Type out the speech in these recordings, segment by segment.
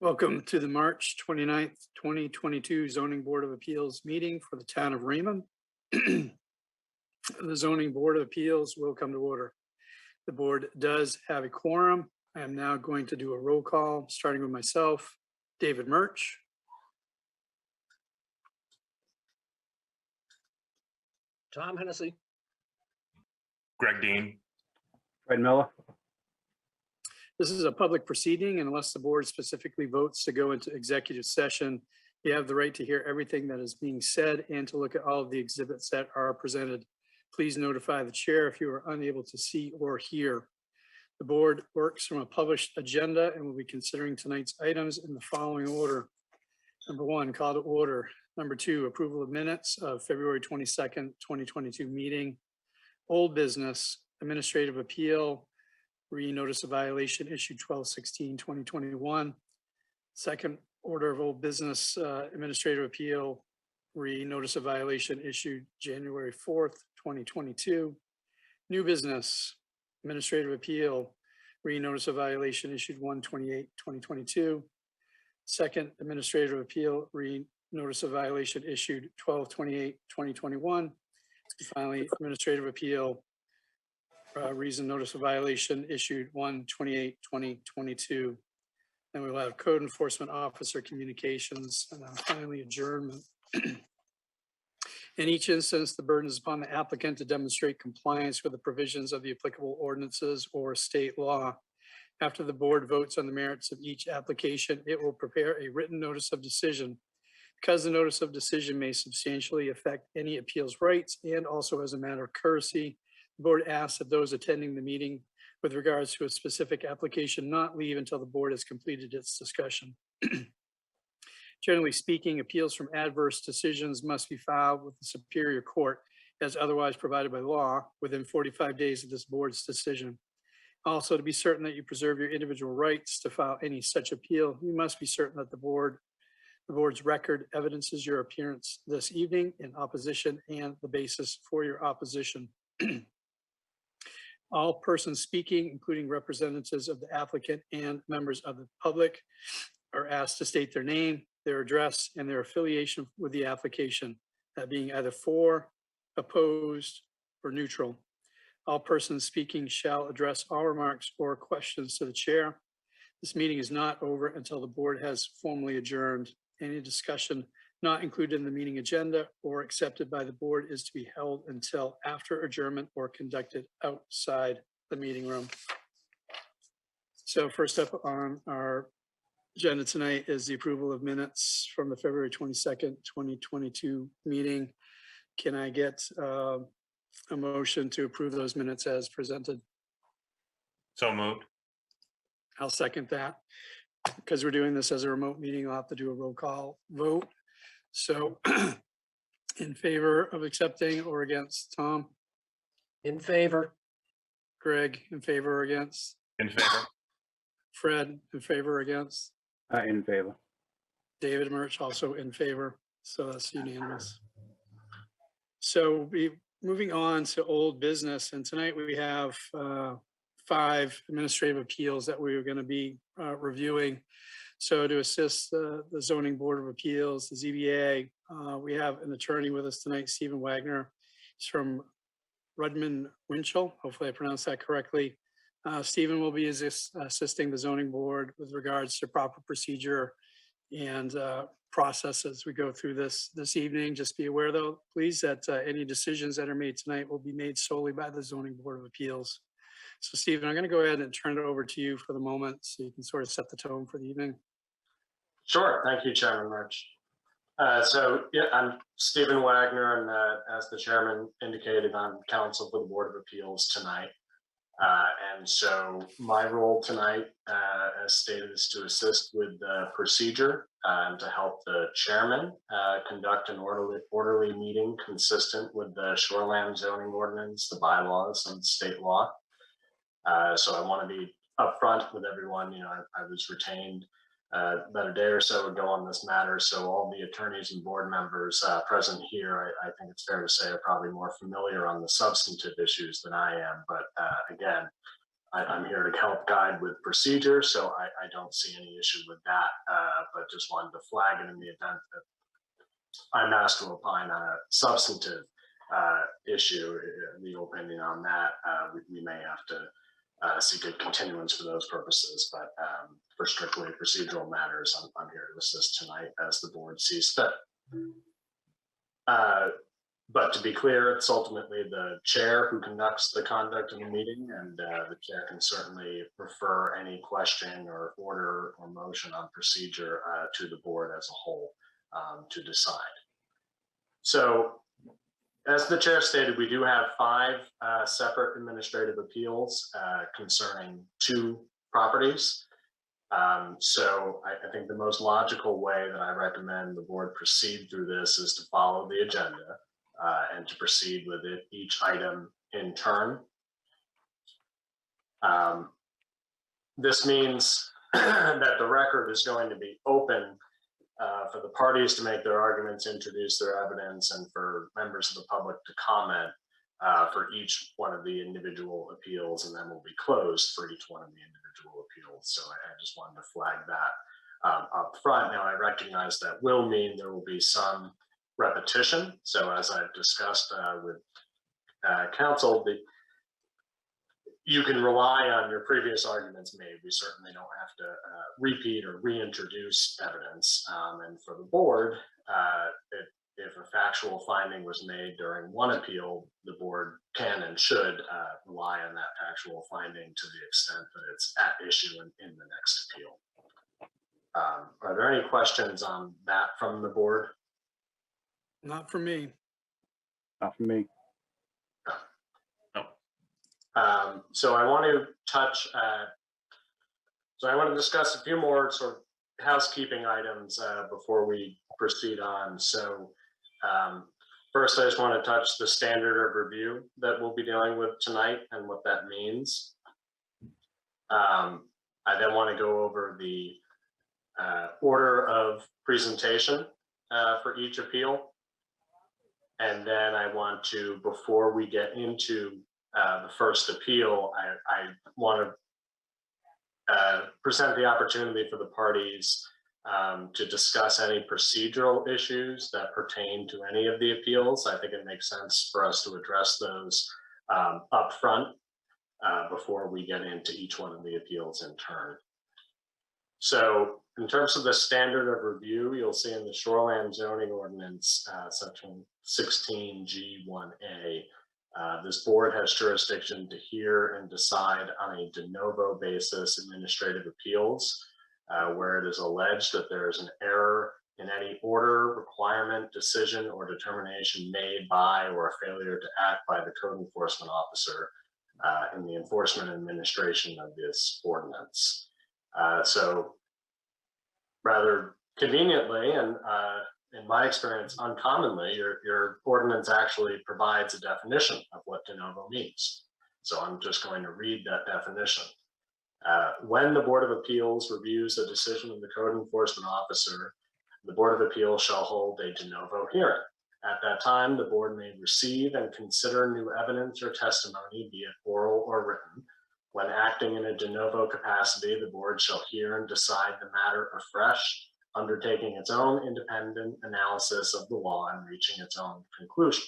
Welcome to the March 29th, 2022 Zoning Board of Appeals meeting for the town of Raymond. The Zoning Board of Appeals will come to order. The board does have a quorum. I am now going to do a roll call, starting with myself, David Murch, Tom Hennessy. Greg Dean. Fred Miller. This is a public proceeding. Unless the board specifically votes to go into executive session, you have the right to hear everything that is being said and to look at all of the exhibits that are presented. Please notify the chair if you are unable to see or hear. The board works from a published agenda and will be considering tonight's items in the following order. Number one, call to order. Number two, approval of minutes of February 22nd, 2022 meeting. Old business, administrative appeal, re-notice of violation issued 12/16/2021. Second order of old business, administrative appeal, re-notice of violation issued January 4th, 2022. New business, administrative appeal, re-notice of violation issued 1/28/2022. Second administrative appeal, re-notice of violation issued 12/28/2021. Finally, administrative appeal, reason notice of violation issued 1/28/2022. Then we will have code enforcement officer communications and then finally adjournment. In each instance, the burden is upon the applicant to demonstrate compliance with the provisions of the applicable ordinances or state law. After the board votes on the merits of each application, it will prepare a written notice of decision. Because the notice of decision may substantially affect any appeals rights and also as a matter of courtesy, the board asks that those attending the meeting with regards to a specific application not leave until the board has completed its discussion. Generally speaking, appeals from adverse decisions must be filed with the Superior Court as otherwise provided by law within 45 days of this board's decision. Also, to be certain that you preserve your individual rights to file any such appeal, you must be certain that the board's record evidences your appearance this evening in opposition and the basis for your opposition. All persons speaking, including representatives of the applicant and members of the public, are asked to state their name, their address, and their affiliation with the application, that being either for, opposed, or neutral. All persons speaking shall address all remarks or questions to the chair. This meeting is not over until the board has formally adjourned. Any discussion not included in the meeting agenda or accepted by the board is to be held until after adjournment or conducted outside the meeting room. So first up on our agenda tonight is the approval of minutes from the February 22nd, 2022 meeting. Can I get a motion to approve those minutes as presented? So moved. I'll second that. Because we're doing this as a remote meeting, I'll have to do a roll call vote. So in favor of accepting or against? Tom? In favor. Greg, in favor or against? In favor. Fred, in favor or against? In favor. David Murch, also in favor. So that's unanimous. So we'll be moving on to old business. And tonight we have 5 administrative appeals that we are going to be reviewing. So to assist the Zoning Board of Appeals, the ZBA, we have an attorney with us tonight, Stephen Wagner. He's from Rudman Winchell. Hopefully I pronounced that correctly. Stephen will be assisting the Zoning Board with regards to proper procedure and process as we go through this evening. Just be aware though, please, that any decisions that are made tonight will be made solely by the Zoning Board of Appeals. So Stephen, I'm going to go ahead and turn it over to you for the moment so you can sort of set the tone for the evening. Sure. Thank you, Chairman Murch. I'm Stephen Wagner, and as the chairman indicated, I'm counsel for the Board of Appeals tonight. And so my role tonight, as stated, is to assist with the procedure and to help the chairman conduct an orderly meeting consistent with the shoreline zoning ordinance, the bylaws, and state law. So I want to be upfront with everyone. You know, I was retained about a day or so ago on this matter. So all the attorneys and board members present here, I think it's fair to say, are probably more familiar on the substantive issues than I am. But again, I'm here to help guide with procedure, so I don't see any issue with that, but just wanted to flag it in the event that I'm asked to opine on a substantive issue, legal opinion on that. We may have to seek a continuance for those purposes, but for strictly procedural matters, I'm here to assist tonight as the board sees fit. But to be clear, it's ultimately the chair who conducts the conduct of the meeting, and the chair can certainly refer any question or order or motion on procedure to the board as a whole to decide. So, as the chair stated, we do have 5 separate administrative appeals concerning 2 properties. So I think the most logical way that I recommend the board proceed through this is to follow the agenda and to proceed with it, each item in turn. This means that the record is going to be open for the parties to make their arguments, introduce their evidence, and for members of the public to comment for each one of the individual appeals, and then will be closed for each one of the individual appeals. So I just wanted to flag that up front. Now, I recognize that will mean there will be some repetition. So as I've discussed with counsel, you can rely on your previous arguments made. We certainly don't have to repeat or reintroduce evidence. And for the board, if a factual finding was made during one appeal, the board can and should rely on that factual finding to the extent that it's at issue in the next appeal. Are there any questions on that from the board? Not for me. Not for me. So I want to touch, so I want to discuss a few more sort of housekeeping items before we proceed on. So first, I just want to touch the standard of review that we'll be dealing with tonight and what that means. I then want to go over the order of presentation for each appeal. And then I want to, before we get into the first appeal, I want to present the opportunity for the parties to discuss any procedural issues that pertain to any of the appeals. I think it makes sense for us to address those up front before we get into each one of the appeals in turn. So in terms of the standard of review, you'll see in the Shoreland Zoning Ordinance, section 16G1A, this board has jurisdiction to hear and decide on a de novo basis administrative appeals where it is alleged that there is an error in any order, requirement, decision, or determination made by or a failure to act by the code enforcement officer in the enforcement and administration of this ordinance. So rather conveniently and in my experience, uncommonly, your ordinance actually provides a definition of what de novo means. So I'm just going to read that definition. When the Board of Appeals reviews a decision of the code enforcement officer, the Board of Appeals shall hold a de novo hearing. At that time, the board may receive and consider new evidence or testimony, be it oral or written. When acting in a de novo capacity, the board shall hear and decide the matter afresh, undertaking its own independent analysis of the law and reaching its own conclusion.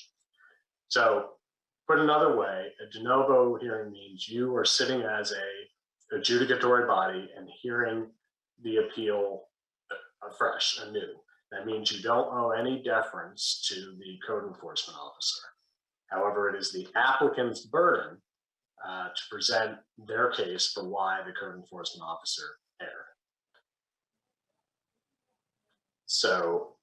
So, put another way, a de novo hearing means you are sitting as a adjudicatory body and hearing the appeal afresh, anew. That means you don't owe any deference to the code enforcement officer. However, it is the applicant's burden to present their case for why the code enforcement officer erred. So,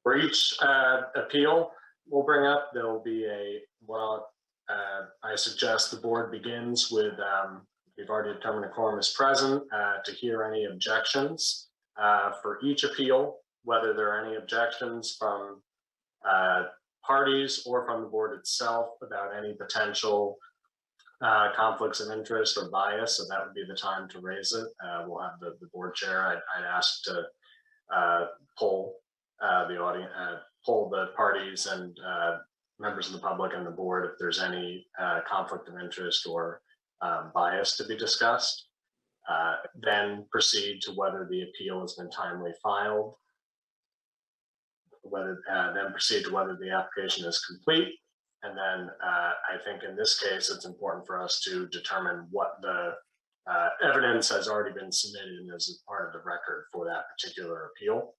for each appeal we'll bring up, there will be I suggest the board begins with, we've already determined a quorum is present, to hear any objections for each appeal, whether there are any objections from parties or from the board itself about any potential conflicts of interest or bias. So that would be the time to raise it. We'll have the board chair. I'd ask to poll the audience, poll the parties and members of the public and the board if there's any conflict of interest or bias to be discussed. Then proceed to whether the appeal has been timely filed. Then proceed to whether the application is complete. And then I think in this case, it's important for us to determine what the evidence has already been submitted and is a part of the record for that particular appeal.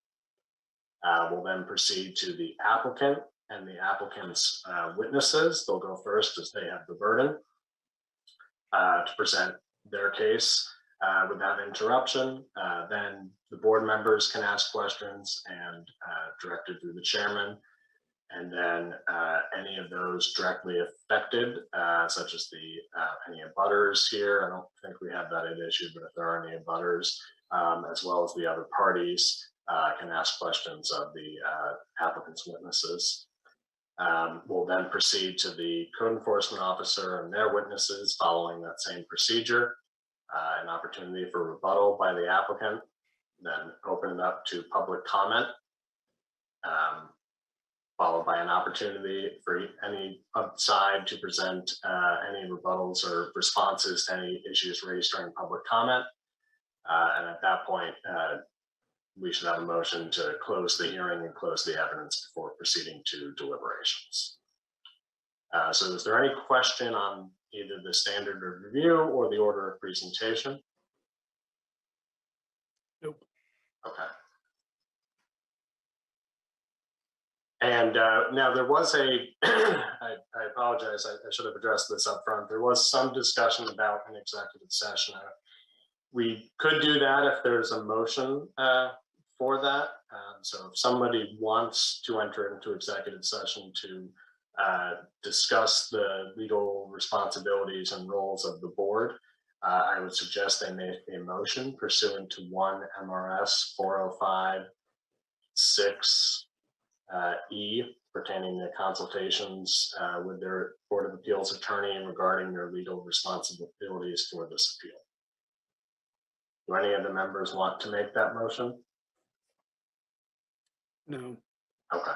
We'll then proceed to the applicant and the applicant's witnesses. They'll go first as they have the burden to present their case without interruption. Then the board members can ask questions and directed through the chairman. And then any of those directly affected, such as any abutters here, I don't think we have that at issue, but if there are any abutters, as well as the other parties, can ask questions of the applicant's witnesses. We'll then proceed to the code enforcement officer and their witnesses following that same procedure, an opportunity for rebuttal by the applicant, then open it up to public comment, followed by an opportunity for any side to present any rebuttals or responses to any issues raised during public comment. And at that point, we should have a motion to close the hearing and close the evidence before proceeding to deliberations. So is there any question on either the standard of review or the order of presentation? Nope. Okay. And now there was I apologize, I should have addressed this up front. There was some discussion about an executive session. We could do that if there's a motion for that. So if somebody wants to enter into executive session to discuss the legal responsibilities and roles of the board, I would suggest they make a motion pursuant to 1 MRS 405(6) E pertaining to consultations with their Board of Appeals attorney regarding their legal responsibilities for this appeal. Do any of the members want to make that motion? No. Okay.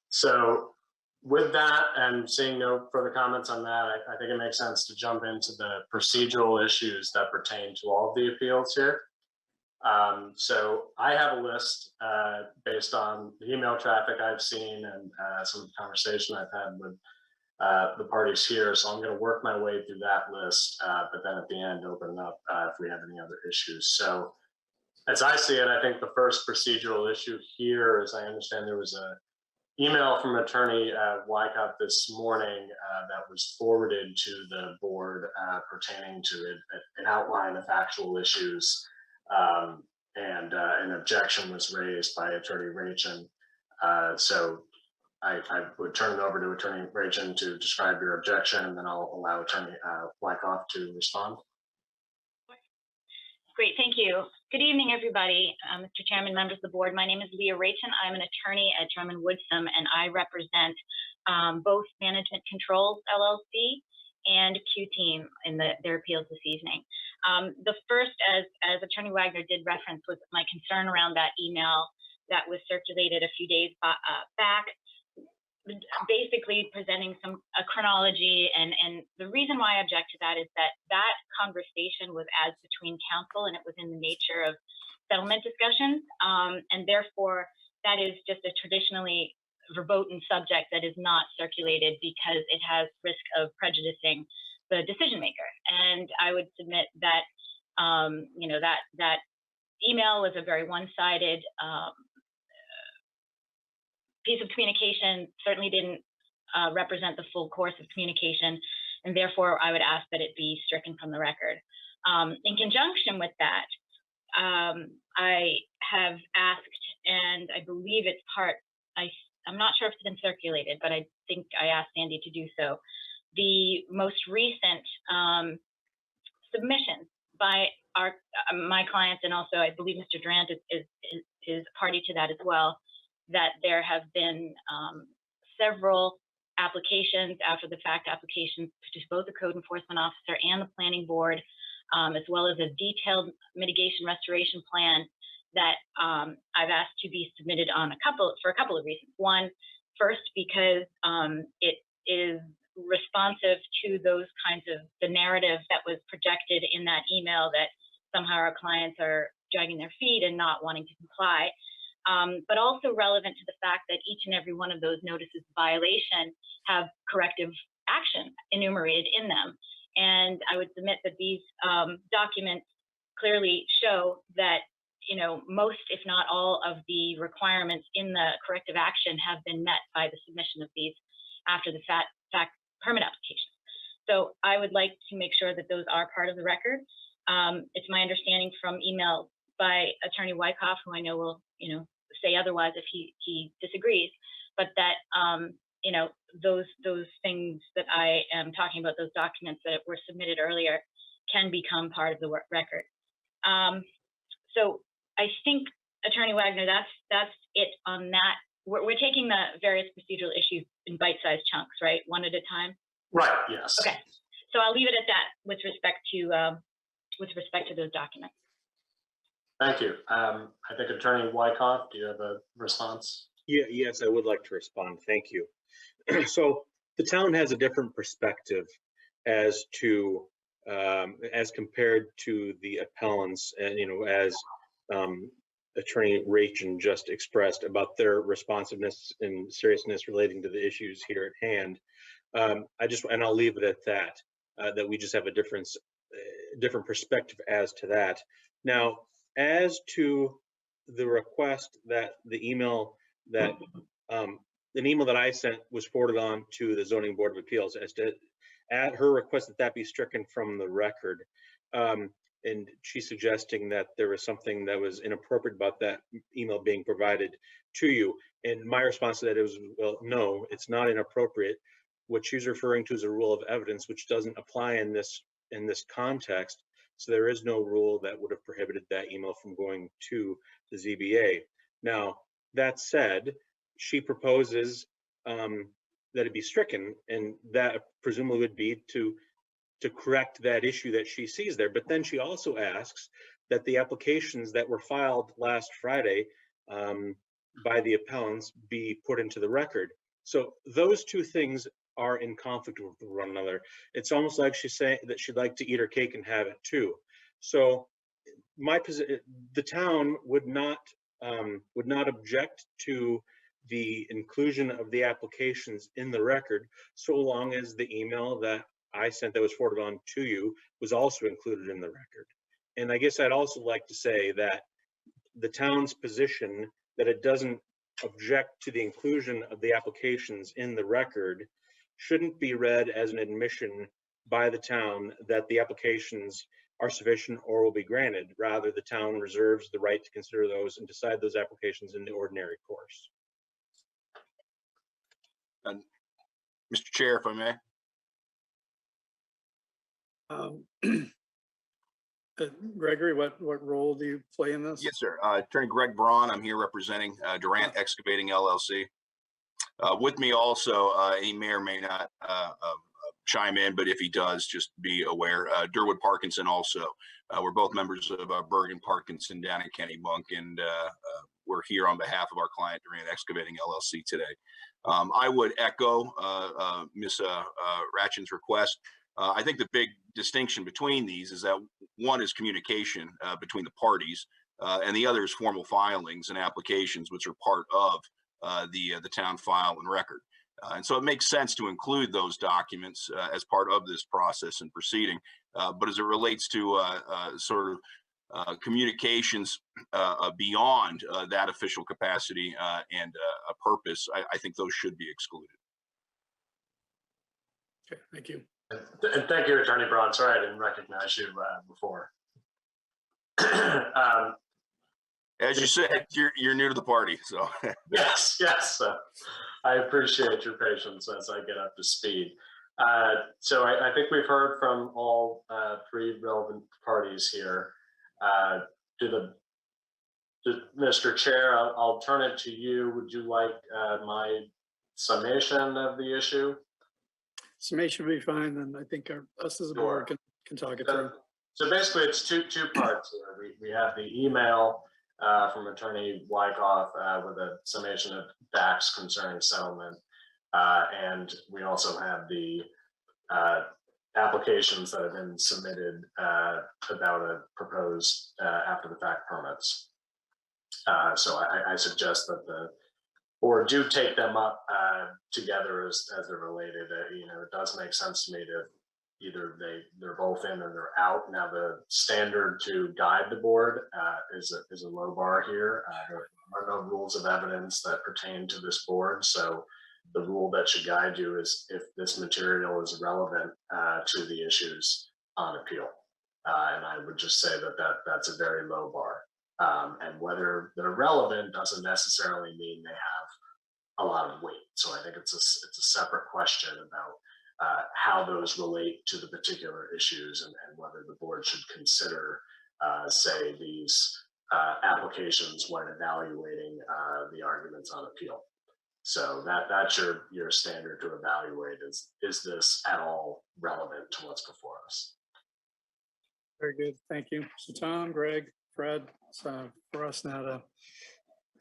So with that and seeing no further comments on that, I think it makes sense to jump into the procedural issues that pertain to all of the appeals here. So I have a list based on the email traffic I've seen and some of the conversation I've had with the parties here. So I'm going to work my way through that list, but then at the end, open it up if we have any other issues. So as I see it, I think the first procedural issue here, as I understand, there was an email from Attorney Wyckoff this morning that was forwarded to the board pertaining to an outline of factual issues. And an objection was raised by Attorney Rachin. So I would turn it over to Attorney Rachin to describe your objection, and then I'll allow Attorney Wyckoff to respond. Great, thank you. Good evening, everybody. Mr. Chairman, members of the board, my name is Leah Rachin. I'm an attorney at Drummond Woodsum, and I represent both Management Controls LLC and Q-Team in their appeals this evening. The first, as Attorney Wagner did reference, was my concern around that email that was circulated a few days back, basically presenting a chronology. And the reason why I object to that is that conversation was as between counsel, and it was in the nature of settlement discussions. And therefore, that is just a traditionally verboten subject that is not circulated because it has risk of prejudicing the decision maker. And I would submit that, that email was a very one-sided piece of communication, certainly didn't represent the full course of communication. And therefore, I would ask that it be stricken from the record. In conjunction with that, I have asked, and I believe it's I'm not sure if it's been circulated, but I think I asked Sandy to do so. The most recent submissions by my clients, and also I believe Mr. Durant is party to that as well, that there have been several applications, after the fact applications, to both the code enforcement officer and the planning board, as well as a detailed mitigation restoration plan that I've asked to be submitted on for a couple of reasons. One, first, because it is responsive to those kinds of the narrative that was projected in that email that somehow our clients are dragging their feet and not wanting to comply, but also relevant to the fact that each and every one of those notices of violation have corrective action enumerated in them. And I would submit that these documents clearly show that, you know, most, if not all, of the requirements in the corrective action have been met by the submission of these after the fact permit application. So I would like to make sure that those are part of the record. It's my understanding from email by Attorney Wyckoff, who I know will, you know, say otherwise if he disagrees, but that, you know, those things that I am talking about, those documents that were submitted earlier, can become part of the record. So I think, Attorney Wagner, that's it on that. We're taking the various procedural issues in bite-sized chunks, right? One at a time. Right, yes. Okay. So I'll leave it at that with respect to those documents. Thank you. I think Attorney Wyckoff, do you have a response? Yes, I would like to respond. Thank you. So the town has a different perspective as to, as compared to the appellants, and, you know, as Attorney Rachin just expressed about their responsiveness and seriousness relating to the issues here at hand. And I'll leave it at that, that we just have a different perspective as to that. Now, as to the request that the email that an email that I sent was forwarded on to the Zoning Board of Appeals as to at her request that be stricken from the record. And she's suggesting that there was something that was inappropriate about that email being provided to you. And my response to that is, well, no, it's not inappropriate. What she's referring to is a rule of evidence, which doesn't apply in this context. So there is no rule that would have prohibited that email from going to the ZBA. Now, that said, she proposes that it be stricken, and that presumably would be to correct that issue that she sees there. But then she also asks that the applications that were filed last Friday by the appellants be put into the record. So those two things are in conflict with one another. It's almost like she's saying that she'd like to eat her cake and have it too. So my position, the town would not object to the inclusion of the applications in the record, so long as the email that I sent that was forwarded on to you was also included in the record. And I guess I'd also like to say that the town's position that it doesn't object to the inclusion of the applications in the record shouldn't be read as an admission by the town that the applications are sufficient or will be granted. Rather, the town reserves the right to consider those and decide those applications in the ordinary course. And Mr. Chair, if I may. Gregory, what role do you play in this? Yes, sir. Attorney Greg Braun. I'm here representing Durant Excavating LLC. With me also, he may or may not chime in, but if he does, just be aware. Durwood Parkinson also. We're both members of Bergen Parkinson down in Kennebunk, and we're here on behalf of our client Durant Excavating LLC today. I would echo Ms. Ratchin's request. I think the big distinction between these is that one is communication between the parties, and the other is formal filings and applications, which are part of the town file and record. And so it makes sense to include those documents as part of this process and proceeding. But as it relates to sort of communications beyond that official capacity and a purpose, I think those should be excluded. Okay, thank you. And thank you, Attorney Braun. Sorry, I didn't recognize you before. As you said, you're new to the party, so. Yes. I appreciate your patience as I get up to speed. So I think we've heard from all three relevant parties here. Mr. Chair, I'll turn it to you. Would you like my summation of the issue? Summation will be fine, then I think us as a board can talk it through. So basically, it's two parts here. We have the email from Attorney Wyckoff with a summation of facts concerning settlement. And we also have the applications that have been submitted about a proposed after the fact permits. So I suggest that the board do take them up together as they're related. You know, it does make sense to me to either they're both in or they're out. Now the standard to guide the board is a low bar here. There are no rules of evidence that pertain to this board. So the rule that should guide you is if this material is relevant to the issues on appeal. And I would just say that's a very low bar. And whether they're relevant doesn't necessarily mean they have a lot of weight. So I think it's a separate question about how those relate to the particular issues and whether the board should consider, say, these applications when evaluating the arguments on appeal. So that's your standard to evaluate is this at all relevant to what's before us? Very good. Thank you. So Tom, Greg, Fred, so for us now to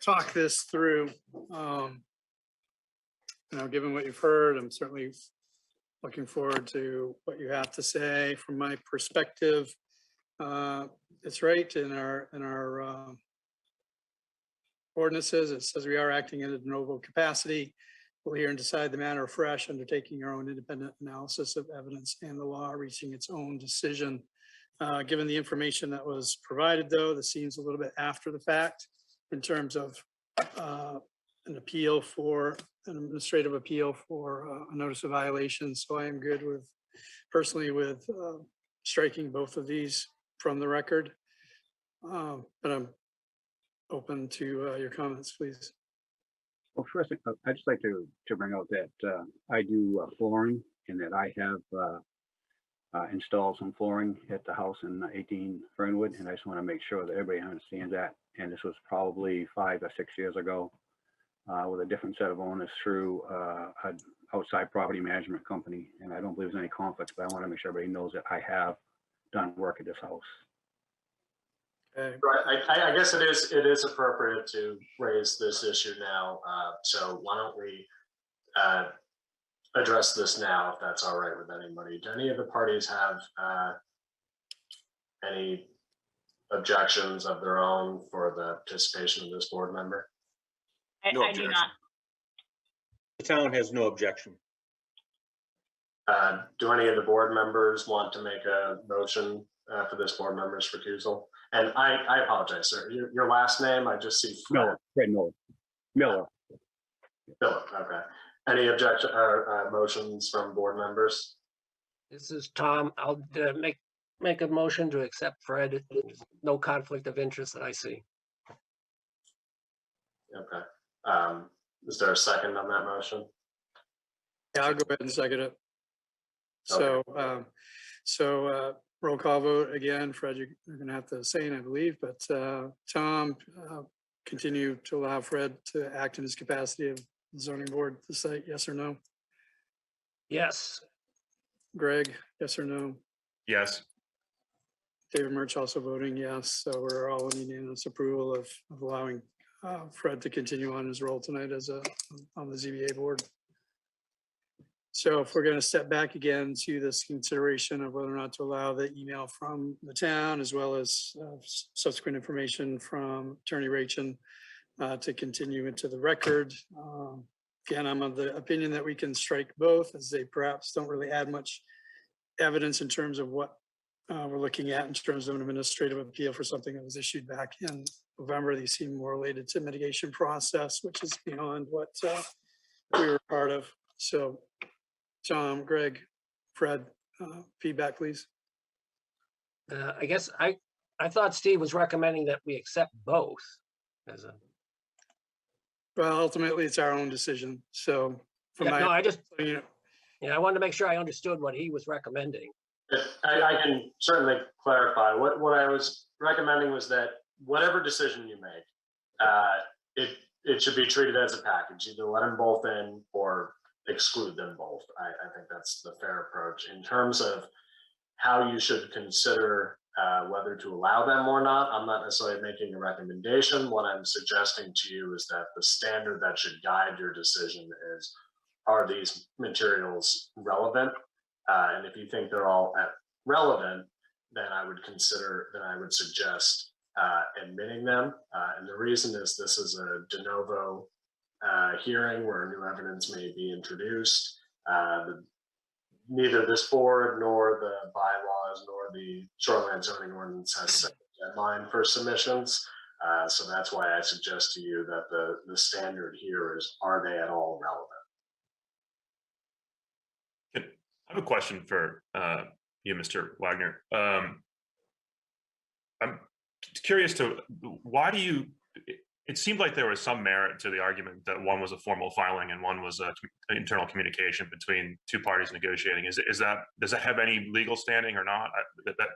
talk this through. You know, given what you've heard, I'm certainly looking forward to what you have to say. From my perspective, it's right in our ordinances. It says we are acting in a de novo capacity. We'll hear and decide the matter afresh, undertaking your own independent analysis of evidence and the law, reaching its own decision. Given the information that was provided, though, this seems a little bit after the fact in terms of an appeal for an administrative appeal for a notice of violation. So I am good with personally with striking both of these from the record. But I'm open to your comments, please. Well, first, I'd just like to bring out that I do flooring and that I have installed some flooring at the house in 18 Fernwood. And I just want to make sure that everybody understands that. And this was probably 5 or 6 years ago with a different set of owners through an outside property management company. And I don't believe there's any conflict, but I want to make sure everybody knows that I have done work at this house. Okay. Right. I guess it is appropriate to raise this issue now. So why don't we address this now, if that's all right with anybody? Do any of the parties have any objections of their own for the participation of this board member? No I do objection. not. The town has no objection. Do any of the board members want to make a motion for this board member's recusal? And I apologize, sir. Your last name, I just see Fred. Fred Miller. Philip, okay. Any objection or motions from board members? This is Tom. I'll make a motion to accept Fred. There's no conflict of interest that I see. Okay. Is there a second on that motion? Yeah, I'll go ahead and second it. So, roll call vote again. Fred, you're going to have to say it, I believe, but Tom, continue to allow Fred to act in his capacity of zoning board to say yes or no. Yes. Greg, yes or no? Yes. David Murch also voting yes. So we're all in unanimous approval of allowing Fred to continue on his role tonight as on the ZBA board. So if we're going to step back again to this consideration of whether or not to allow the email from the town, as well as subsequent information from Attorney Rachin to continue into the record. Again, I'm of the opinion that we can strike both, as they perhaps don't really add much evidence in terms of what we're looking at in terms of an administrative appeal for something that was issued back in November. These seem more related to mitigation process, which is beyond what we were part of. So Tom, Greg, Fred, feedback, please. I guess I thought Steve was recommending that we accept both as a. Well, ultimately, it's our own decision. So for Yeah, my, no, I just, you know, yeah, I wanted to make sure I understood what he was recommending. I can certainly clarify. What I was recommending was that whatever decision you make, it should be treated as a package. Either let them both in or exclude them both. I think that's the fair approach in terms of how you should consider whether to allow them or not. I'm not necessarily making a recommendation. What I'm suggesting to you is that the standard that should guide your decision is, are these materials relevant? And if you think they're all relevant, then I would suggest admitting them. And the reason is this is a de novo hearing where new evidence may be introduced. Neither this board nor the bylaws nor the shoreline zoning ordinance has set a deadline for submissions. So that's why I suggest to you that the standard here is, are they at all relevant? I have a question for you, Mr. Wagner. I'm curious to why do you? It seemed like there was some merit to the argument that one was a formal filing and one was an internal communication between two parties negotiating. Does that have any legal standing or not? That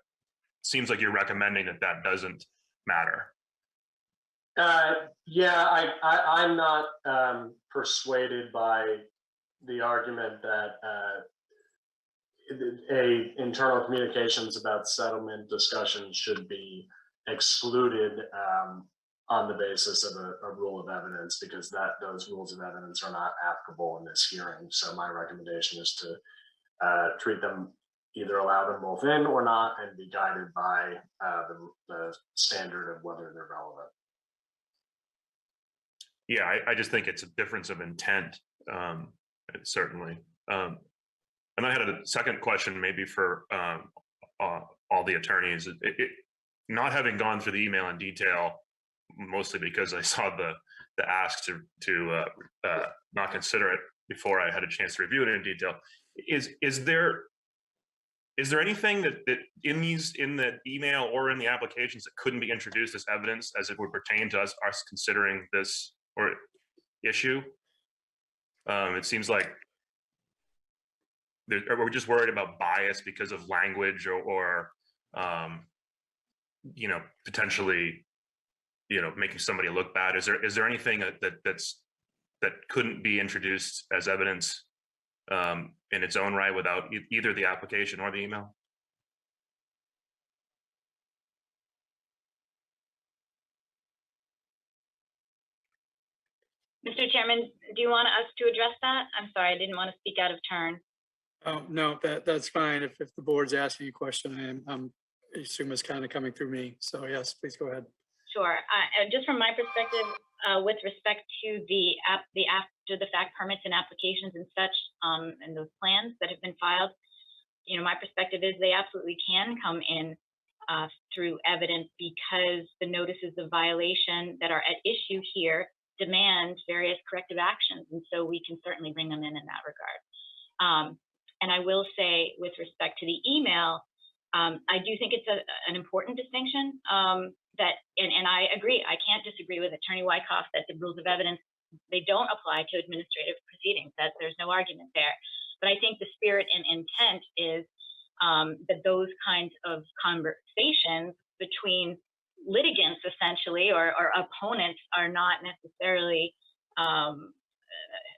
seems like you're recommending that doesn't matter. Yeah, I'm not persuaded by the argument that internal communications about settlement discussions should be excluded on the basis of a rule of evidence, because those rules of evidence are not applicable in this hearing. So my recommendation is to treat them, either allow them both in or not, and be guided by the standard of whether they're relevant. Yeah, I just think it's a difference of intent, certainly. And I had a second question, maybe for all the attorneys. Not having gone through the email in detail, mostly because I saw the ask to not consider it before I had a chance to review it in detail. Is there anything that in the email or in the applications that couldn't be introduced as evidence as it would pertain to us considering this or issue? It seems like we're just worried about bias because of language or potentially, making somebody look bad. Is there anything that couldn't be introduced as evidence in its own right without either the application or the email? Mr. Chairman, do you want us to address that? I'm sorry, I didn't want to speak out of turn. Oh, no, that's fine. If the board's asking a question, I assume it's kind of coming through me. So yes, please go ahead. Sure. Just from my perspective, with respect to the after the fact permits and applications and such, and those plans that have been filed, my perspective is they absolutely can come in through evidence, because the notices of violation that are at issue here demand various corrective actions, and so we can certainly bring them in that regard. And I will say, with respect to the email, I do think it's an important distinction and I agree. I can't disagree with Attorney Wyckoff that the rules of evidence, they don't apply to administrative proceedings. That there's no argument there. But I think the spirit and intent is that those kinds of conversations between litigants, essentially, or opponents, are not necessarily,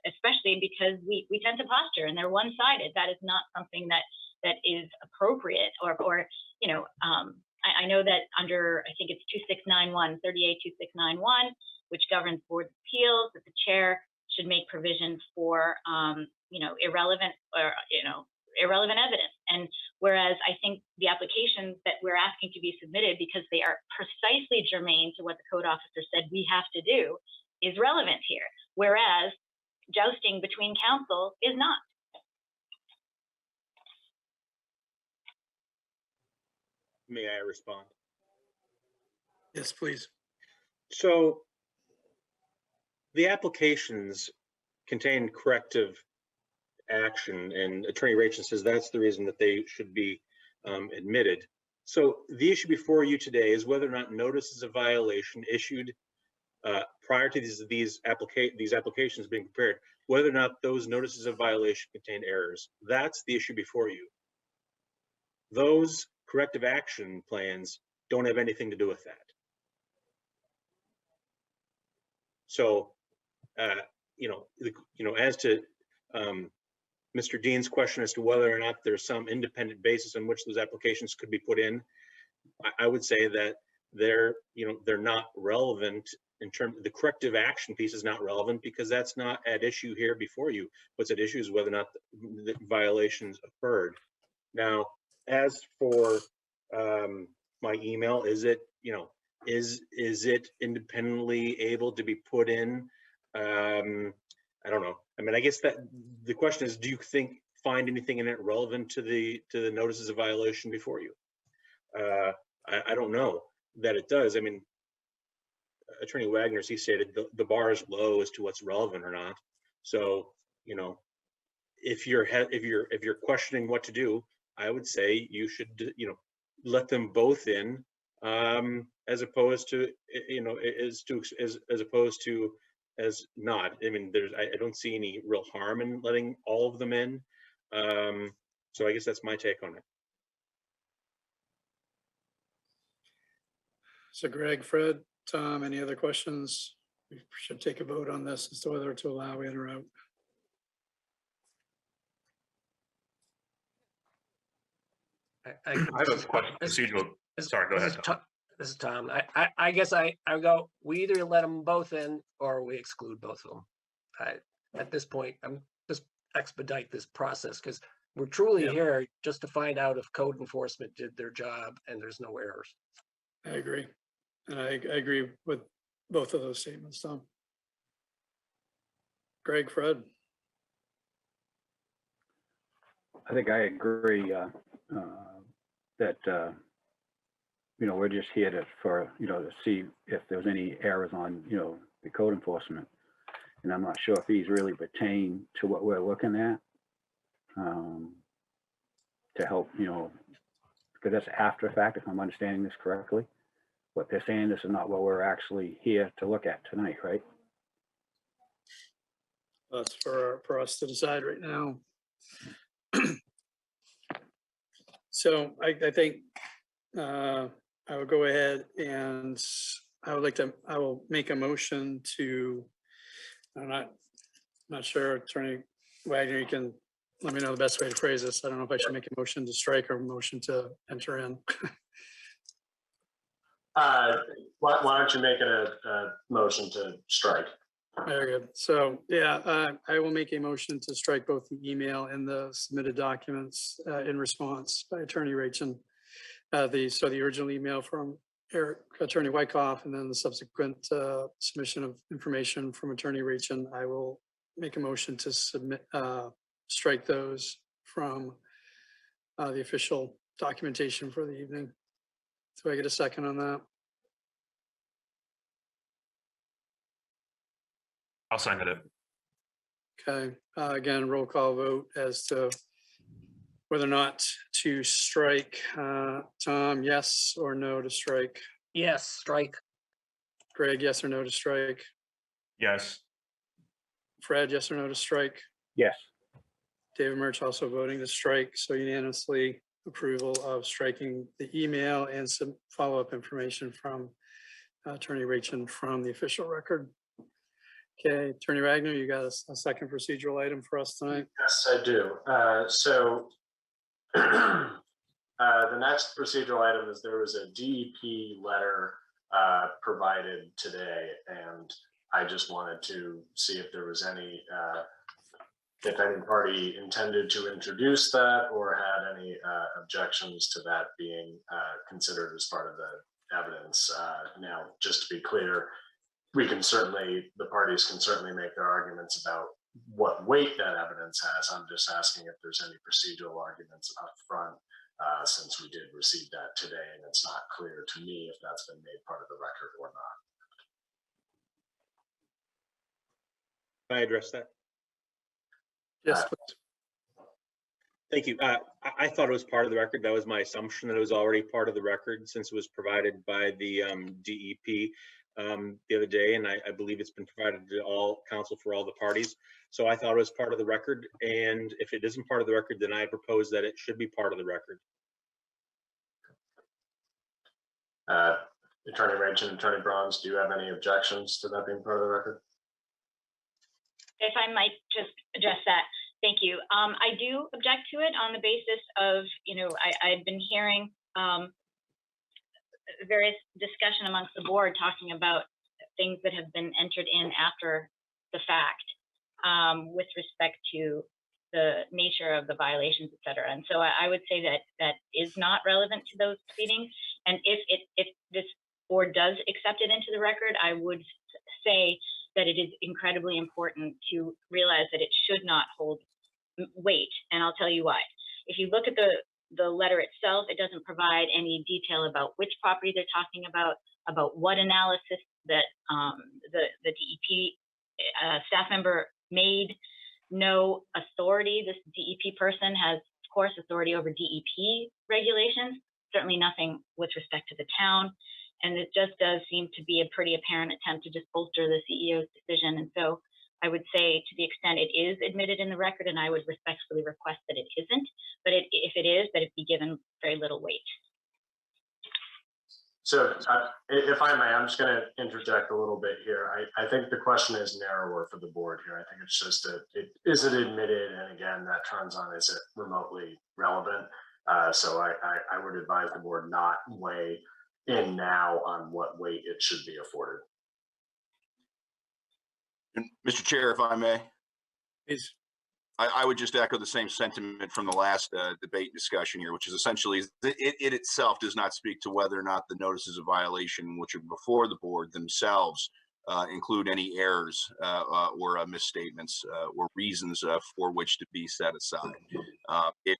especially because we tend to posture and they're one-sided. That is not something that is appropriate, or I know that under, I think it's 38 2691, which governs board appeals, that the chair should make provision for irrelevant evidence. And whereas I think the applications that we're asking to be submitted, because they are precisely germane to what the code officer said we have to do, is relevant here, whereas jousting between counsel is not. May I respond? Yes, please. So the applications contain corrective action, and Attorney Rachel says that's the reason that they should be admitted. So the issue before you today is whether or not notices of violation issued prior to these applications being prepared, whether or not those notices of violation contain errors. That's the issue before you. Those corrective action plans don't have anything to do with that. So, as to Mr. Dean's question as to whether or not there's some independent basis on which those applications could be put in, I would say that they're not relevant in terms, the corrective action piece is not relevant because that's not at issue here before you. What's at issue is whether or not the violations occurred. Now, as for my email, is it, is it independently able to be put in? I don't know. I mean, I guess that the question is, do you find anything in it relevant to the notices of violation before you? I don't know that it does. I mean, Attorney Wagner, as he stated, the bar is low as to what's relevant or not. So, if you're questioning what to do, I would say you should, let them both in, as opposed to, as opposed to as not. I mean, I don't see any real harm in letting all of them in. So I guess that's my take on it. So Greg, Fred, Tom, any other questions? We should take a vote on this as to whether to allow in or out. I have a question, procedural. Sorry, go ahead. This is Tom. I guess I go, we either let them both in or we exclude both of them. At this point, I'm just expedite this process because we're truly here just to find out if code enforcement did their job and there's no errors. I agree. And I agree with both of those statements, Tom. Greg, Fred. I think I agree that we're just here to see if there's any errors on the code enforcement, and I'm not sure if these really pertain to what we're looking at to help because that's after fact, if I'm understanding this correctly. What they're saying, this is not what we're actually here to look at tonight, right? That's for us to decide right now. So I think I will go ahead and I will make a motion to, I'm not sure, Attorney Wagner, you can let me know the best way to phrase this. I don't know if I should make a motion to strike or a motion to enter in. Why don't you make it a motion to strike? Very good. So yeah, I will make a motion to strike both the email and the submitted documents in response by Attorney Rachin. The original email from Attorney Wyckoff and then the subsequent submission of information from Attorney Rachin. I will make a motion to strike those from the official documentation for the evening. Do I get a second on that? I'll second it. Okay, again, roll call vote as to whether or not to strike. Tom, yes or no to strike? Yes, strike. Greg, yes or no to strike? Yes. Fred, yes or no to strike? Yes. David Murch also voting to strike, so unanimously approval of striking the email and some follow-up information from Attorney Rachin from the official record. Okay, Attorney Wagner, you got a second procedural item for us tonight? Yes, I do. So the next procedural item is there was a DEP letter provided today, and I just wanted to see if there was any, if any party intended to introduce that or had any objections to that being considered as part of the evidence. Now, just to be clear, the parties can certainly make their arguments about what weight that evidence has. I'm just asking if there's any procedural arguments up front, since we did receive that today, and it's not clear to me if that's been made part of the record or not. Can I address that? Yes, please. Thank you. I thought it was part of the record. That was my assumption, that it was already part of the record since it was provided by the DEP the other day, and I believe it's been provided to all counsel for all the parties. So I thought it was part of the record, and if it isn't part of the record, then I propose that it should be part of the record. Attorney Rachin, Attorney Bronze, do you have any objections to that being part of the record? If I might just address that. Thank you. I do object to it on the basis of, I've been hearing various discussion amongst the board talking about things that have been entered in after the fact with respect to the nature of the violations, et cetera. And so I would say that that is not relevant to those proceedings. And if this board does accept it into the record, I would say that it is incredibly important to realize that it should not hold weight. And I'll tell you why. If you look at the letter itself, it doesn't provide any detail about which property they're talking about what analysis that the DEP staff member made. No authority. This DEP person has, of course, authority over DEP regulations, certainly nothing with respect to the town. And it just does seem to be a pretty apparent attempt to just bolster the CEO's decision. And so I would say, to the extent it is admitted in the record, and I would respectfully request that it isn't, but if it is, that it be given very little weight. So if I may, I'm just going to interject a little bit here. I think the question is narrower for the board here. I think it's just is it admitted? And again, that turns on, is it remotely relevant? So I would advise the board not weigh in now on what weight it should be afforded. And Mr. Chair, if I may, Please. I would just echo the same sentiment from the last debate discussion here, which is essentially it itself does not speak to whether or not the notices of violation, which are before the board themselves, include any errors or misstatements or reasons for which to be set aside.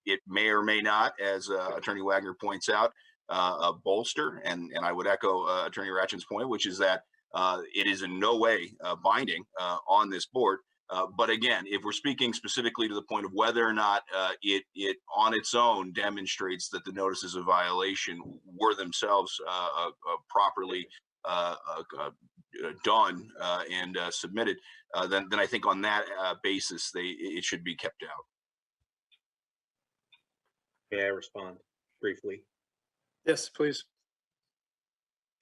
It may or may not, as Attorney Wagner points out, bolster, and I would echo Attorney Ratchen's point, which is that it is in no way binding on this board. But again, if we're speaking specifically to the point of whether or not it on its own demonstrates that the notices of violation were themselves properly done and submitted, then I think on that basis it should be kept out. May I respond briefly? Yes, please.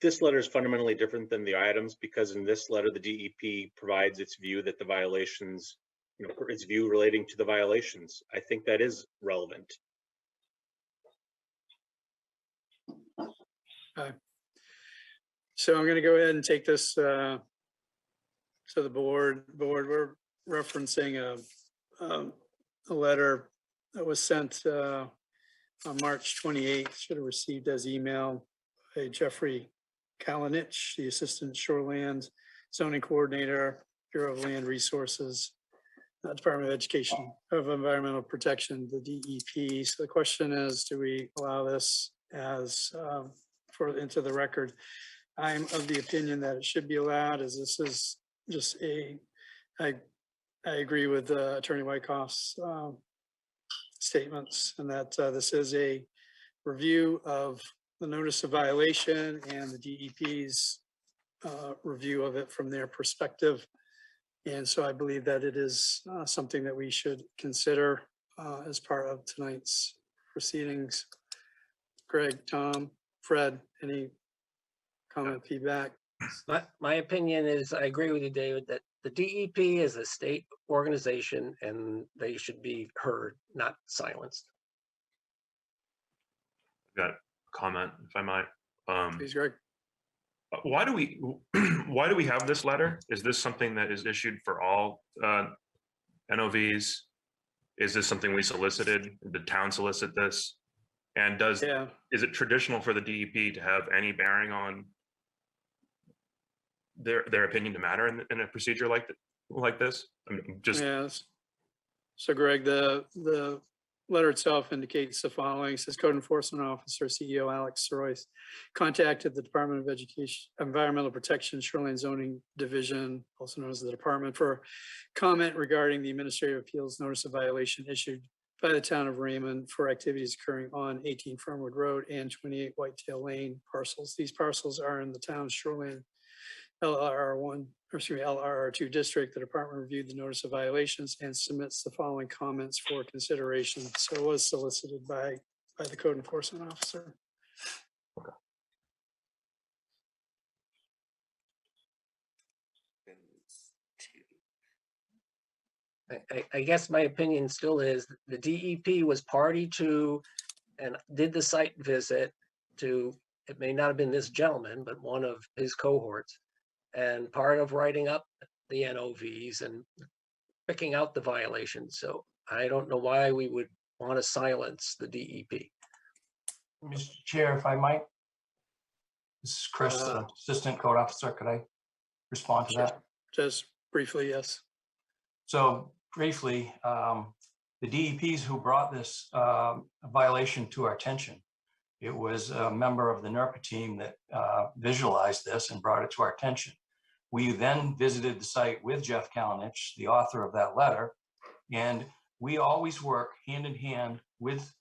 This letter is fundamentally different than the items because in this letter, the DEP provides its view that the violations, its view relating to the violations. I think that is relevant. So I'm going to go ahead and take this to the board. We're referencing a letter that was sent on March 28th, should have received as email by Jeffrey Kalinich, the Assistant Shoreland Zoning Coordinator, Bureau of Land Resources, Department of Education of Environmental Protection, the DEP. So the question is, do we allow this as into the record? I'm of the opinion that it should be allowed, as this is just I agree with Attorney Wyckoff's statements, and that this is a review of the notice of violation and the DEP's review of it from their perspective. And so I believe that it is something that we should consider as part of tonight's proceedings. Greg, Tom, Fred, any comment, feedback? My opinion is, I agree with you, David, that the DEP is a state organization and they should be heard, not silenced. Got a comment, if I might. Please, Greg. Why do we have this letter? Is this something that is issued for all NOVs? Is this something we solicited? Did the town solicit this? And is it traditional for the DEP to have any bearing on their opinion to matter in a procedure like this? I'm just So Greg, the letter itself indicates the following. It says Code Enforcement Officer CEO Alex Sorois contacted the Department of Education, Environmental Protection, Shoreline Zoning Division, also known as the department, for comment regarding the Administrative Appeals Notice of Violation issued by the town of Raymond for activities occurring on 18 Fernwood Road and 28 Whitetail Lane parcels. These parcels are in the town's shoreline LRR2 district. The department reviewed the notice of violations and submits the following comments for consideration. So it was solicited by the code enforcement officer. I guess my opinion still is the DEP was party to and did the site visit to it may not have been this gentleman, but one of his cohorts. And part of writing up the NOVs and picking out the violations. So I don't know why we would want to silence the DEP. Mr. Chair, if I might. This is Chris, Uh, the Assistant Code Officer. Could I respond to Sure. that? Just briefly, yes. So briefly, the DEPs who brought this violation to our attention, it was a member of the NERPA team that visualized this and brought it to our attention. We then visited the site with Jeff Kalinich, the author of that letter, and we always work hand in hand with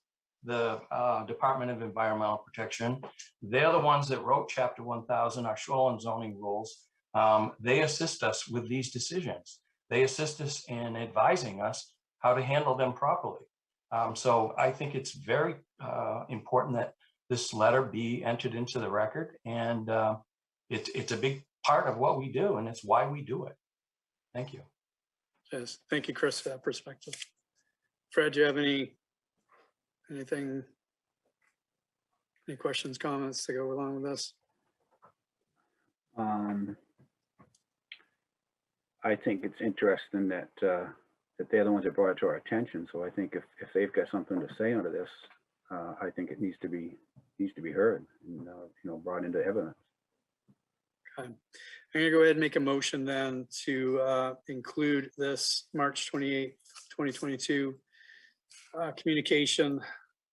the Department of Environmental Protection. They're the ones that wrote Chapter 1000, our shoreline zoning rules. They assist us with these decisions. They assist us in advising us how to handle them properly. So I think it's very important that this letter be entered into the record, and it's a big part of what we do, and it's why we do it. Thank you. Yes, thank you, Chris, for that perspective. Fred, do you have any questions, comments to go along with this? I think it's interesting that that they're the ones that brought it to our attention. So I think if they've got something to say under this, I think it needs to be heard and brought into evidence. Okay. I'm gonna go ahead and make a motion then to include this March 28th, 2022 communication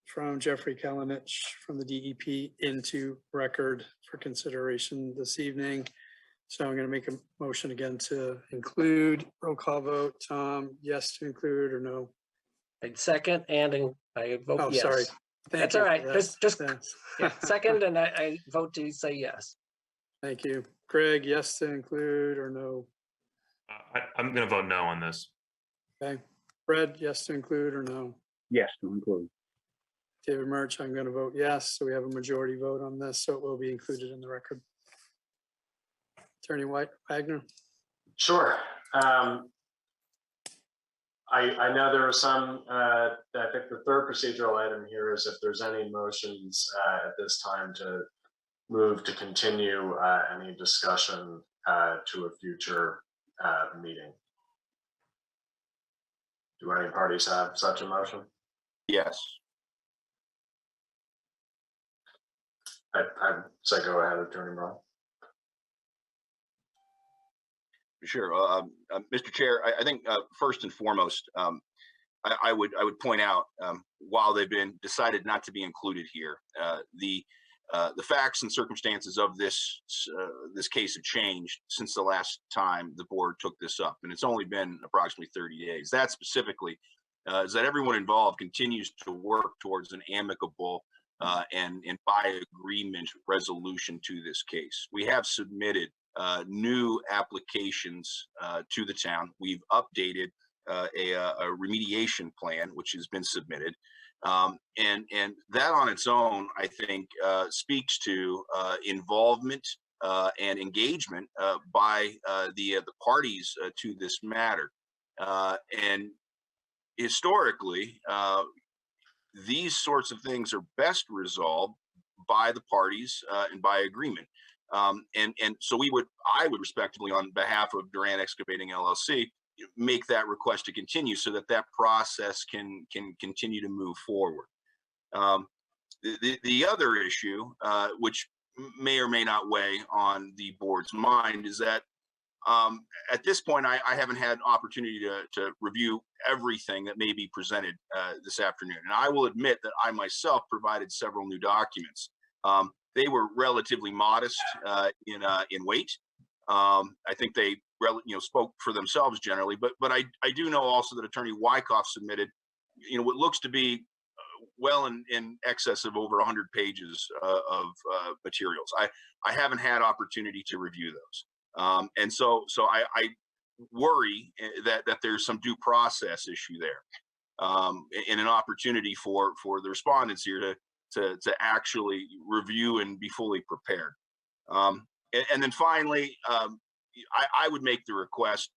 from Jeffrey Kalinich from the DEP into record for consideration this evening. So I'm going to make a motion again to include. Roll call vote. Tom, yes to include or no? I'd second and I vote Oh, yes. sorry. Thank That's you all for right. that. Just Thanks. yeah, second, and I vote to say yes. Thank you. Greg, yes to include or no? I'm going to vote no on this. Okay. Fred, yes to include or no? Yes, to include. David Murch, I'm going to vote yes. So we have a majority vote on this, so it will be included in the record. Attorney Wagner. Sure. I know there was some, I think the third procedural item here is if there's any motions at this time to move to continue any discussion to a future meeting. Do any parties have such a motion? Yes. I'd say go ahead, Attorney Brown. Sure. Mr. Chair, I think first and foremost, I would point out while they've been decided not to be included here, the facts and circumstances of this case have changed since the last time the board took this up, and it's only been approximately 30 days. That specifically is that everyone involved continues to work towards an amicable and by agreement resolution to this case. We have submitted new applications to the town. We've updated a remediation plan, which has been submitted. And that on its own, I think, speaks to involvement and engagement by the parties to this matter. And historically, these sorts of things are best resolved by the parties and by agreement. And so I would respectively, on behalf of Durant Excavating LLC, make that request to continue so that that process can continue to move forward. The other issue, which may or may not weigh on the board's mind, is that at this point, I haven't had opportunity to review everything that may be presented this afternoon. And I will admit that I myself provided several new documents. They were relatively modest in weight. I think they spoke for themselves generally, but I do know also that Attorney Wyckoff submitted what looks to be well in excess of over 100 pages of materials. I haven't had opportunity to review those, and so I worry that there's some due process issue there, and an opportunity for the respondents here to actually review and be fully prepared. And then finally, I would make the request,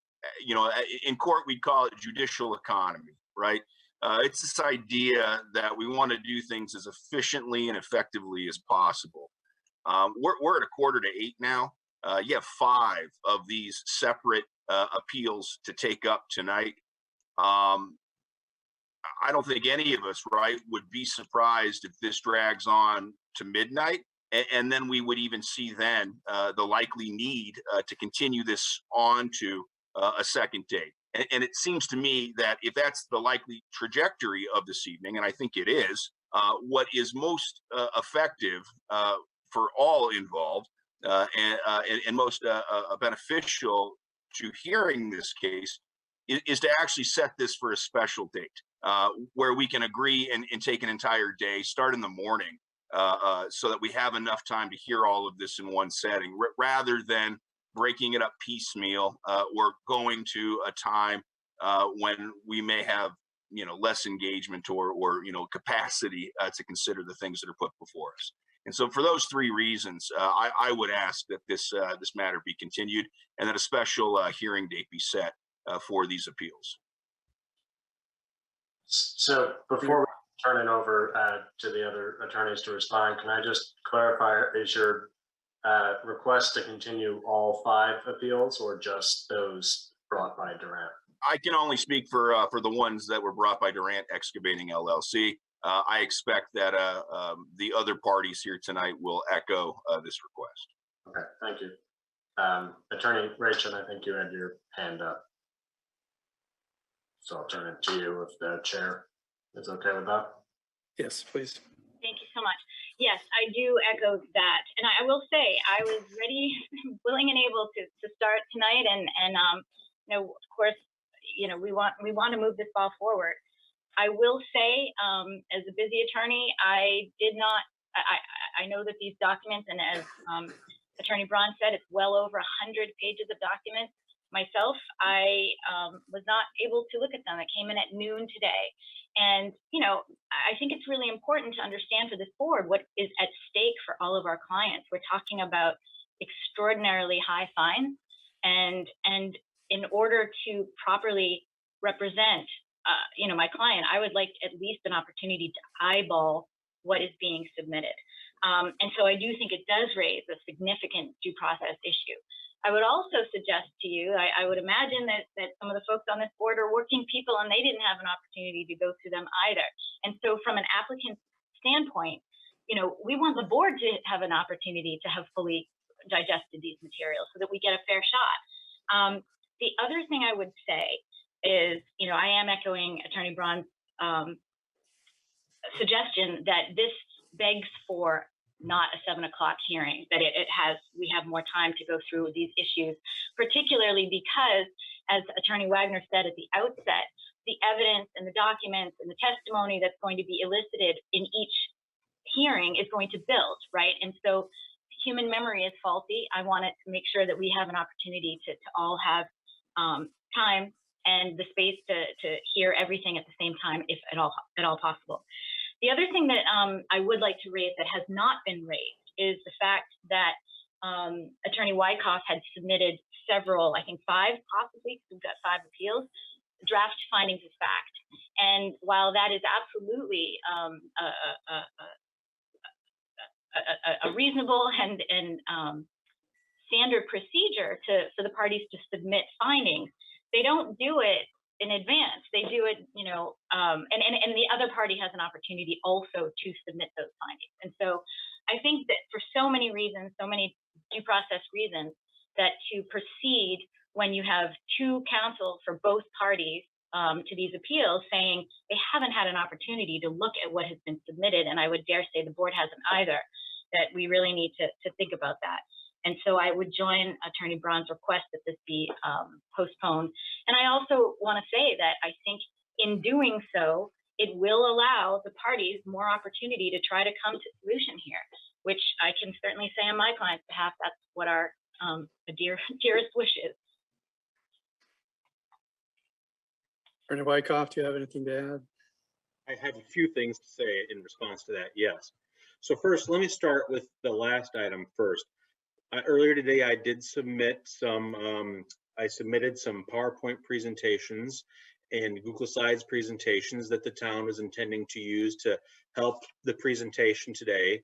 in court, we'd call it judicial economy, right? It's this idea that we want to do things as efficiently and effectively as possible. We're at 7:45 now. You have 5 of these separate appeals to take up tonight. I don't think any of us, right, would be surprised if this drags on to midnight. And then we would even see then the likely need to continue this on to a second date. And it seems to me that if that's the likely trajectory of this evening, and I think it is, what is most effective for all involved and most beneficial to hearing this case is to actually set this for a special date where we can agree and take an entire day, start in the morning, so that we have enough time to hear all of this in one setting, rather than breaking it up piecemeal or going to a time when we may have less engagement or capacity to consider the things that are put before us. And so for those 3 reasons, I would ask that this matter be continued and that a special hearing date be set for these appeals. So before we turn it over to the other attorneys to respond, can I just clarify, is your request to continue all 5 appeals or just those brought by Durant? I can only speak for the ones that were brought by Durant Excavating LLC. I expect that the other parties here tonight will echo this request. Okay, thank you. Attorney Rachel, I think you had your hand up. So I'll turn it to you if the chair is okay with that. Yes, please. Thank you so much. Yes, I do echo that. And I will say, I was ready, willing and able to start tonight. And of course, we want to move this ball forward. I will say, as a busy attorney, I know that these documents, and as Attorney Braun said, it's well over 100 pages of documents. Myself, I was not able to look at them. I came in at noon today. And, I think it's really important to understand for this board what is at stake for all of our clients. We're talking about extraordinarily high fines. And in order to properly represent, my client, I would like at least an opportunity to eyeball what is being submitted. And so I do think it does raise a significant due process issue. I would also suggest to you, I would imagine that some of the folks on this board are working people and they didn't have an opportunity to go through them either. And so from an applicant standpoint, we want the board to have an opportunity to have fully digested these materials so that we get a fair shot. The other thing I would say is, I am echoing Attorney Braun's suggestion that this begs for not a 7 o'clock hearing, that we have more time to go through these issues, particularly because, as Attorney Wagner said at the outset, the evidence and the documents and the testimony that's going to be elicited in each hearing is going to build, right? And so human memory is faulty. I want to make sure that we have an opportunity to all have time and the space to hear everything at the same time, if at all possible. The other thing that I would like to raise that has not been raised is the fact that Attorney Wyckoff had submitted several, I think 5 possibly, we've got 5 appeals, draft findings of fact. And while that is absolutely a reasonable and standard procedure for the parties to submit findings, they don't do it in advance. They do it, and the other party has an opportunity also to submit those findings. And so I think that for so many reasons, so many due process reasons, that to proceed when you have 2 counsel for both parties to these appeals saying they haven't had an opportunity to look at what has been submitted, and I would dare say the board hasn't either, that we really need to think about that. And so I would join Attorney Braun's request that this be postponed. And I also want to say that I think in doing so, it will allow the parties more opportunity to try to come to solution here, which I can certainly say on my client's behalf, that's what our dearest wish is. Attorney Wyckoff, do you have anything to add? I have a few things to say in response to that, yes. So first, let me start with the last item first. Earlier today, I did submit I submitted some PowerPoint presentations and Google Slides presentations that the town was intending to use to help the presentation today.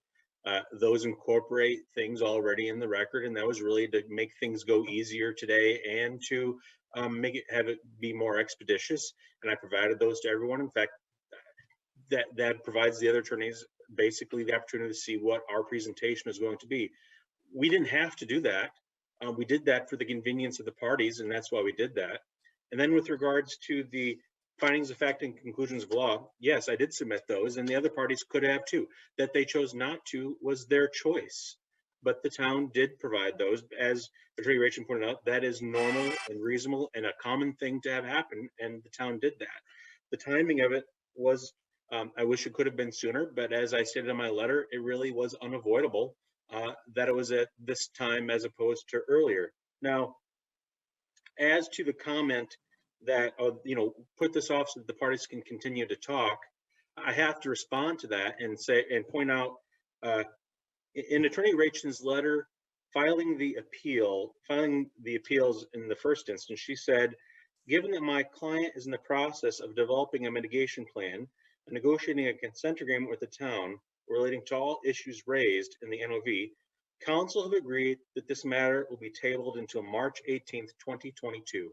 Those incorporate things already in the record, and that was really to make things go easier today and to have it be more expeditious. And I provided those to everyone. In fact, that provides the other attorneys basically the opportunity to see what our presentation is going to be. We didn't have to do that. We did that for the convenience of the parties, and that's why we did that. And then with regards to the findings of fact and conclusions of law, yes, I did submit those, and the other parties could have too. That they chose not to was their choice. But the town did provide those. As Attorney Rachel pointed out, that is normal and reasonable and a common thing to have happen, and the town did that. The timing of it was, I wish it could have been sooner, but as I stated in my letter, it really was unavoidable that it was at this time as opposed to earlier. Now, as to the comment that, put this off so that the parties can continue to talk, I have to respond to that and point out, in Attorney Rachen's letter, filing the appeals in the first instance, she said, given that my client is in the process of developing a mitigation plan and negotiating a consent agreement with the town relating to all issues raised in the NOV, council have agreed that this matter will be tabled until March 18th, 2022.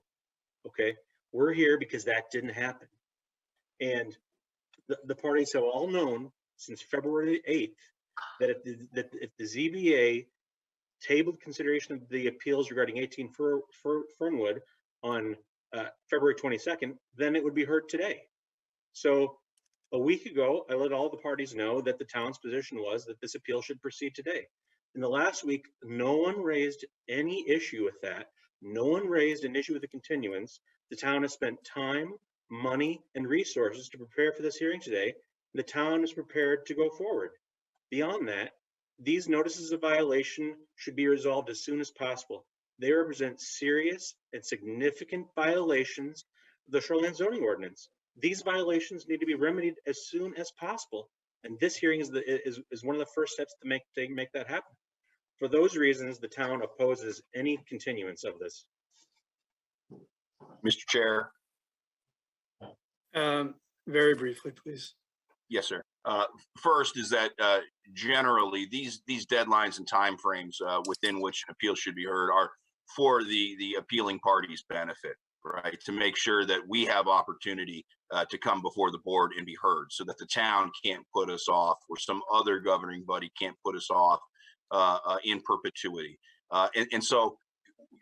Okay, we're here because that didn't happen. And the parties have all known since February 8th that if the ZBA tabled consideration of the appeals regarding 18 Fernwood on February 22nd, then it would be heard today. So a week ago, I let all the parties know that the town's position was that this appeal should proceed today. In the last week, no one raised any issue with that. No one raised an issue with the continuance. The town has spent time, money, and resources to prepare for this hearing today. The town is prepared to go forward. Beyond that, these notices of violation should be resolved as soon as possible. They represent serious and significant violations of the shoreline zoning ordinance. These violations need to be remedied as soon as possible. And this hearing is one of the first steps to make that happen. For those reasons, the town opposes any continuance of this. Mr. Chair. Very briefly, please. Yes, sir. First is that generally these deadlines and timeframes within which an appeal should be heard are for the appealing party's benefit, right? To make sure that we have opportunity to come before the board and be heard, so that the town can't put us off or some other governing body can't put us off in perpetuity. And so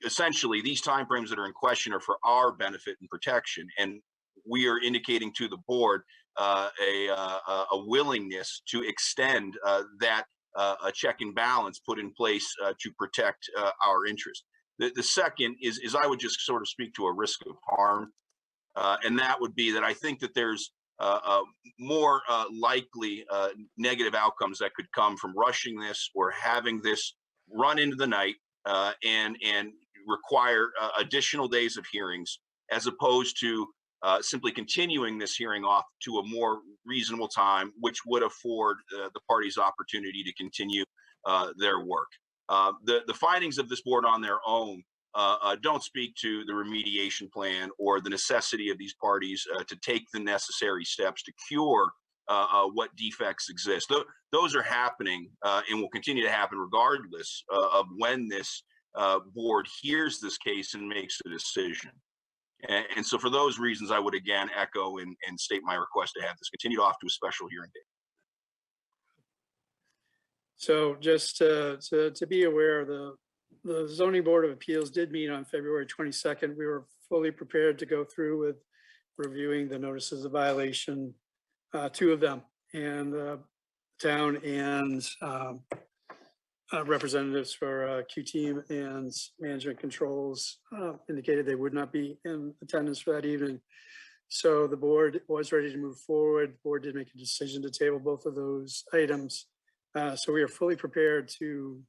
essentially these timeframes that are in question are for our benefit and protection. And we are indicating to the board a willingness to extend that a check and balance put in place to protect our interest. The second is I would just sort of speak to a risk of harm, and that would be that I think that there's more likely negative outcomes that could come from rushing this or having this run into the night and require additional days of hearings, as opposed to simply continuing this hearing off to a more reasonable time, which would afford the parties opportunity to continue their work. The findings of this board on their own don't speak to the remediation plan or the necessity of these parties to take the necessary steps to cure what defects exist. Those are happening and will continue to happen regardless of when this board hears this case and makes a decision. And so for those reasons, I would again echo and state my request to have this continued off to a special hearing date. So just to be aware, the Zoning Board of Appeals did meet on February 22nd. We were fully prepared to go through with reviewing the notices of violation, two of them, and town and representatives for Q-Team and Management Controls indicated they would not be in attendance for that evening. So the board was ready to move forward. The board did make a decision to table both of those items. So we are fully prepared to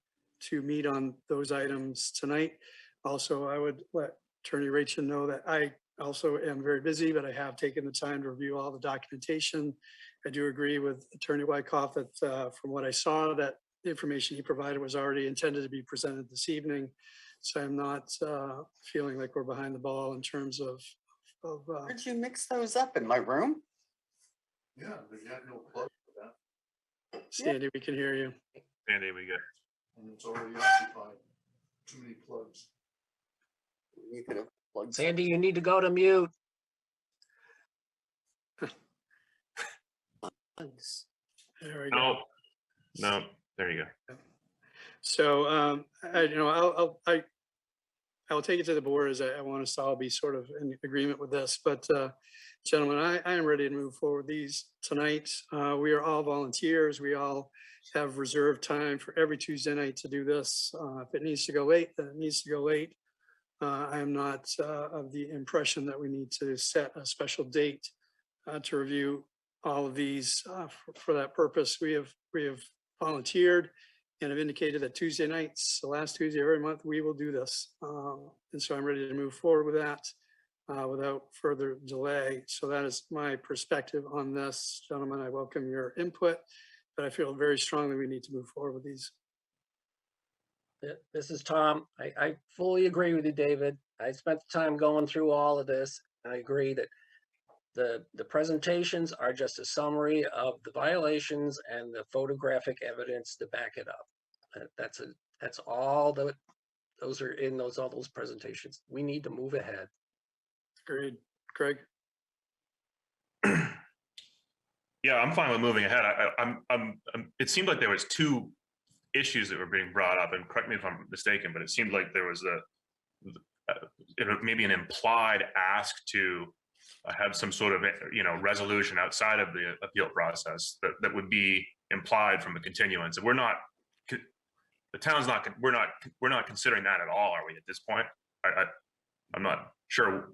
meet on those items tonight. Also, I would let Attorney Rachel know that I also am very busy, but I have taken the time to review all the documentation. I do agree with Attorney Wyckoff that from what I saw, that the information he provided was already intended to be presented this evening. So I'm not feeling like we're behind the ball in terms of Where'd you mix those up, in my room? Sandy, we can hear you. Andy, we get. And it's already occupied. Too many plugs. You could have plugged. Sandy, you need to go to mute. plugs. There we go. No, no, there you go. So, I'll take it to the board as I want us to all be sort of in agreement with this, but gentlemen, I am ready to move forward these tonight. We are all volunteers. We all have reserved time for every Tuesday night to do this. If it needs to go late, then it needs to go late. I am not of the impression that we need to set a special date to review all of these for that purpose. We have volunteered and have indicated that Tuesday nights, the last Tuesday of every month, we will do this. And so I'm ready to move forward with that without further delay. So that is my perspective on this. Gentlemen, I welcome your input, but I feel very strongly we need to move forward with these. This is Tom. I fully agree with you, David. I spent the time going through all of this. I agree that the presentations are just a summary of the violations and the photographic evidence to back it up. That's all those are in all those presentations. We need to move ahead. Agreed. Craig? Yeah, I'm fine with moving ahead. It seemed like there was two issues that were being brought up, and correct me if I'm mistaken, but it seemed like there was maybe an implied ask to have some sort of resolution outside of the appeal process that would be implied from a continuance. And we're not considering that at all, are we, at this point? I'm not sure.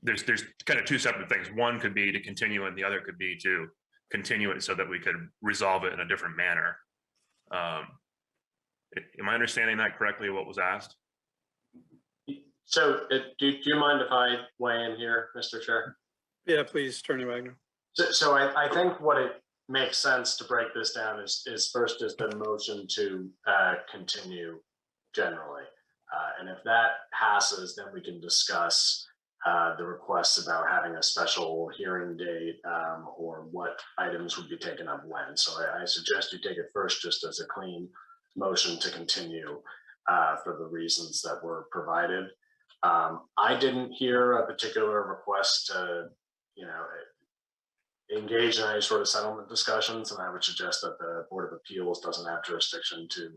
There's kind of two separate things. One could be to continue and the other could be to continue it so that we could resolve it in a different manner. Am I understanding that correctly, what was asked? So do you mind if I weigh in here, Mr. Chair? Yeah, please, Attorney Wagner. So I think what it makes sense to break this down is first is the motion to continue generally. And if that passes, then we can discuss the requests about having a special hearing date or what items would be taken up when. So I suggest you take it first just as a clean motion to continue for the reasons that were provided. I didn't hear a particular request to, engage in any sort of settlement discussions, and I would suggest that the Board of Appeals doesn't have jurisdiction to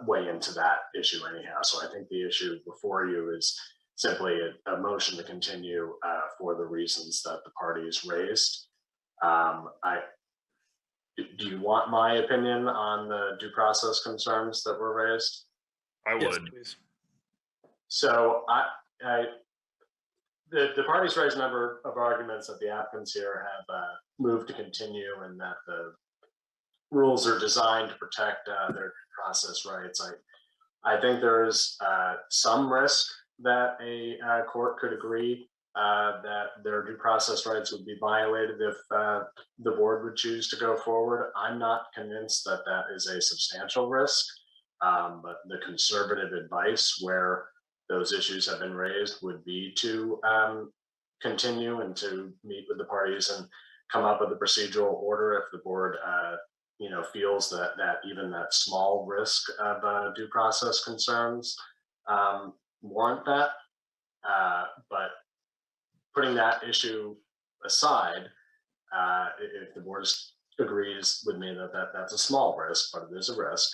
weigh into that issue anyhow. So I think the issue before you is simply a motion to continue for the reasons that the parties raised. Do you want my opinion on the due process concerns that were raised? I would. Yes, please. So the parties raised a number of arguments that the applicants here have moved to continue, and that the rules are designed to protect their process rights. I think there is some risk that a court could agree that their due process rights would be violated if the board would choose to go forward. I'm not convinced that that is a substantial risk, but the conservative advice where those issues have been raised would be to continue and to meet with the parties and come up with a procedural order if the board feels that even that small risk of due process concerns warrant that. But putting that issue aside, if the board agrees with me that that's a small risk, but it is a risk,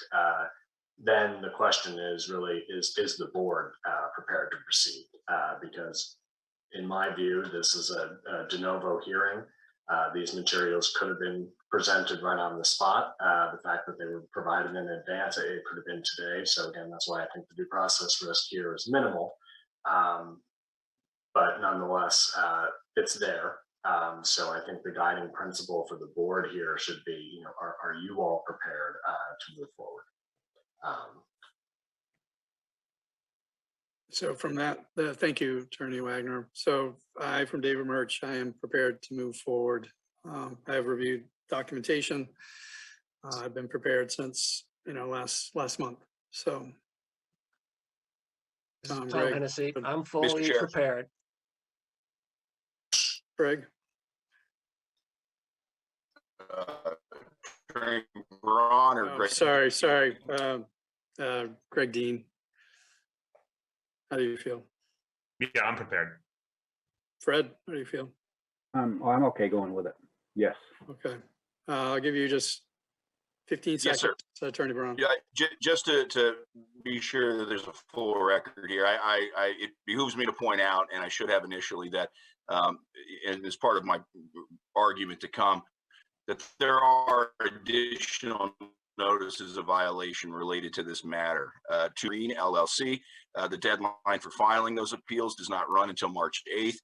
then the question is really, is the board prepared to proceed? Because in my view, this is a de novo hearing. These materials could have been presented right on the spot. The fact that they were provided in advance, it could have been today. So again, that's why I think the due process risk here is minimal. But nonetheless, it's there. So I think the guiding principle for the board here should be, are you all prepared to move forward? So from that, thank you, Attorney Wagner. So from David Murch, I am prepared to move forward. I have reviewed documentation. I've been prepared since, last month. So. Tom Greg, Hennessy, I'm fully Chair. prepared. Greg, Attorney Braun or Oh, Greg? sorry. Greg Dean. How do you feel? Yeah, I'm prepared. Fred, how do you feel? I'm okay going with it. Yes. Okay. I'll give you just 15 Yes, seconds, sir. Attorney Brown. Yeah, just to be sure that there's a full record here, it behooves me to point out, and I should have initially, that, and as part of my argument to come, that there are additional notices of violation related to this matter. To Green LLC, the deadline for filing those appeals does not run until March 8th.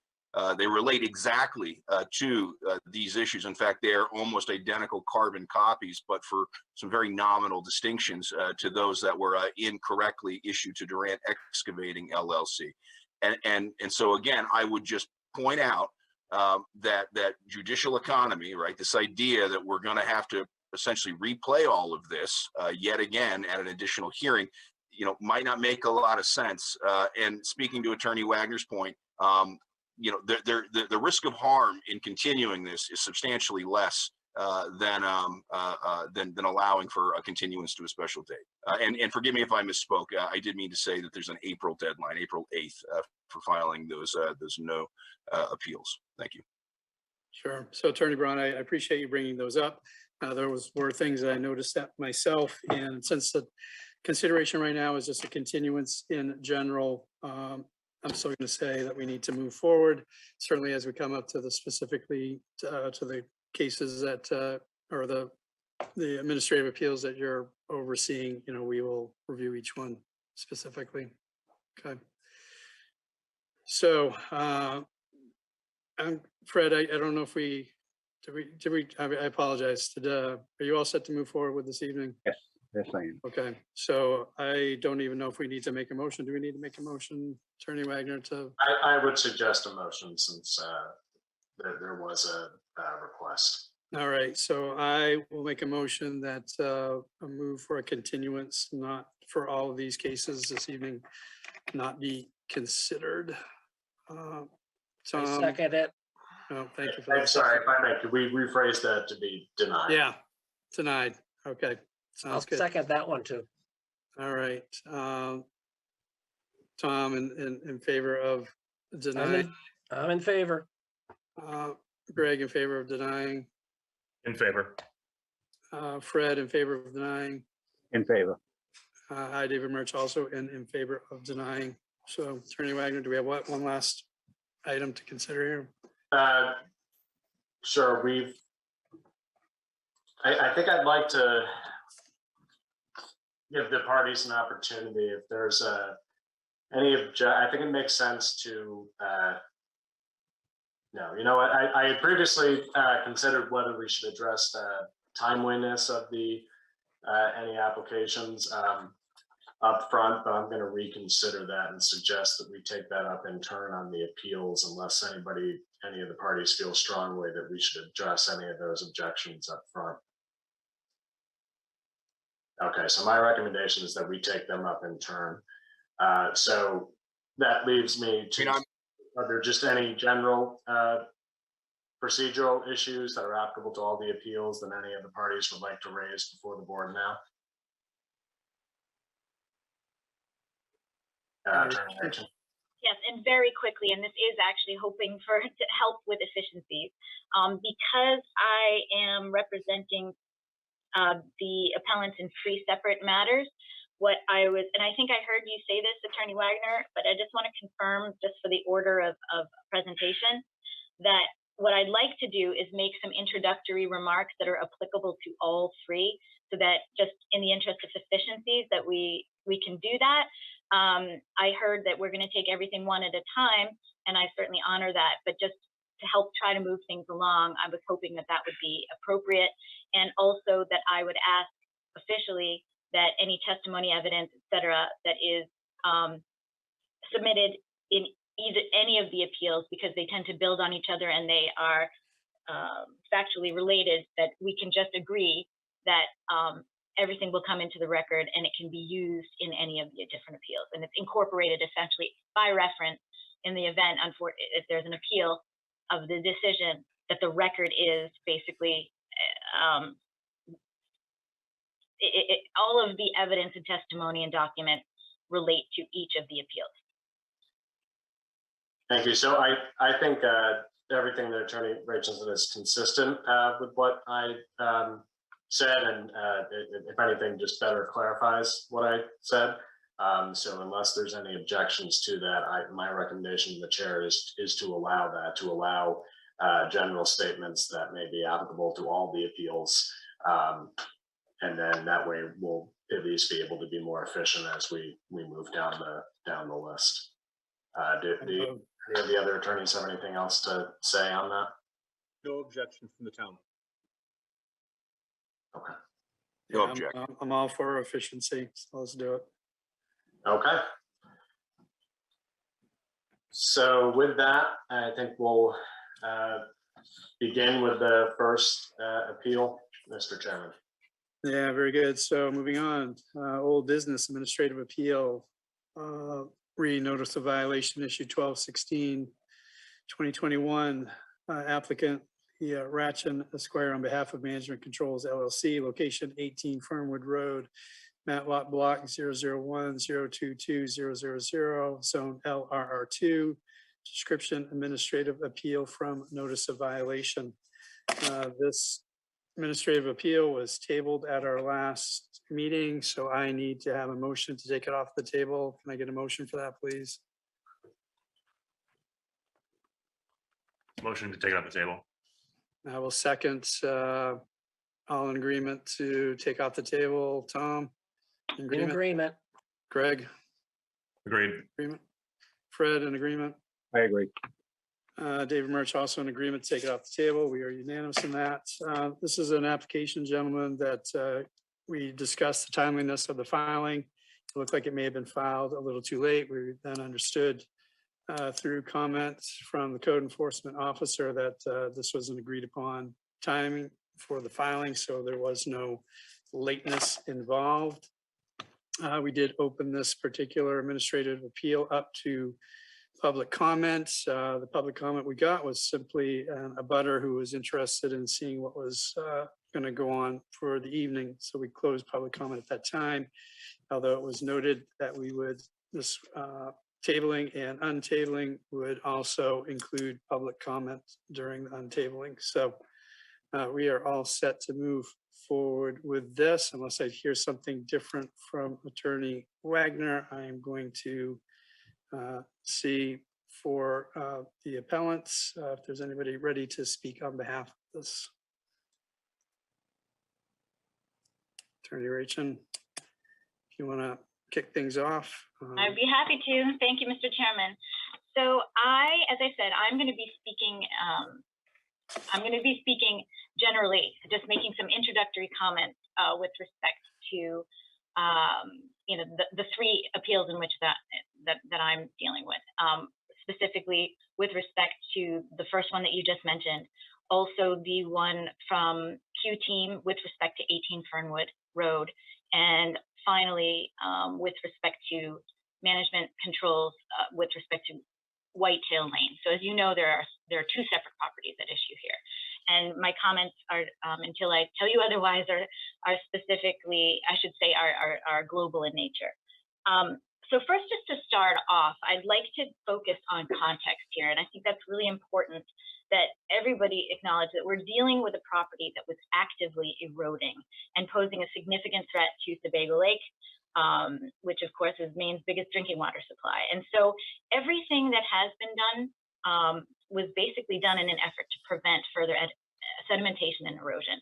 They relate exactly to these issues. In fact, they are almost identical carbon copies, but for some very nominal distinctions to those that were incorrectly issued to Durant Excavating LLC. And so again, I would just point out that judicial economy, right? This idea that we're going to have to essentially replay all of this yet again at an additional hearing, might not make a lot of sense. And speaking to Attorney Wagner's point, the risk of harm in continuing this is substantially less than allowing for a continuance to a special date. And forgive me if I misspoke. I did mean to say that there's an April deadline, April 8th, for filing those no appeals. Thank you. Sure. So Attorney Brown, I appreciate you bringing those up. Were things that I noticed that myself, and since the consideration right now is just a continuance in general, I'm still going to say that we need to move forward. Certainly, as we come up to the specifically to the cases that or the administrative appeals that you're overseeing, we will review each one specifically. Okay. So, Fred, I don't know if we I apologize. Are you all set to move forward with this evening? Yes. Yes, I am. Okay, so I don't even know if we need to make a motion. Do we need to make a motion, Attorney Wagner, to? I would suggest a motion since there was a request. All right, so I will make a motion that a move for a continuance, not for all of these cases this evening, not be considered. I Tom, second it. oh, thank you for I'm that. sorry, if I may, could we rephrase that to be denied? Yeah, denied. Okay, I'll sounds good. second that one too. All right. Tom, in favor of denying. I'm in favor. Greg, in favor of denying. In favor. Fred, in favor of denying. In favor. I, David Murch, also in favor of denying. So Attorney Wagner, do we have one last item to consider here? Sure. I think I'd like to give the parties an opportunity if there's I think it makes sense to I had previously considered whether we should address the timeliness of the any applications up front, but I'm going to reconsider that and suggest that we take that up in turn on the appeals unless any of the parties feel strongly that we should address any of those objections up front. Okay, so my recommendation is that we take them up in turn. So that leaves me to, are there just any general procedural issues that are applicable to all the appeals that any of the parties would like to raise before the board now? Attorney Rachel. Yes, and very quickly, and this is actually hoping for to help with efficiencies, because I am representing the appellants in 3 separate matters. What I was, and I think I heard you say this, Attorney Wagner, but I just want to confirm, just for the order of presentation, that what I'd like to do is make some introductory remarks that are applicable to all 3, so that just in the interest of efficiencies that we can do that. I heard that we're going to take everything one at a time, and I certainly honor that, but just to help try to move things along, I was hoping that that would be appropriate, and also that I would ask officially that any testimony, evidence, et cetera, that is submitted in any of the appeals, because they tend to build on each other and they are factually related, that we can just agree that everything will come into the record and it can be used in any of the different appeals. And it's incorporated essentially by reference in the event, if there's an appeal of the decision, that the record is basically all of the evidence and testimony and documents relate to each of the appeals. Thank you. So I think everything that Attorney Rachel said is consistent with what I said, and if anything, just better clarifies what I said. So unless there's any objections to that, my recommendation to the chair is to allow that, to allow general statements that may be applicable to all the appeals. And then that way we'll at least be able to be more efficient as we move down the list. Do any of the other attorneys have anything else to say on that? No objection from the town. Okay. No Yeah, objection. I'm all for efficiency, so let's do it. Okay. So with that, I think we'll begin with the first appeal, Mr. Chairman. Yeah, very good. So moving on, old business administrative appeal, re-notice of violation issue 12/16/2021, applicant Ratchin Esquire on behalf of Management Controls LLC, location 18 Fernwood Road, Mat Lot Block 001-022-000, zone LRR2, description administrative appeal from notice of violation. This administrative appeal was tabled at our last meeting, so I need to have a motion to take it off the table. Can I get a motion for that, please? Motion to take it off the table. I will second. All in agreement to take off the table. Tom? In agreement. Greg? Agreed. Agreement? Fred, in agreement? I agree. David Murch also in agreement to take it off the table. We are unanimous in that. This is an application, gentlemen, that we discussed the timeliness of the filing. It looked like it may have been filed a little too late. We then understood through comments from the code enforcement officer that this was an agreed upon timing for the filing, so there was no lateness involved. We did open this particular administrative appeal up to public comments. The public comment we got was simply a butter who was interested in seeing what was going to go on for the evening. So we closed public comment at that time, although it was noted that we would, this tabling and untabling would also include public comment during the untabling. So we are all set to move forward with this. Unless I hear something different from Attorney Wagner, I am going to see for the appellants, if there's anybody ready to speak on behalf of this. Attorney Rachin, if you want to kick things off. I'd be happy to. Thank you, Mr. Chairman. So as I said, I'm going to be speaking generally, just making some introductory comments with respect to the three appeals in which that I'm dealing with, specifically with respect to the first one that you just mentioned, also the one from Q Team with respect to 18 Fernwood Road, and finally with respect to Management Controls with respect to Whitetail Lane. So as you know, there are two separate properties at issue here. And my comments are, until I tell you otherwise, are specifically, I should say, are global in nature. So first, just to start off, I'd like to focus on context here. And I think that's really important that everybody acknowledge that we're dealing with a property that was actively eroding and posing a significant threat to Sebago Lake, which of course is Maine's biggest drinking water supply. And so everything that has been done was basically done in an effort to prevent further sedimentation and erosion.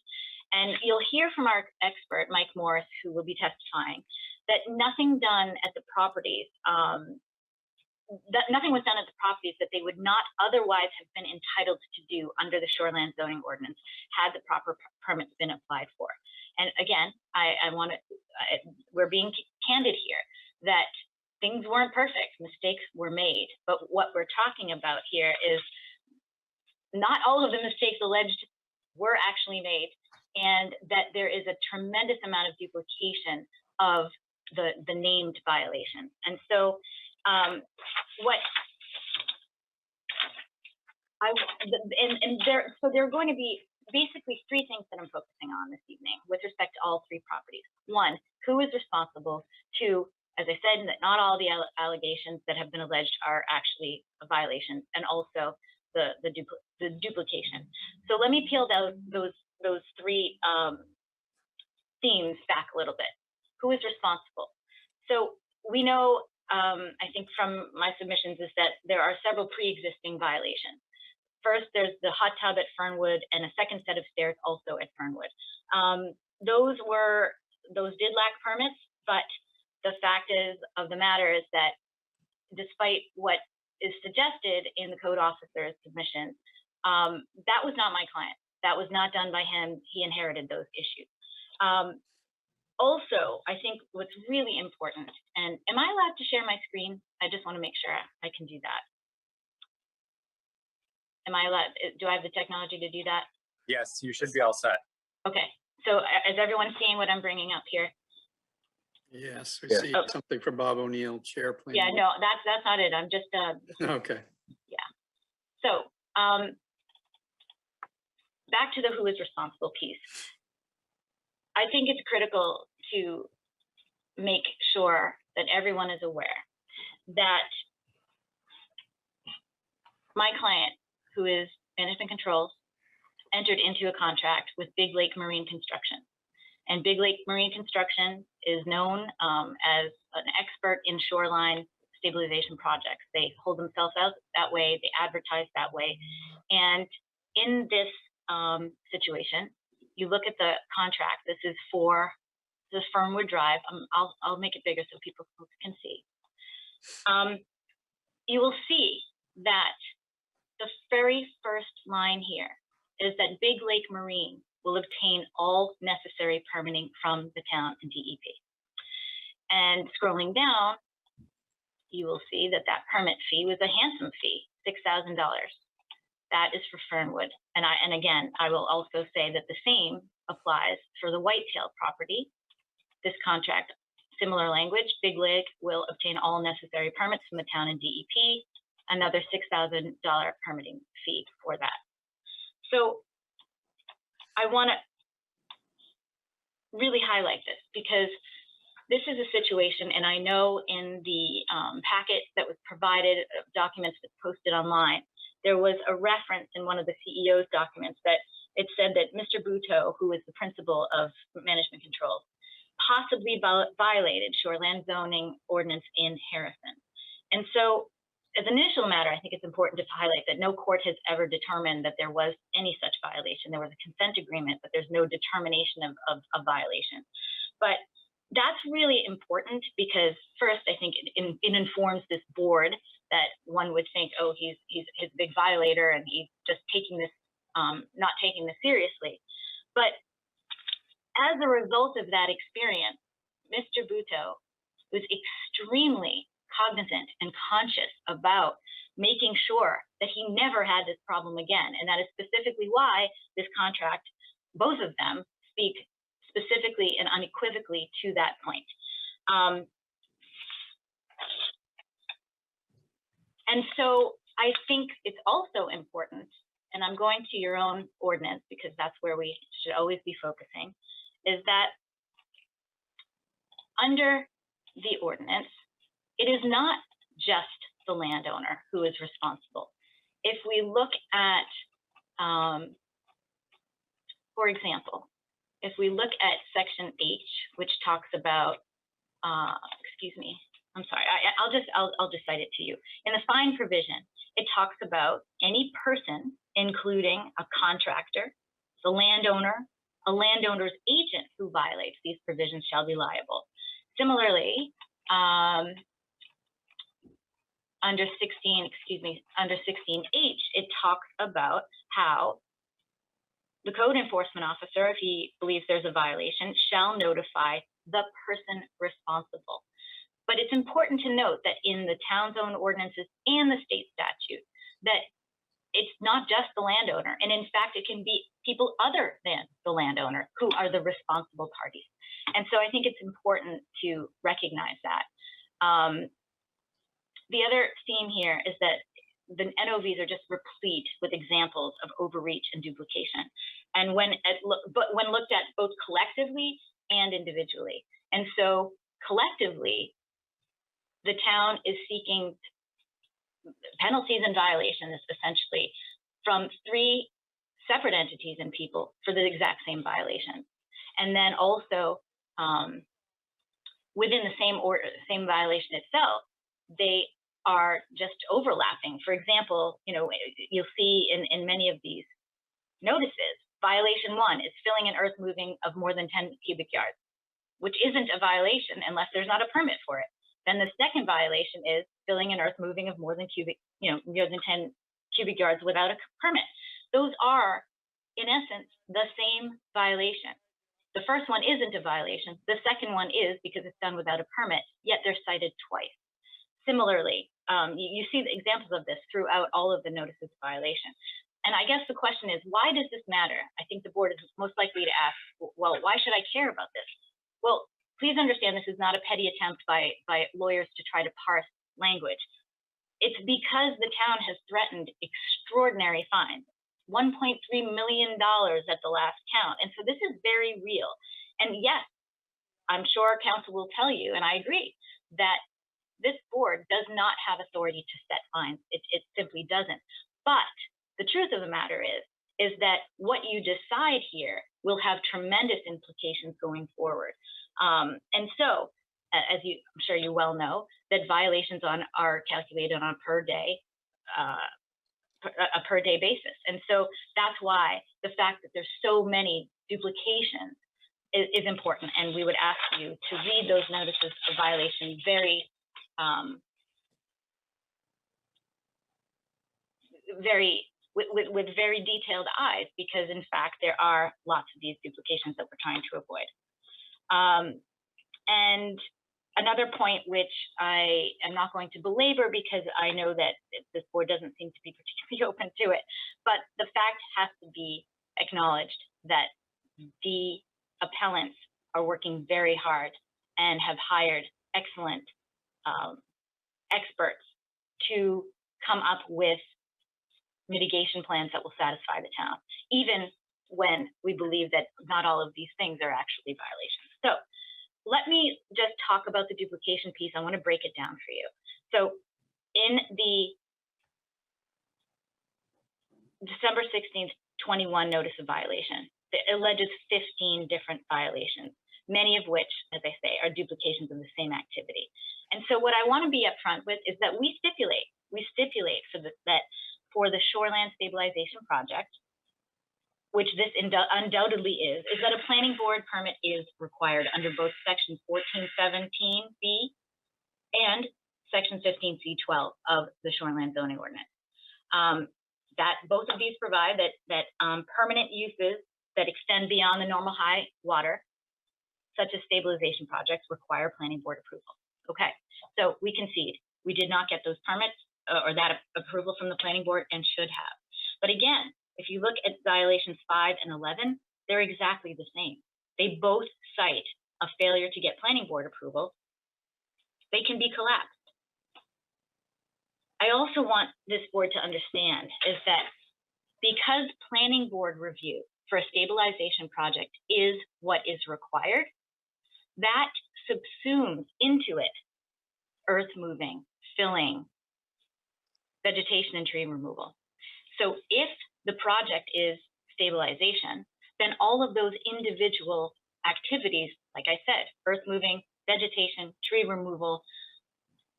And you'll hear from our expert, Mike Morris, who will be testifying, that nothing done at the properties, that nothing was done at the properties that they would not otherwise have been entitled to do under the shoreland zoning ordinance had the proper permits been applied for. And again, we're being candid here that things weren't perfect, mistakes were made. But what we're talking about here is not all of the mistakes alleged were actually made, and that there is a tremendous amount of duplication of the named violations. And so there are going to be basically three things that I'm focusing on this evening with respect to all three properties. One, who is responsible? Two, as I said, that not all the allegations that have been alleged are actually violations, and also the duplication. So let me peel down those three themes back a little bit. Who is responsible? So we know, I think from my submissions, is that there are several pre-existing violations. First, there's the hot tub at Fernwood and a second set of stairs also at Fernwood. Those did lack permits, but the fact of the matter is that despite what is suggested in the code officer's submission, that was not my client. That was not done by him. He inherited those issues. Also, I think what's really important, and am I allowed to share my screen? I just want to make sure I can do that. Am I allowed, do I have the technology to do that? Yes, you should be all set. Okay, so is everyone seeing what I'm bringing up here? Yes, we Yeah. see something from Bob O'Neill, Chair Plan. Yeah, no, that's not it. I'm just, Okay. so back to the who is responsible piece. I think it's critical to make sure that everyone is aware that my client, who is Management Controls, entered into a contract with Big Lake Marine Construction. And Big Lake Marine Construction is known as an expert in shoreline stabilization projects. They hold themselves out that way, they advertise that way. And in this situation, you look at the contract. This is for the Fernwood Drive. I'll make it bigger so people can see. You will see that the very first line here is that Big Lake Marine will obtain all necessary permitting from the town and DEP. And scrolling down, you will see that that permit fee was a handsome fee, $6,000. That is for Fernwood. And again, I will also say that the same applies for the Whitetail property. This contract, similar language, Big Lake will obtain all necessary permits from the town and DEP, another $6,000 permitting fee for that. So I want to really highlight this because this is a situation, and I know in the packet that was provided, documents that posted online, there was a reference in one of the CEO's documents that it said that Mr. Buteau, who is the principal of Management Controls, possibly violated shoreland zoning ordinance in Harrison. And so as an initial matter, I think it's important to highlight that no court has ever determined that there was any such violation. There was a consent agreement, but there's no determination of violation. But that's really important because first, I think it informs this board that one would think, oh, he's a big violator and he's just taking this, not taking this seriously. But as a result of that experience, Mr. Buteau was extremely cognizant and conscious about making sure that he never had this problem again. And that is specifically why this contract, both of them, speak specifically and unequivocally to that point. And so I think it's also important, and I'm going to your own ordinance because that's where we should always be focusing, is that under the ordinance, it is not just the landowner who is responsible. If we look at, for example, if we look at section H, which talks about, excuse me, I'm sorry, I'll just cite it to you. In the fine provision, it talks about any person, including a contractor, the landowner, a landowner's agent who violates these provisions shall be liable. Similarly, under 16H, it talks about how the code enforcement officer, if he believes there's a violation, shall notify the person responsible. But it's important to note that in the town's own ordinances and the state statute, that it's not just the landowner. And in fact, it can be people other than the landowner who are the responsible parties. And so I think it's important to recognize that. The other theme here is that the NOVs are just replete with examples of overreach and duplication. And when looked at both collectively and individually. And so collectively, the town is seeking penalties and violations essentially from 3 separate entities and people for the exact same violation. And then also within the same violation itself, they are just overlapping. For example, you'll see in many of these notices, violation 1 is filling and earth moving of more than 10 cubic yards, which isn't a violation unless there's not a permit for it. Then the second violation is filling and earth moving of more than 10 cubic yards without a permit. Those are, in essence, the same violation. The first one isn't a violation. The second one is because it's done without a permit, yet they're cited twice. Similarly, you see the examples of this throughout all of the notices of violation. And I guess the question is, why does this matter? I think the board is most likely to ask, well, why should I care about this? Well, please understand this is not a petty attempt by lawyers to try to parse language. It's because the town has threatened extraordinary fines, $1.3 million at the last count. And so this is very real. And yes, I'm sure council will tell you, and I agree, that this board does not have authority to set fines. It simply doesn't. But the truth of the matter is that what you decide here will have tremendous implications going forward. And so, as I'm sure you well know, that violations are calculated on a per day basis. And so that's why the fact that there's so many duplications is important. And we would ask you to read those notices of violation with very detailed eyes, because in fact there are lots of these duplications that we're trying to avoid. And another point which I am not going to belabor because I know that this board doesn't seem to be particularly open to it, but the fact has to be acknowledged that the appellants are working very hard and have hired excellent experts to come up with mitigation plans that will satisfy the town, even when we believe that not all of these things are actually violations. So let me just talk about the duplication piece. I want to break it down for you. So in the December 16th, 21 notice of violation, it alleges 15 different violations, many of which, as I say, are duplications of the same activity. And so what I want to be upfront with is that we stipulate that for the shoreland stabilization project, which this undoubtedly is that a planning board permit is required under both section 1417B and section 15C12 of the shoreland zoning ordinance. That both of these provide that permanent uses that extend beyond the normal high water, such as stabilization projects, require planning board approval. Okay, so we concede we did not get those permits or that approval from the planning board and should have. But again, if you look at violations 5 and 11, they're exactly the same. They both cite a failure to get planning board approval. They can be collapsed. I also want this board to understand is that because planning board review for a stabilization project is what is required, that subsumes into it earth moving, filling, vegetation and tree removal. So if the project is stabilization, then all of those individual activities, like I said, earth moving, vegetation, tree removal,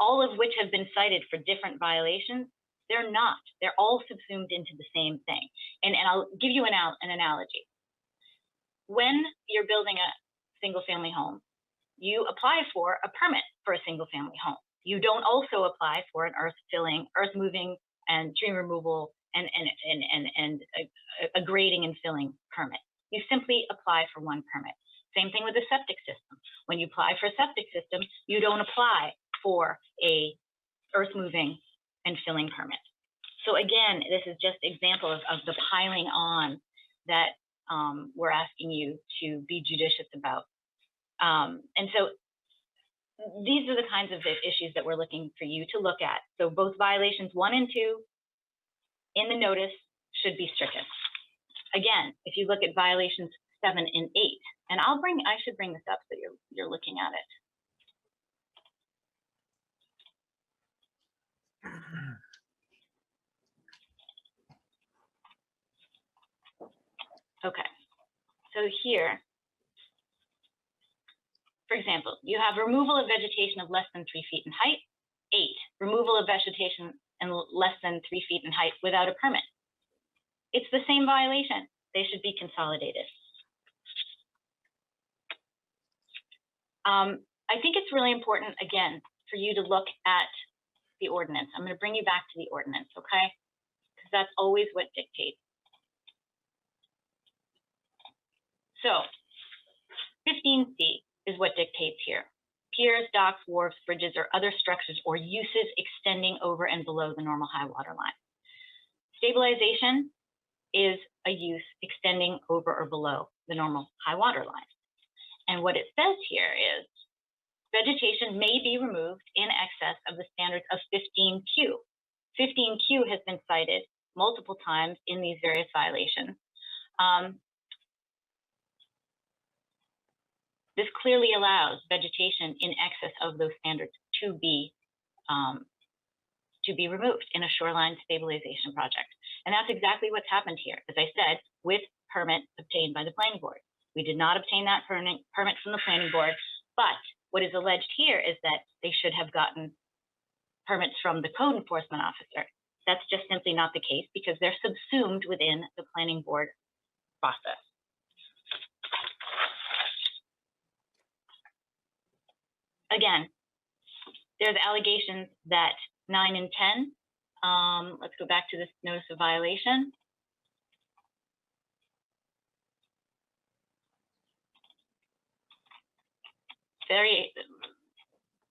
all of which have been cited for different violations, they're not. They're all subsumed into the same thing. And I'll give you an analogy. When you're building a single family home, you apply for a permit for a single family home. You don't also apply for an earth filling, earth moving and tree removal and a grading and filling permit. You simply apply for one permit. Same thing with a septic system. When you apply for a septic system, you don't apply for a earth moving and filling permit. So again, this is just example of the piling on that we're asking you to be judicious about. And so these are the kinds of issues that we're looking for you to look at. So both violations 1 and 2 in the notice should be stricken. Again, if you look at violations 7 and 8, and I should bring this up so you're looking at it. Okay, so here, for example, you have removal of vegetation of less than 3 feet in height. 8, removal of vegetation and less than 3 feet in height without a permit. It's the same violation. They should be consolidated. I think it's really important, again, for you to look at the ordinance. I'm going to bring you back to the ordinance, okay? Because that's always what dictates. So 15C is what dictates here. Piers, docks, wharves, bridges, or other structures or uses extending over and below the normal high water line. Stabilization is a use extending over or below the normal high water line. And what it says here is vegetation may be removed in excess of the standards of 15Q. 15Q has been cited multiple times in these various violations. This clearly allows vegetation in excess of those standards to be removed in a shoreline stabilization project. And that's exactly what's happened here, as I said, with permit obtained by the planning board. We did not obtain that permit from the planning board, but what is alleged here is that they should have gotten permits from the code enforcement officer. That's just simply not the case because they're subsumed within the planning board process. Again, there's allegations that 9 and 10, let's go back to this notice of violation.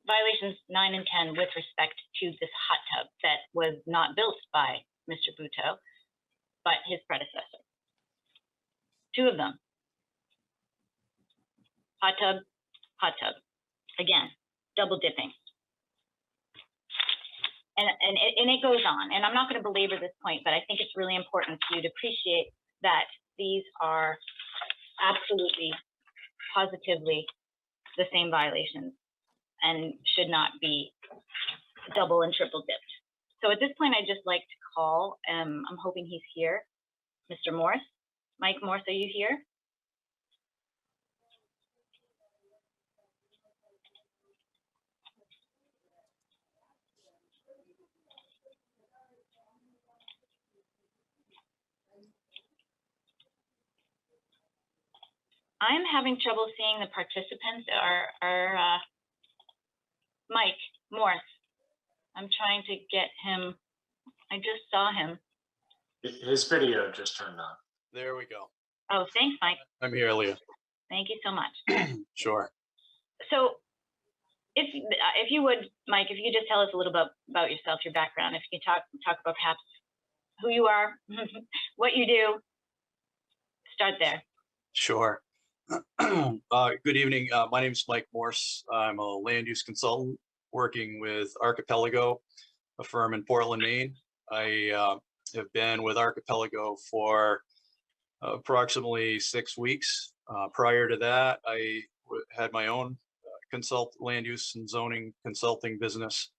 Violations 9 and 10 with respect to this hot tub that was not built by Mr. Buteau, but his predecessor. 2 of them. Hot tub, hot tub. Again, double dipping. And it goes on. And I'm not going to belabor this point, but I think it's really important for you to appreciate that these are absolutely, positively the same violations and should not be double and triple dipped. So at this point, I'd just like to call, I'm hoping he's here, Mr. Morse. Mike Morse, are you here? I'm having trouble seeing the participants. Mike Morse. I'm trying to get him. I just saw him. His video just turned on. There we go. Oh, thanks, Mike. I'm here, Leah. Thank you so much. Sure. So if you would, Mike, if you could just tell us a little bit about yourself, your background, if you could talk about perhaps who you are, what you do, start there. Sure. Good evening. My name is Mike Morse. I'm a land use consultant working with Archipelago, a firm in Portland, Maine. I have been with Archipelago for approximately 6 weeks. Prior to that, I had my own land use and zoning consulting business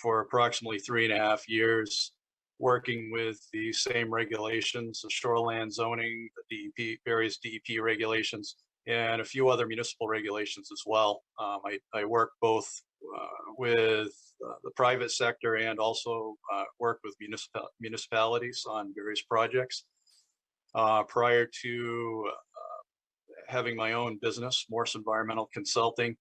for approximately 3.5 years, working with the same regulations, the shoreland zoning, the DEP, various DEP regulations, and a few other municipal regulations as well. I work both with the private sector and also work with municipalities on various projects. Prior to having my own business, Morse Environmental Consulting,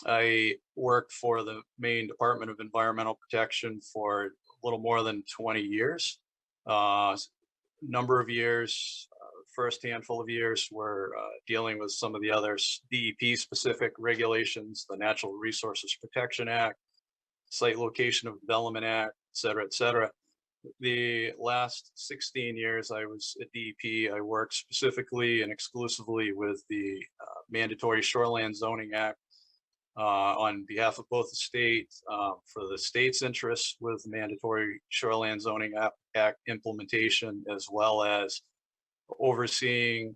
I worked for the Maine Department of Environmental Protection for a little more than 20 years. Number of years, first handful of years were dealing with some of the other DEP specific regulations, the Natural Resources Protection Act, Site Location of Development Act, et cetera, et cetera. The last 16 years I was at DEP, I worked specifically and exclusively with the Mandatory Shoreland Zoning Act on behalf of both the state, for the state's interests with mandatory shoreland zoning act implementation, as well as overseeing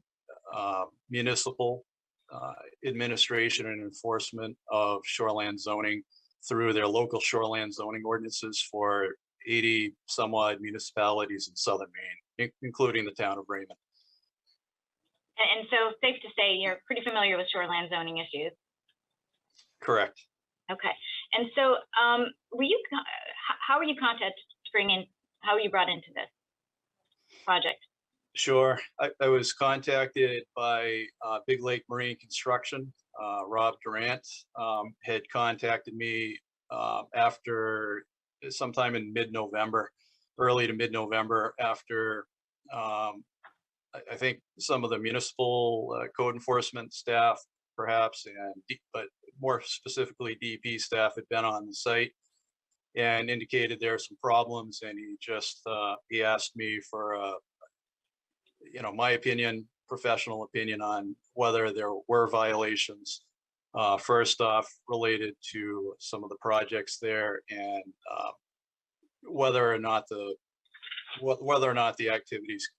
municipal administration and enforcement of shoreland zoning through their local shoreland zoning ordinances for 80 some odd municipalities in southern Maine, including the town of Raymond. And so safe to say you're pretty familiar with shoreline zoning issues. Correct. Okay. And so were you, how were you contacted to bring in, how were you brought into this project? Sure. I was contacted by Big Lake Marine Construction. Rob Durant had contacted me after sometime in mid-November, early to mid-November, after I think some of the municipal code enforcement staff, perhaps, but more specifically DEP staff had been on the site and indicated there are some problems, and he asked me for my opinion, professional opinion on whether there were violations. First off, related to some of the projects there, and whether or not the activities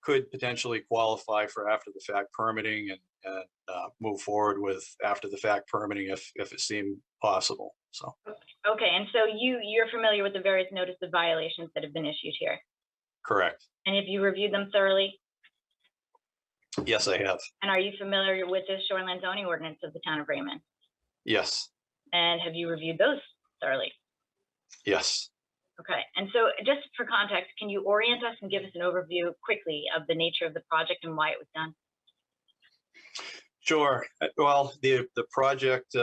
could potentially qualify for after the fact permitting, and move forward with after the fact permitting if it seemed possible. So. Okay, and so you're familiar with the various notice of violations that have been issued here? Correct. And have you reviewed them thoroughly? Yes, I have. And are you familiar with the shoreline zoning ordinance of the town of Raymond? Yes. And have you reviewed those thoroughly? Yes. Okay, and so just for context, can you orient us and give us an overview quickly of the nature of the project and why it was done? Sure. Well, the project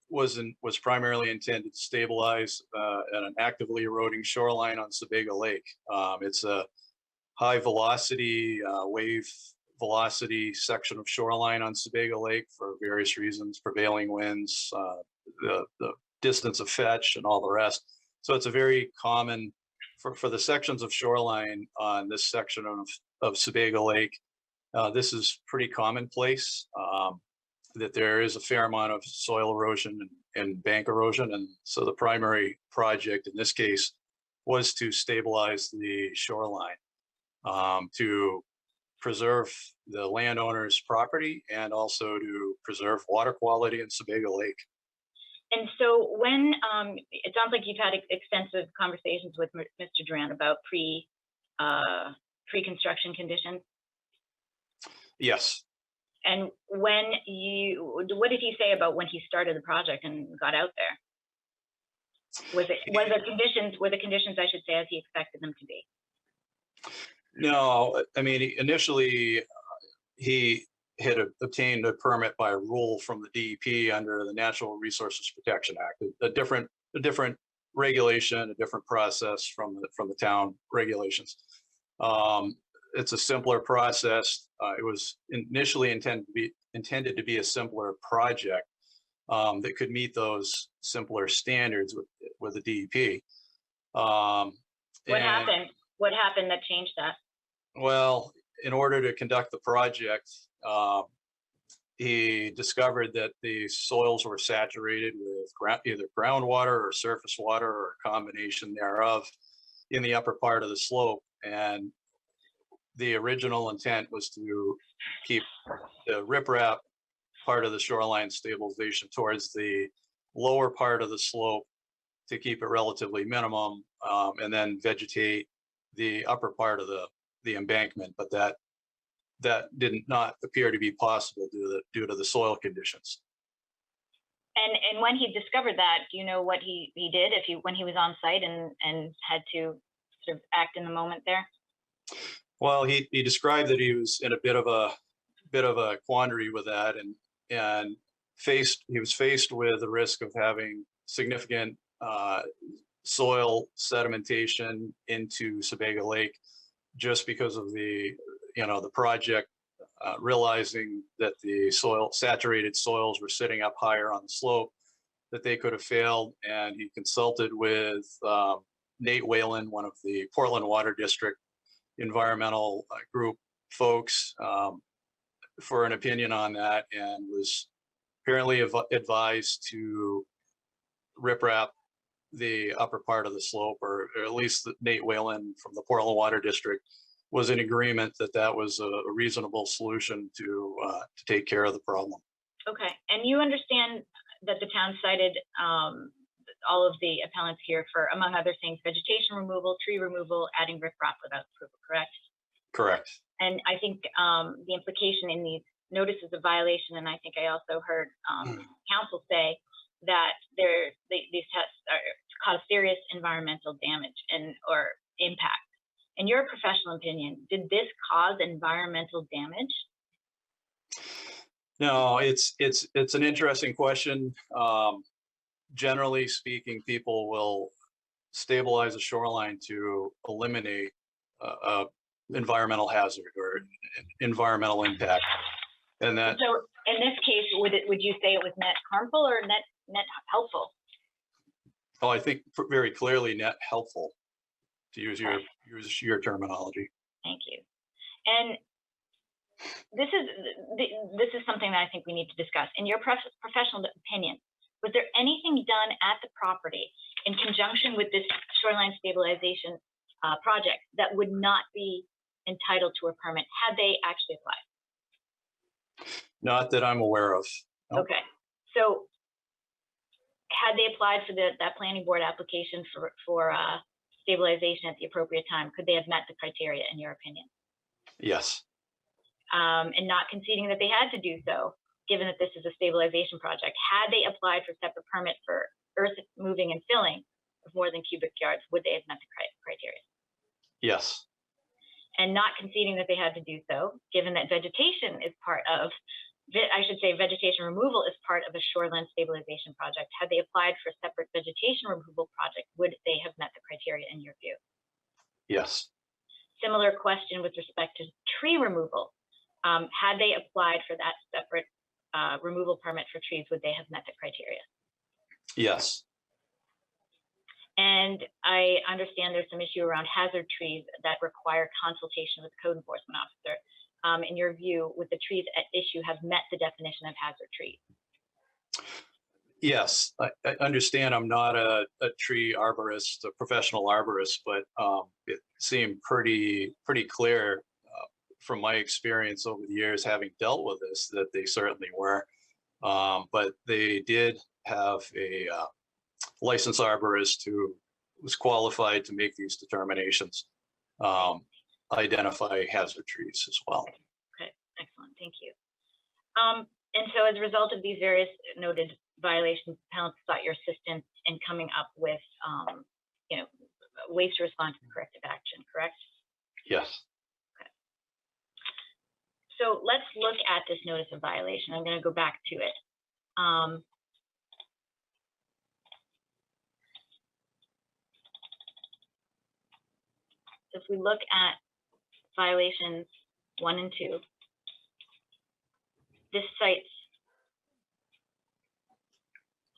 was primarily intended to stabilize an actively eroding shoreline on Sebago Lake. It's a high velocity, wave velocity section of shoreline on Sebago Lake for various reasons, prevailing winds, the distance of fetch, and all the rest. So it's a very common, for the sections of shoreline on this section of Sebago Lake, this is pretty commonplace, that there is a fair amount of soil erosion and bank erosion. And so the primary project in this case was to stabilize the shoreline, to preserve the landowner's property and also to preserve water quality in Sebago Lake. And so when, it sounds like you've had extensive conversations with Mr. Durant about pre-construction conditions. Yes. And what did he say about when he started the project and got out there? Were the conditions, I should say, as he expected them to be? No, I mean, initially he had obtained a permit by rule from the DEP under the Natural Resources Protection Act, a different regulation, a different process from the town regulations. It's a simpler process. It was initially intended to be a simpler project that could meet those simpler standards with the DEP. What happened? What happened that changed that? Well, in order to conduct the project, he discovered that the soils were saturated with either groundwater or surface water or a combination thereof in the upper part of the slope. And the original intent was to keep the riprap part of the shoreline stabilization towards the lower part of the slope to keep it relatively minimum, and then vegetate the upper part of the embankment. But that did not appear to be possible due to the soil conditions. And when he discovered that, do you know what he did when he was on site and had to sort of act in the moment there? Well, he described that he was in a bit of a quandary with that, and he was faced with the risk of having significant soil sedimentation into Sebago Lake, just because of the project realizing that the saturated soils were sitting up higher on the slope, that they could have failed. And he consulted with Nate Whalen, one of the Portland Water District environmental group folks, for an opinion on that, and was apparently advised to riprap the upper part of the slope, or at least Nate Whalen from the Portland Water District was in agreement that that was a reasonable solution to take care of the problem. Okay, and you understand that the town cited all of the appellants here for, among other things, vegetation removal, tree removal, adding riprap without approval, correct? Correct. And I think the implication in these notices of violation, and I think I also heard council say that these tests cause serious environmental damage or impact. In your professional opinion, did this cause environmental damage? No, it's an interesting question. Generally speaking, people will stabilize a shoreline to eliminate a environmental hazard or environmental impact. And that, so in this case, would you say it was net harmful or net helpful? oh, I think very clearly net helpful, to use your terminology. Thank you. And this is something that I think we need to discuss. In your professional opinion, was there anything done at the property in conjunction with this shoreline stabilization project that would not be entitled to a permit had they actually applied? Not that I'm aware of. No. Okay, so had they applied for that planning board application for stabilization at the appropriate time, could they have met the criteria in your opinion? Yes. And not conceding that they had to do so, given that this is a stabilization project, had they applied for separate permit for earth moving and filling of more than cubic yards, would they have met the criteria? Yes. And not conceding that they had to do so, given that vegetation is part of, I should say vegetation removal is part of a shoreline stabilization project. Had they applied for a separate vegetation removal project, would they have met the criteria in your view? Yes. Similar question with respect to tree removal. Had they applied for that separate removal permit for trees, would they have met the criteria? Yes. And I understand there's some issue around hazard trees that require consultation with the code enforcement officer. In your view, would the trees at issue have met the definition of hazard trees? Yes, I understand I'm not a tree arborist, a professional arborist, but it seemed pretty clear from my experience over the years having dealt with this that they certainly were. But they did have a licensed arborist who was qualified to make these determinations, identify hazard trees as well. Okay, excellent, thank you. And so as a result of these various noted violations, appellants sought your assistance in coming up with, ways to respond to the corrective action, correct? Yes. Okay. So let's look at this notice of violation. I'm going to go back to it. If we look at violations 1 and 2, this cites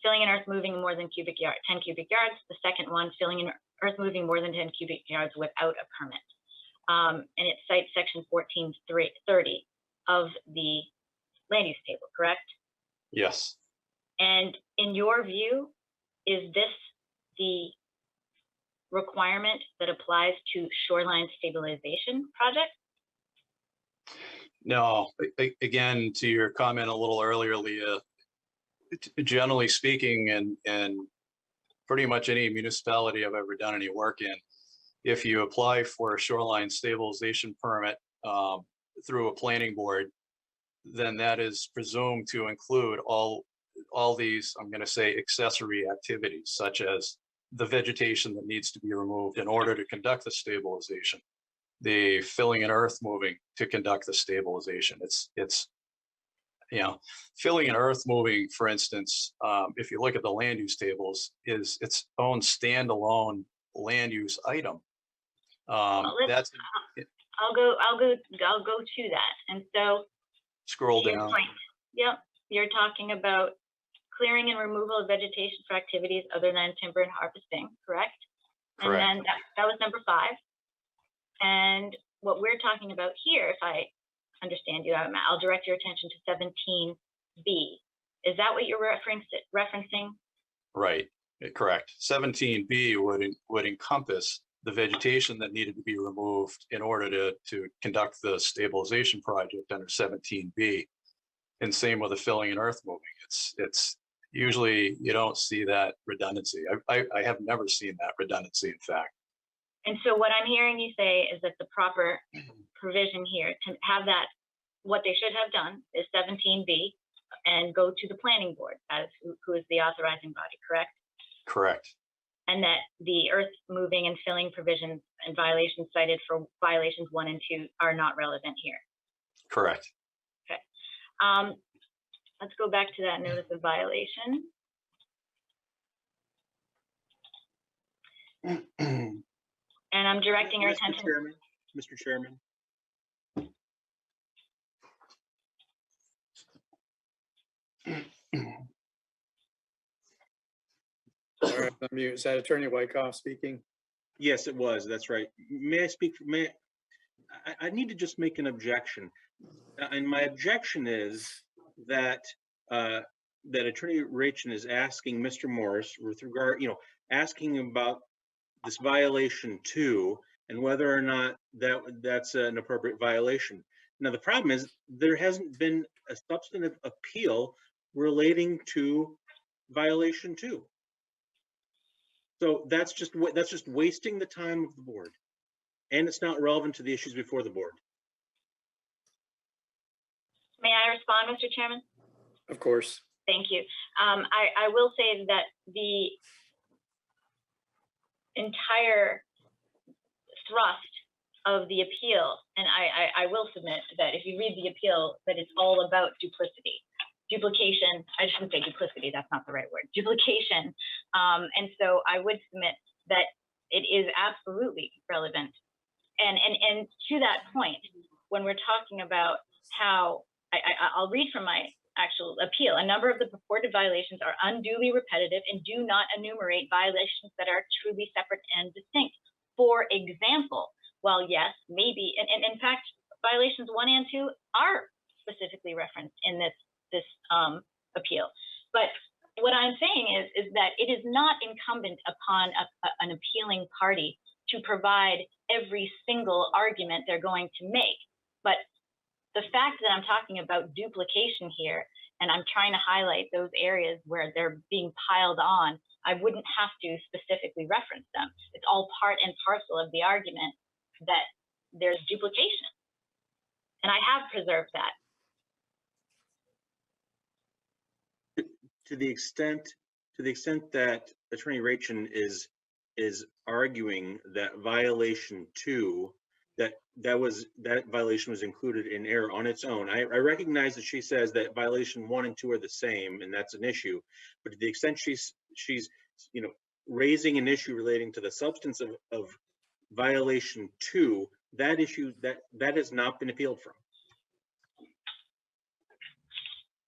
filling in earth moving more than 10 cubic yards. The second one, filling in earth moving more than 10 cubic yards without a permit. And it cites section 1430 of the land use table, correct? Yes. And in your view, is this the requirement that applies to shoreline stabilization projects? No, again, to your comment a little earlier, Leah, generally speaking, and pretty much any municipality I've ever done any work in, if you apply for a shoreline stabilization permit through a planning board, then that is presumed to include all these, I'm going to say, accessory activities, such as the vegetation that needs to be removed in order to conduct the stabilization, the filling and earth moving to conduct the stabilization. It's filling and earth moving, for instance, if you look at the land use tables, is its own standalone land use item. I'll go to that. And so scroll to your down. point, yep, you're talking about clearing and removal of vegetation for activities other than timber and harvesting, correct? Correct. And then that was number 5. And what we're talking about here, if I understand you, I'll direct your attention to 17B, Is that what you're referencing? Right, correct. 17B would encompass the vegetation that needed to be removed in order to conduct the stabilization project under 17B. And same with the filling and earth moving. It's usually you don't see that redundancy. I have never seen that redundancy, in fact. And so what I'm hearing you say is that the proper provision here to have that, what they should have done is 17B and go to the planning board as who is the authorizing body, correct? Correct. And that the earth moving and filling provisions and violations cited for violations 1 and 2 are not relevant here. Correct. Okay. Let's go back to that notice of violation. And I'm directing our attention. Mr. Chairman. All right, unmute. Is that Attorney Wyckoff speaking? Yes, it was. That's right. May I speak? I need to just make an objection. And my objection is that that Attorney Rachin is asking Mr. Morris with regard, asking about this violation 2 and whether or not that's an appropriate violation. Now, the problem is there hasn't been a substantive appeal relating to violation 2. So that's just wasting the time of the board, and it's not relevant to the issues before the board. May I respond, Mr. Chairman? Of course. Thank you. I will say that the entire thrust of the appeal, and I will submit that if you read the appeal, that it's all about duplication. I shouldn't say duplicity, that's not the right word, duplication. And so I would submit that it is absolutely relevant. And to that point, when we're talking about how, I'll read from my actual appeal. A number of the purported violations are unduly repetitive and do not enumerate violations that are truly separate and distinct. For example, while yes, maybe, and in fact, violations 1 and 2 are specifically referenced in this appeal. But what I'm saying is that it is not incumbent upon an appealing party to provide every single argument they're going to make. But the fact that I'm talking about duplication here, and I'm trying to highlight those areas where they're being piled on, I wouldn't have to specifically reference them. It's all part and parcel of the argument that there's duplication. And I have preserved that. To the extent that Attorney Rachin is arguing that violation 2, that violation was included in error on its own. I recognize that she says that violation 1 and 2 are the same, and that's an issue. But to the extent she's raising an issue relating to the substance of violation 2, that issue that has not been appealed from.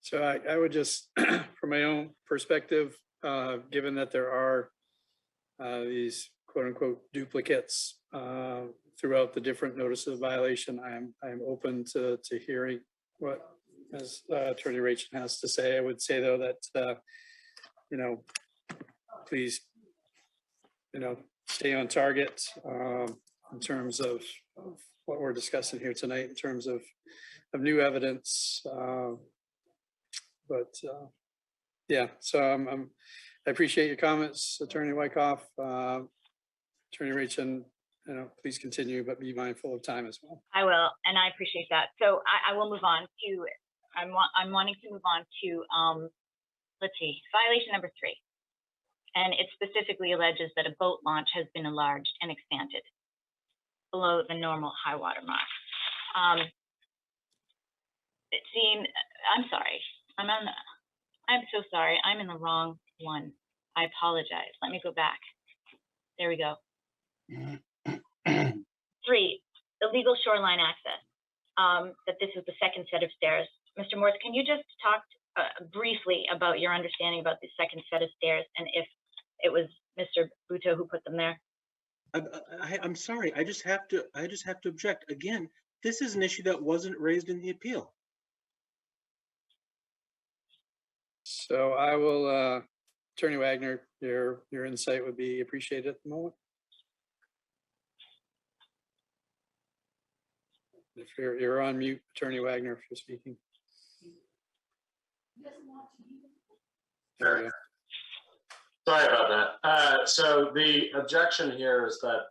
So I would just, from my own perspective, given that there are these quote unquote duplicates throughout the different notices of violation, I'm open to hearing what as Attorney Rachin has to say. I would say though that please stay on target in terms of what we're discussing here tonight in terms of new evidence. But yeah, so I appreciate your comments, Attorney Wyckoff. Attorney Rachin, please continue, but be mindful of time as well. I will, and I appreciate that. So I will move on to, I'm wanting to move on to, let's see, violation number 3. And it specifically alleges that a boat launch has been enlarged and expanded below the normal high water mark. It seemed, I'm sorry. I'm so sorry. I'm in the wrong one. I apologize. Let me go back. There we go. 3, illegal shoreline access. That this is the second set of stairs. Mr. Morris, can you just talk briefly about your understanding about the second set of stairs and if it was Mr. Buto who put them there? I'm sorry. I just have to object. Again, this is an issue that wasn't raised in the appeal. So I will, Attorney Wagner, your insight would be appreciated at the moment. If you're on mute, Attorney Wagner, if you're speaking. There we go. Sorry about that. So the objection here is that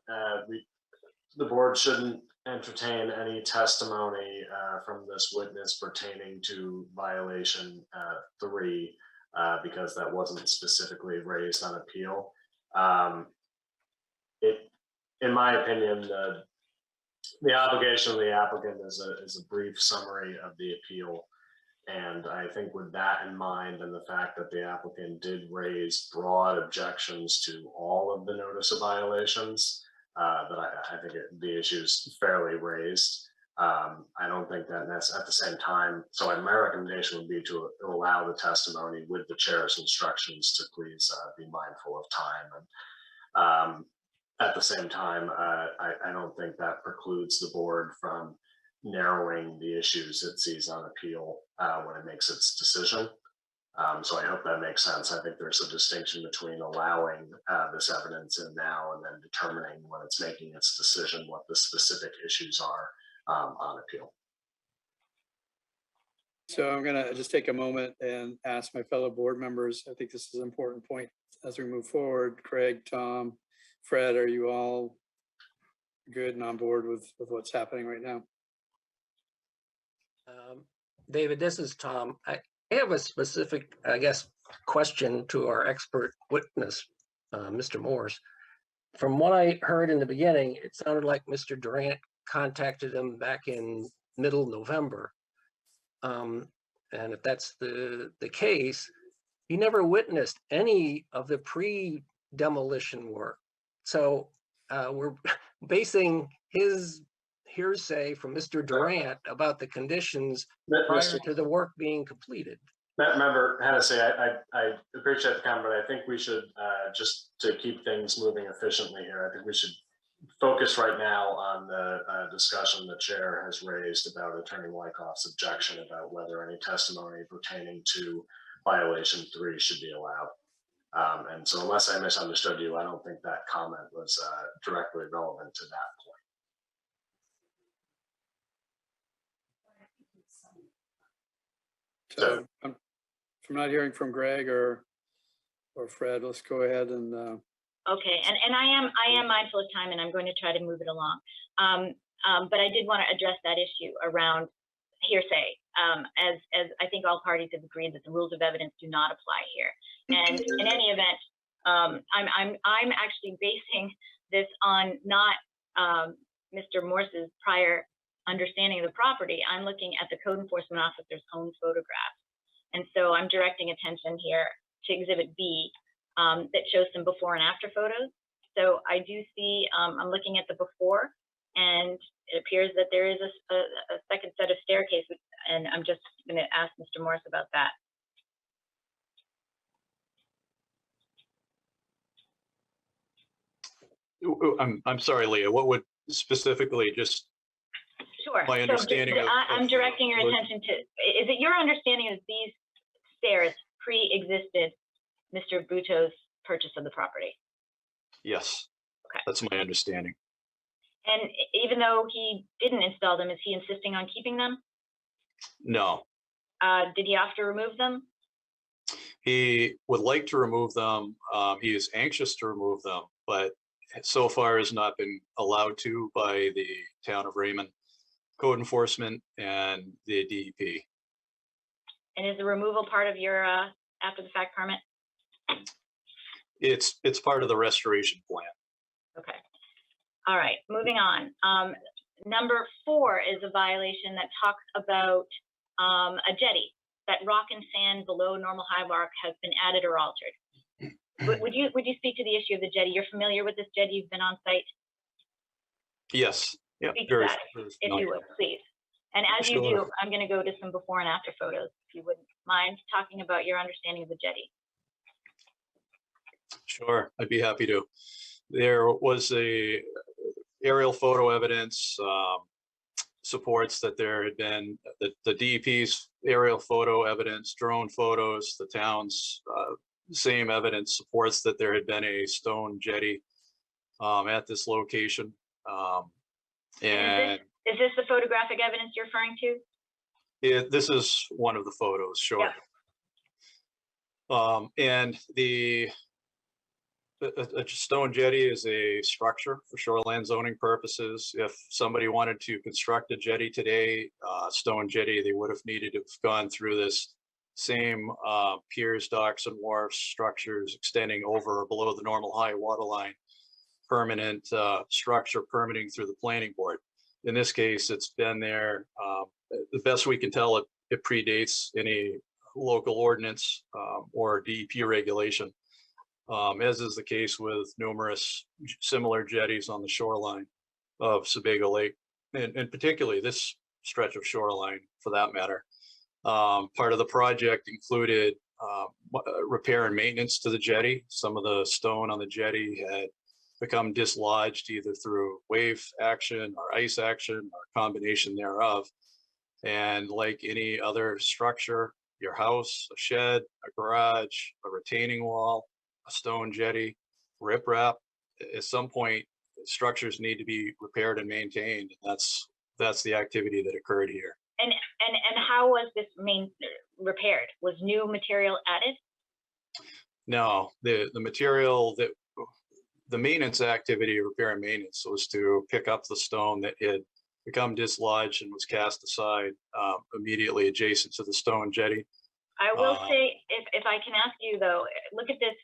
the board shouldn't entertain any testimony from this witness pertaining to violation 3 because that wasn't specifically raised on appeal. In my opinion, the obligation of the applicant is a brief summary of the appeal. And I think with that in mind, and the fact that the applicant did raise broad objections to all of the notice of violations, that I think the issue is fairly raised. I don't think that that's at the same time. So my recommendation would be to allow the testimony with the chair's instructions to please be mindful of time. And at the same time, I don't think that precludes the board from narrowing the issues it sees on appeal when it makes its decision. So I hope that makes sense. I think there's a distinction between allowing this evidence in now and then determining when it's making its decision what the specific issues are on appeal. So I'm gonna just take a moment and ask my fellow board members. I think this is an important point as we move forward. Craig, Tom, Fred, are you all good and on board with what's happening right now? David, this is Tom. I have a specific, I guess, question to our expert witness, Mr. Morse. From what I heard in the beginning, it sounded like Mr. Durant contacted him back in middle November. And if that's the case, he never witnessed any of the pre-demolition work. So we're basing his hearsay from Mr. Durant about the conditions prior to the work being completed. Member Hennessy, I appreciate the comment, but I think we should, just to keep things moving efficiently here, I think we should focus right now on the discussion the chair has raised about Attorney Wyckoff's objection about whether any testimony pertaining to violation 3 should be allowed. And so unless I misunderstood you, I don't think that comment was directly relevant to that point. So if I'm not hearing from Greg or Fred, let's go ahead and. Okay, and I am mindful of time, and I'm going to try to move it along. But I did want to address that issue around hearsay, as I think all parties have agreed that the rules of evidence do not apply here. And in any event, I'm actually basing this on not Mr. Morse's prior understanding of the property. I'm looking at the code enforcement officer's own photographs. And so I'm directing attention here to Exhibit B that shows some before and after photos. So I do see, I'm looking at the before, and it appears that there is a second set of staircase, and I'm just going to ask Mr. Morse about that. I'm sorry, Leah, what would specifically just Sure. my understanding of I'm directing your attention to, is it your understanding that these stairs pre-existed Mr. Buto's purchase of the property? Yes. Okay. That's my understanding. And even though he didn't install them, is he insisting on keeping them? No, Did he have to remove them? he would like to remove them. He is anxious to remove them, but so far has not been allowed to by the town of Raymond code enforcement and the DEP. And is the removal part of your after the fact permit? It's part of the restoration plan. Okay. All right, moving on. Number 4 is a violation that talks about a jetty. That rock and sand below normal high mark has been added or altered. Would you speak to the issue of the jetty? You're familiar with this jetty? You've been on site? Yes. Yeah. Speak to that, if you would, please. And as you do, I'm going to go to some before and after photos, if you wouldn't mind talking about your understanding of the jetty. Sure, I'd be happy to. There was a aerial photo evidence supports that there had been, the DEP's aerial photo evidence, drone photos, the town's same evidence supports that there had been a stone jetty at this location. And Is this the photographic evidence you're referring to? this is one of the photos, sure. And a stone jetty is a structure for shoreline zoning purposes. If somebody wanted to construct a jetty today, stone jetty, they would have needed to have gone through this same piers, docks, and wharfs structures extending over or below the normal high water line, permanent structure permitting through the planning board. In this case, it's been there. The best we can tell, it predates any local ordinance or DEP regulation, as is the case with numerous similar jetties on the shoreline of Sebago Lake, and particularly this stretch of shoreline for that matter. Part of the project included repair and maintenance to the jetty. Some of the stone on the jetty had become dislodged either through wave action or ice action or combination thereof. And like any other structure, your house, a shed, a garage, a retaining wall, a stone jetty, riprap, at some point, structures need to be repaired and maintained. That's the activity that occurred here. And how was this repaired? Was new material added? No, the material that the maintenance activity, repair and maintenance, was to pick up the stone that had become dislodged and was cast aside immediately adjacent to the stone jetty. I will say, if I can ask you though, look at this,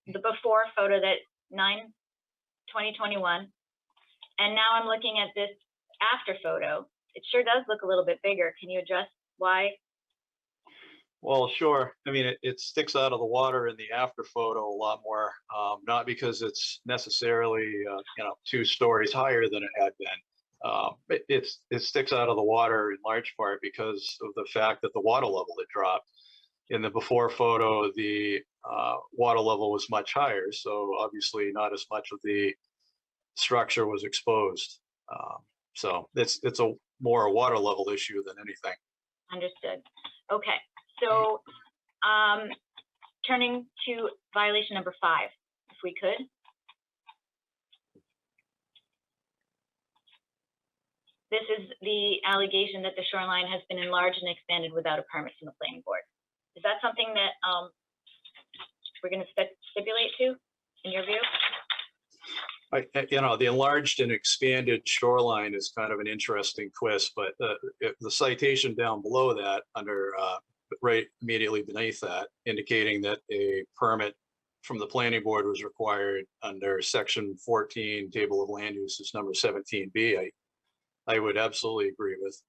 the before photo, that 9/2021, and now I'm looking at this after photo. It sure does look a little bit bigger. Can you address why? Well, sure. I mean, it sticks out of the water in the after photo a lot more, not because it's necessarily 2 stories higher than it had been. It sticks out of the water in large part because of the fact that the water level had dropped. In the before photo, the water level was much higher, so obviously not as much of the structure was exposed. So it's more a water level issue than anything. Understood. Okay, so turning to violation number 5, if we could. This is the allegation that the shoreline has been enlarged and expanded without a permit from the planning board. Is that something that we're going to stipulate to, in your view? The enlarged and expanded shoreline is kind of an interesting twist, but the citation down below that, under right immediately beneath that, indicating that a permit from the planning board was required under section 14, table of land uses number 17B, I would absolutely agree with.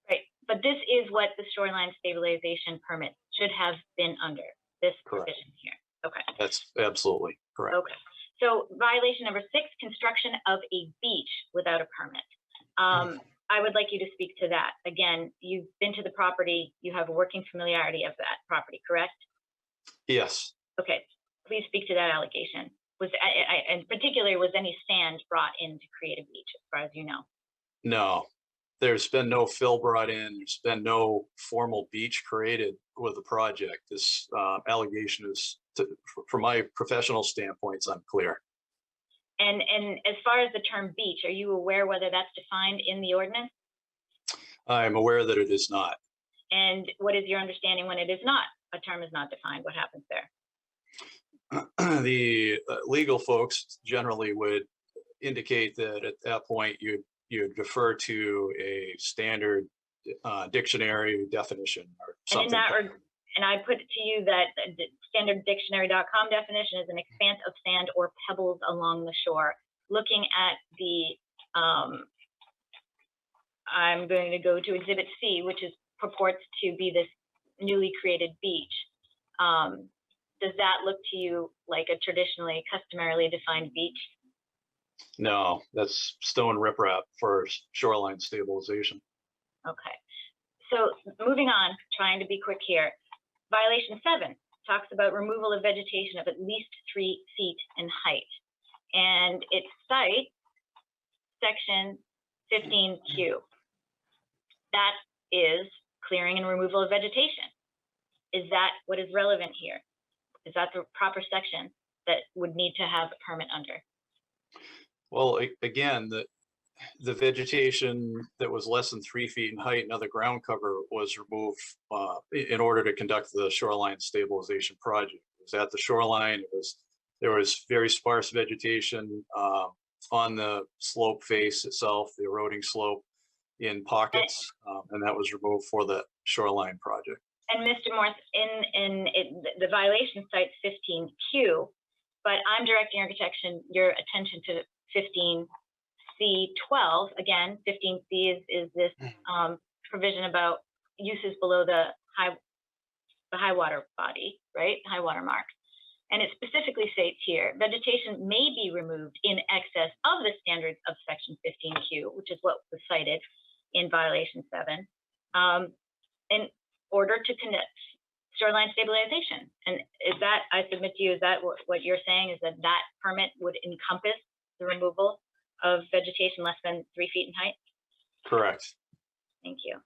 Right, but this is what the shoreline stabilization permit should have been under, this provision here. Okay. That's absolutely correct. Okay. So violation number 6, construction of a beach without a permit. I would like you to speak to that. Again, you've been to the property, you have a working familiarity of that property, correct? Yes. Okay, please speak to that allegation. In particular, was any sand brought in to create a beach, as far as you know? No. There's been no fill brought in. There's been no formal beach created with the project. This allegation is, from my professional standpoint, it's unclear. And as far as the term beach, are you aware whether that's defined in the ordinance? I'm aware that it is not. And what is your understanding when it is not? A term is not defined. What happens there? The legal folks generally would indicate that at that point you'd defer to a standard dictionary definition or something. And I put it to you that the standarddictionary.com definition is an expanse of sand or pebbles along the shore. Looking at the, I'm going to go to Exhibit C, which purports to be this newly created beach. Does that look to you like a traditionally, customarily defined beach? No, that's stone riprap for shoreline stabilization. Okay. So moving on, trying to be quick here. Violation 7 talks about removal of vegetation of at least 3 feet in height. And it cites section 15Q. That is clearing and removal of vegetation. Is that what is relevant here? Is that the proper section that would need to have a permit under? Well, again, the vegetation that was less than 3 feet in height and other ground cover was removed in order to conduct the shoreline stabilization project. It was at the shoreline. There was very sparse vegetation on the slope face itself, the eroding slope in pockets, and that was removed for the shoreline project. And Mr. Morse, the violation cites 15Q, but I'm directing your attention to 15C12. Again, 15C is this provision about uses below the high water body, right? High water mark. And it specifically states here, vegetation may be removed in excess of the standards of section 15Q, which is what was cited in violation 7, in order to conduct shoreline stabilization. And is that, I submit to you, is that what you're saying, is that that permit would encompass the removal of vegetation less than 3 feet in height? Correct. Thank you.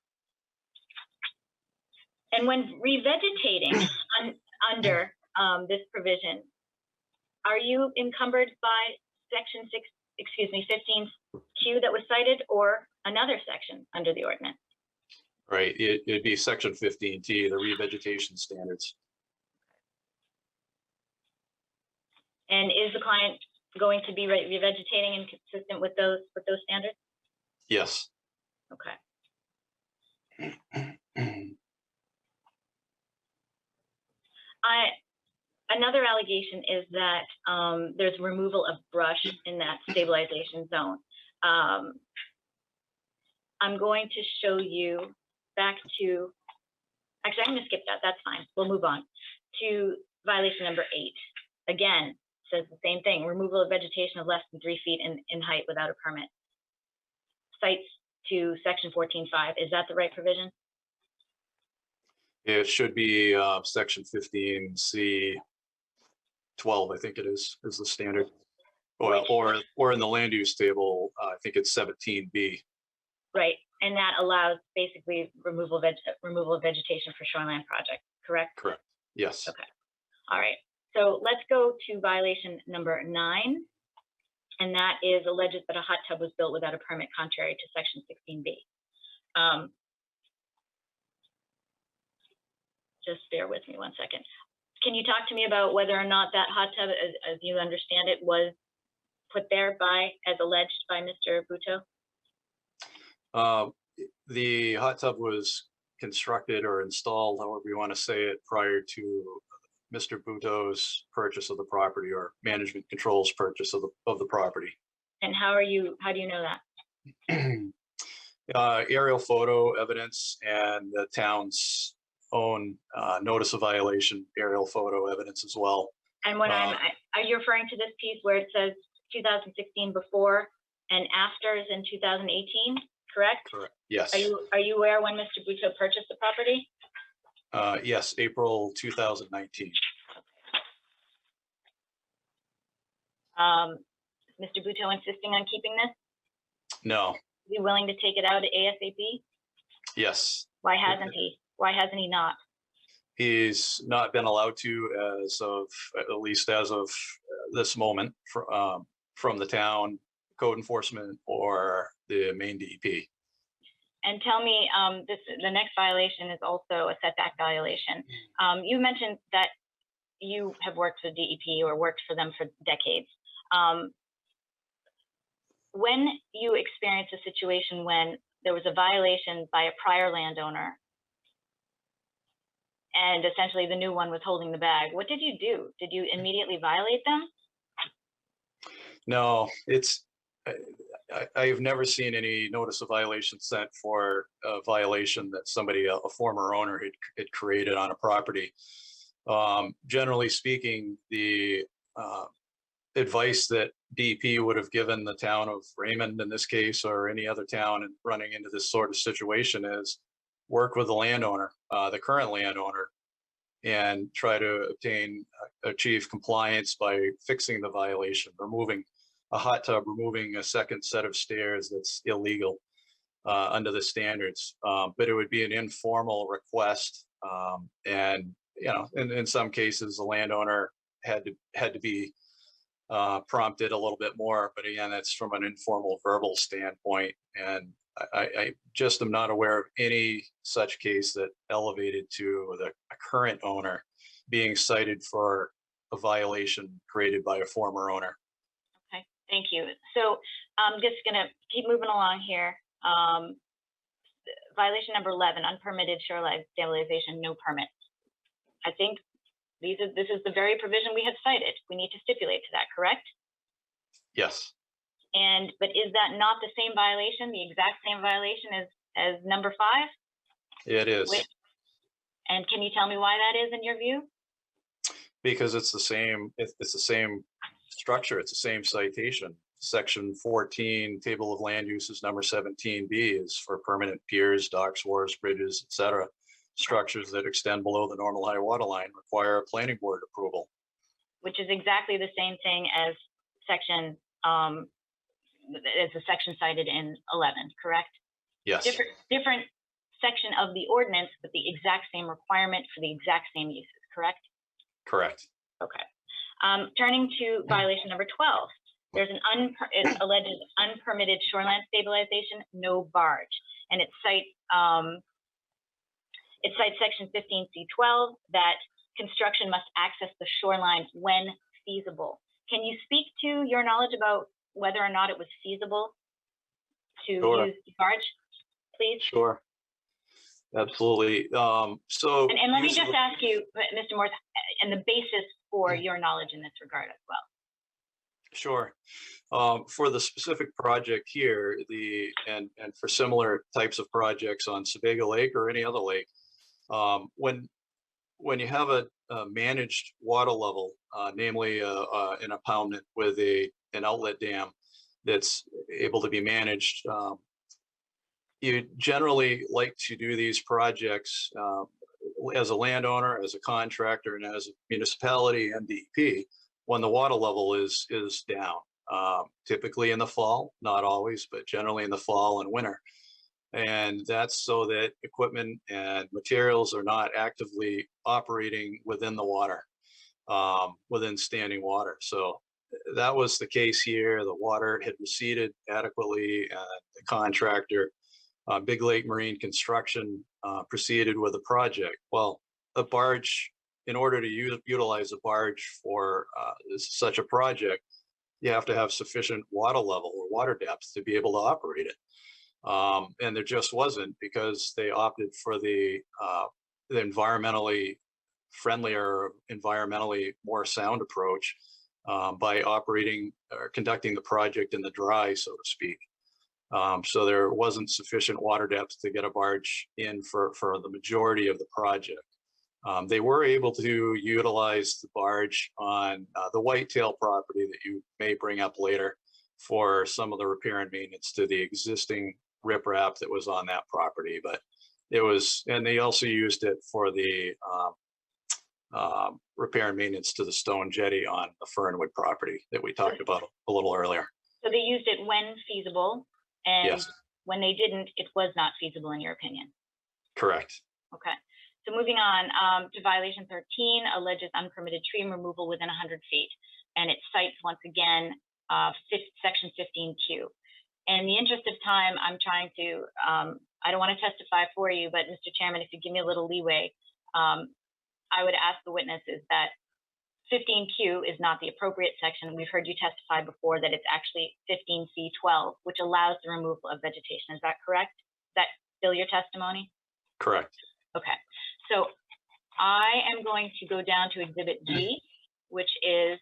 And when revegetating under this provision, are you encumbered by section 15Q that was cited, or another section under the ordinance? Right, it'd be section 15T, the revegetation standards. And is the client going to be revegetating and consistent with those standards? Yes. Okay. Another allegation is that there's removal of brush in that stabilization zone. I'm going to show you back to, actually, I'm going to skip that. That's fine. We'll move on to violation number 8. Again, says the same thing, removal of vegetation of less than 3 feet in height without a permit. Cites to section 14.5. Is that the right provision? It should be section 15C 12, I think it is the standard. Or in the land use table, I think it's 17B. Right, and that allows basically removal of vegetation for shoreline project, correct? Correct, yes. Okay, all right. So let's go to violation number 9. And that is alleges that a hot tub was built without a permit contrary to section 16B. Just bear with me one second. Can you talk to me about whether or not that hot tub, as you understand it, was put there as alleged by Mr. Buteau? The hot tub was constructed or installed, however you want to say it, prior to Mr. Buteau's purchase of the property, or management control's purchase of the property. And how do you know that? Aerial photo evidence and the town's own notice of violation aerial photo evidence as well. And when are you referring to this piece where it says 2016 before and afters in 2018, correct? Correct, yes. Are you aware when Mr. Buteau purchased the property? Yes, April 2019. Mr. Buteau insisting on keeping this? No. Is he willing to take it out ASAP? Yes. Why hasn't he? Why hasn't he not? He's not been allowed to, at least as of this moment, from the town, code enforcement, or the Maine DEP. And tell me, the next violation is also a setback violation. You mentioned that you have worked for DEP or worked for them for decades. When you experienced a situation when there was a violation by a prior landowner and essentially the new one was holding the bag, what did you do? Did you immediately violate them? No, I've never seen any notice of violation sent for a violation that somebody, a former owner, had created on a property. Generally speaking, the advice that DEP would have given the town of Raymond in this case, or any other town running into this sort of situation, is work with the landowner, the current landowner, and try to achieve compliance by fixing the violation, removing a hot tub removing a second set of stairs that's illegal under the standards. But it would be an informal request. And, you know, in some cases, the landowner had to be prompted a little bit more, but again, that's from an informal verbal standpoint. And I just am not aware of any such case that elevated to a current owner being cited for a violation created by a former owner. Okay, thank you. So I'm just gonna keep moving along here. Violation number 11, unpermitted shoreline stabilization, no permit. I think this is the very provision we had cited. We need to stipulate to that, correct? Yes. But is that not the same violation, the exact same violation as number 5? It is. And can you tell me why that is in your view? Because it's the same, it's the same structure, it's the same citation. Section 14, table of land uses number 17B is for permanent piers, docks, wharves, bridges, etc. Structures that extend below the normal high water line require a planning board approval. Which is exactly the same thing as section, as the section cited in 11, correct? Yes. Different section of the ordinance, but the exact same requirement for the exact same uses, correct? Correct. Okay. Turning to violation number 12, there's an alleged unpermitted shoreline stabilization, no barge, and it cites section 15C12 that construction must access the shoreline when feasible. Can you speak to your knowledge about whether or not it was feasible to use the barge, please? Sure. Absolutely. So and let me just ask you, Mr. Morse, and the basis for your knowledge in this regard as well. Sure. For the specific project here, and for similar types of projects on Sebago Lake or any other lake, when you have a managed water level, namely an impoundment with an outlet dam that's able to be managed, you generally like to do these projects as a landowner, as a contractor, and as a municipality MDP when the water level is down. Typically in the fall, not always, but generally in the fall and winter. And that's so that equipment and materials are not actively operating within the water, within standing water. So that was the case here. The water had receded adequately, and the contractor, Big Lake Marine Construction, proceeded with the project. Well, a barge, in order to utilize a barge for such a project, you have to have sufficient water level or water depth to be able to operate it. And there just wasn't, because they opted for the environmentally friendlier, environmentally more sound approach by operating or conducting the project in the dry, so to speak. So there wasn't sufficient water depth to get a barge in for the majority of the project. They were able to utilize the barge on the whitetail property that you may bring up later for some of the repair and maintenance to the existing riprap that was on that property. But it was, and they also used it for the repair and maintenance to the stone jetty on the Fernwood property that we talked about a little earlier. So they used it when feasible, and Yes. when they didn't, it was not feasible in your opinion. Correct. Okay. So moving on to violation 13, alleges unpermitted tree removal within 100 feet. And it cites once again, section 15Q. In the interest of time, I'm trying to, I don't want to testify for you, but Mr. Chairman, if you give me a little leeway, I would ask the witnesses that 15Q is not the appropriate section. We've heard you testify before that it's actually 15C12, which allows the removal of vegetation. Is that correct? Is that still your testimony? Correct. Okay. So I am going to go down to Exhibit G, which is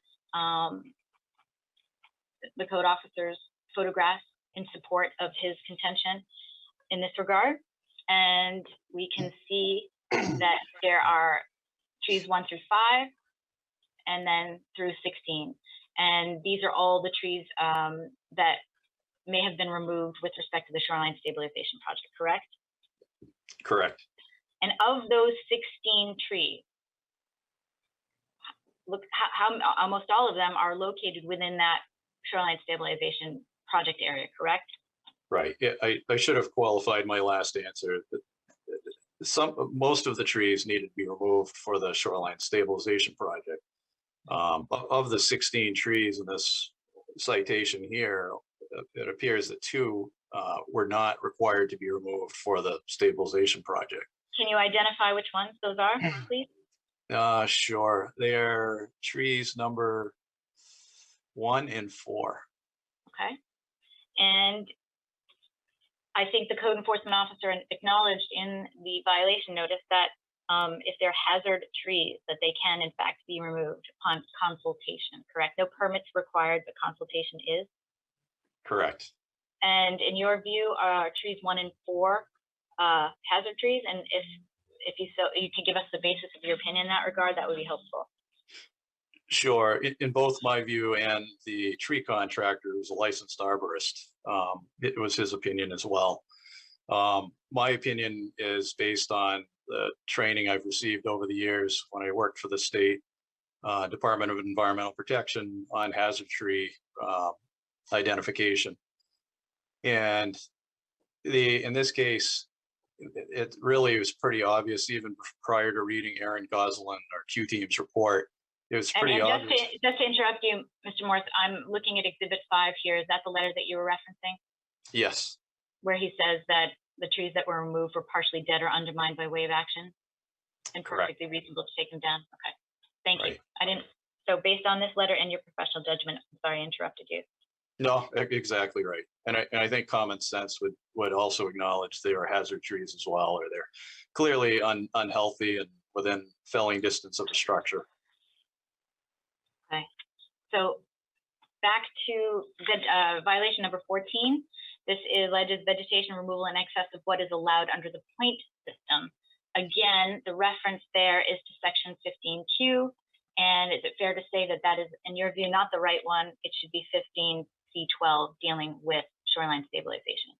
the code officer's photograph in support of his contention in this regard. And we can see that there are trees 1 through 5, and then through 16. And these are all the trees that may have been removed with respect to the shoreline stabilization project, correct? Correct. And of those 16 trees, look how almost all of them are located within that shoreline stabilization project area, correct? Right. Yeah, I should have qualified my last answer. Most of the trees needed to be removed for the shoreline stabilization project. Of the 16 trees in this citation here, it appears that 2 were not required to be removed for the stabilization project. Can you identify which ones those are, please? Sure. They're trees number 1 and 4. Okay. And I think the code enforcement officer acknowledged in the violation notice that if they're hazard trees, that they can in fact be removed upon consultation, correct? No permits required, but consultation is? Correct. And in your view, are trees 1 and 4 hazard trees? And if you could give us the basis of your opinion in that regard, that would be helpful. Sure. In both my view and the tree contractor, who's a licensed arborist, it was his opinion as well. My opinion is based on the training I've received over the years when I worked for the state Department of Environmental Protection on hazard tree identification. And in this case, it really was pretty obvious even prior to reading Aaron Goslin or Q Team's report. It was pretty obvious. Just to interrupt you, Mr. Morris, I'm looking at Exhibit 5 here. Is that the letter that you were referencing? Yes. Where he says that the trees that were removed were partially dead or undermined by way of action and perfectly reasonable to take them down. Okay, thank you. So based on this letter and your professional judgment, I'm sorry I interrupted you. No, exactly right. And I think common sense would also acknowledge they are hazard trees as well, or they're clearly unhealthy and within felling distance of the structure. Okay, so back to violation number 14. This alleges vegetation removal in excess of what is allowed under the point system. Again, the reference there is to section 15Q. And is it fair to say that that is, in your view, not the right one? It should be 15C12 dealing with shoreline stabilization.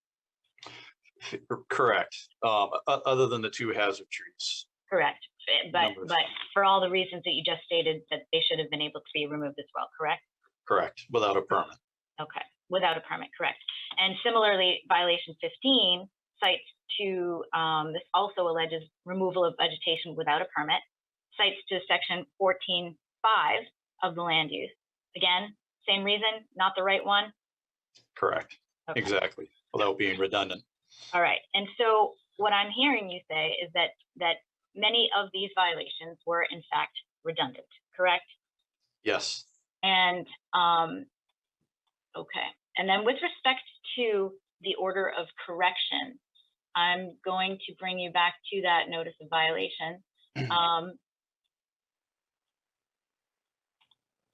Correct. Other than the 2 hazard trees. Correct. But for all the reasons that you just stated, that they should have been able to be removed as well, correct? Correct. Without a permit. Okay. Without a permit, correct. And similarly, violation 15 cites to, this also alleges removal of vegetation without a permit, cites to section 14.5 of the land use. Again, same reason, not the right one? Correct. Okay. Exactly. Without being redundant. All right. And so what I'm hearing you say is that many of these violations were in fact redundant, correct? Yes. And okay. And then with respect to the order of correction, I'm going to bring you back to that notice of violation.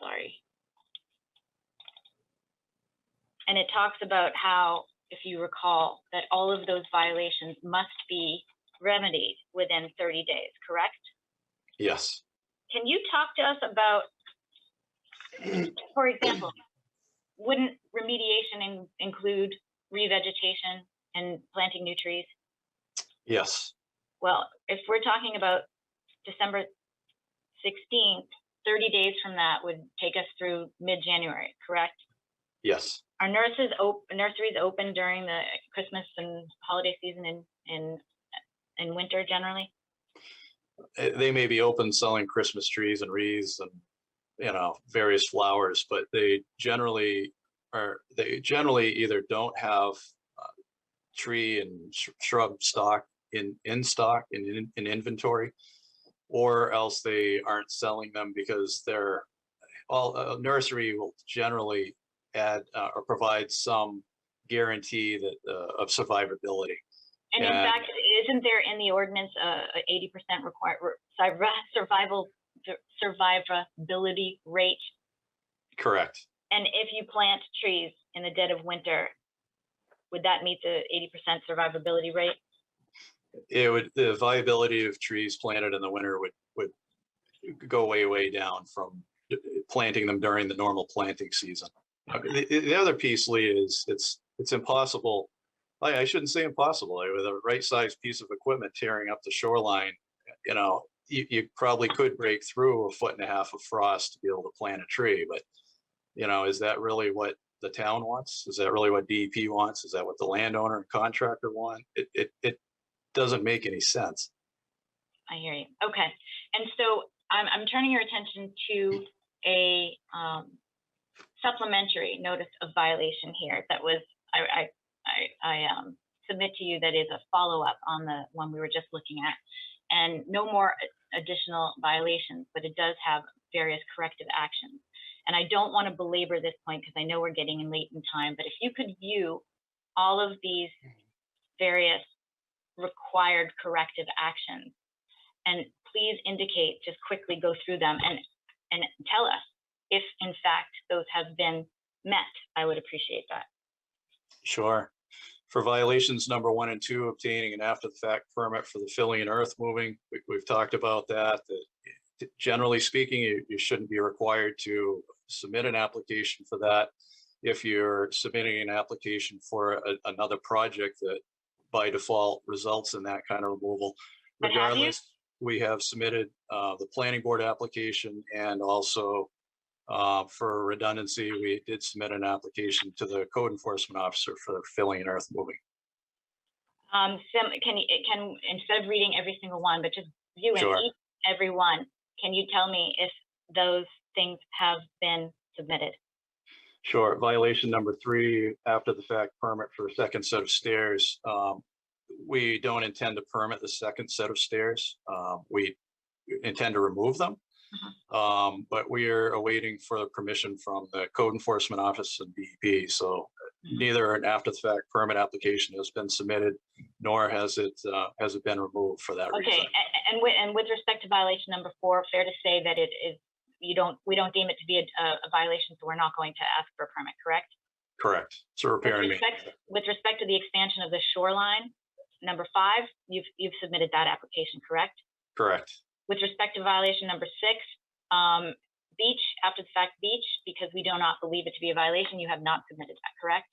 Sorry. And it talks about how, if you recall, that all of those violations must be remedied within 30 days, correct? Yes. Can you talk to us about, for example, wouldn't remediation include revegetation and planting new trees? Yes. Well, if we're talking about December 16th, 30 days from that would take us through mid-January, correct? Yes. Are nurseries open during the Christmas and holiday season in winter generally? They may be open selling Christmas trees and wreaths and, you know, various flowers, but they generally either don't have tree and shrub stock in inventory, or else they aren't selling them because they're a nursery will generally add or provide some guarantee that of survivability. And in fact, isn't there in the ordinance a 80% survivability rate? Correct. And if you plant trees in the dead of winter, would that meet the 80% survivability rate? The viability of trees planted in the winter would go way down from planting them during the normal planting season. The other piece, Lee, is it's impossible. I shouldn't say impossible. With a right size piece of equipment tearing up the shoreline, you know, you probably could break through 1.5 feet of frost to be able to plant a tree, but is that really what the town wants? Is that really what DEP wants? Is that what the landowner and contractor want? It doesn't make any sense. I hear you. Okay. And so I'm turning your attention to a supplementary notice of violation here that was, I submit to you that is a follow-up on the one we were just looking at. And no more additional violations, but it does have various corrective actions. And I don't want to belabor this point because I know we're getting in late in time, but if you could view all of these various required corrective actions, and please indicate, just quickly go through them and tell us if in fact those have been met. I would appreciate that. Sure. For violations number 1 and 2, obtaining an after the fact permit for the filling and earth moving, we've talked about that generally speaking, you shouldn't be required to submit an application for that. If you're submitting an application for another project that by default results in that kind of removal, But have you? regardless, we have submitted the planning board application, and also for redundancy, we did submit an application to the code enforcement officer for filling and earth moving. Can instead of reading every single one, but just viewing Sure. each every one, can you tell me if those things have been submitted? Sure. Violation number 3, after the fact permit for a second set of stairs. We don't intend to permit the second set of stairs. We intend to remove them. But we are awaiting further permission from the code enforcement office and DEP. So neither an after the fact permit application has been submitted, nor has it been removed for that Okay, reason. and with respect to violation number 4, fair to say that it is, we don't deem it to be a violation, so we're not going to ask for a permit, correct? Correct. It's a repair and maintenance. With respect to the expansion of the shoreline, number 5, you've submitted that application, correct? Correct. With respect to violation number 6, beach, after the fact beach, because we do not believe it to be a violation, you have not submitted that, correct?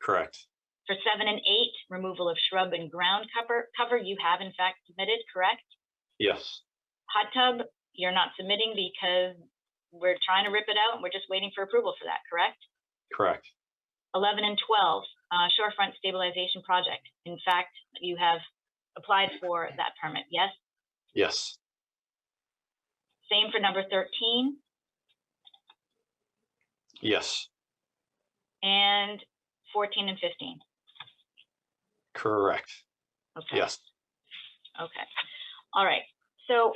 Correct. For 7 and 8, removal of shrub and ground cover, you have in fact submitted, correct? Yes. Hot tub, you're not submitting because we're trying to rip it out and we're just waiting for approval for that, correct? Correct. 11 and 12, shorefront stabilization project. In fact, you have applied for that permit, yes? Yes. Same for number 13 Yes. and 14 and 15. Correct. Okay. Yes. Okay. All right. So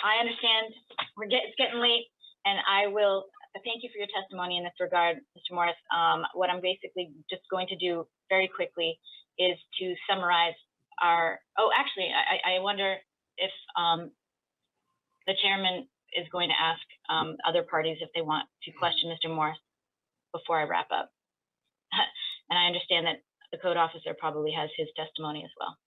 I understand it's getting late, and I will thank you for your testimony in this regard, Mr. Morris. What I'm basically just going to do very quickly is to summarize our, actually, I wonder if the chairman is going to ask other parties if they want to question Mr. Morris before I wrap up. And I understand that the code officer probably has his testimony as well.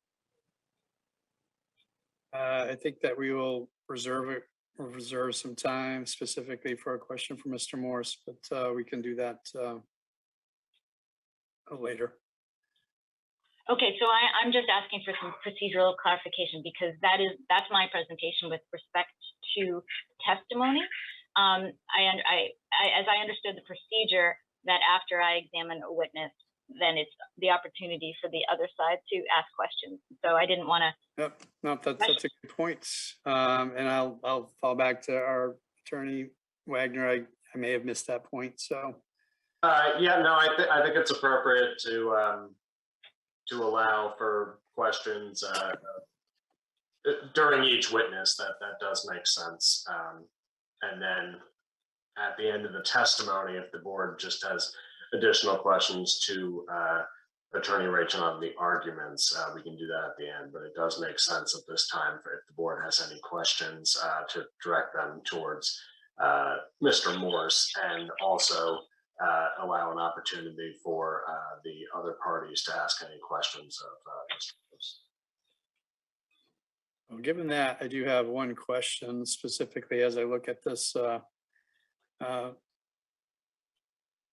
I think that we will reserve some time specifically for a question from Mr. Morse, but we can do that later. Okay, so I'm just asking for some procedural clarification because that's my presentation with respect to testimony. As I understood the procedure, that after I examine a witness, then it's the opportunity for the other side to ask questions. So I didn't want to. Yep, no, that's a good point. And I'll fall back to our attorney Wagner. I may have missed that point. So. Yeah, no, I think it's appropriate to allow for questions during each witness. That does make sense. And then at the end of the testimony, if the board just has additional questions to Attorney Rachel on the arguments, we can do that at the end, but it does make sense at this time for if the board has any questions to direct them towards Mr. Morse, and also allow an opportunity for the other parties to ask any questions of Mr. Morse. Well, given that, I do have one question specifically as I look at this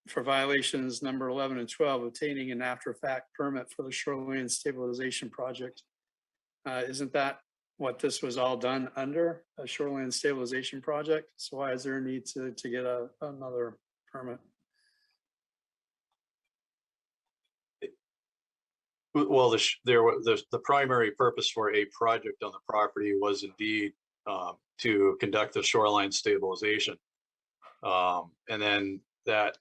for violations number 11 and 12, obtaining an after-fact permit for the shoreline stabilization project. Isn't that what this was all done under, a shoreline stabilization project? So why is there a need to get another permit? Well, the primary purpose for a project on the property was indeed to conduct the shoreline stabilization. And then that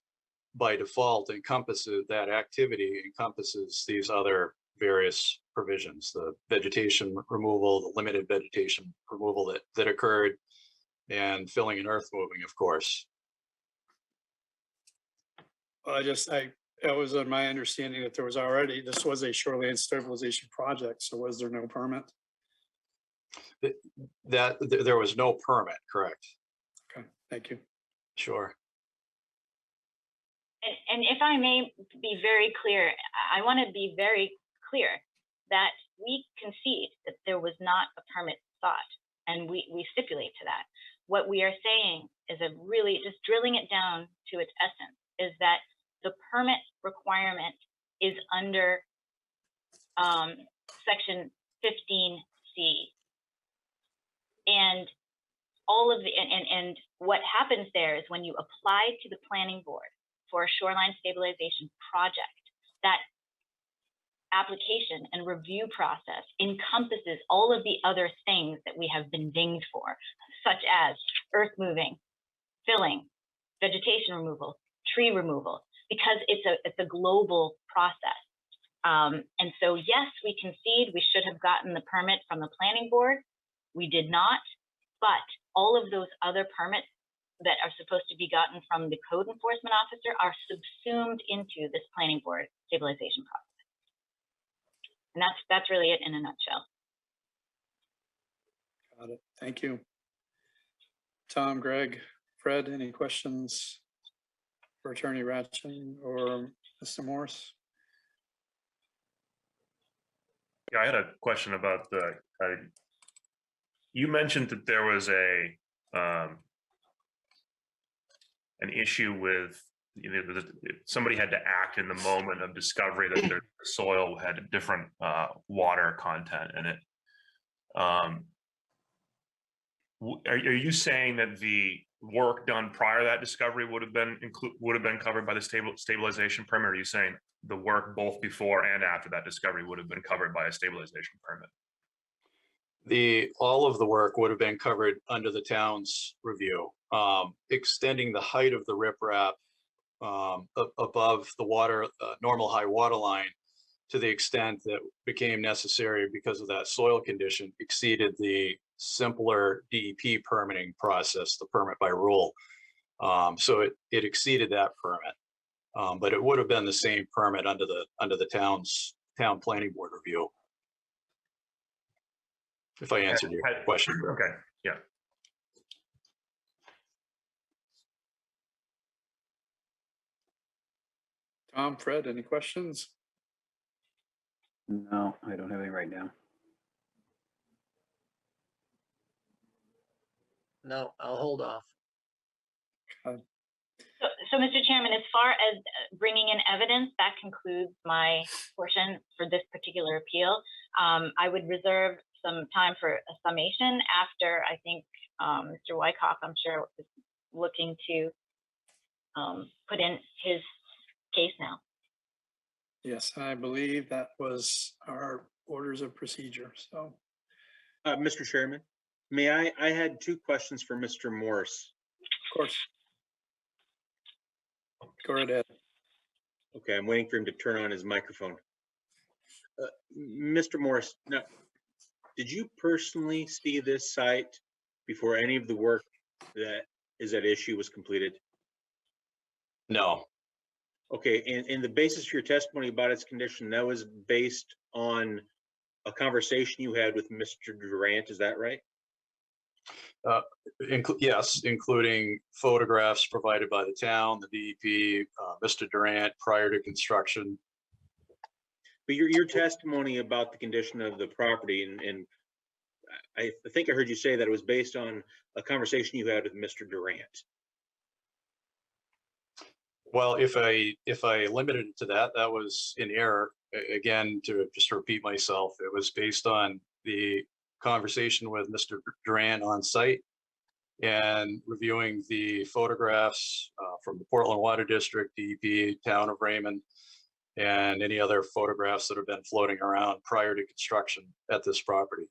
by default that activity encompasses these other various provisions, the vegetation removal, the limited vegetation removal that occurred, and filling and earth moving, of course. That was on my understanding that this was a shoreline stabilization project, so was there no permit? There was no permit, correct? Okay, thank you. Sure. And if I may be very clear, I want to be very clear that we concede that there was not a permit sought, and we stipulate to that. What we are saying is really just drilling it down to its essence is that the permit requirement is under section 15C. And all of and what happens there is when you apply to the planning board for a shoreline stabilization project, that application and review process encompasses all of the other things that we have been dinged for, such as earth moving, filling, vegetation removal, tree removal, because it's a global process. And so, yes, we concede we should have gotten the permit from the planning board. We did not, but all of those other permits that are supposed to be gotten from the code enforcement officer are subsumed into this planning board stabilization process. And that's really it in a nutshell. Got it. Thank you. Tom, Greg, Fred, any questions for Attorney Ratchin or Mr. Morse? Yeah, I had a question about you mentioned that there was an issue with, somebody had to act in the moment of discovery that their soil had a different water content in it. Are you saying that the work done prior to that discovery would have been covered by the stabilization permit? Or are you saying the work both before and after that discovery would have been covered by a stabilization permit? All of the work would have been covered under the town's review. Extending the height of the riprap above the normal high water line to the extent that became necessary because of that soil condition exceeded the simpler DEP permitting process, the permit by rule. So it exceeded that permit, but it would have been the same permit under the town planning board review. If I answered your question. Okay, yeah. Tom, Fred, any questions? No, I don't have any right now. No, I'll hold off. So, Mr. Chairman, as far as bringing in evidence, that concludes my portion for this particular appeal. I would reserve some time for a summation after I think Mr. Wyckoff, I'm sure, is looking to put in his case now. Yes, I believe that was our orders of procedure. So, Mr. Chairman, may I had two questions for Mr. Morse. of course. Go right ahead. Okay, I'm waiting for him to turn on his microphone. Mr. Morse, now, did you personally see this site before any of the work that is at issue was completed? No. Okay, and the basis for your testimony about its condition, that was based on a conversation you had with Mr. Durant, is that right? Yes, including photographs provided by the town, the DEP, Mr. Durant prior to construction. But your testimony about the condition of the property, and I think I heard you say that it was based on a conversation you had with Mr. Durant. Well, if I limited it to that, that was in error. Again, just to repeat myself, it was based on the conversation with Mr. Durant on site and reviewing the photographs from the Portland Water District, DEP, Town of Raymond, and any other photographs that have been floating around prior to construction at this property.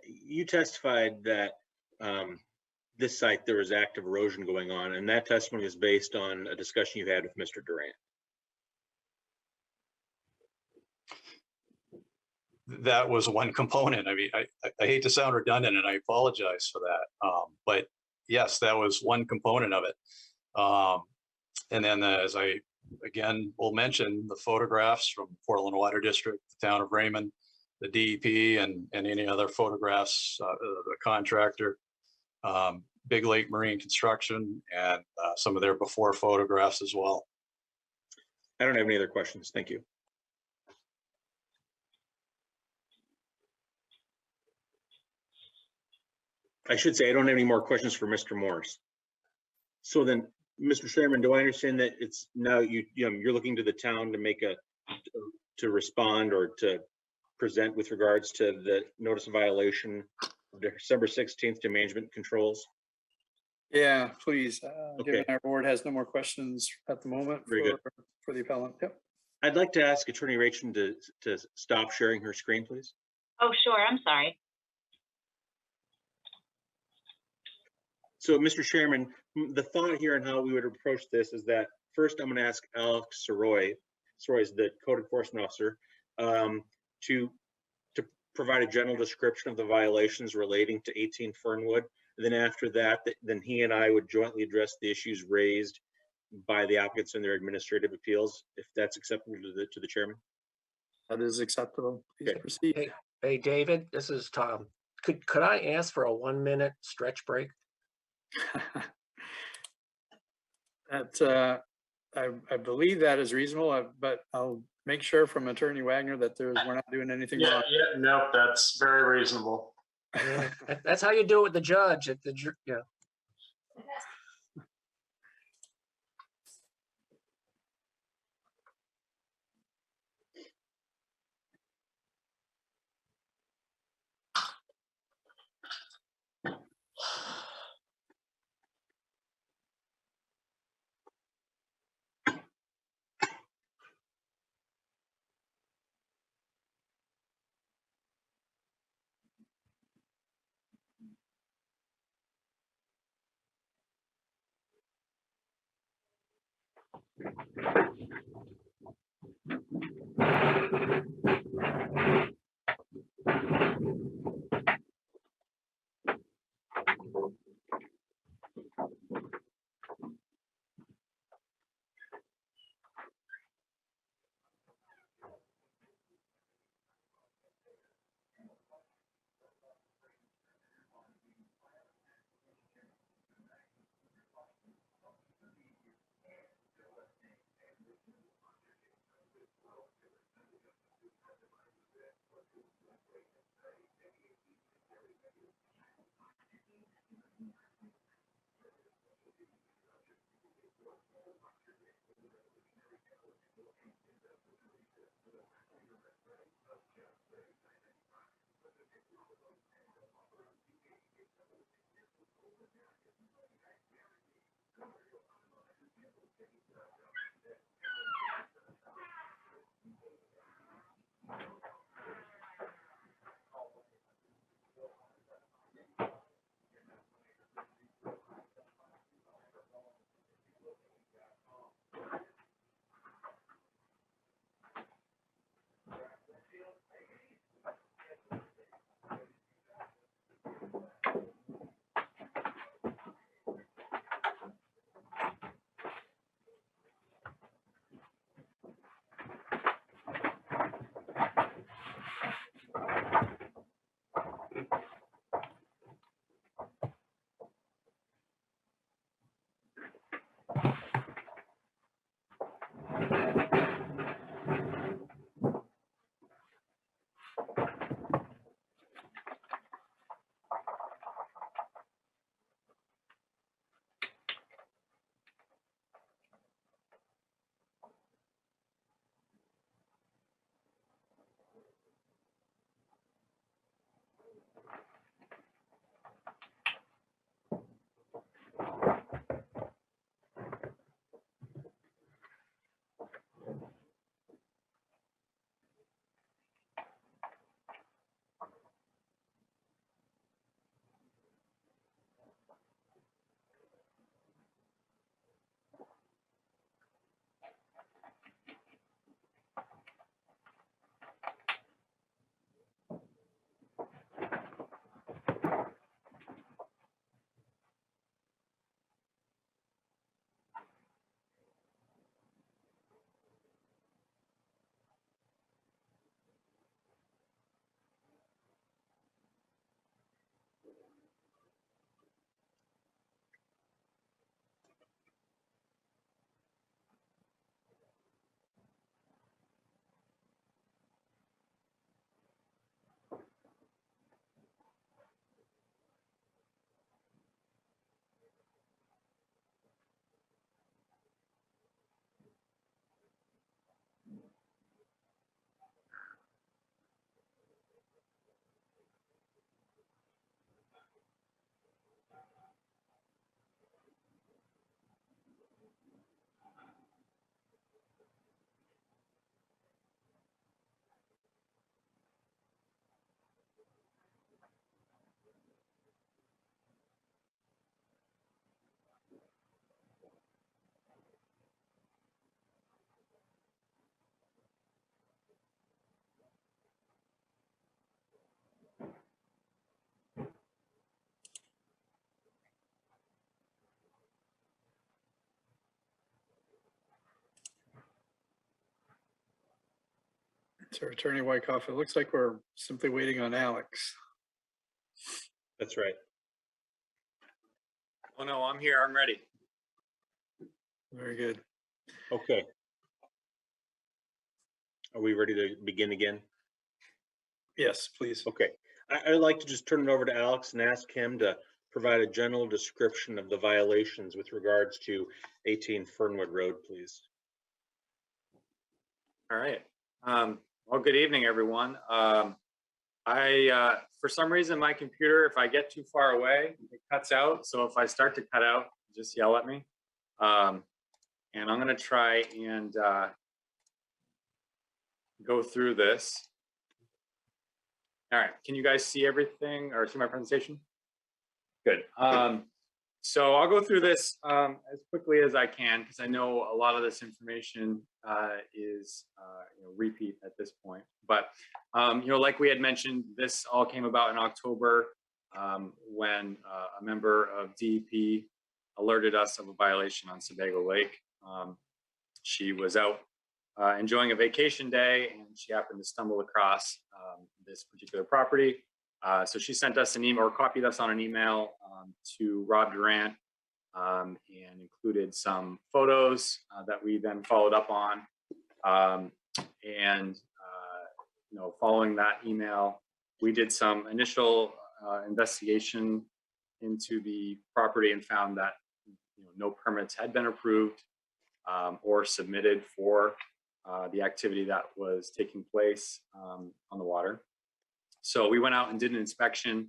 You testified that this site, there was active erosion going on, and that testimony is based on a discussion you had with Mr. Durant. That was one component. I mean, I hate to sound redundant and I apologize for that. But yes, that was one component of it. And then as I, again, will mention the photographs from Portland Water District, the Town of Raymond, the DEP, and any other photographs, the contractor, Big Lake Marine Construction, and some of their before photographs as well. I don't have any other questions. Thank you. I should say I don't have any more questions for Mr. Morris. So then, Mr. Chairman, do I understand that it's now you're looking to the town to make to respond or to present with regards to the notice of violation of December 16th to management controls? Yeah, please. Given Okay. our board has no more questions at the moment Very good. for the appellant. Yep. I'd like to ask Attorney Rachel to stop sharing her screen, please. Oh, sure, I'm sorry. So, Mr. Chairman, the thought here and how we would approach this is that first I'm going to ask Alex Soroy is the code enforcement officer, to provide a general description of the violations relating to 18 Fernwood. And then after that, then he and I would jointly address the issues raised by the applicants in their administrative appeals, if that's acceptable to the chairman. That is acceptable. Please Okay. proceed. Hey, David, this is Tom. Could I ask for a 1-minute stretch break? That I believe that is reasonable, but I'll make sure from Attorney Wagner that we're not doing anything Yeah, wrong. yeah, no, that's very reasonable. That's how you do it with the judge at the yeah. So Attorney Wyckoff, it looks like we're simply waiting on Alex. That's right. Oh, no, I'm here. I'm ready. Very good. Okay. Are we ready to begin again? Yes, please. Okay. I'd like to just turn it over to Alex and ask him to provide a general description of the violations with regards to 18 Fernwood Road, please. All right. Well, good evening, everyone. For some reason, my computer, if I get too far away, it cuts out. So if I start to cut out, just yell at me. And I'm going to try and go through this. All right. Can you guys see everything or see my presentation? Good. So I'll go through this as quickly as I can because I know a lot of this information is repeat at this point. But like we had mentioned, this all came about in October when a member of DEP alerted us of a violation on Sebago Lake. She was out enjoying a vacation day and she happened to stumble across this particular property. So she sent us an email or copied us on an email to Rob Durant and included some photos that we then followed up on. Following that email, we did some initial investigation into the property and found that no permits had been approved or submitted for the activity that was taking place on the water. So we went out and did an inspection,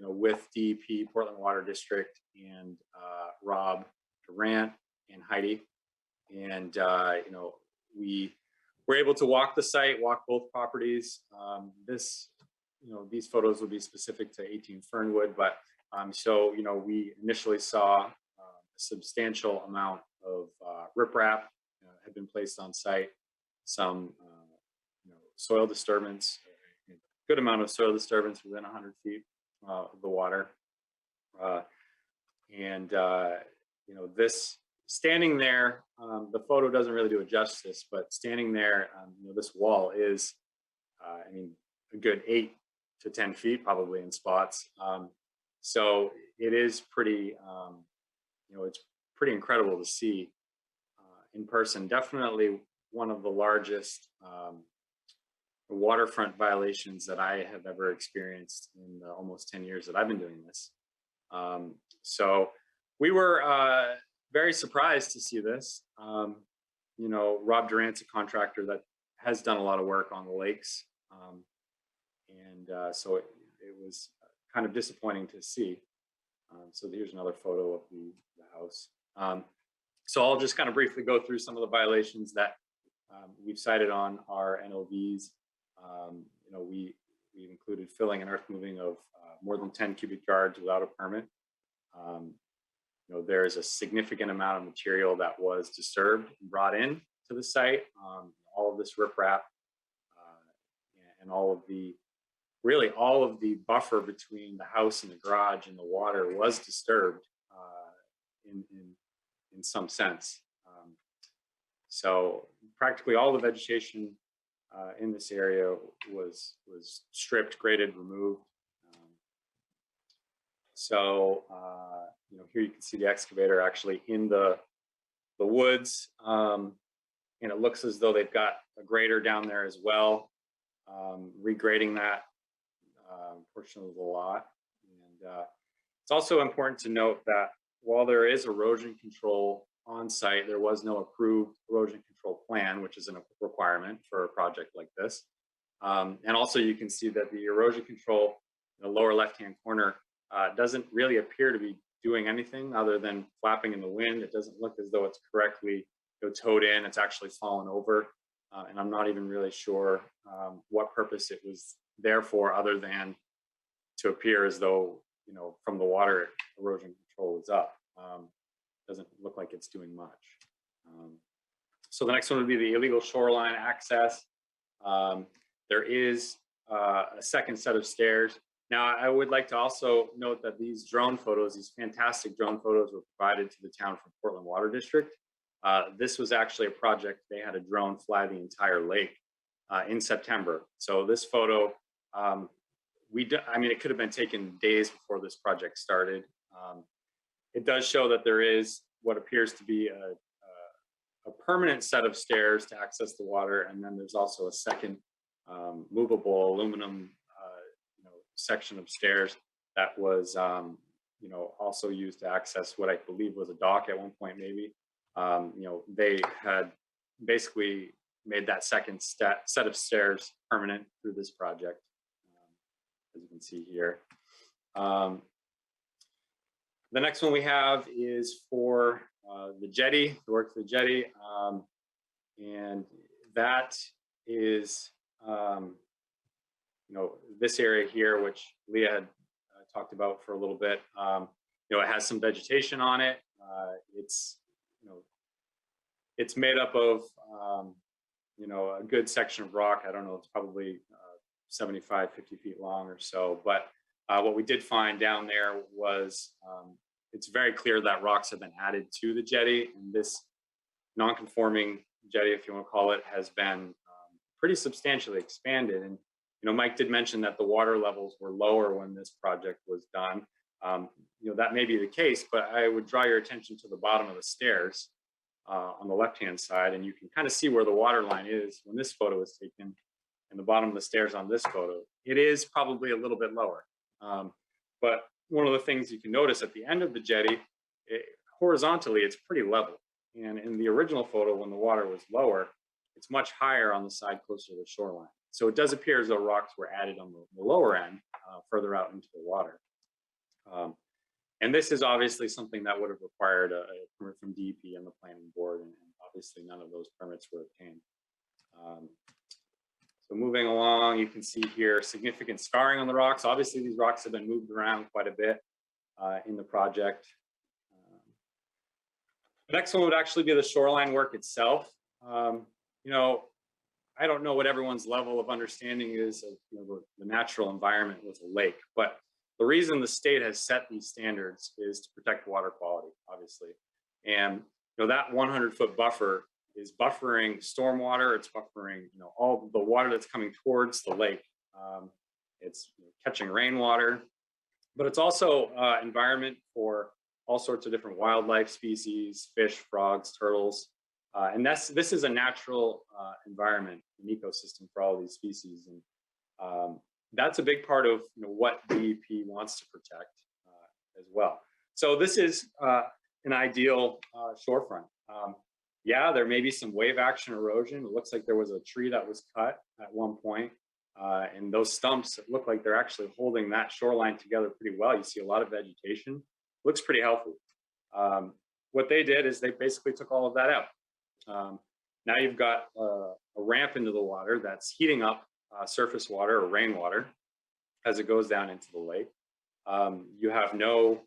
with DEP, Portland Water District, and Rob Durant and Heidi. And, we were able to walk the site, walk both properties. These photos will be specific to 18 Fernwood, but we initially saw a substantial amount of riprap had been placed on site, some, soil disturbance, good amount of soil disturbance within 100 feet of the water. This standing there, the photo doesn't really do it justice, but standing there, this wall is, a good 8 to 10 feet probably in spots. So it is pretty, it's pretty incredible to see in person. Definitely one of the largest waterfront violations that I have ever experienced in the almost 10 years that I've been doing this. So we were very surprised to see this. Rob Durant's a contractor that has done a lot of work on the lakes. So it was kind of disappointing to see. So here's another photo of the house. So I'll just kind of briefly go through some of the violations that we've cited on our NOVs. We've included filling and earth moving of more than 10 cubic yards without a permit. There is a significant amount of material that was disturbed and brought in to the site. All of this riprap and all of the buffer between the house and the garage and the water was disturbed in some sense. So practically all the vegetation in this area was stripped, graded, removed. Here you can see the excavator actually in the woods, and it looks as though they've got a grader down there as well, regrading that portion of the lot. And it's also important to note that while there is erosion control on site, there was no approved erosion control plan, which is a requirement for a project like this. And also you can see that the erosion control in the lower left-hand corner doesn't really appear to be doing anything other than flapping in the wind. It doesn't look as though it's correctly towed in. It's actually fallen over. And I'm not even really sure what purpose it was there for other than to appear as though, from the water, erosion control is up. Doesn't look like it's doing much. So the next one would be the illegal shoreline access. There is a second set of stairs. Now, I would like to also note that these drone photos, these fantastic drone photos, were provided to the town from Portland Water District. This was actually a project. They had a drone fly the entire lake in September. So this photo, I mean, it could have been taken days before this project started. It does show that there is what appears to be a permanent set of stairs to access the water, and then there's also a second movable aluminum section of stairs that was also used to access what I believe was a dock at one point, maybe. They had basically made that second set of stairs permanent through this project, as you can see here. The next one we have is for the jetty, the work for the jetty, and that is this area here, which Leah had talked about for a little bit. It has some vegetation on it. It's made up of a good section of rock. I don't know, it's probably 75, 50 feet long or so. But what we did find down there was it's very clear that rocks have been added to the jetty, and this non-conforming jetty, if you want to call it, has been pretty substantially expanded. And Mike did mention that the water levels were lower when this project was done. That may be the case, but I would draw your attention to the bottom of the stairs on the left-hand side, and you can kind of see where the water line is when this photo was taken, and the bottom of the stairs on this photo. It is probably a little bit lower. But one of the things you can notice at the end of the jetty, horizontally, it's pretty level. And in the original photo, when the water was lower, it's much higher on the side closer to the shoreline. So it does appear as though rocks were added on the lower end, further out into the water. And this is obviously something that would have required a permit from DEP and the planning board, and obviously none of those permits were obtained. So moving along, you can see here significant scarring on the rocks. Obviously, these rocks have been moved around quite a bit in the project. The next one would actually be the shoreline work itself. I don't know what everyone's level of understanding is of the natural environment with a lake, but the reason the state has set these standards is to protect water quality, obviously. And that 100-foot buffer is buffering stormwater. It's buffering all the water that's coming towards the lake. It's catching rainwater, but it's also environment for all sorts of different wildlife species, fish, frogs, turtles. And this is a natural environment, an ecosystem for all these species. And that's a big part of what DEP wants to protect as well. So this is an ideal shorefront. Yeah, there may be some wave action erosion. It looks like there was a tree that was cut at one point. And those stumps look like they're actually holding that shoreline together pretty well. You see a lot of vegetation. Looks pretty healthy. What they did is they basically took all of that out. Now you've got a ramp into the water that's heating up surface water or rainwater as it goes down into the lake. You have no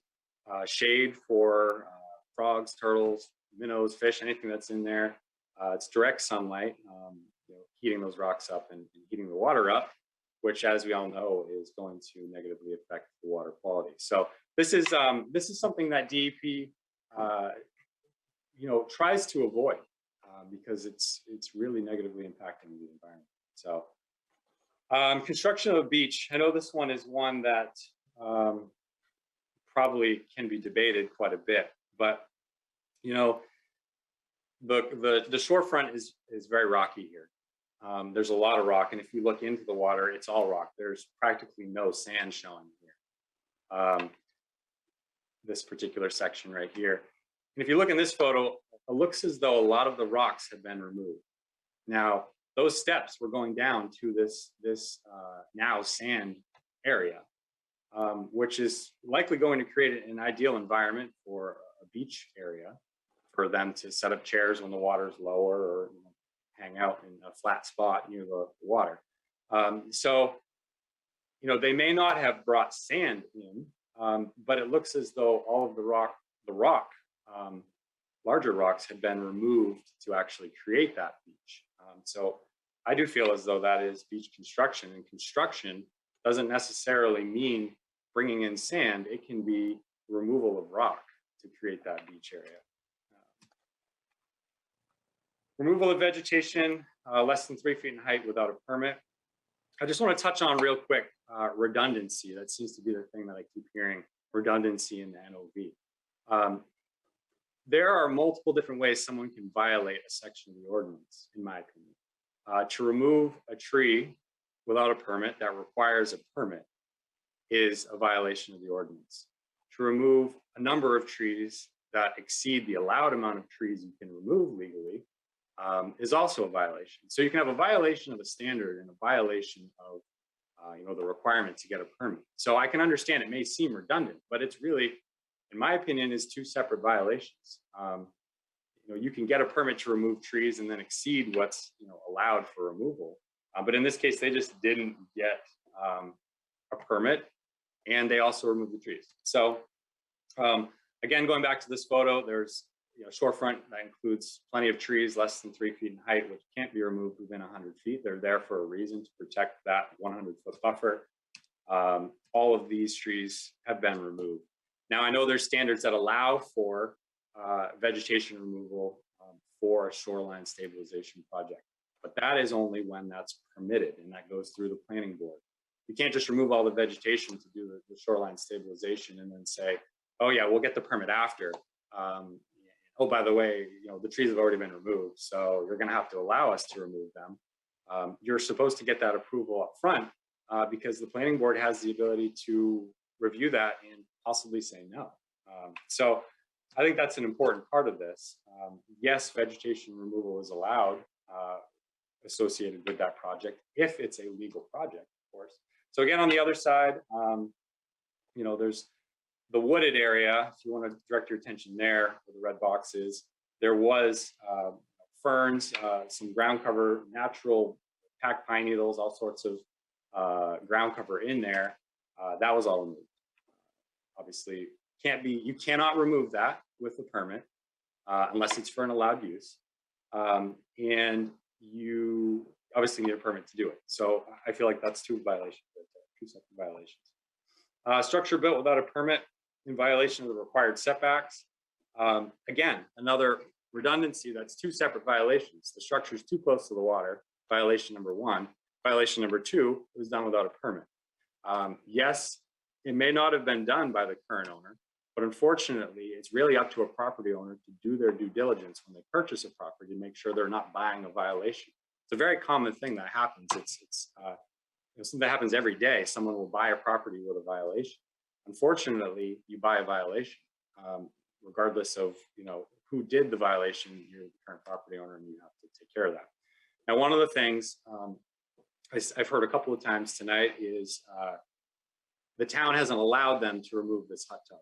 shade for frogs, turtles, minnows, fish, anything that's in there. It's direct sunlight, heating those rocks up and heating the water up, which, as we all know, is going to negatively affect the water quality. So this is something that DEP tries to avoid because it's really negatively impacting the environment. So construction of a beach. I know this one is one that probably can be debated quite a bit, but the shorefront is very rocky here. There's a lot of rock, and if you look into the water, it's all rock. There's practically no sand showing here. This particular section right here. And if you look in this photo, it looks as though a lot of the rocks have been removed. Now, those steps were going down to this now sand area, which is likely going to create an ideal environment for a beach area for them to set up chairs when the water is lower, or hang out in a flat spot near the water. So they may not have brought sand in, but it looks as though all of the larger rocks had been removed to actually create that beach. So I do feel as though that is beach construction, and construction doesn't necessarily mean bringing in sand. It can be removal of rock to create that beach area. Removal of vegetation. less than 3 feet in height without a permit. I just want to touch on real quick redundancy. That seems to be the thing that I keep hearing, redundancy in the NOV. There are multiple different ways someone can violate a section of the ordinance, in my opinion. To remove a tree without a permit that requires a permit is a violation of the ordinance. To remove a number of trees that exceed the allowed amount of trees you can remove legally is also a violation. So you can have a violation of a standard and a violation of the requirement to get a permit. So I can understand it may seem redundant, but it's really, in my opinion, is two separate violations. You can get a permit to remove trees and then exceed what's allowed for removal. But in this case, they just didn't get a permit, and they also removed the trees. So again, going back to this photo, there's shorefront that includes plenty of trees less than 3 feet in height, which can't be removed within 100 feet. They're there for a reason, to protect that 100-foot buffer. All of these trees have been removed. Now, I know there's standards that allow for vegetation removal for a shoreline stabilization project, but that is only when that's permitted, and that goes through the planning board. You can't just remove all the vegetation to do the shoreline stabilization and then say, oh yeah, we'll get the permit after. Oh, by the way, the trees have already been removed, so you're going to have to allow us to remove them. You're supposed to get that approval up front because the planning board has the ability to review that and possibly say no. So I think that's an important part of this. Yes, vegetation removal is allowed associated with that project if it's a legal project, of course. So again, on the other side, there's the wooded area. If you want to direct your attention there, where the red box is, there was ferns, some ground cover, natural packed pine needles, all sorts of ground cover in there. That was all removed. Obviously, you cannot remove that with a permit unless it's for an allowed use. And you obviously need a permit to do it. So I feel like that's two violations, two separate violations. Structure built without a permit in violation of the required setbacks. Again, another redundancy, that's two separate violations. The structure is too close to the water, violation number one. Violation number two, it was done without a permit. Yes, it may not have been done by the current owner, but unfortunately, it's really up to a property owner to do their due diligence when they purchase a property to make sure they're not buying a violation. It's a very common thing that happens. It's something that happens every day. Someone will buy a property with a violation. Unfortunately, you buy a violation, regardless of who did the violation. You're the current property owner, and you have to take care of that. Now, one of the things I've heard a couple of times tonight is the town hasn't allowed them to remove this hot tub.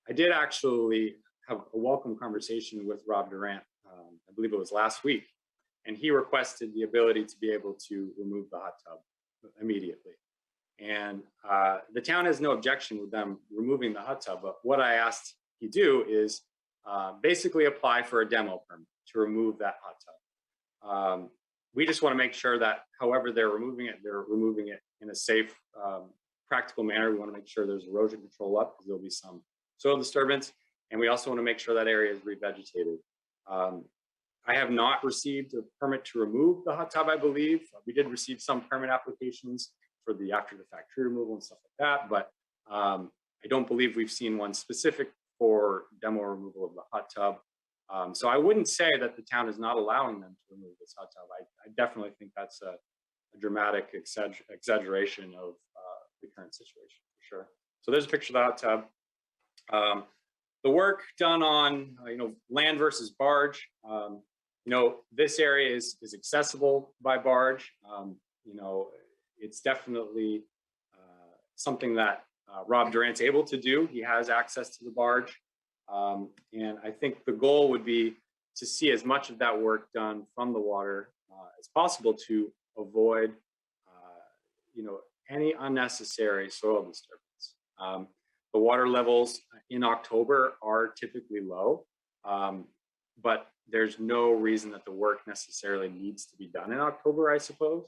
I did actually have a welcome conversation with Rob Durant, I believe it was last week, and he requested the ability to be able to remove the hot tub immediately. And the town has no objection with them removing the hot tub, but what I asked he do is basically apply for a demo permit to remove that hot tub. We just want to make sure that however they're removing it in a safe, practical manner. We want to make sure there's erosion control up because there'll be some soil disturbance. And we also want to make sure that area is revegetated. I have not received a permit to remove the hot tub, I believe. We did receive some permit applications for the after the fact tree removal and stuff like that, but I don't believe we've seen one specific for demo removal of the hot tub. So I wouldn't say that the town is not allowing them to remove this hot tub. I definitely think that's a dramatic exaggeration of the current situation, for sure. So there's a picture of the hot tub. The work done on land versus barge. This area is accessible by barge. It's definitely something that Rob Durant's able to do. He has access to the barge. And I think the goal would be to see as much of that work done from the water as possible to avoid, any unnecessary soil disturbance. The water levels in October are typically low, but there's no reason that the work necessarily needs to be done in October, I suppose.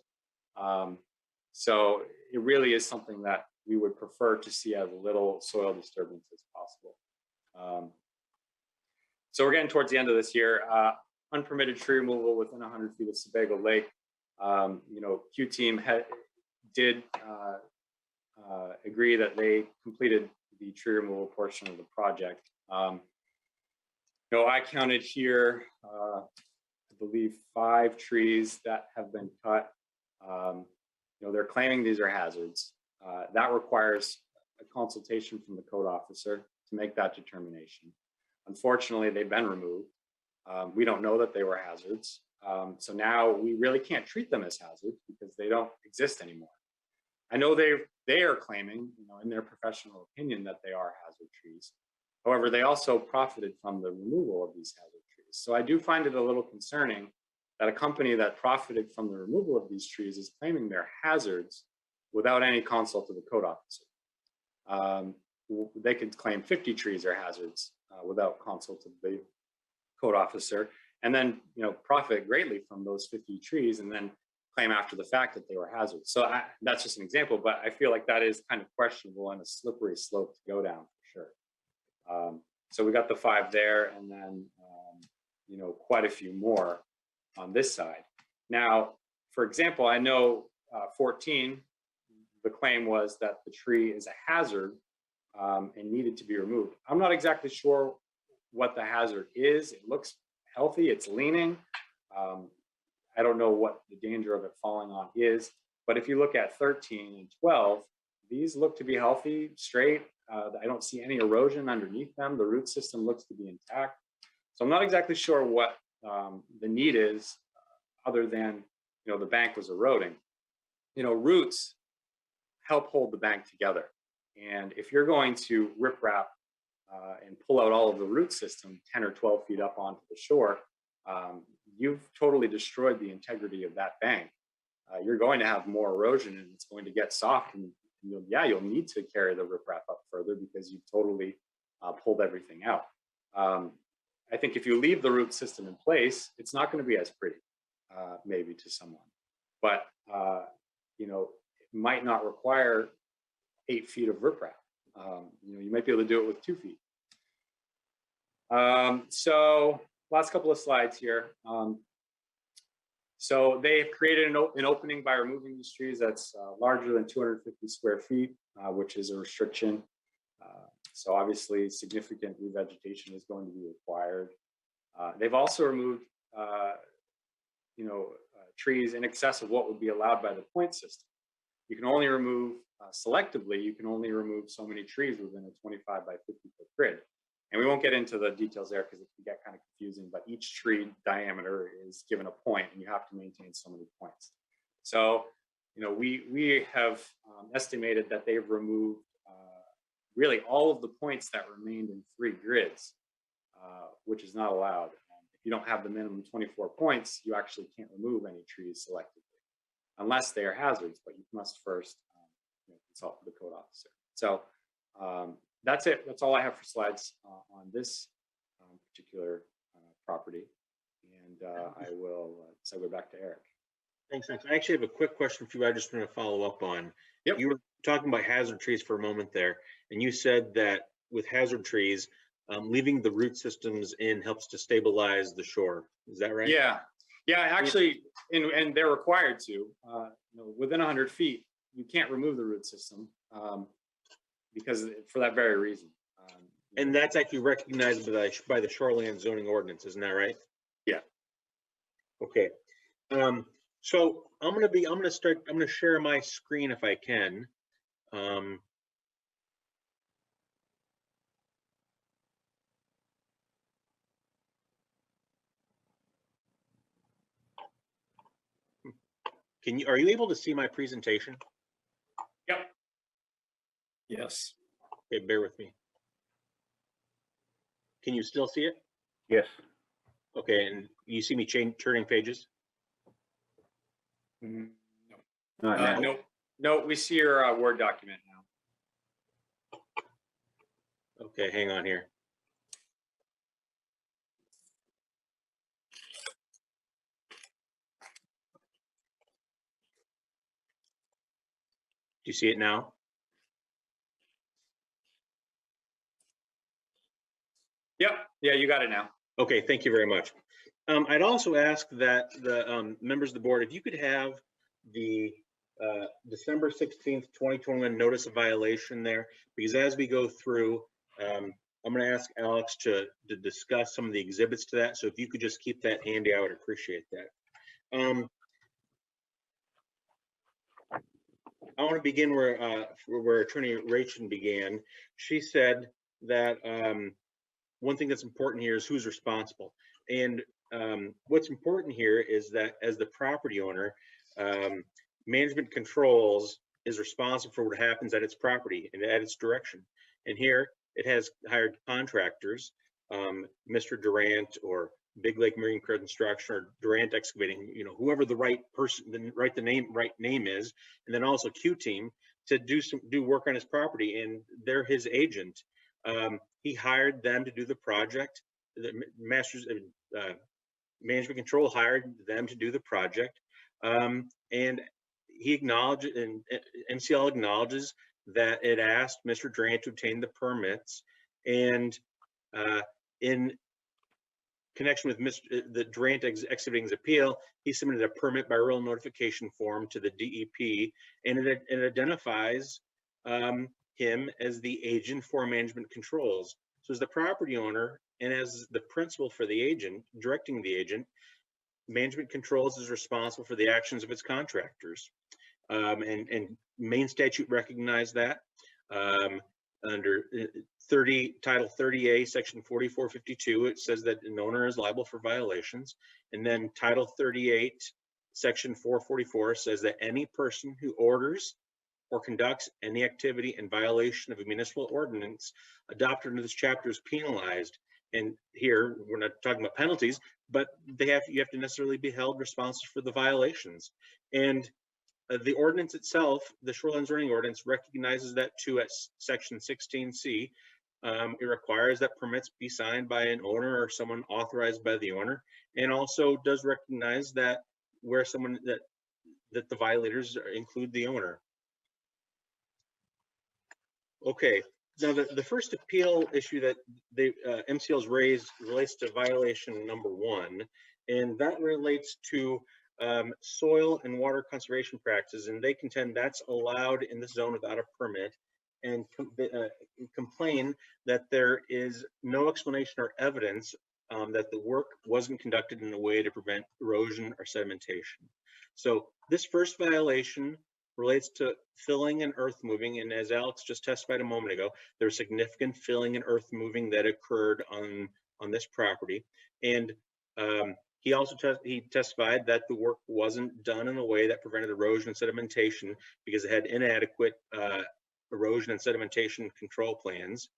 So it really is something that we would prefer to see as little soil disturbance as possible. So we're getting towards the end of this year. unpermitted tree removal within 100 feet of Sebago Lake. Q team did agree that they completed the tree removal portion of the project. I counted here, I believe 5 trees that have been cut. They're claiming these are hazards. That requires a consultation from the code officer to make that determination. Unfortunately, they've been removed. We don't know that they were hazards. So now we really can't treat them as hazards because they don't exist anymore. I know they are claiming, in their professional opinion, that they are hazard trees. However, they also profited from the removal of these hazard trees. So I do find it a little concerning that a company that profited from the removal of these trees is claiming they're hazards without any consult to the code officer. They could claim 50 trees are hazards without consult to the code officer, and then profit greatly from those 50 trees, and then claim after the fact that they were hazards. So that's just an example, but I feel like that is kind of questionable and a slippery slope to go down for sure. So we got the 5 there, and then quite a few more on this side. Now, for example, I know 14, the claim was that the tree is a hazard and needed to be removed. I'm not exactly sure what the hazard is. It looks healthy, it's leaning. I don't know what the danger of it falling on is, but if you look at 13 and 12, these look to be healthy, straight. I don't see any erosion underneath them. The root system looks to be intact. So I'm not exactly sure what the need is other than, the bank was eroding. Roots help hold the bank together. And if you're going to riprap and pull out all of the root system 10 or 12 feet up onto the shore, you've totally destroyed the integrity of that bank. You're going to have more erosion, and it's going to get soft, and you'll need to carry the riprap up further because you've totally pulled everything out. I think if you leave the root system in place, it's not going to be as pretty, maybe to someone, but it might not require 8 feet of riprap. You might be able to do it with 2 feet. So last couple of slides here. So they've created an opening by removing these trees that's larger than 250 square feet, which is a restriction. So obviously significant revegetation is going to be required. They've also removed, trees in excess of what would be allowed by the point system. You can only remove, selectively, you can only remove so many trees within a 25 by 50 foot grid. And we won't get into the details there because it can get kind of confusing, but each tree diameter is given a point and you have to maintain so many points. So, we have estimated that they've removed really all of the points that remained in 3 grids, which is not allowed. If you don't have the minimum 24 points, you actually can't remove any trees selectively, unless they are hazards, but you must first consult with the code officer. So that's it. That's all I have for slides on this particular property. And I will segue back to Eric. Thanks. I actually have a quick question for you. I just want to follow up on. Yep. You were talking about hazard trees for a moment there, and you said that with hazard trees, leaving the root systems in helps to stabilize the shore. Is that right? Yeah. Actually, and they're required to. Within 100 feet, you can't remove the root system because for that very reason. And that's actually recognized by the shoreline zoning ordinance, isn't that right? Yeah. Okay. So I'm going to share my screen if I can. Are you able to see my presentation? Yep. Yes. Okay, bear with me. Can you still see it? Yes. Okay, and you see me turning pages? No. Not now. No, we see your Word document now. Okay, hang on here. Do you see it now? Yep. Yeah, you got it now. Okay, thank you very much. I'd also ask that the members of the board, if you could have the December 16th, 2021 notice of violation there, because as we go through, I'm going to ask Alex to discuss some of the exhibits to that. So if you could just keep that handy, I would appreciate that. I want to begin where Attorney Rachel began. She said that one thing that's important here is who's responsible. And what's important here is that as the property owner, management controls is responsible for what happens at its property and at its direction. And here it has hired contractors, Mr. Durant or Big Lake Marine Construction or Durant Excavating, you know, whoever the right person, the right name is, and then also Q Team to do work on his property, and they're his agent. He hired them to do the project. The management control hired them to do the project, and he acknowledged, and MCL acknowledges that it asked Mr. Durant to obtain the permits, and in connection with the Durant Excavating's appeal, he submitted a permit by oral notification form to the DEP, and it identifies him as the agent for management controls. So as the property owner and as the principal for the agent, directing the agent, management controls is responsible for the actions of its contractors. And Maine statute recognized that. Under Title 30A, Section 4452, it says that an owner is liable for violations. And then Title 38, Section 444 says that any person who orders or conducts any activity in violation of a municipal ordinance adopted under this chapter is penalized. And here, we're not talking about penalties, but you have to necessarily be held responsible for the violations. And the ordinance itself, the Shoreline Zoning Ordinance, recognizes that too at Section 16C. It requires that permits be signed by an owner or someone authorized by the owner, and also does recognize that where someone that the violators include the owner. Okay, now the first appeal issue that the MCL's raised relates to violation number 1, and that relates to soil and water conservation practices, and they contend that's allowed in this zone without a permit, and complain that there is no explanation or evidence that the work wasn't conducted in a way to prevent erosion or sedimentation. So this first violation relates to filling and earth moving, and as Alex just testified a moment ago, there's significant filling and earth moving that occurred on this property, and he also testified that the work wasn't done in a way that prevented erosion and sedimentation because it had inadequate erosion and sedimentation control plans.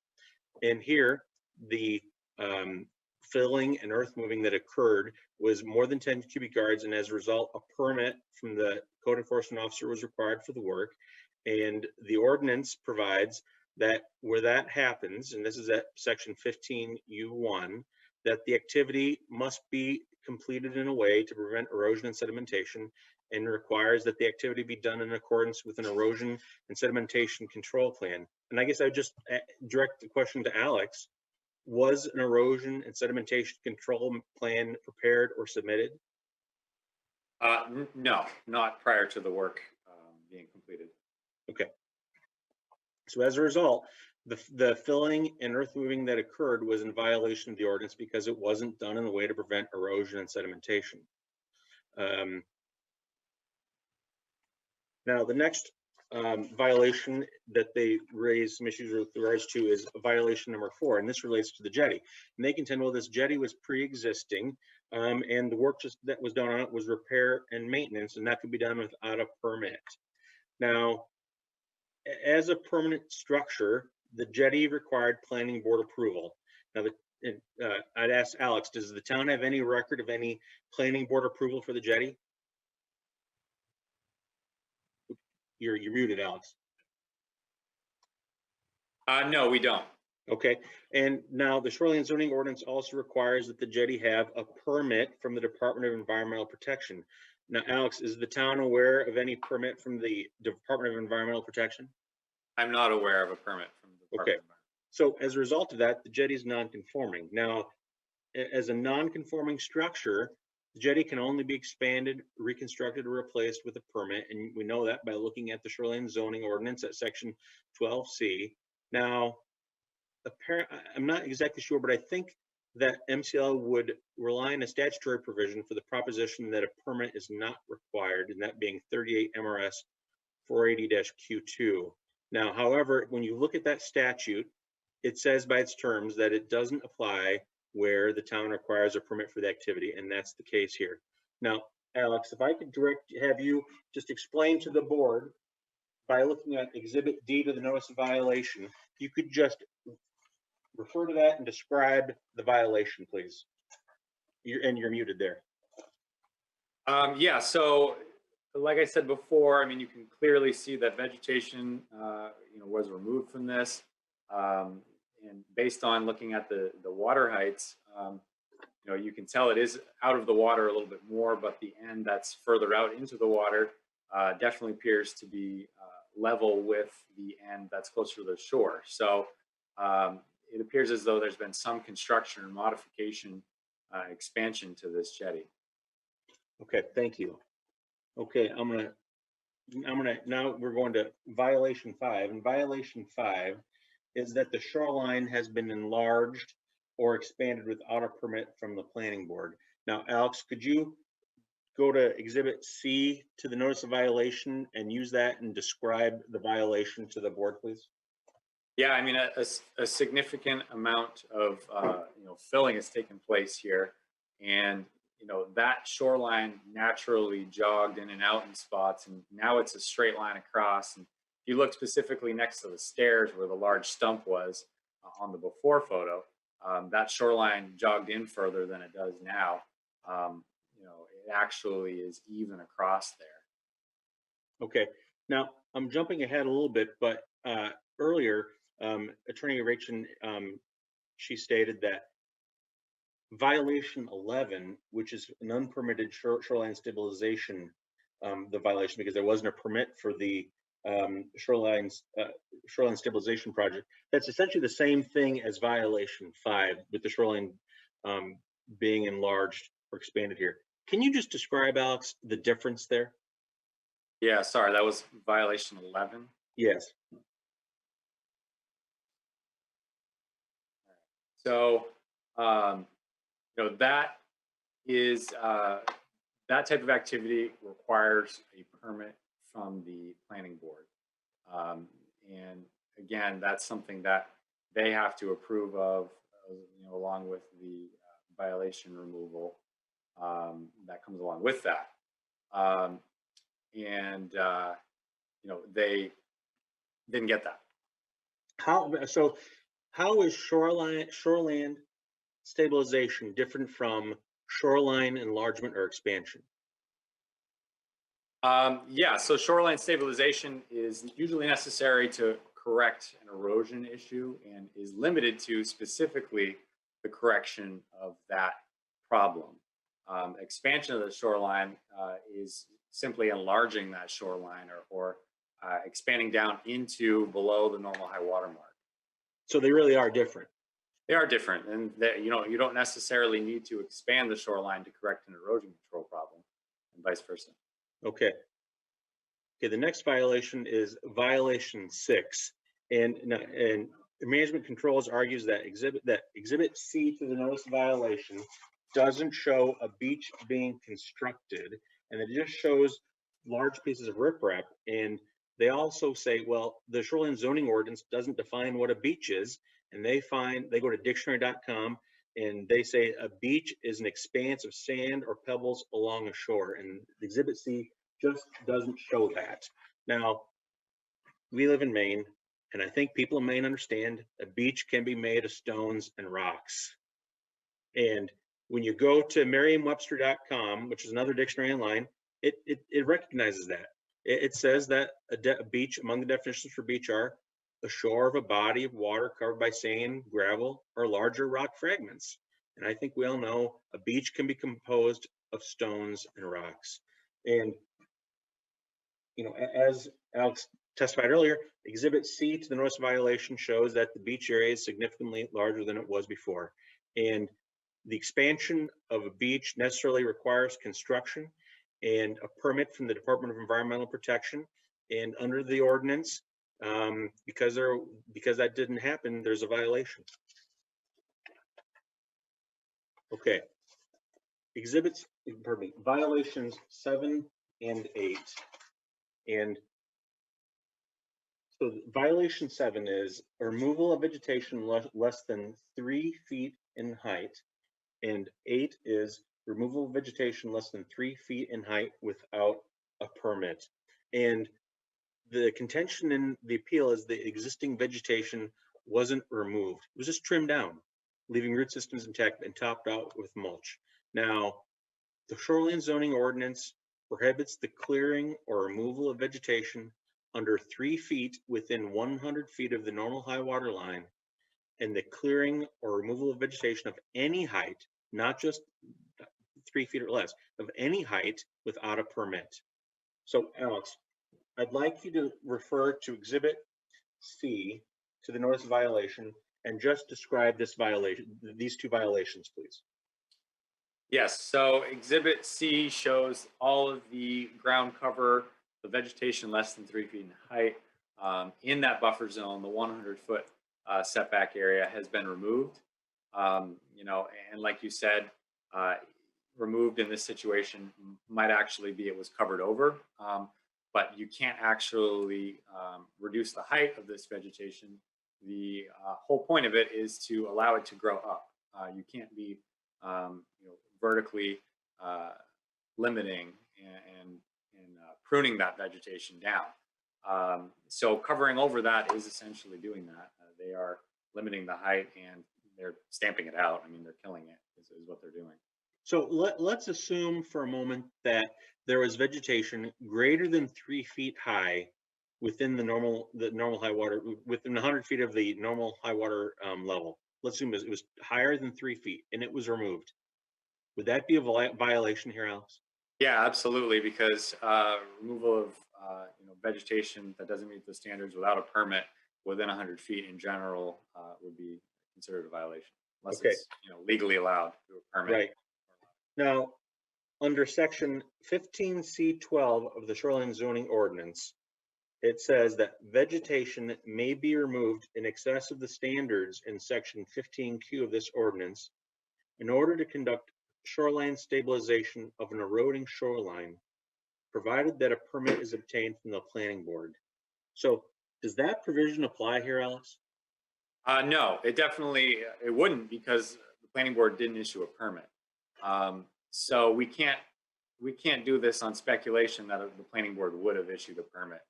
And here, the filling and earth moving that occurred was more than 10 cubic yards, and as a result, a permit from the code enforcement officer was required for the work. And the ordinance provides that where that happens, and this is at Section 15U1, that the activity must be completed in a way to prevent erosion and sedimentation, and requires that the activity be done in accordance with an erosion and sedimentation control plan. And I guess I would just direct the question to Alex. Was an erosion and sedimentation control plan prepared or submitted? No, not prior to the work being completed. Okay. So as a result, the filling and earth moving that occurred was in violation of the ordinance because it wasn't done in a way to prevent erosion and sedimentation. Now, the next violation that they raised some issues with regards to is violation number 4, and this relates to the jetty. And they contend, well, this jetty was pre-existing, and the work that was done on it was repair and maintenance, and that could be done without a permit. Now, as a permanent structure, the jetty required planning board approval. Now, I'd ask Alex, does the town have any record of any planning board approval for the jetty? You're muted, Alex. No, we don't. Okay, and now the Shoreline Zoning Ordinance also requires that the jetty have a permit from the Department of Environmental Protection. Now, Alex, is the town aware of any permit from the Department of Environmental Protection? I'm not aware of a permit from the Department. Okay, so as a result of that, the jetty is non-conforming. Now, as a non-conforming structure, the jetty can only be expanded, reconstructed, or replaced with a permit, and we know that by looking at the shoreline zoning ordinance at section 12C. Now, I'm not exactly sure, but I think that MCL would rely on a statutory provision for the proposition that a permit is not required, and that being 38 MRS 480-Q2. Now, however, when you look at that statute, it says by its terms that it doesn't apply where the town requires a permit for the activity, and that's the case here. Now, Alex, if I could have you just explain to the board by looking at Exhibit D to the notice of violation, you could just refer to that and describe the violation, please. You're muted there. Yeah, so like I said before, I mean, you can clearly see that vegetation, was removed from this. And based on looking at the water heights, you can tell it is out of the water a little bit more, but the end that's further out into the water definitely appears to be level with the end that's closer to the shore. So it appears as though there's been some construction or modification, expansion to this jetty. Okay, thank you. Okay, now we're going to violation 5, and violation 5 is that the shoreline has been enlarged or expanded without a permit from the planning board. Now, Alex, could you go to Exhibit C to the notice of violation and use that and describe the violation to the board, please? Yeah, I mean, a significant amount of filling has taken place here, and that shoreline naturally jogged in and out in spots, and now it's a straight line across. And if you look specifically next to the stairs where the large stump was on the before photo, that shoreline jogged in further than it does now. It actually is even across there. Okay, now I'm jumping ahead a little bit, but earlier, Attorney Rachin, she stated that violation 11, which is an unpermitted shoreline stabilization, the violation because there wasn't a permit for the shoreline stabilization project. That's essentially the same thing as violation 5 with the shoreline being enlarged or expanded here. Can you just describe, Alex, the difference there? Yeah, sorry, that was violation 11. Yes. So, that is that type of activity requires a permit from the planning board, and again, that's something that they have to approve of, along with the violation removal that comes along with that, they didn't get that. How is shoreline stabilization different from shoreline enlargement or expansion? Yeah, so shoreline stabilization is usually necessary to correct an erosion issue and is limited to specifically the correction of that problem. Expansion of the shoreline is simply enlarging that shoreline or expanding down into below the normal high water mark. So they really are different. They are different, and you don't necessarily need to expand the shoreline to correct an erosion control problem, and vice versa. Okay. Okay. The next violation is violation 6, and management controls argues that exhibit C to the notice of violation doesn't show a beach being constructed, and it just shows large pieces of riprap. And they also say, well, the shoreline zoning ordinance doesn't define what a beach is. And they go to dictionary.com and they say a beach is an expanse of sand or pebbles along a shore. And exhibit C just doesn't show that. Now, we live in Maine, and I think people in Maine understand a beach can be made of stones and rocks. And when you go to merriam-webster.com, which is another dictionary online, it recognizes that. It says that a beach, among the definitions for beach are the shore of a body of water covered by sand, gravel, or larger rock fragments. And I think we all know a beach can be composed of stones and rocks. And, as Alex testified earlier, exhibit C to the notice of violation shows that the beach area is significantly larger than it was before. And the expansion of a beach necessarily requires construction and a permit from the Department of Environmental Protection. And under the ordinance, because that didn't happen, there's a violation. Okay. Exhibits, pardon me, violations 7 and 8. And so violation 7 is removal of vegetation less than 3 feet in height. And 8 is removal of vegetation less than 3 feet in height without a permit. And the contention in the appeal is the existing vegetation wasn't removed. It was just trimmed down, leaving root systems intact and topped out with mulch. Now, the shoreline zoning ordinance prohibits the clearing or removal of vegetation under 3 feet within 100 feet of the normal high water line, and the clearing or removal of vegetation of any height, not just 3 feet or less, of any height without a permit. So Alex, I'd like you to refer to Exhibit C to the notice of violation and just describe this violation, these 2 violations, please. Yes, so Exhibit C shows all of the ground cover, the vegetation less than 3 feet in height. In that buffer zone, the 100-foot setback area has been removed. You know, and like you said, removed in this situation might actually be it was covered over, but you can't actually reduce the height of this vegetation. The whole point of it is to allow it to grow up. You can't be you know, vertically limiting and pruning that vegetation down. So covering over that is essentially doing that. They are limiting the height and they're stamping it out. I mean, they're killing it is what they're doing. So let's assume for a moment that there was vegetation greater than 3 feet high within the normal high water, within 100 feet of the normal high water level. Let's assume it was higher than 3 feet and it was removed. Would that be a violation here, Alex? Yeah, absolutely, because removal of you know, vegetation that doesn't meet the standards without a permit within 100 feet in general would be considered a violation, unless it's, you know, legally allowed through a permit. Right. Now, under section 15C12 of the shoreline zoning ordinance, it says that vegetation may be removed in excess of the standards in section 15Q of this ordinance in order to conduct shoreline stabilization of an eroding shoreline, provided that a permit is obtained from the planning board. So does that provision apply here, Alex? No, it definitely, it wouldn't, because the planning board didn't issue a permit. So we can't do this on speculation that the planning board would have issued a permit.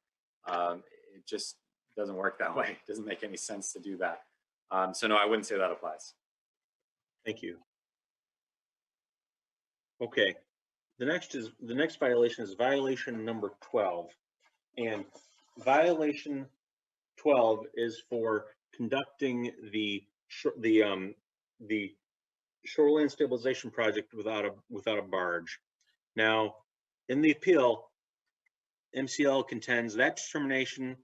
It just doesn't work that way. It doesn't make any sense to do that. So no, I wouldn't say that applies. Thank you. Okay, the next violation is violation number 12, and violation 12 is for conducting the shoreline stabilization project without a barge. Now, in the appeal, MCL contends that determination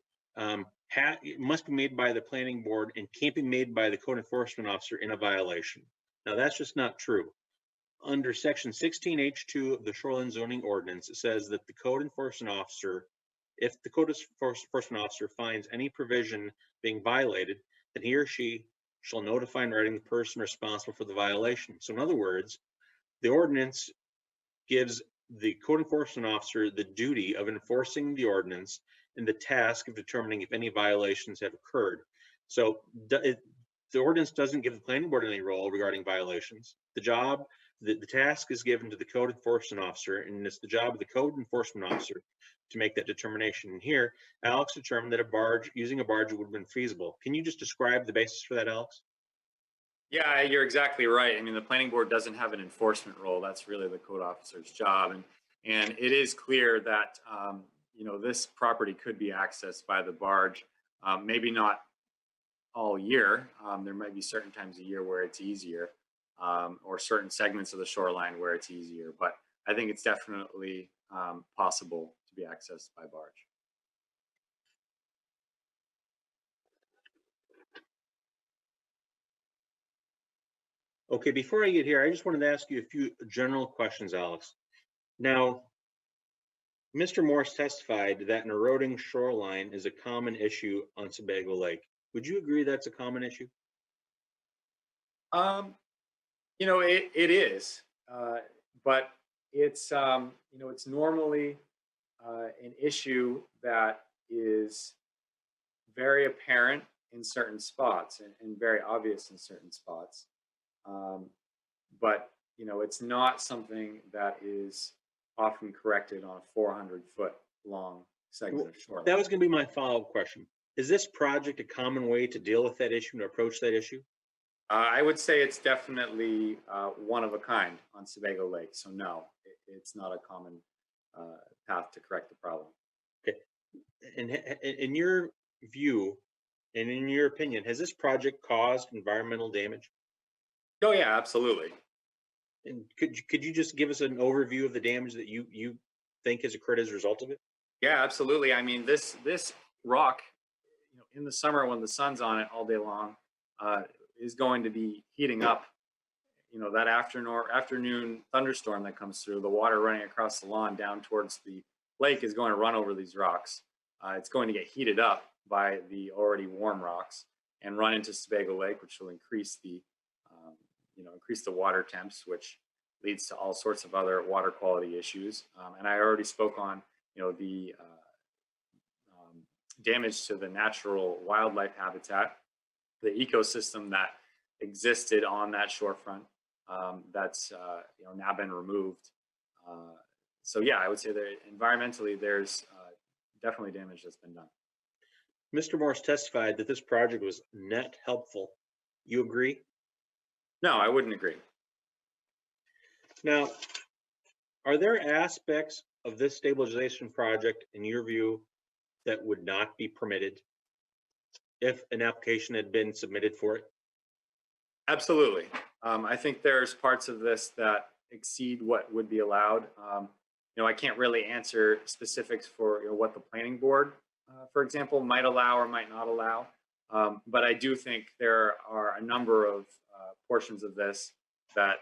must be made by the planning board and can't be made by the code enforcement officer in a violation. Now, that's just not true. Under section 16H2 of the shoreline zoning ordinance, it says that the code enforcement officer, if the code enforcement officer finds any provision being violated, then he or she shall notify in writing the person responsible for the violation. So in other words, the ordinance gives the code enforcement officer the duty of enforcing the ordinance and the task of determining if any violations have occurred. So the ordinance doesn't give the planning board any role regarding violations. The task is given to the code enforcement officer, and it's the job of the code enforcement officer to make that determination. And here, Alex determined that using a barge would have been feasible. Can you just describe the basis for that, Alex? Yeah, you're exactly right. I mean, the planning board doesn't have an enforcement role. That's really the code officer's job. And it is clear that, you know, this property could be accessed by the barge, maybe not all year. There might be certain times a year where it's easier, or certain segments of the shoreline where it's easier. But I think it's definitely possible to be accessed by barge. Okay, before I get here, I just wanted to ask you a few general questions, Alex. Now, Mr. Morse testified that an eroding shoreline is a common issue on Sebago Lake. Would you agree that's a common issue? You know, it is, but it's, you know, it's normally an issue that is very apparent in certain spots and very obvious in certain spots. But, you know, it's not something that is often corrected on a 400-foot long segment of shoreline. That was going to be my follow-up question. Is this project a common way to deal with that issue and approach that issue? I would say it's definitely one of a kind on Sebago Lake. So no, it's not a common path to correct the problem. Okay. And in your view, and in your opinion, has this project caused environmental damage? Oh yeah, absolutely. And could you just give us an overview of the damage that you think has occurred as a result of it? Yeah, absolutely. I mean, this rock, you know, in the summer when the sun's on it all day long, is going to be heating up. You know, that afternoon thunderstorm that comes through, the water running across the lawn down towards the lake is going to run over these rocks. It's going to get heated up by the already warm rocks and run into Sebago Lake, which will increase the increase the water temps, which leads to all sorts of other water quality issues. And I already spoke on, you know, the damage to the natural wildlife habitat, the ecosystem that existed on that shorefront. That's you know, now been removed. So yeah, I would say that environmentally, there's definitely damage that's been done. Mr. Morse testified that this project was net helpful. You agree? No, I wouldn't agree. Now, are there aspects of this stabilization project, in your view, that would not be permitted if an application had been submitted for it? Absolutely. I think there's parts of this that exceed what would be allowed. You know, I can't really answer specifics for, you know, what the planning board, for example, might allow or might not allow. But I do think there are a number of portions of this that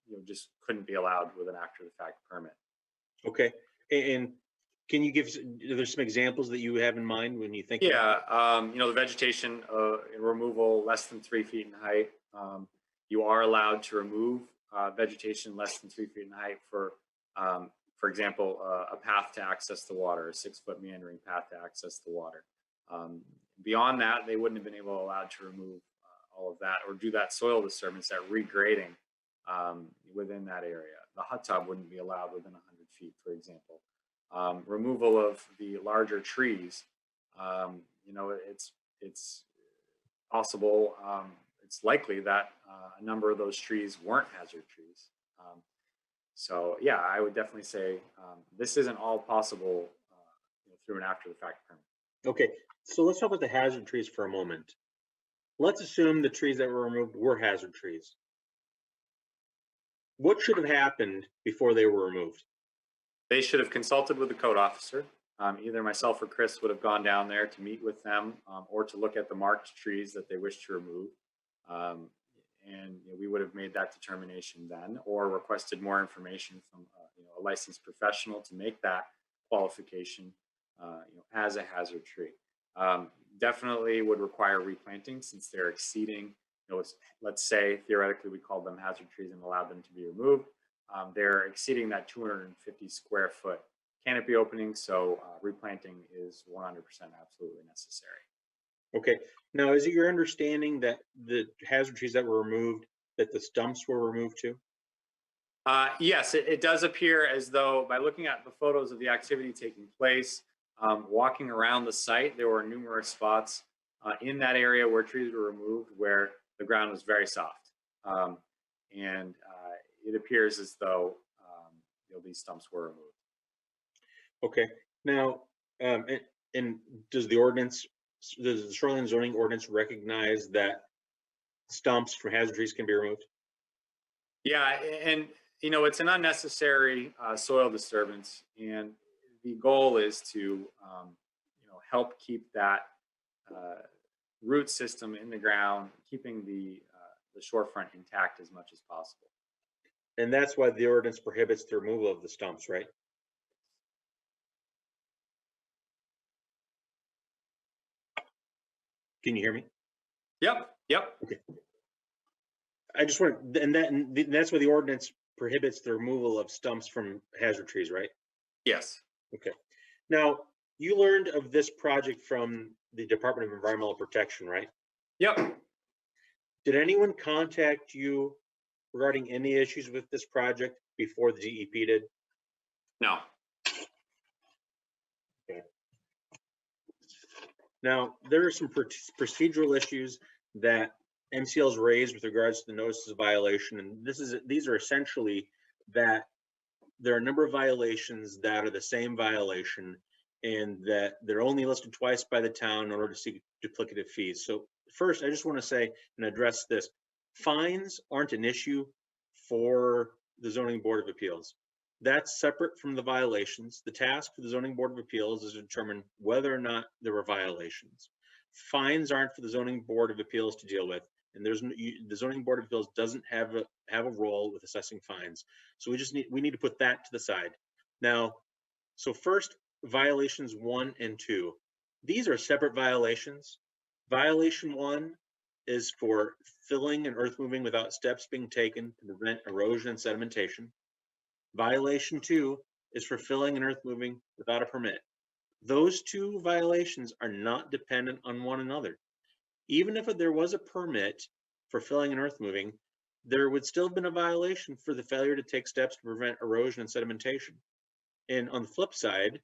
you know, just couldn't be allowed with an after-the-fact permit. Okay, and can you give us, there's some examples that you have in mind when you think? Yeah, you know, the vegetation removal less than 3 feet in height. You are allowed to remove vegetation less than 3 feet in height for example, a path to access the water, a 6-foot meandering path to access the water. Beyond that, they wouldn't have been allowed to remove all of that or do that soil disturbance, that regrading within that area. The hot tub wouldn't be allowed within 100 feet, for example. Removal of the larger trees, you know, it's possible, it's likely that a number of those trees weren't hazard trees. So yeah, I would definitely say this isn't all possible you know, through an after-the-fact permit. Okay, so let's talk about the hazard trees for a moment. Let's assume the trees that were removed were hazard trees. What should have happened before they were removed? They should have consulted with the code officer. Either myself or Chris would have gone down there to meet with them or to look at the marked trees that they wish to remove. And you know, we would have made that determination then or requested more information from you know, a licensed professional to make that qualification you know, as a hazard tree. Definitely would require replanting since they're exceeding, you know, let's say theoretically we called them hazard trees and allowed them to be removed. They're exceeding that 250 square foot canopy opening, so replanting is 100% absolutely necessary. Okay, now is it your understanding that the hazard trees that were removed, that the stumps were removed too? Yes, it does appear as though by looking at the photos of the activity taking place, walking around the site, there were numerous spots in that area where trees were removed where the ground was very soft. And it appears as though you know, these stumps were removed. Okay, now, and does the shoreline zoning ordinance recognize that stumps from hazard trees can be removed? Yeah, and you know, it's an unnecessary soil disturbance, and the goal is to you know, help keep that root system in the ground, keeping the the shorefront intact as much as possible. And that's why the ordinance prohibits the removal of the stumps, right? Can you hear me? Yep, yep. I just want, and that's why the ordinance prohibits the removal of stumps from hazard trees, right? Yes. Okay. Now, you learned of this project from the Department of Environmental Protection, right? Yep. Did anyone contact you regarding any issues with this project before the DEP did? No. Okay. Now, there are some procedural issues that MCL's raised with regards to the notices of violation, and these are essentially that there are a number of violations that are the same violation, and that they're only listed twice by the town in order to seek duplicative fees. So first, I just want to say and address this. Fines aren't an issue for the Zoning Board of Appeals. That's separate from the violations. The task for the Zoning Board of Appeals is to determine whether or not there were violations. Fines aren't for the Zoning Board of Appeals to deal with, and the Zoning Board of Appeals doesn't have a role with assessing fines. So we need to put that to the side. Now, so first, violations 1 and 2. These are separate violations. Violation 1 is for filling and earth moving without steps being taken to prevent erosion and sedimentation. Violation 2 is for filling and earth moving without a permit. Those two violations are not dependent on one another. Even if there was a permit for filling and earth moving, there would still have been a violation for the failure to take steps to prevent erosion and sedimentation. And on the flip side,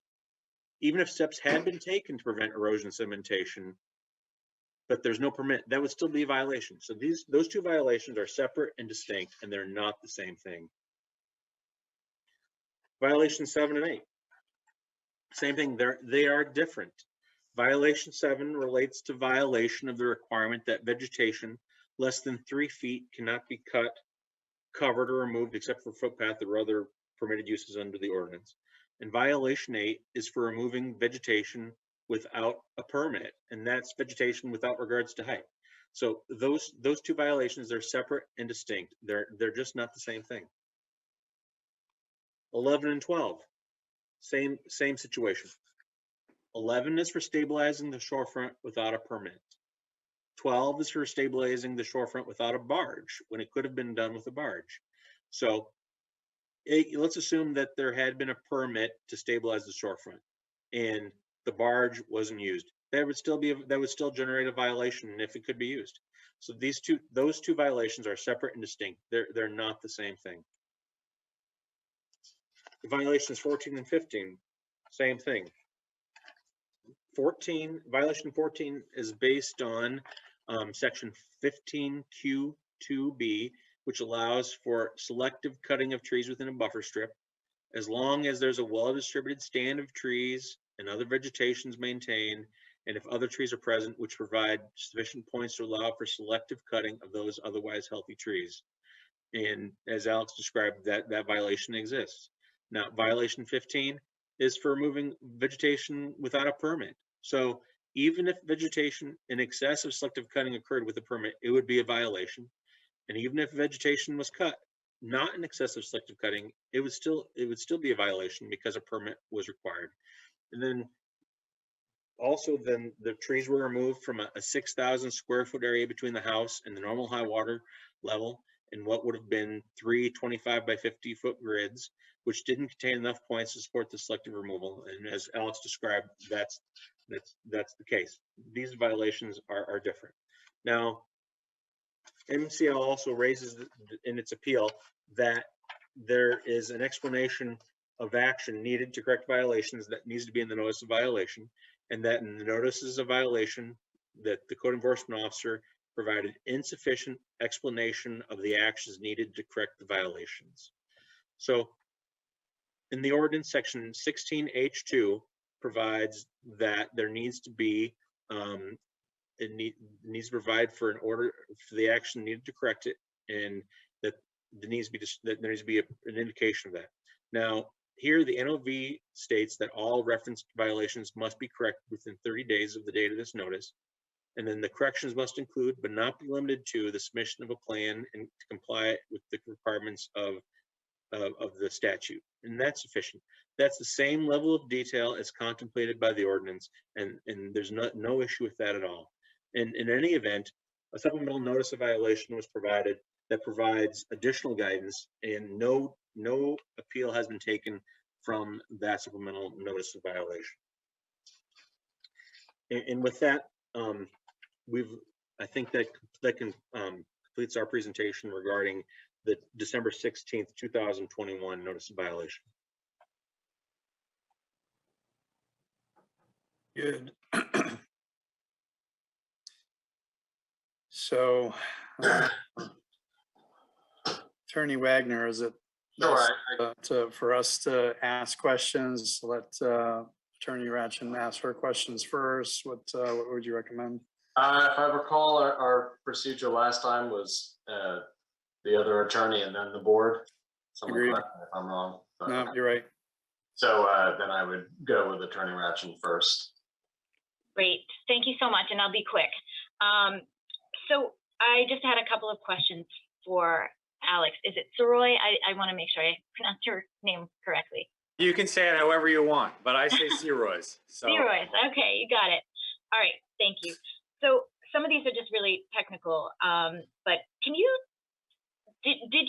even if steps had been taken to prevent erosion and sedimentation, but there's no permit, that would still be a violation. So those two violations are separate and distinct, and they're not the same thing. Violations 7 and 8. Same thing, they are different. Violation 7 relates to violation of the requirement that vegetation less than 3 feet cannot be cut, covered, or removed except for footpath or other permitted uses under the ordinance. And violation 8 is for removing vegetation without a permit, and that's vegetation without regards to height. So those two violations are separate and distinct. They're just not the same thing. 11 and 12, same situation. 11 is for stabilizing the shorefront without a permit. 12 is for stabilizing the shorefront without a barge when it could have been done with a barge. So let's assume that there had been a permit to stabilize the shorefront and the barge wasn't used. That would still generate a violation if it could be used. So those two violations are separate and distinct. They're not the same thing. The violations 14 and 15, same thing. Violation 14 is based on section 15Q2B, which allows for selective cutting of trees within a buffer strip, as long as there's a well-distributed stand of trees and other vegetation is maintained, and if other trees are present, which provide sufficient points to allow for selective cutting of those otherwise healthy trees. And as Alex described, that violation exists. Now, violation 15 is for removing vegetation without a permit. So even if vegetation in excess of selective cutting occurred with a permit, it would be a violation. And even if vegetation was cut not in excess of selective cutting, it would still be a violation because a permit was required. And then also the trees were removed from a 6,000 square foot area between the house and the normal high water level and what would have been 3 25 by 50 foot grids, which didn't contain enough points to support the selective removal. And as Alex described, that's the case. These violations are different. Now, MCL also raises in its appeal that there is an explanation of action needed to correct violations that needs to be in the notice of violation, and that in the notices of violation that the code enforcement officer provided insufficient explanation of the actions needed to correct the violations. So in the ordinance, section 16H2 provides that there needs to be it needs to provide for an order for the action needed to correct it, and that there needs to be an indication of that. Now, here the NOV states that all referenced violations must be corrected within 30 days of the date of this notice, And then the corrections must include, but not be limited to, the submission of a plan and to comply with the requirements of the statute. And that's sufficient. That's the same level of detail as contemplated by the ordinance, and there's no issue with that at all. And in any event, a supplemental notice of violation was provided that provides additional guidance, and no appeal has been taken from that supplemental notice of violation. And with that, I think that completes our presentation regarding the December 16th, 2021 notice of violation. Good. So, Attorney Wagner, is it Sure. for us to ask questions? Let Attorney Ratchin ask her questions first. What would you recommend? If I recall, our procedure last time was the other attorney and then the board. Someone Agreed. correct me if I'm wrong. But, No, you're right. So then I would go with Attorney Ratchin first. Great. Thank you so much, and I'll be quick. So I just had a couple of questions for Alex. Is it Soroy? I want to make sure I pronounce your name correctly. You can say it however you want, but I say Seroy's. So. Zeroids. Okay, you got it. All right, thank you. So some of these are just really technical, but did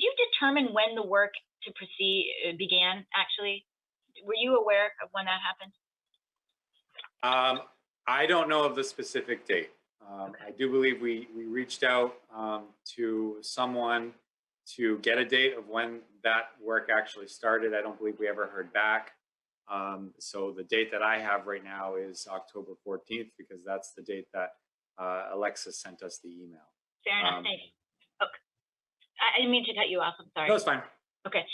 you determine when the work to proceed began, actually? Were you aware of when that happened? I don't know of the specific date. I do believe we reached out to someone to get a date of when that work actually started. I don't believe we ever heard back. So the date that I have right now is October 14th, because that's the date that Alexis sent us the email. Fair enough. Thanks. Okay. I didn't mean to cut you off. I'm sorry. No, it's fine. Okay.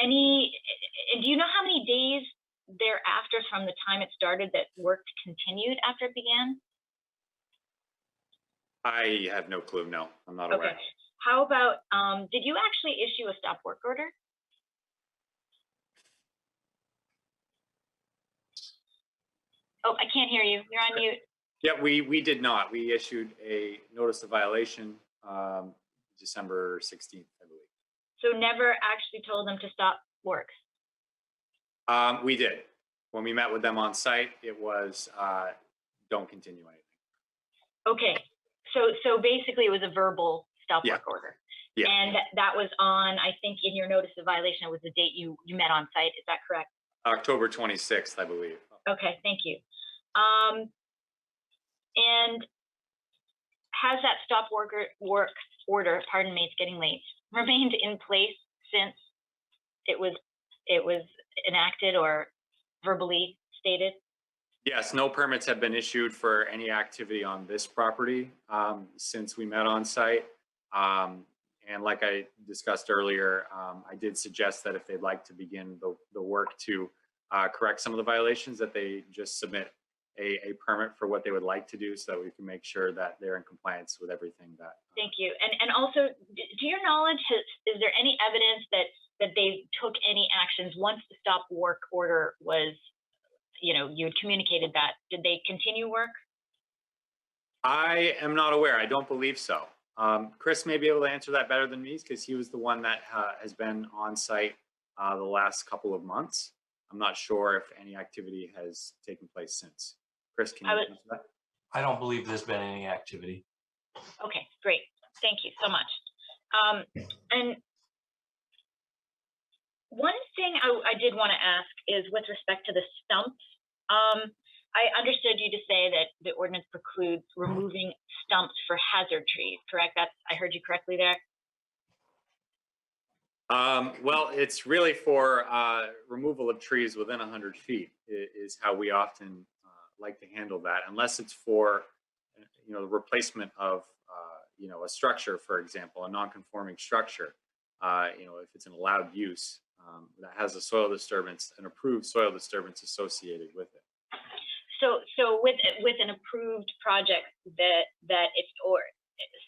Do you know how many days thereafter from the time it started that work continued after it began? I have no clue. No, I'm not aware. Okay. How about, did you actually issue a stop work order? Oh, I can't hear you. You're on mute. Yeah, we did not. We issued a notice of violation December 16th, I believe. So never actually told them to stop work? We did. When we met with them on site, it was don't continue anything. Okay. So basically it was a verbal stop work order. Yeah. And that was on, I think in your notice of violation, it was the date you met on site. Is that correct? October 26th, I believe. Okay, thank you. And has that stop work order, pardon me, it's getting late, remained in place since it was enacted or verbally stated? Yes, no permits have been issued for any activity on this property since we met on site. And like I discussed earlier, I did suggest that if they'd like to begin the work to correct some of the violations, that they just submit a permit for what they would like to do, so that we can make sure that they're in compliance with everything that. Thank you. And also, to your knowledge, is there any evidence that they took any actions once the stop work order was, you had communicated that? Did they continue work? I am not aware. I don't believe so. Chris may be able to answer that better than me, because he was the one that has been on site the last couple of months. I'm not sure if any activity has taken place since. Chris, can you answer that? I don't believe there's been any activity. Okay, great. Thank you so much. And one thing I did want to ask is with respect to the stumps. I understood you to say that the ordinance precludes removing stumps for hazard trees, correct? I heard you correctly there? Well, it's really for removal of trees within 100 feet is how we often like to handle that, unless it's for, the replacement of, a structure, for example, a non-conforming structure. If it's an allowed use that has a soil disturbance, an approved soil disturbance associated with it. So with an approved project that it's, or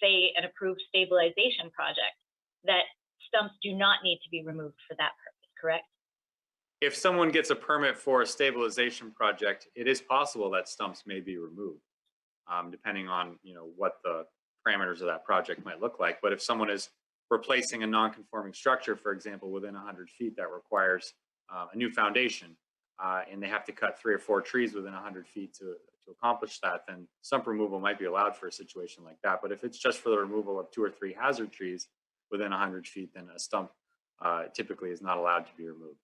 say an approved stabilization project, that stumps do not need to be removed for that purpose, correct? If someone gets a permit for a stabilization project, it is possible that stumps may be removed. depending on, what the parameters of that project might look like. But if someone is replacing a non-conforming structure, for example, within 100 feet that requires a new foundation, and they have to cut 3 or 4 trees within 100 feet to accomplish that, then stump removal might be allowed for a situation like that. But if it's just for the removal of 2 or 3 hazard trees within 100 feet, then a stump typically is not allowed to be removed.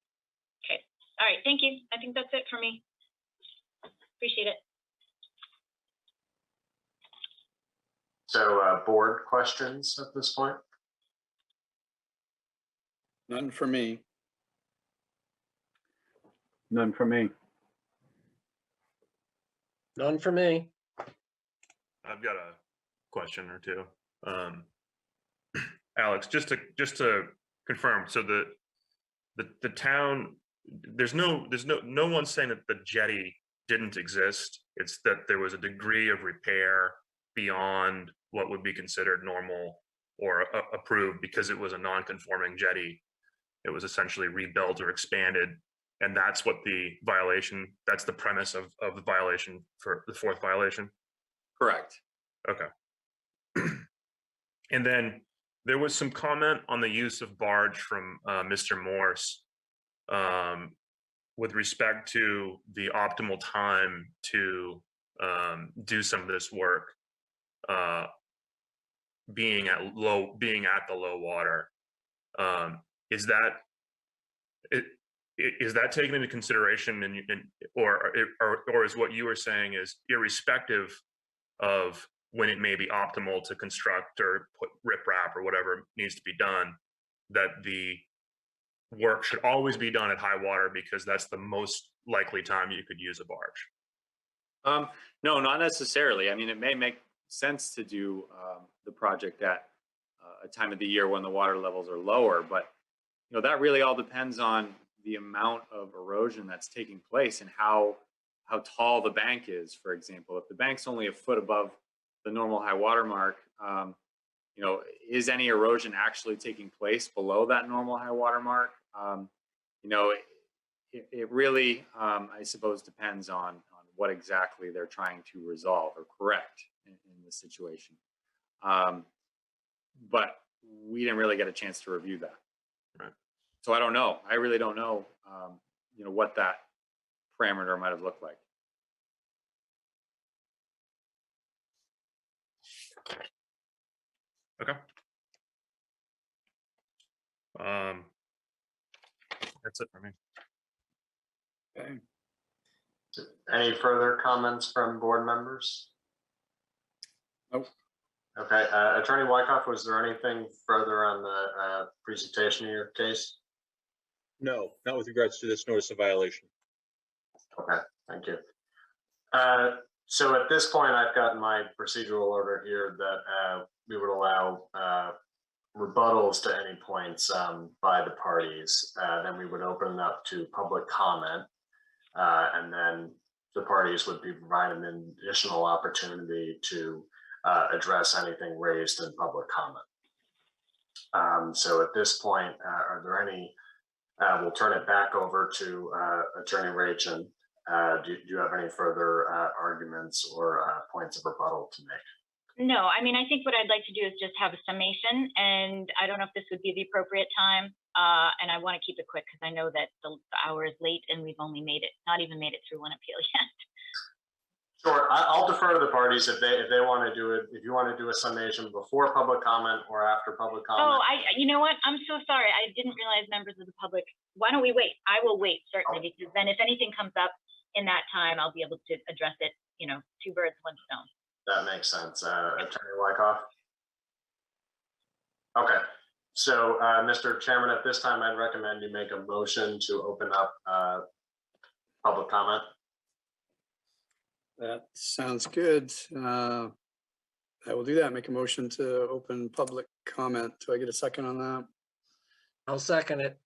Okay. All right. Thank you. I think that's it for me. Appreciate it. So board questions at this point? None for me. None for me. None for me. I've got a question or two. Alex, just to confirm, so the town, there's no one saying that the jetty didn't exist. It's that there was a degree of repair beyond what would be considered normal or approved because it was a non-conforming jetty. It was essentially rebuilt or expanded, and that's what that's the premise of the violation for the 4th violation. Correct. Okay. And then there was some comment on the use of barge from Mr. Morse with respect to the optimal time to do some of this work being at the low water. Is that taken into consideration or is what you were saying is irrespective of when it may be optimal to construct or put riprap or whatever needs to be done, that the work should always be done at high water because that's the most likely time you could use a barge? No, not necessarily. I mean, it may make sense to do the project at a time of the year when the water levels are lower, but that really all depends on the amount of erosion that's taking place and how tall the bank is. For example, if the bank's only a foot above the normal high water mark, is any erosion actually taking place below that normal high water mark? It really, I suppose, depends on what exactly they're trying to resolve or correct in this situation. But we didn't really get a chance to review that. Right. So I don't know. I really don't know, what that parameter might have looked like. Okay. That's it for me. Okay. Any further comments from board members? Nope. Okay, Attorney Wyckoff, was there anything further on the presentation of your case? No, not with regards to this notice of violation. Okay, thank you. So at this point, I've got my procedural order here that we would allow rebuttals to any points by the parties. Then we would open it up to public comment, and then the parties would be provided an additional opportunity to address anything raised in public comment. So at this point, are there any, we'll turn it back over to Attorney Rachin. Do you have any further arguments or points of rebuttal to make? No, I mean, I think what I'd like to do is just have a summation, and I don't know if this would be the appropriate time. And I want to keep it quick because I know that the hour is late and we've only not even made it through one appeal yet. Sure, I'll defer to the parties if they want to do it. If you want to do a summation before public comment or after public comment. Oh, you know what? I'm so sorry. I didn't realize members of the public. Why don't we wait? I will wait, certainly, because then if anything comes up in that time, I'll be able to address it, 2 birds, 1 stone. That makes sense. Attorney Wyckoff? Okay, so Mr. Chairman, at this time, I'd recommend you make a motion to open up public comment. That sounds good. I will do that. Make a motion to open public comment. Do I get a second on that? I'll second it.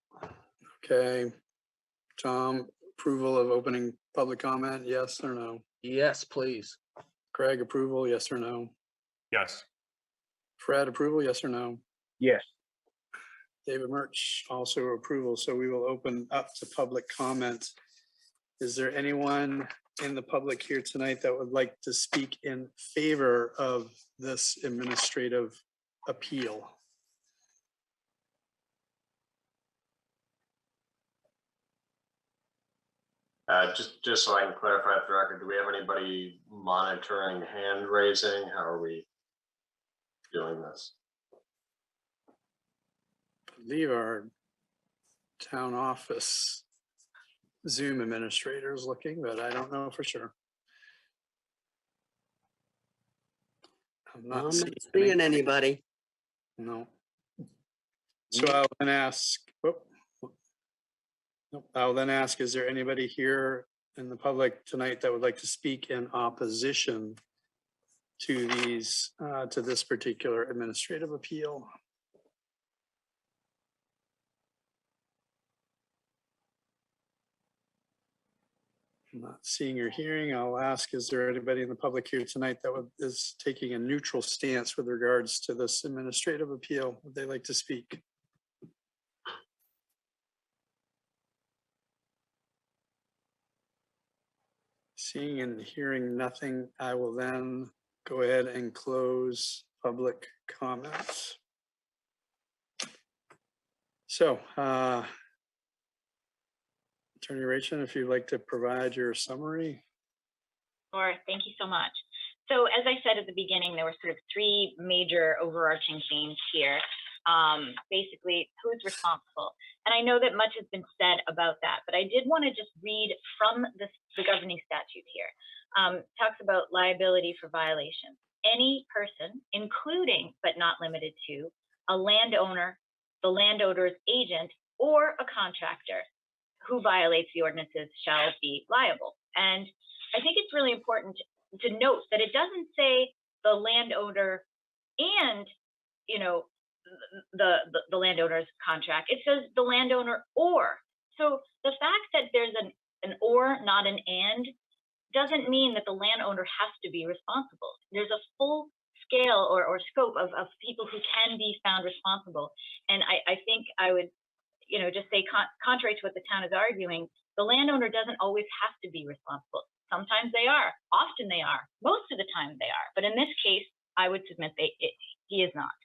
Okay. Tom, approval of opening public comment, yes or no? Yes, please. Craig, approval, yes or no? Yes. Fred, approval, yes or no? Yes. David Murch, also approval. So we will open up to public comment. Is there anyone in the public here tonight that would like to speak in favor of this administrative appeal? Just so I can clarify for the record, do we have anybody monitoring hand raising? How are we doing this? I believe our town office Zoom administrator is looking, but I don't know for sure. I'm I'm not not seeing seeing any. anybody. No. So I'll then ask, I'll then ask, is there anybody here in the public tonight that would like to speak in opposition to these, to this particular administrative appeal? I'm not seeing or hearing. I'll ask, is there anybody in the public here tonight that is taking a neutral stance with regards to this administrative appeal? Would they like to speak? Seeing and hearing nothing, I will then go ahead and close public comments. So, Attorney Rachel, if you'd like to provide your summary. Sure, thank you so much. So as I said at the beginning, there were sort of three major overarching themes here. Basically, who's responsible? And I know that much has been said about that, but I did want to just read from the governing statute here. Talks about liability for violations. Any person, including but not limited to a landowner, the landowner's agent, or a contractor who violates the ordinances shall be liable. And I think it's really important to note that it doesn't say the landowner and, you know, the landowner's contract. It says the landowner or. So the fact that there's an or, not an and, doesn't mean that the landowner has to be responsible. There's a full scale or scope of people who can be found responsible. And I think I would, you know, just say contrary to what the town is arguing, the landowner doesn't always have to be responsible. Sometimes they are, often they are, most of the time they are. But in this case, I would submit he is not.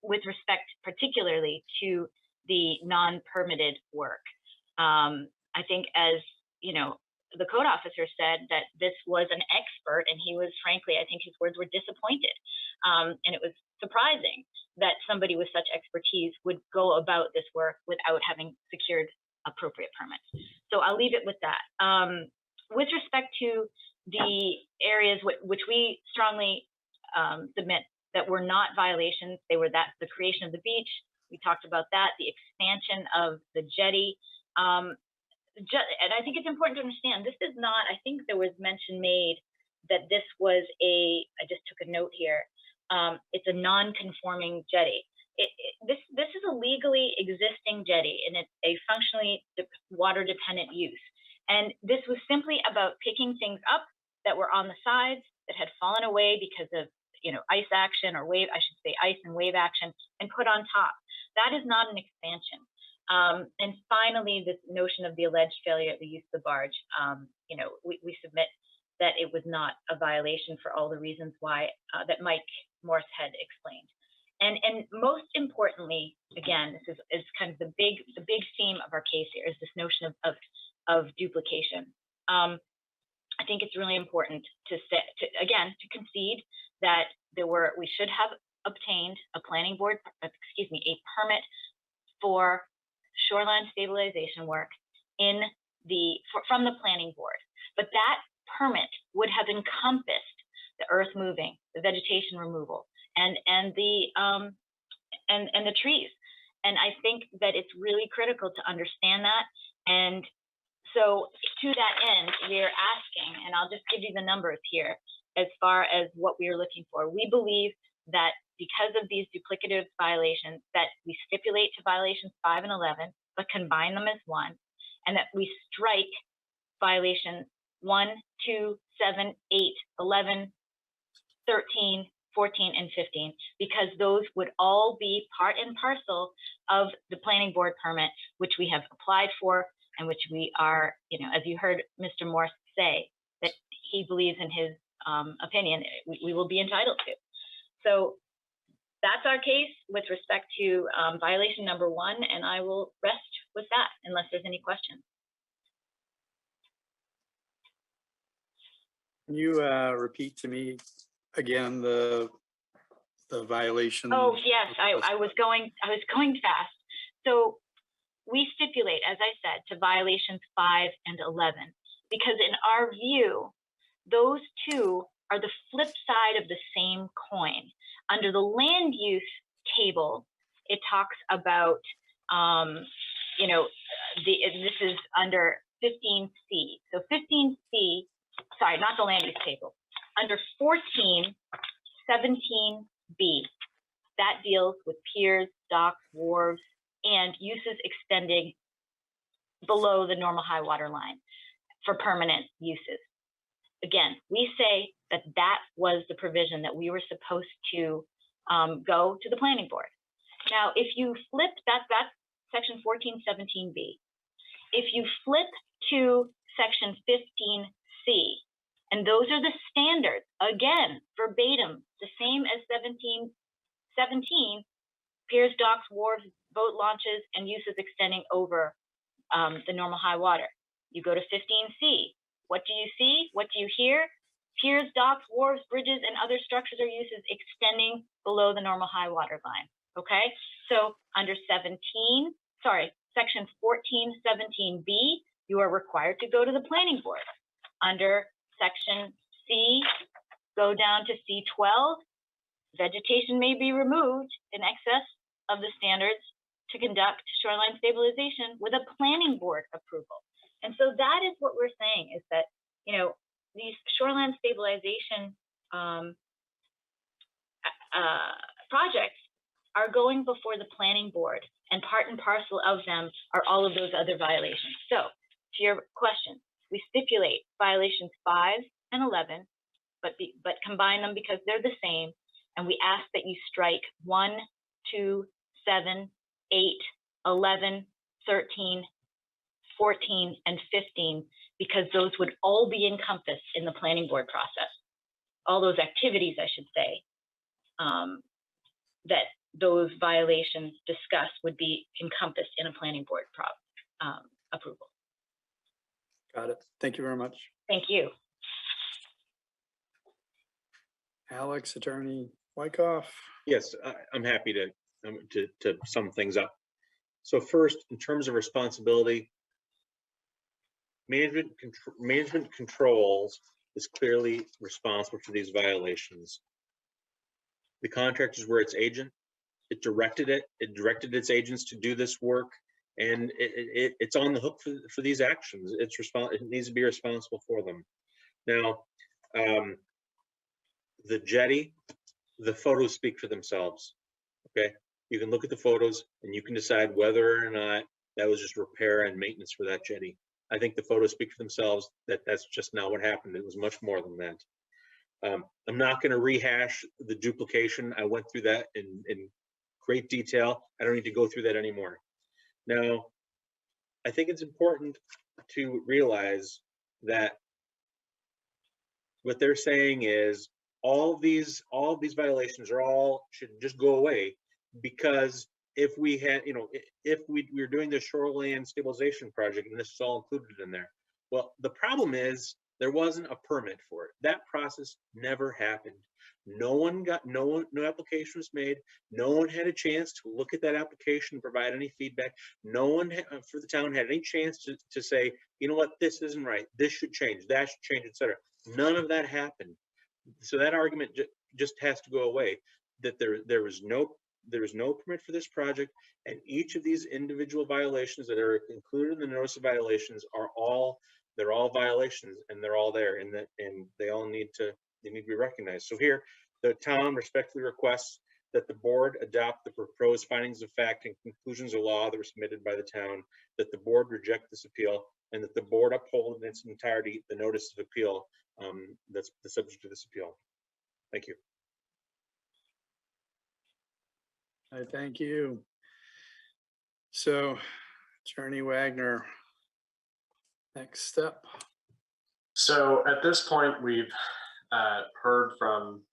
With respect particularly to the non-permitted work. I think, as you know, the code officer said that this was an expert, and he was, frankly, I think his words were disappointed. And it was surprising that somebody with such expertise would go about this work without having secured appropriate permits. So I'll leave it with that. With respect to the areas which we strongly submit that were not violations, they were the creation of the beach. We talked about that, the expansion of the jetty. And I think it's important to understand, this is not, I think there was mention made that this was I just took a note here. It's a non-conforming jetty. This is a legally existing jetty, and it's a functionally water-dependent use. And this was simply about picking things up that were on the sides that had fallen away because of, you know, ice action or wave, I should say ice and wave action, and put on top. That is not an expansion. And finally, this notion of the alleged failure of the use of the barge, you know, we submit that it was not a violation for all the reasons why that Mike Morse had explained. And most importantly, again, this is kind of the big theme of our case here, is this notion of duplication. I think it's really important to concede that we should have obtained a planning board, a permit for shoreline stabilization work from the planning board. But that permit would have encompassed the earth moving, the vegetation removal, and the trees. And I think that it's really critical to understand that. And so to that end, we're asking, and I'll just give you the numbers here as far as what we are looking for. We believe that because of these duplicative violations, that we stipulate to violations 5 and 11, but combine them as one, and that we strike violations 1, 2, 7, 8, 11, 13, 14, and 15, because those would all be part and parcel of the planning board permit, which we have applied for, and which we are, you know, as you heard Mr. Morse say that he believes in his opinion, we will be entitled to. So that's our case with respect to violation number 1, and I will rest with that unless there's any questions. Can you repeat to me again the violation? Oh yes, I was going fast. So we stipulate, as I said, to violations 5 and 11, because in our view, those two are the flip side of the same coin. Under the land use table, it talks about, this is under 15C. So 15C, sorry, not the land use table. Under 1417B, that deals with piers, docks, wharves, and uses extending below the normal high water line for permanent uses. Again, we say that that was the provision that we were supposed to go to the planning board. Now, if you flip, that's section 1417B. If you flip to section 15C, and those are the standards, again, verbatim, the same as 1717, piers, docks, wharves, boat launches, and uses extending over the normal high water. You go to 15C. What do you see? What do you hear? Piers, docks, wharves, bridges, and other structures or uses extending below the normal high water line. Okay, so under section 1417B, you are required to go to the planning board. Under section C, go down to C12, vegetation may be removed in excess of the standards to conduct shoreline stabilization with a planning board approval. And so that is what we're saying, is that, these shoreline stabilization projects are going before the planning board, and part and parcel of them are all of those other violations. So to your question, we stipulate violations 5 and 11, but combine them because they're the same. And we ask that you strike 1, 2, 7, 8, 11, 13, 14, and 15, because those would all be encompassed in the planning board process. All those activities, I should say, that those violations discussed would be encompassed in a planning board approval. Got it. Thank you very much. Thank you. Alex, Attorney Wyckoff. Yes, I'm happy to sum things up. So first, in terms of responsibility, management controls is clearly responsible for these violations. The contractors were its agent. It directed its agents to do this work, and it's on the hook for these actions. It needs to be responsible for them. Now, the jetty, the photos speak for themselves. Okay, you can look at the photos and you can decide whether or not that was just repair and maintenance for that jetty. I think the photos speak for themselves. That's just not what happened. It was much more than that. I'm not going to rehash the duplication. I went through that in great detail. I don't need to go through that anymore. Now, I think it's important to realize that what they're saying is all of these violations should just go away, because if we had, if we were doing the shoreline stabilization project and this is all included in there, well, the problem is there wasn't a permit for it. That process never happened. No application was made. No one had a chance to look at that application and provide any feedback. No one for the town had any chance to say, you know what, this isn't right. This should change. That should change, etc. None of that happened. So that argument just has to go away. That there was no permit for this project, and each of these individual violations that are included in the notice of violations they're all violations, and they're all there, and they all need to be recognized. So here, the town respectfully requests that the board adopt the proposed findings of fact and conclusions of law that were submitted by the town, that the board reject this appeal, and that the board uphold in its entirety the notice of appeal that's the subject of this appeal. Thank you. I thank you. So, Attorney Wagner, next step. So at this point, we've heard from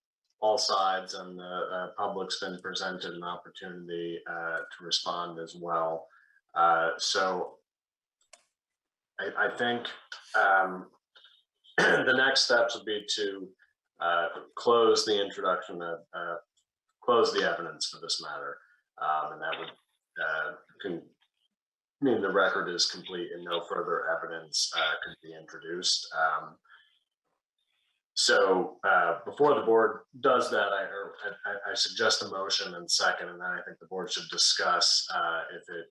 all sides, and the public's been presented an opportunity to respond as well. So I think the next steps would be to close the introduction of close the evidence for this matter, and that would mean the record is complete and no further evidence could be introduced. So before the board does that, I suggest a motion and second, and then I think the board should discuss if it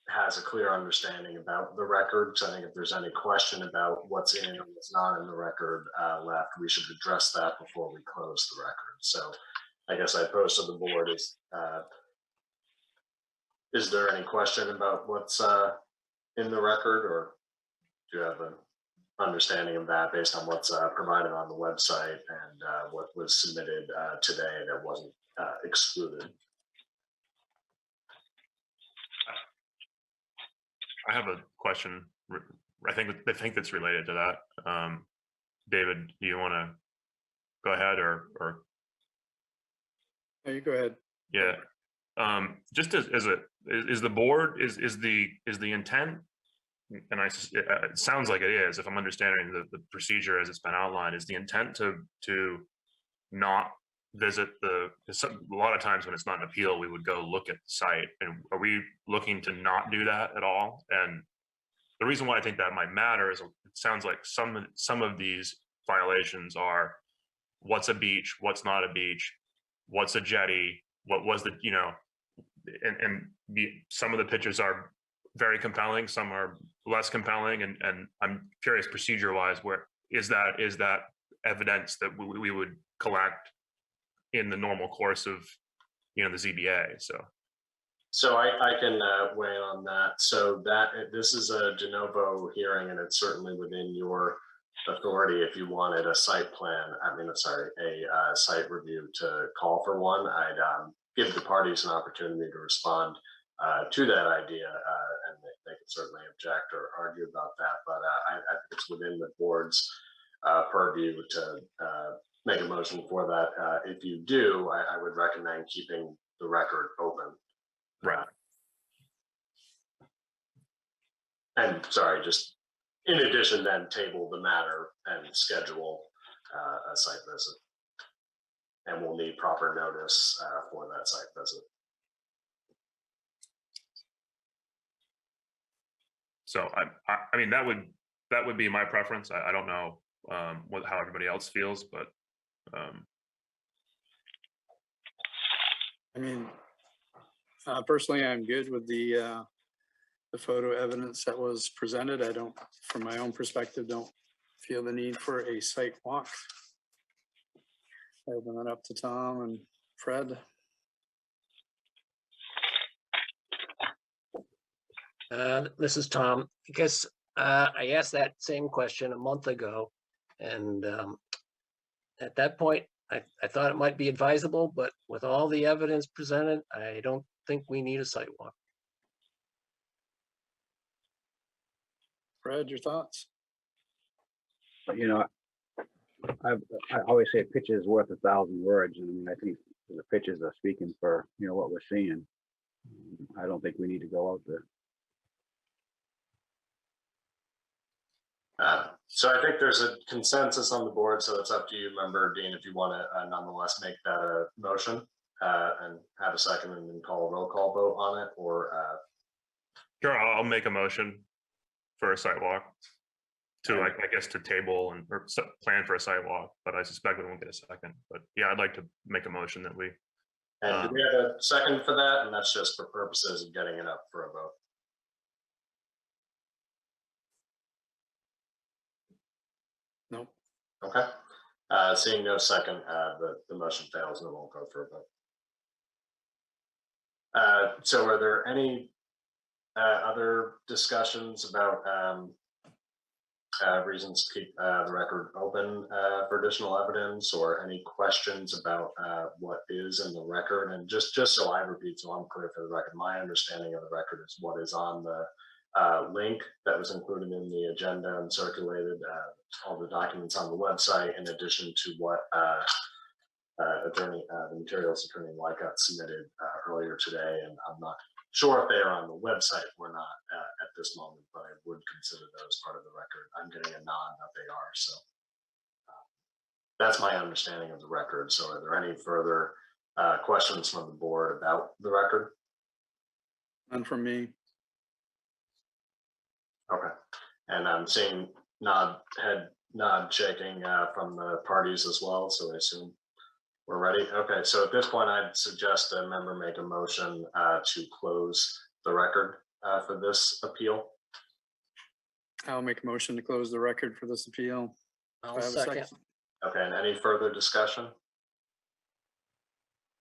has a clear understanding about the record. So I think if there's any question about what's in and what's not in the record left, we should address that before we close the record. So I guess I pose to the board is there any question about what's in the record, or do you have an understanding of that based on what's provided on the website and what was submitted today that wasn't excluded? I have a question. I think that's related to that. David, do you want to go ahead or? No, you go ahead. Yeah. Just is the board is the intent, and it sounds like it is, if I'm understanding the procedure as it's been outlined, is the intent to not visit a lot of times when it's not an appeal, we would go look at the site, and are we looking to not do that at all? And the reason why I think that might matter is it sounds like some of these violations are what's a beach, what's not a beach, what's a jetty, what was the, some of the pictures are very compelling, some are less compelling, and I'm curious procedure wise, where is that evidence that we would collect in the normal course of the ZBA? So I can weigh in on that. So this is a de novo hearing, and it's certainly within your authority if you wanted a site plan. A site review to call for one. I'd give the parties an opportunity to respond to that idea, and they can certainly object or argue about that. But I think it's within the board's purview to make a motion for that. If you do, I would recommend keeping the record open. Right. And sorry, just in addition, then table the matter and schedule a site visit. And we'll need proper notice for that site visit. So I mean, that would be my preference. I don't know how everybody else feels, but I mean, personally, I'm good with the photo evidence that was presented. I don't, from my own perspective, don't feel the need for a site walk. I open that up to Tom and Fred. This is Tom. I guess I asked that same question a month ago, and at that point, I thought it might be advisable, but with all the evidence presented, I don't think we need a site walk. Fred, your thoughts? I always say a picture is worth 1,000 words, and I mean, I think the pictures are speaking for what we're seeing. I don't think we need to go out there. So I think there's a consensus on the board, so it's up to you, Member Dean, if you want to nonetheless make that a motion and have a second and then call a roll call vote on it, or sure, I'll make a motion for a site walk to, I guess, to table or plan for a site walk, but I suspect we won't get a second. But yeah, I'd like to make a motion that we. And do we have a second for that? And that's just for purposes of getting it up for a vote. No. Okay. Seeing no second, the motion fails and it won't go for a vote. So are there any other discussions about reasons to keep the record open for additional evidence, or any questions about what is in the record? And just so I repeat, so I'm clear for the record, my understanding of the record is what is on the link that was included in the agenda and circulated all the documents on the website, in addition to what the materials Attorney Wycott submitted earlier today. And I'm not sure if they are on the website or not at this moment, but I would consider those part of the record. I'm getting a nod that they are. So that's my understanding of the record. So are there any further questions from the board about the record? None from me. Okay. And I'm seeing head nod shaking from the parties as well. So I assume we're ready. Okay. So at this point, I'd suggest a member make a motion to close the record for this appeal. I'll make a motion to close the record for this appeal. Do I I'll have a second. Okay. And any further discussion?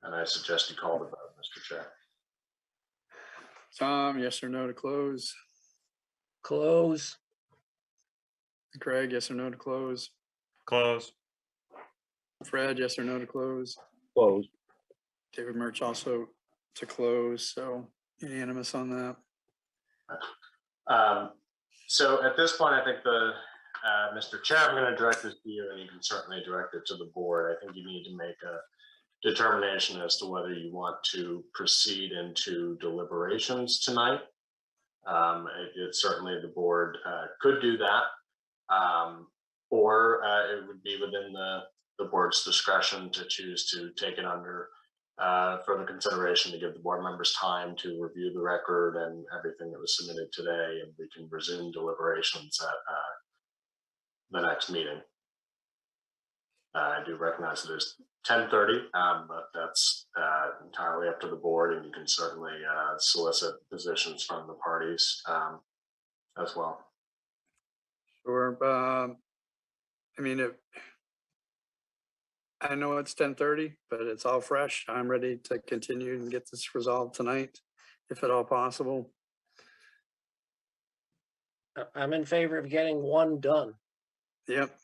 And I suggest you call the vote, Mr. Chair. Tom, yes or no to close? Close. Craig, yes or no to close? Close. Fred, yes or no to close? Closed. David Murch also to close, so unanimous on that. So at this point, I think Mr. Chair, I'm going to direct this to you, and you can certainly direct it to the board. I think you need to make a determination as to whether you want to proceed into deliberations tonight. It certainly the board could do that, or it would be within the board's discretion to choose to take it under further consideration, to give the board members time to review the record and everything that was submitted today, and we can resume deliberations at the next meeting. I do recognize that it's 10:30, but that's entirely up to the board, and you can certainly solicit positions from the parties as well. Sure. I mean, I know it's 10:30, but it's all fresh. I'm ready to continue and get this resolved tonight, if at all possible. I'm in favor of getting one done. Yep.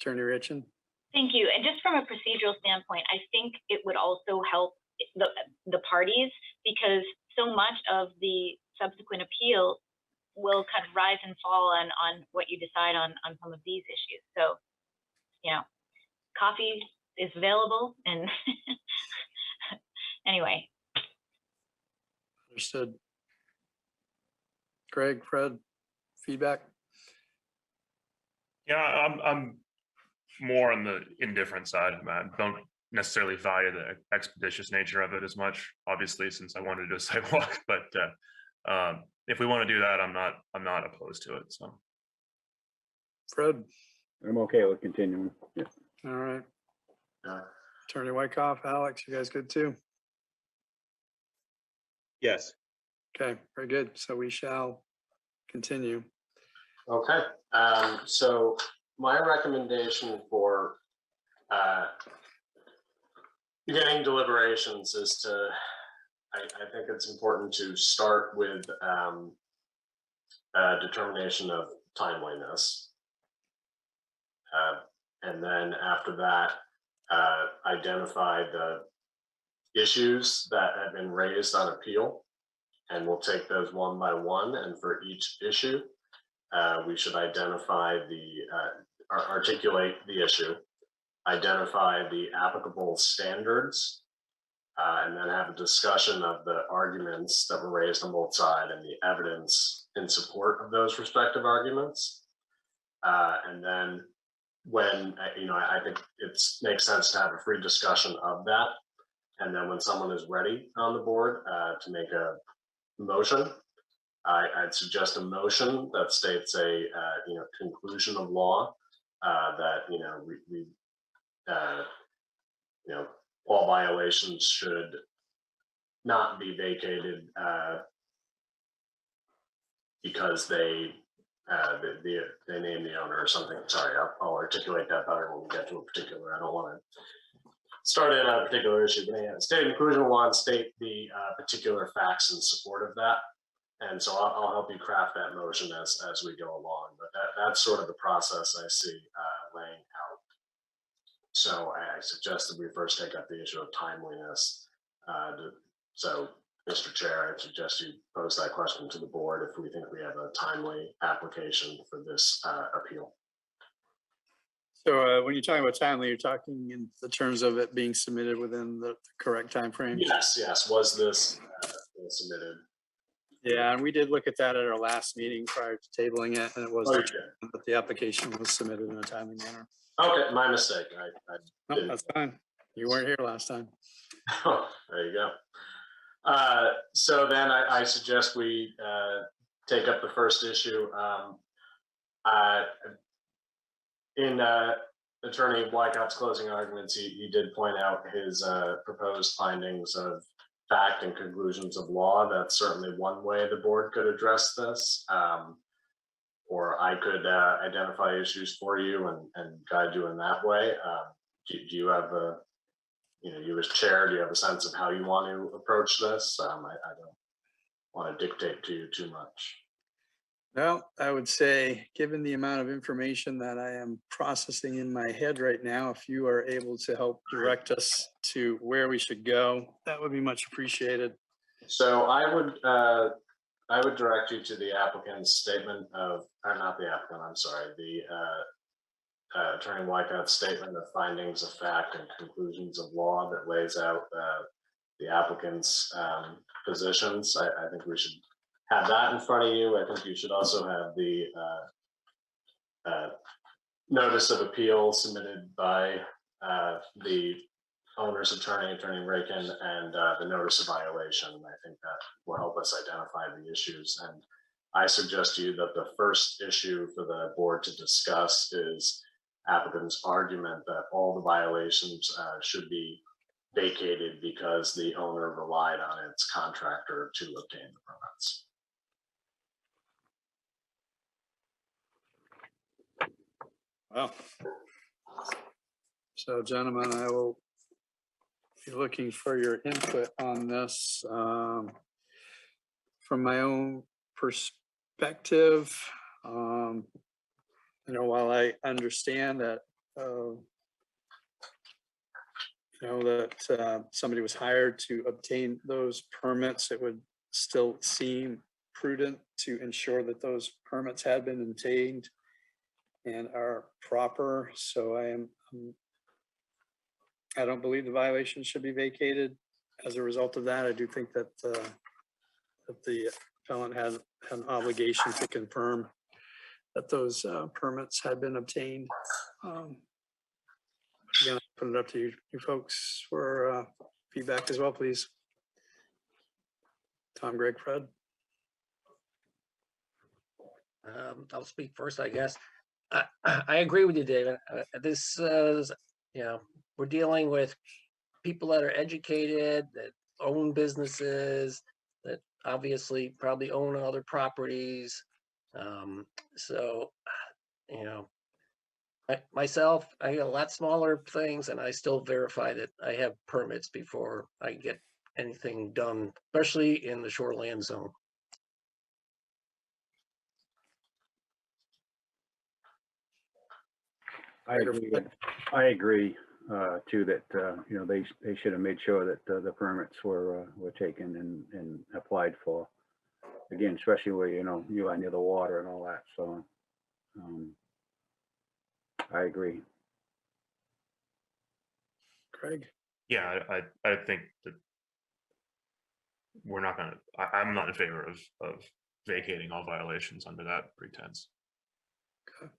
Attorney Richin. Thank you. And just from a procedural standpoint, I think it would also help the parties, because so much of the subsequent appeal will kind of rise and fall on what you decide on some of these issues. So, you know, coffee is available, and anyway. Understood. Greg, Fred, feedback? Yeah, I'm more on the indifferent side. I don't necessarily value the expeditious nature of it as much, obviously, since I wanted to do a sidewalk. But if we want to do that, I'm not opposed to it. So, Fred? I'm okay with continuing. Yeah. All right. Attorney Wyckoff, Alex, you guys good too? Yes. Okay, very good. So we shall continue. Okay, so my recommendation for beginning deliberations is to, I think it's important to start with determination of timeliness. And then after that, identify the issues that have been raised on appeal. And we'll take those one by one. And for each issue, we should identify articulate the issue, identify the applicable standards, and then have a discussion of the arguments that were raised on both sides and the evidence in support of those respective arguments. And then when, I think it makes sense to have a free discussion of that. And then when someone is ready on the board to make a motion, I'd suggest a motion that states a conclusion of law, that we all violations should not be vacated because they name the owner or something. Sorry, I'll articulate that better when we get to a particular. I don't want to start in a particular issue, but yeah, state inclusion of law and state the particular facts in support of that. And so I'll help you craft that motion as we go along. But that's sort of the process I see laying out. So I suggest that we first take up the issue of timeliness. So Mr. Chair, I suggest you pose that question to the board if we think we have a timely application for this appeal. So when you're talking about timely, you're talking in the terms of it being submitted within the correct timeframe? Yes, was this submitted? Yeah, and we did look at that at our last meeting prior to tabling it, and it was Oh, you determined that the application was submitted in a timely manner. Okay, my mistake. No, didn't- that's fine. You weren't here last time. There you go. So then I suggest we take up the first issue. In Attorney Wycott's closing arguments, he did point out his proposed findings of fact and conclusions of law. That's certainly one way the board could address this. Or I could identify issues for you and guide you in that way. Do you have a, you as chair, do you have a sense of how you want to approach this? I don't want to dictate to you too much. Well, I would say, given the amount of information that I am processing in my head right now, if you are able to help direct us to where we should go, that would be much appreciated. So I would direct you to the applicant's statement of, or not the applicant, I'm sorry, the Attorney Wycott's statement of findings of fact and conclusions of law that lays out the applicant's positions. I think we should have that in front of you. I think you should also have the notice of appeal submitted by the owner's attorney, Attorney Rakin, and the notice of violation. I think that will help us identify the issues. And I suggest to you that the first issue for the board to discuss is applicant's argument that all the violations should be vacated because the owner relied on its contractor to obtain the permits. Wow. So gentlemen, I will be looking for your input on this. From my own perspective, while I understand that, that somebody was hired to obtain those permits, it would still seem prudent to ensure that those permits had been obtained and are proper. So I don't believe the violation should be vacated. As a result of that, I do think that the appellant has an obligation to confirm that those permits had been obtained. Again, I'll put it up to you folks for feedback as well, please. Tom, Greg, Fred. I'll speak first, I guess. I agree with you, David. This is, we're dealing with people that are educated, that own businesses, that obviously probably own other properties. Myself, I get a lot smaller things and I still verify that I have permits before I get anything done, especially in the shoreland zone. I agree too that they should have made sure that the permits were taken and applied for. Again, especially where you are near the water and all that. So I agree. Craig. Yeah, I think that we're not gonna. I'm not in favor of vacating all violations under that pretense. Okay.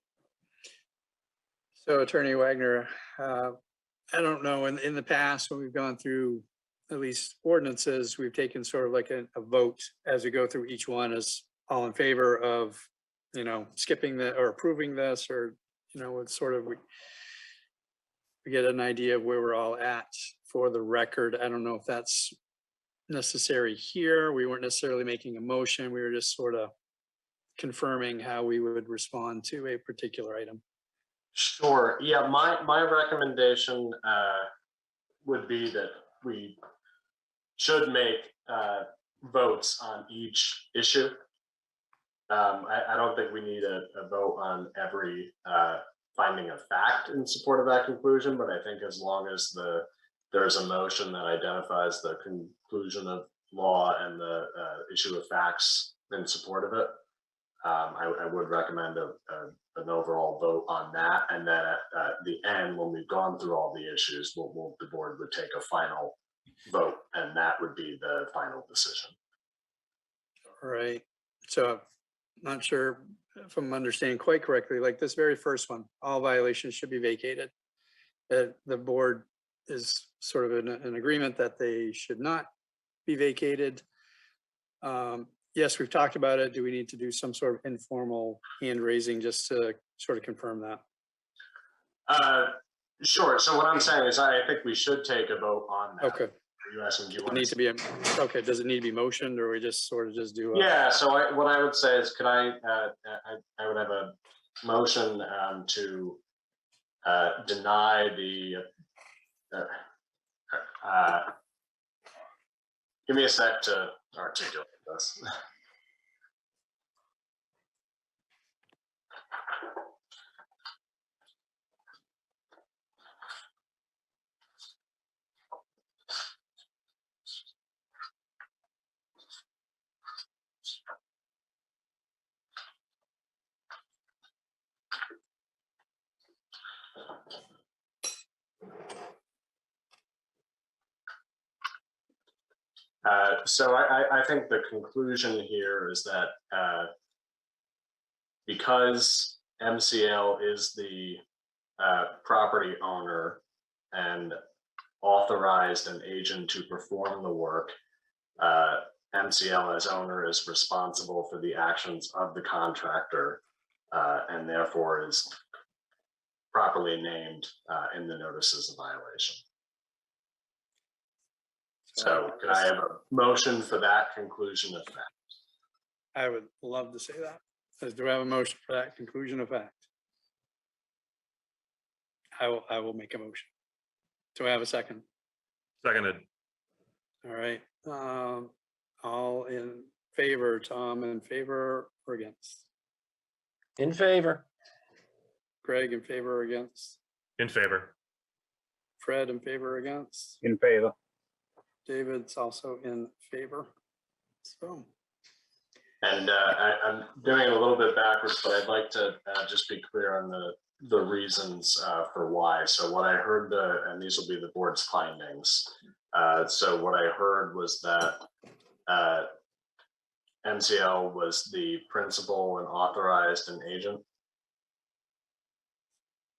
So Attorney Wagner, I don't know, in the past, when we've gone through at least ordinances, we've taken sort of like a vote as we go through each one as all in favor of, skipping or approving this, or, it's sort of, we get an idea of where we're all at for the record. I don't know if that's necessary here. We weren't necessarily making a motion. We were just sort of confirming how we would respond to a particular item. Sure. Yeah, my recommendation would be that we should make votes on each issue. I don't think we need a vote on every finding of fact in support of that conclusion, but I think as long as there's a motion that identifies the conclusion of law and the issue of facts in support of it, I would recommend an overall vote on that. And then at the end, when we've gone through all the issues, the board would take a final vote, and that would be the final decision. All right. So I'm not sure if I'm understanding quite correctly, like this very first one, all violations should be vacated. The board is sort of in an agreement that they should not be vacated. Yes, we've talked about it. Do we need to do some sort of informal hand raising just to sort of confirm that? Sure. So what I'm saying is I think we should take a vote on that. Okay. Are you asking, do you It want needs to be, okay, does it need to be motioned or we just sort of just do? Yeah, so what I would say is, could I would have a motion to deny the, give me a sec to articulate this. So I think the conclusion here is that because MCL is the property owner and authorized an agent to perform the work, MCL as owner is responsible for the actions of the contractor and therefore is properly named in the notices of violation. So can I have a motion for that conclusion of fact? I would love to say that. Do I have a motion for that conclusion of fact? I will make a motion. Do I have a second? Seconded. All right. All in favor, Tom in favor or against? In favor. Greg in favor or against? In favor. Fred in favor or against? In favor. David's also in favor. So. And I'm doing it a little bit backwards, but I'd like to just be clear on the reasons for why. So what I heard, and these will be the board's findings. So what I heard was that MCL was the principal and authorized an agent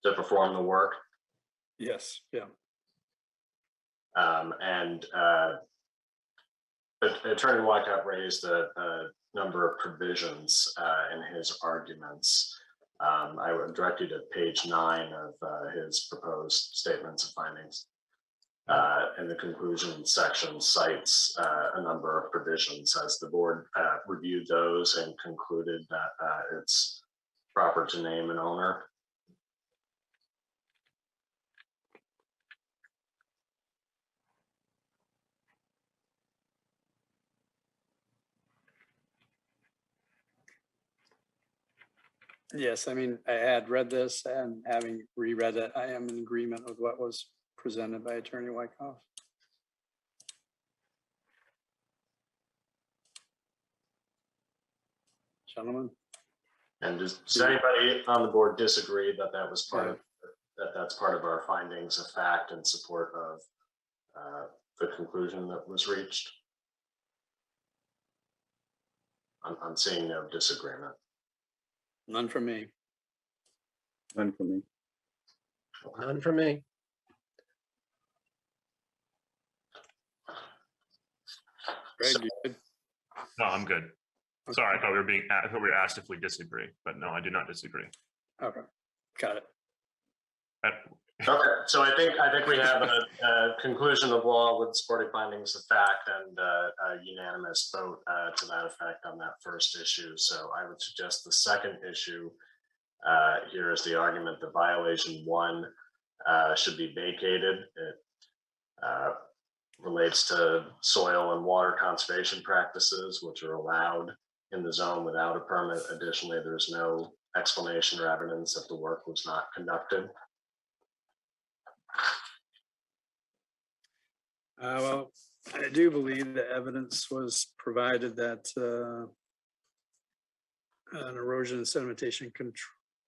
to perform the work. Yes, yeah. And Attorney Wyckoff raised a number of provisions in his arguments. I would direct you to page 9 of his proposed statements of findings. And the conclusion section cites a number of provisions as the board reviewed those and concluded that it's proper to name an owner. Yes, I mean, I had read this and having reread it, I am in agreement with what was presented by Attorney Wyckoff. Gentlemen. And does anybody on the board disagree that that was part of that's part of our findings of fact in support of the conclusion that was reached? I'm seeing no disagreement. None from me. None for me. None for me. Greg, you good? No, I'm good. Sorry, I thought we were asked if we disagree, but no, I do not disagree. Okay, got it. Okay, so I think we have a conclusion of law with supporting findings of fact and a unanimous vote to that effect on that first issue. So I would suggest the second issue here is the argument that violation 1 should be vacated. It relates to soil and water conservation practices, which are allowed in the zone without a permit. Additionally, there's no explanation or evidence that the work was not conducted. Well, I do believe the evidence was provided that an erosion and sedimentation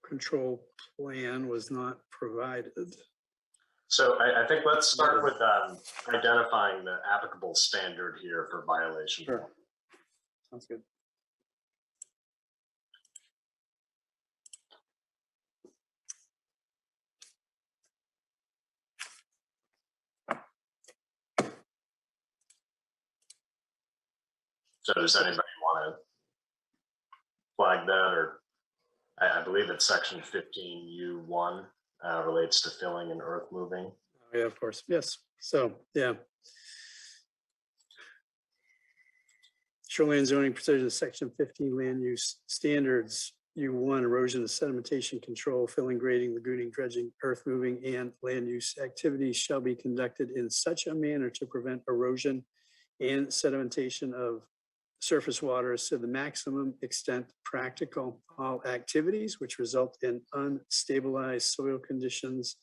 control plan was not provided. So I think let's start with identifying the applicable standard here for violation. Sure. Sounds good. So does anybody want to flag that, or I believe it's section 15U1 relates to filling and earth moving. Oh, yeah, of course. Yes. So, yeah. Shoreline zoning procedures, section 15 land use standards, U1 erosion and sedimentation control, filling, grading, lagooning, dredging, earth moving, and land use activities shall be conducted in such a manner to prevent erosion and sedimentation of surface waters to the maximum extent practical. All activities which result in unstabilized soil conditions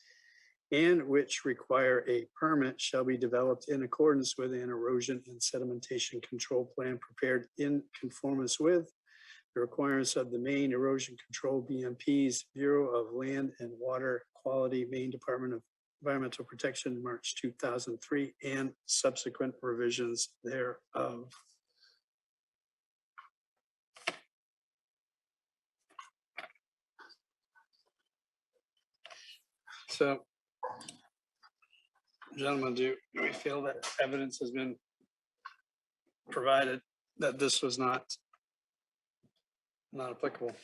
and which require a permit shall be developed in accordance with an erosion and sedimentation control plan prepared in conformance with the requirements of the Maine Erosion Control BMP's Bureau of Land and Water Quality, Maine Department of Environmental Protection, March 2003, and subsequent revisions thereof. So, gentlemen, do we feel that evidence has been provided that this was not applicable?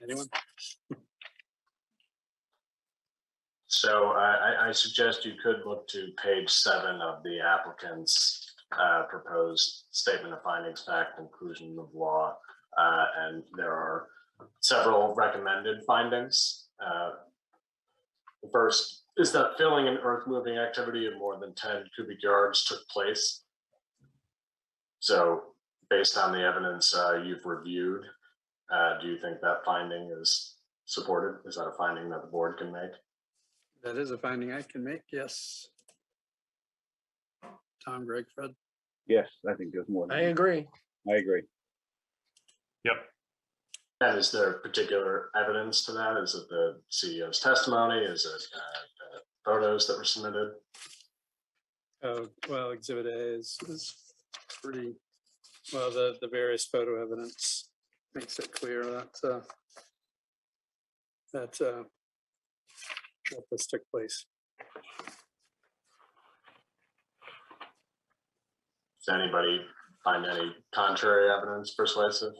Anyone? So I suggest you could look to page 7 of the applicant's proposed statement of findings, fact, conclusion of law, and there are several recommended findings. The first is that filling and earth moving activity of more than 10 cubic yards took place. So based on the evidence you've reviewed, do you think that finding is supported? Is that a finding that the board can make? That is a finding I can make, yes. Tom, Greg, Fred? Yes, I think there's more. I agree. I agree. Yep. And is there particular evidence to that? Is it the CEO's testimony? Is it photos that were submitted? Oh, well, Exhibit A is pretty, well, the various photo evidence makes it clear that that this took place. Does anybody find any contrary evidence persuasive?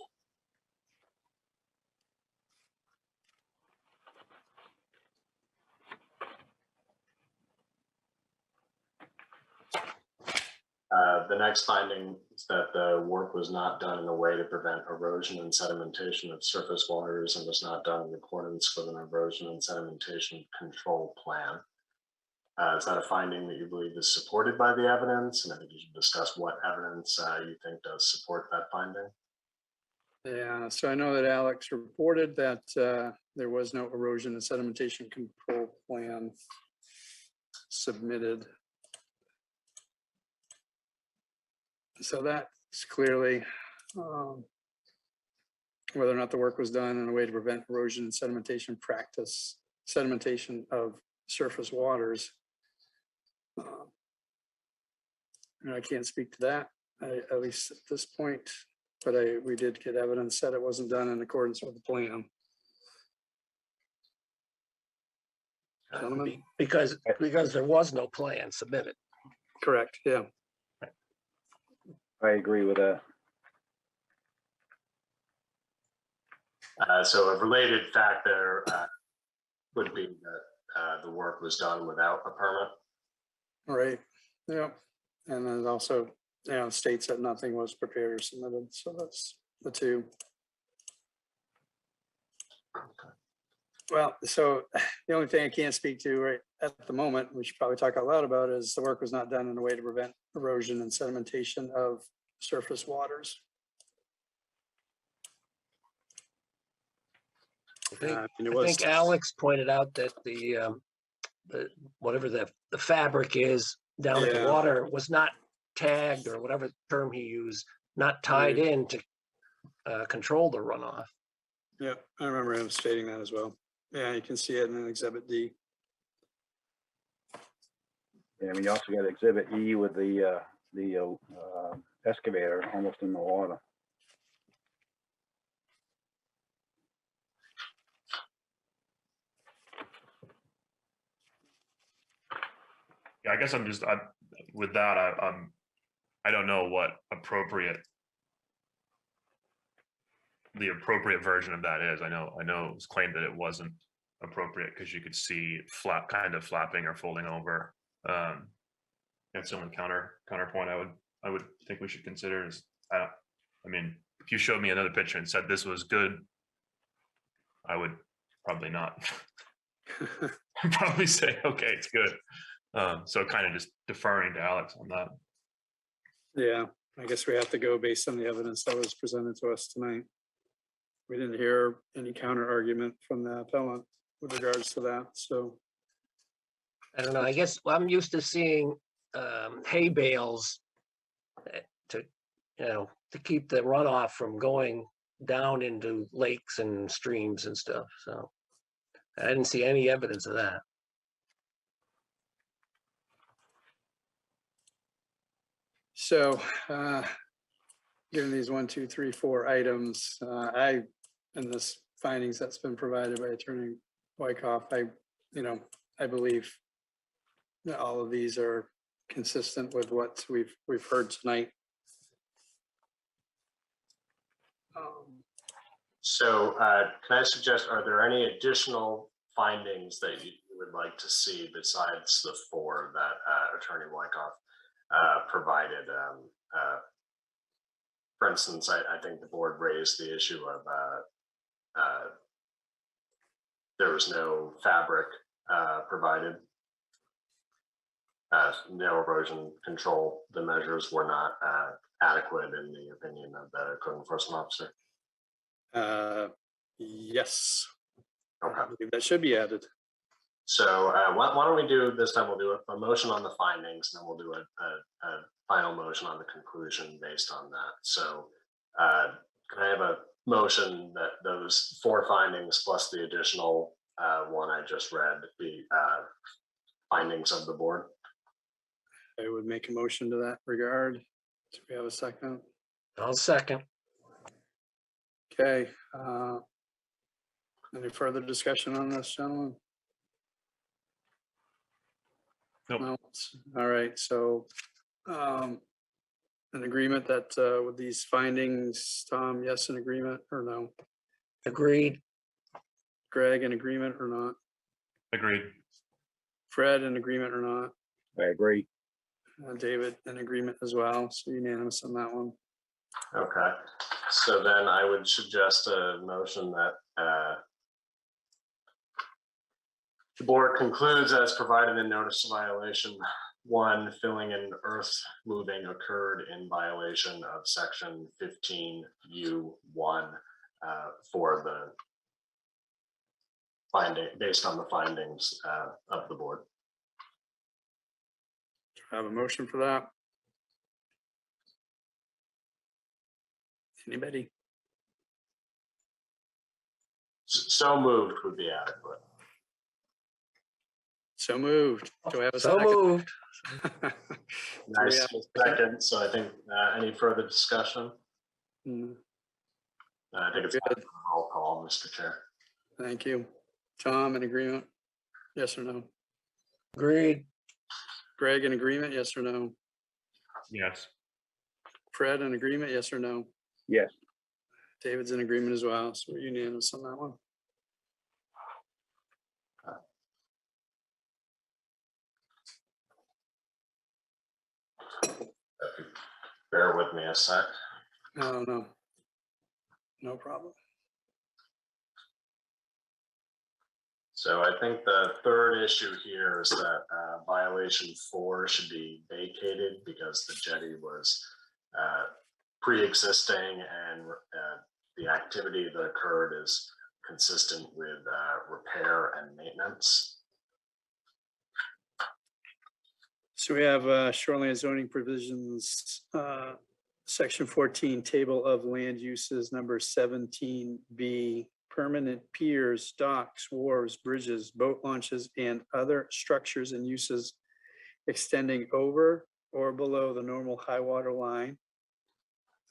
The next finding is that the work was not done in a way to prevent erosion and sedimentation of surface waters and was not done in accordance with an erosion and sedimentation control plan. Is that a finding that you believe is supported by the evidence? And I think you should discuss what evidence you think does support that finding. Yeah, so I know that Alex reported that there was no erosion and sedimentation control plan submitted. So that's clearly whether or not the work was done in a way to prevent erosion and sedimentation of surface waters. And I can't speak to that, at least at this point, but we did get evidence that it wasn't done in accordance with the plan. Gentlemen? Because there was no plan submitted. Correct, yeah. I agree with that. So a related fact there would be that the work was done without a permit. Right, yeah. And then also, states that nothing was prepared or submitted. So that's the two. Well, so the only thing I can't speak to right at the moment, we should probably talk out loud about, is the work was not done in a way to prevent erosion and sedimentation of surface waters. I and it I was, think Alex pointed out that whatever the fabric is down at the Yeah. water was not tagged, or whatever term he used, not tied Right. in to control the runoff. yeah, I remember him stating that as well. Yeah, you can see it in Exhibit D. And we also got Exhibit E with the excavator almost in the water. Yeah, I guess with that, I don't know what the appropriate version of that is. I know it was claimed that it wasn't appropriate because you could see kind of flapping or folding over. And someone counterpoint I would think we should consider is, I mean, if you showed me another picture and said this was good, I would probably not. Probably say, okay, it's good. So kind of just deferring to Alex on that. Yeah, I guess we have to go based on the evidence that was presented to us tonight. We didn't hear any counter argument from the appellant with regards to that, so. I don't know. I guess I'm used to seeing hay bales to keep the runoff from going down into lakes and streams and stuff. So I didn't see any evidence of that. So, given these 1, 2, 3, 4 items, in this findings that's been provided by Attorney Wyckoff, I believe that all of these are consistent with what we've heard tonight. So can I suggest, are there any additional findings that you would like to see besides the 4 that Attorney Wyckoff provided? For instance, I think the board raised the issue of there was no fabric provided. No erosion control. The measures were not adequate in the opinion of the code enforcement officer. Yes. Okay. I believe that should be added. So why don't we do this time? We'll do a motion on the findings, and then we'll do a final motion on the conclusion based on that. So can I have a motion that those 4 findings plus the additional one I just read be findings of the board? I would make a motion to that regard. Do we have a second? I'll second. Okay. Any further discussion on this, gentlemen? Nope. No. All right, so an agreement that with these findings, Tom, yes, an agreement or no? Agreed. Greg, an agreement or not? Agreed. Fred, an agreement or not? I agree. David, an agreement as well, so unanimous on that one. Okay. So then I would suggest a motion that the board concludes as provided in notice of violation. 1, filling and earth moving occurred in violation of section 15U1 for the finding, based on the findings of the board. Do I have a motion for that? Anybody? So moved would be adequate. So moved. Do I have a So second? moved. Nice have a second. So I think any further discussion? Mm, I think it's Good. time for a roll call, Mr. Chair. Thank you. Tom, in agreement? Yes or no? Agreed. Greg, in agreement? Yes or no? Yes. Fred, in agreement? Yes or no? Yes. David's in agreement as well, so we're unanimous on that one. Bear with me a sec. No. No problem. So I think the third issue here is that violation 4 should be vacated because the jetty was pre-existing and the activity that occurred is consistent with repair and maintenance. So we have shoreline zoning provisions, section 14, table of land uses, number 17B, permanent piers, docks, wharves, bridges, boat launches, and other structures and uses extending over or below the normal high water line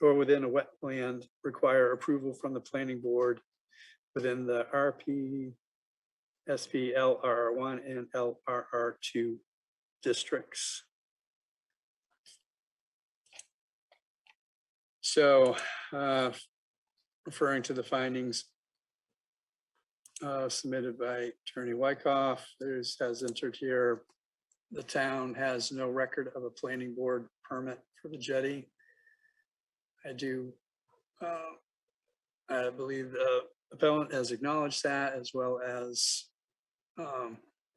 or within a wetland require approval from the planning board within the RP, SP, LRR1, and LRR2 districts. So referring to the findings submitted by Attorney Wyckoff, has entered here, the town has no record of a planning board permit for the jetty. I believe the appellant has acknowledged that, as well as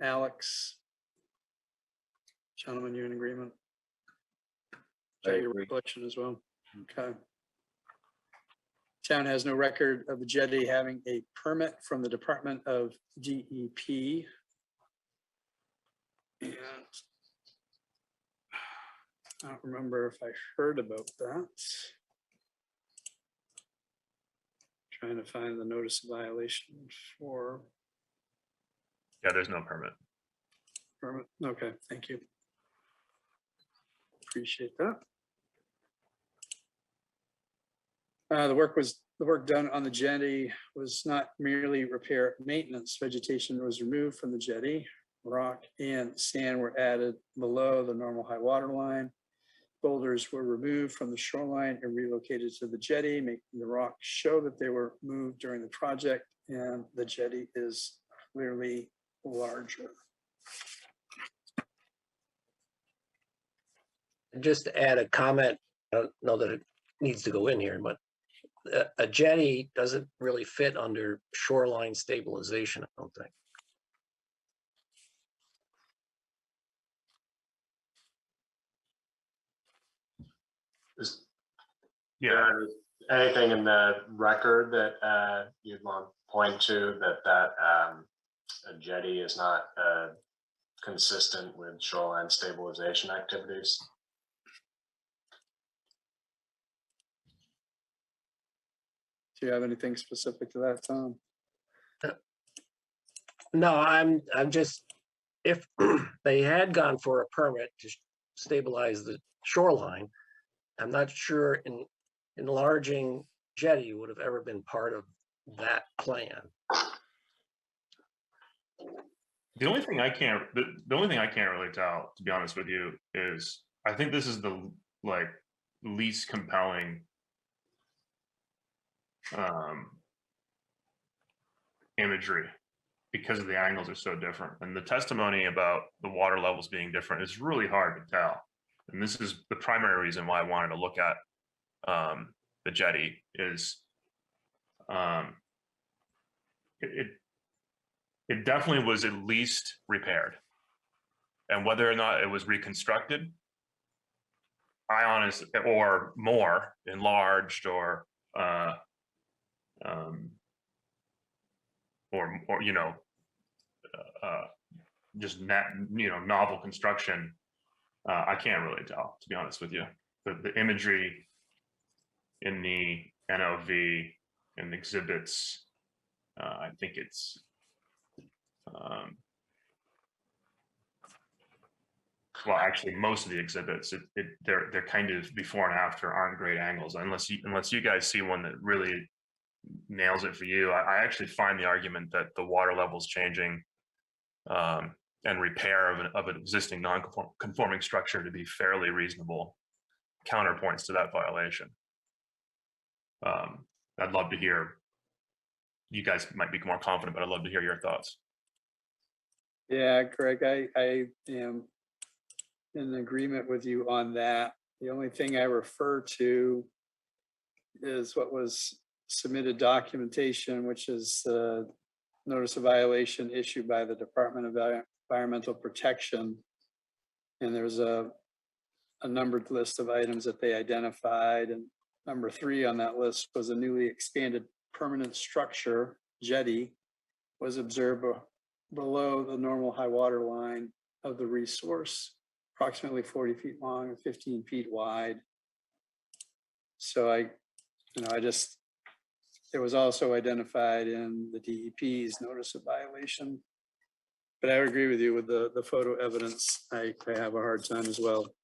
Alex. Gentlemen, you in agreement? I Is that your agree. recollection as well? Okay. Town has no record of the jetty having a permit from the Department of DEP. And I don't remember if I heard about that. Trying to find the notice of violation for Yeah, there's no permit. permit. Okay, thank you. Appreciate that. The work done on the jetty was not merely repair maintenance. Vegetation was removed from the jetty. Rock and sand were added below the normal high water line. Boulders were removed from the shoreline and relocated to the jetty, making the rock show that they were moved during the project, and the jetty is clearly larger. Just to add a comment, I don't know that it needs to go in here, but a jetty doesn't really fit under shoreline stabilization, I don't think. Is Yeah, there anything in the record that you'd want to point to that a jetty is not consistent with shoreline stabilization activities? Do you have anything specific to that, Tom? No, I'm just, if they had gone for a permit to stabilize the shoreline, I'm not sure enlarging jetty would have ever been part of that plan. the only thing I can't really tell, to be honest with you, is I think this is the least compelling imagery because of the angles are so different, and the testimony about the water levels being different is really hard to tell. And this is the primary reason why I wanted to look at the jetty is it definitely was at least repaired, and whether or not it was reconstructed, or more enlarged or just novel construction. I can't really tell, to be honest with you. The imagery in the NOV and exhibits, I think it's well, actually, most of the exhibits, they're kind of before and after aren't great angles, unless you guys see one that really nails it for you. I actually find the argument that the water levels changing and repair of an existing non-conforming structure to be fairly reasonable counterpoints to that violation. I'd love to hear, you guys might be more confident, but I'd love to hear your thoughts. Yeah, Greg, I am in agreement with you on that. The only thing I refer to is what was submitted documentation, which is the notice of violation issued by the Department of Environmental Protection. And there's a numbered list of items that they identified. And number 3 on that list was a newly expanded permanent structure jetty was observed below the normal high water line of the resource, approximately 40 feet long and 15 feet wide. So it was also identified in the DEP's notice of violation. But I agree with you with the photo evidence. I have a hard time as well.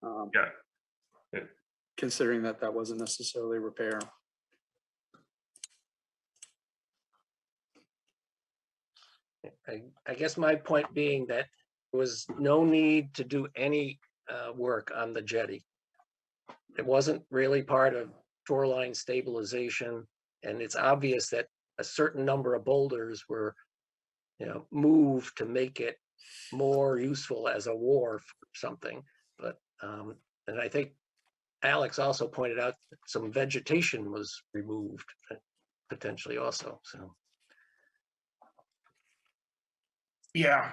Yeah. Considering that wasn't necessarily repair. I guess my point being that there was no need to do any work on the jetty. It wasn't really part of shoreline stabilization, and it's obvious that a certain number of boulders were, moved to make it more useful as a wharf or something. But and I think Alex also pointed out that some vegetation was removed potentially also. So Yeah,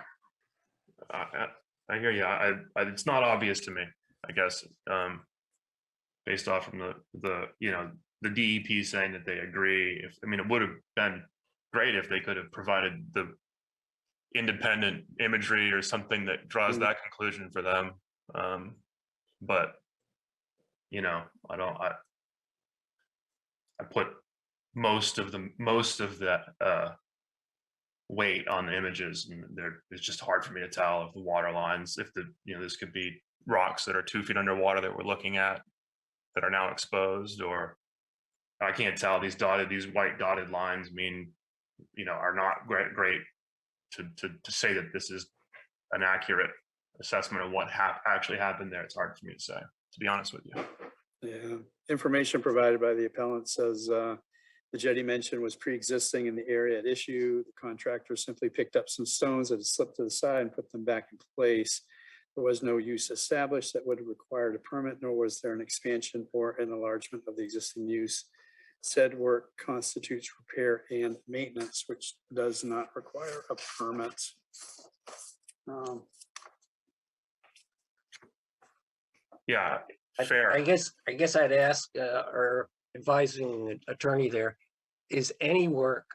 I hear you. It's not obvious to me, I guess, based off from the DEP saying that they agree. It would have been great if they could have provided the independent imagery or something that draws that conclusion for them. But I put most of that weight on the images, and it's just hard for me to tell if the water lines, if this could be rocks that are 2 feet underwater that we're looking at that are now exposed, or I can't tell. These white dotted lines are not great to say that this is an accurate assessment of what actually happened there. It's hard for me to say, to be honest with you. Yeah, information provided by the appellant says the jetty mentioned was pre-existing in the area at issue. The contractor simply picked up some stones that had slipped to the side and put them back in place. There was no use established that would have required a permit, nor was there an expansion or an enlargement of the existing use. Said work constitutes repair and maintenance, which does not require a permit. Yeah, fair. I guess I'd ask our advising attorney there, is any work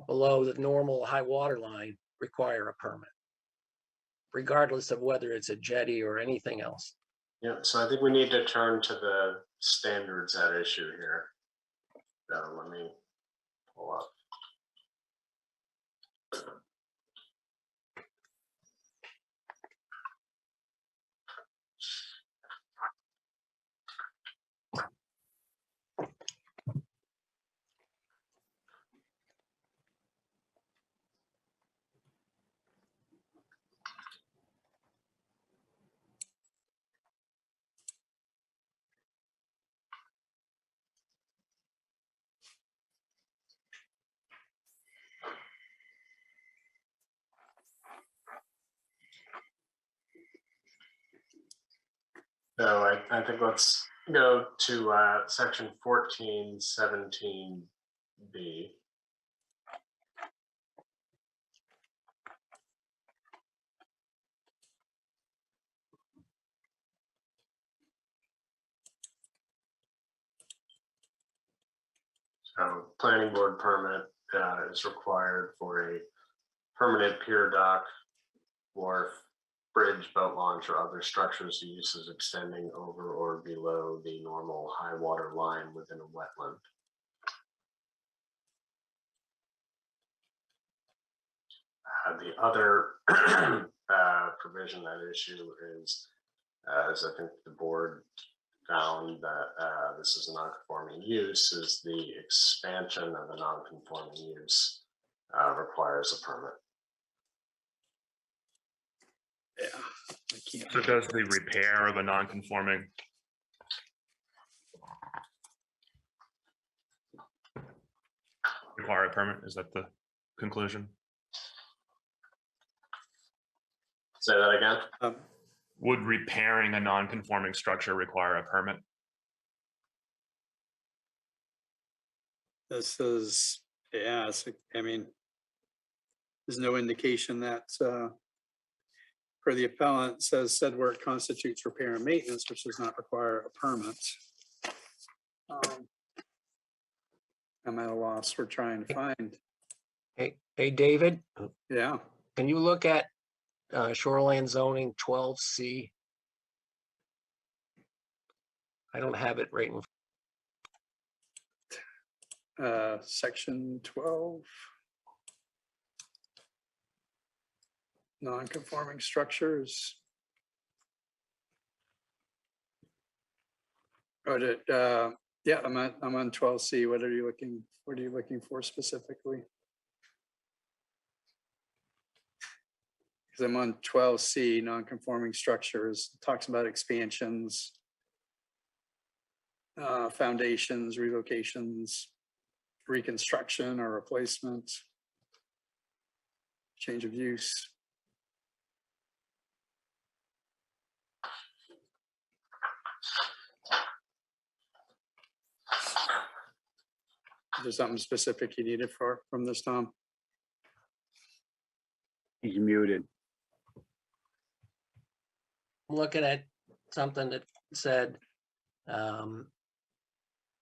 below the normal high water line require a permit, regardless of whether it's a jetty or anything else? Yeah, so I think we need to turn to the standards at issue here. So let me pull up. So I think let's go to section 1417B. So planning board permit is required for a permanent pier, dock, wharf, bridge, boat launch, or other structures or uses extending over or below the normal high water line within a wetland. The other provision at issue is, as I think the board found that this is a non-conforming use, is the expansion of a non-conforming use requires a permit. Yeah, I can't. So does the repair of a non-conforming require a permit? Is that the conclusion? Say that again. Would repairing a non-conforming structure require a permit? This is, yeah, there's no indication that for the appellant says said work constitutes repair and maintenance, which does not require a permit. I'm at a loss. We're trying to find. Hey, David, Yeah. can you look at shoreline zoning 12C? I don't have it right in. Section 12. Non-conforming structures. Oh, yeah, I'm on 12C. What are you looking for specifically? Because I'm on 12C, non-conforming structures, talks about expansions, foundations, relocations, reconstruction or replacement, change of use. Is there something specific you needed from this, Tom? He's muted. I'm looking at something that said a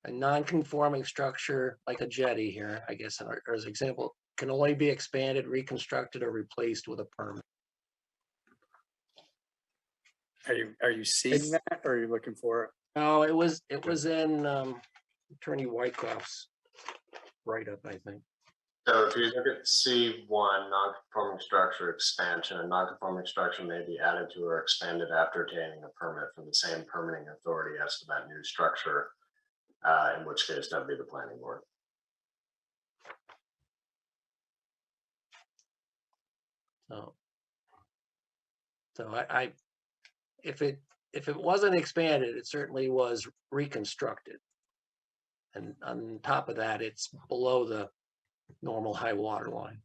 non-conforming structure like a jetty here, I guess, or as an example, can only be expanded, reconstructed, or replaced with a permit. Are you seeing that, or are you looking for it? No, it was in Attorney Whitecroft's write-up, I think. So if you look at C1, non-conforming structure expansion, a non-conforming structure may be added to or expanded after obtaining a permit from the same permitting authority as to that new structure, in which case that'd be the planning board. So I if it wasn't expanded, it certainly was reconstructed. And on top of that, it's below the normal high water line.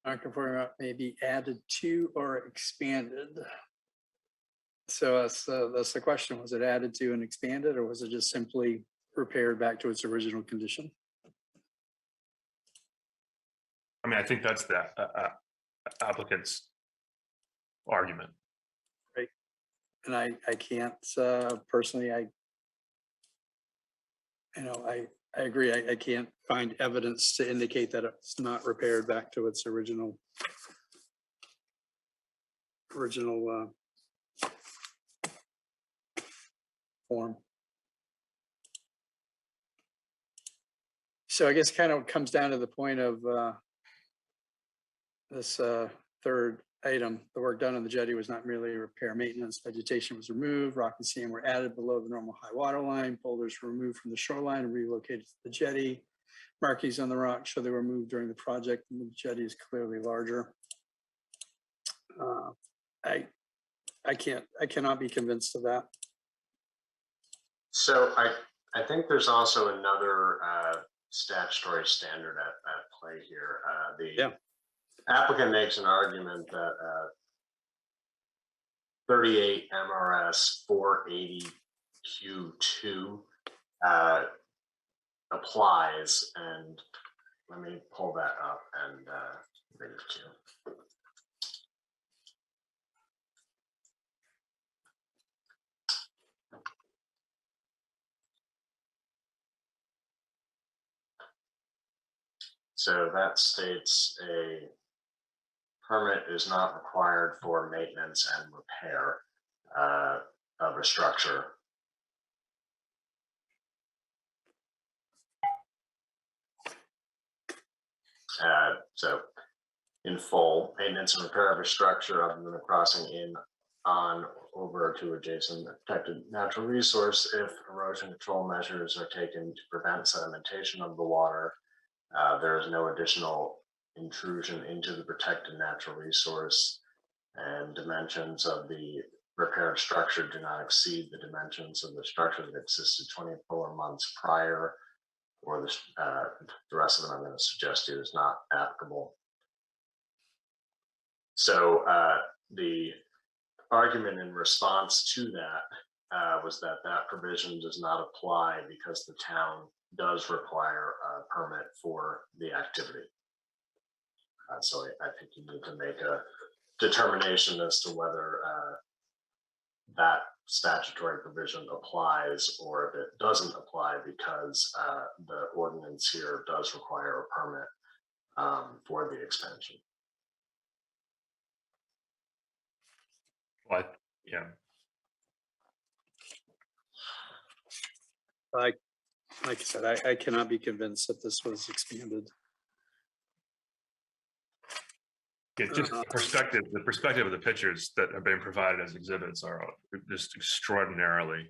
Non-conforming may be added to or expanded. So that's the question. Was it added to and expanded, or was it just simply repaired back to its original condition? I mean, I think that's the applicant's argument. Right. And I can't personally, I agree. I can't find evidence to indicate that it's not repaired back to its original form. So I guess kind of comes down to the point of this third item. The work done on the jetty was not merely repair maintenance. Vegetation was removed, rock and sand were added below the normal high water line, boulders were removed from the shoreline and relocated to the jetty. Markings on the rock show they were moved during the project, and the jetty is clearly larger. I cannot be convinced of that. So I think there's also another statutory standard at play here. The applicant makes an argument that 38 MRS 480 Q2 applies, and let me pull that up and read it to you. So that states a permit is not required for maintenance and repair of a structure. So in full, maintenance and repair of a structure other than a crossing in, on, over to adjacent protected natural resource if erosion control measures are taken to prevent sedimentation of the water. There is no additional intrusion into the protected natural resource, and dimensions of the repaired structure do not exceed the dimensions of the structure that existed 24 months prior, or the rest of them I'm going to suggest to you is not applicable. So the argument in response to that was that that provision does not apply because the town does require a permit for the activity. So I think you need to make a determination as to whether that statutory provision applies or if it doesn't apply, because the ordinance here does require a permit for the expansion. But, yeah, Like I said, I cannot be convinced that this was expanded. yeah, just the perspective of the pictures that have been provided as exhibits are just extraordinarily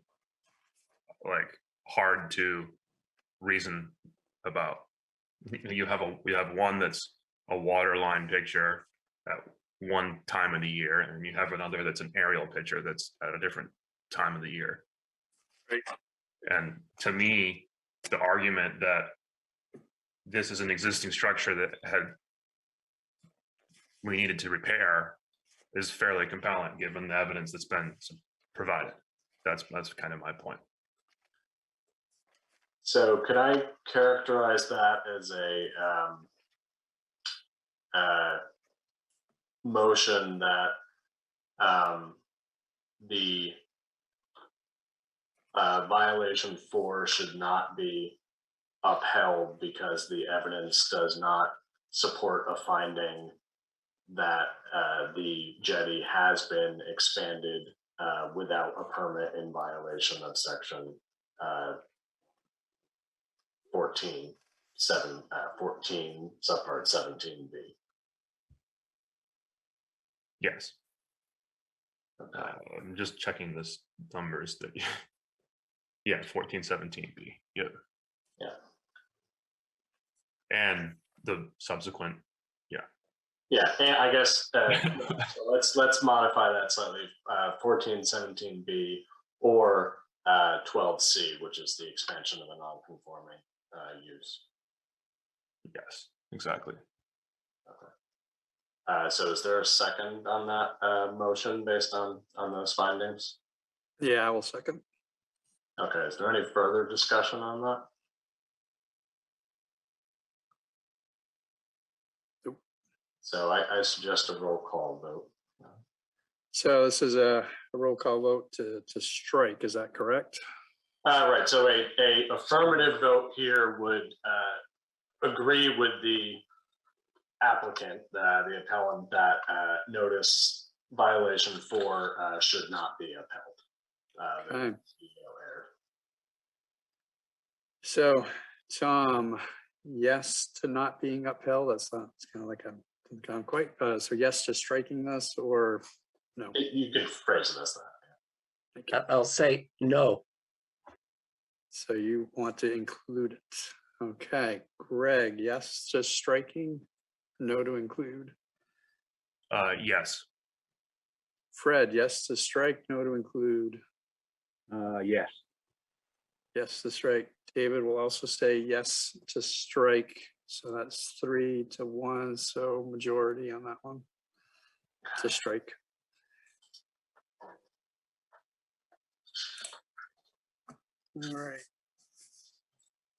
like hard to reason about. We have one that's a waterline picture at one time of the year, and you have another that's an aerial picture that's at a different time of the year. Right. And to me, the argument that this is an existing structure that we needed to repair is fairly compelling, given the evidence that's been provided. That's kind of my point. So could I characterize that as a motion that the violation 4 should not be upheld because the evidence does not support a finding that the jetty has been expanded without a permit in violation of section 14 subpart 17B. Yes. I'm just checking this numbers that, yeah, 1417B. Yep. Yeah. And the subsequent, yeah, and I guess so let's modify that slightly. 1417B or 12C, which is the expansion of a non-conforming use. yes, exactly. So is there a second on that motion based on those findings? Yeah, I will second. Okay, is there any further discussion on that? Nope. So I suggest a roll call vote. So this is a roll call vote to strike, is that correct? Right, so a affirmative vote here would agree with the applicant, the appellant, that notice violation 4 should not be upheld. There Okay. needs to be no error. So Tom, yes to not being upheld. It's kind of like I'm quite. So yes to striking this, or no? You could phrase it as that. I'll say no. So you want to include it? Okay, Greg, yes to striking, no to include. Yes. Fred, yes to strike, no to include. Yes. Yes to strike. David will also say yes to strike. So that's 3-1. So majority on that one to strike. All right.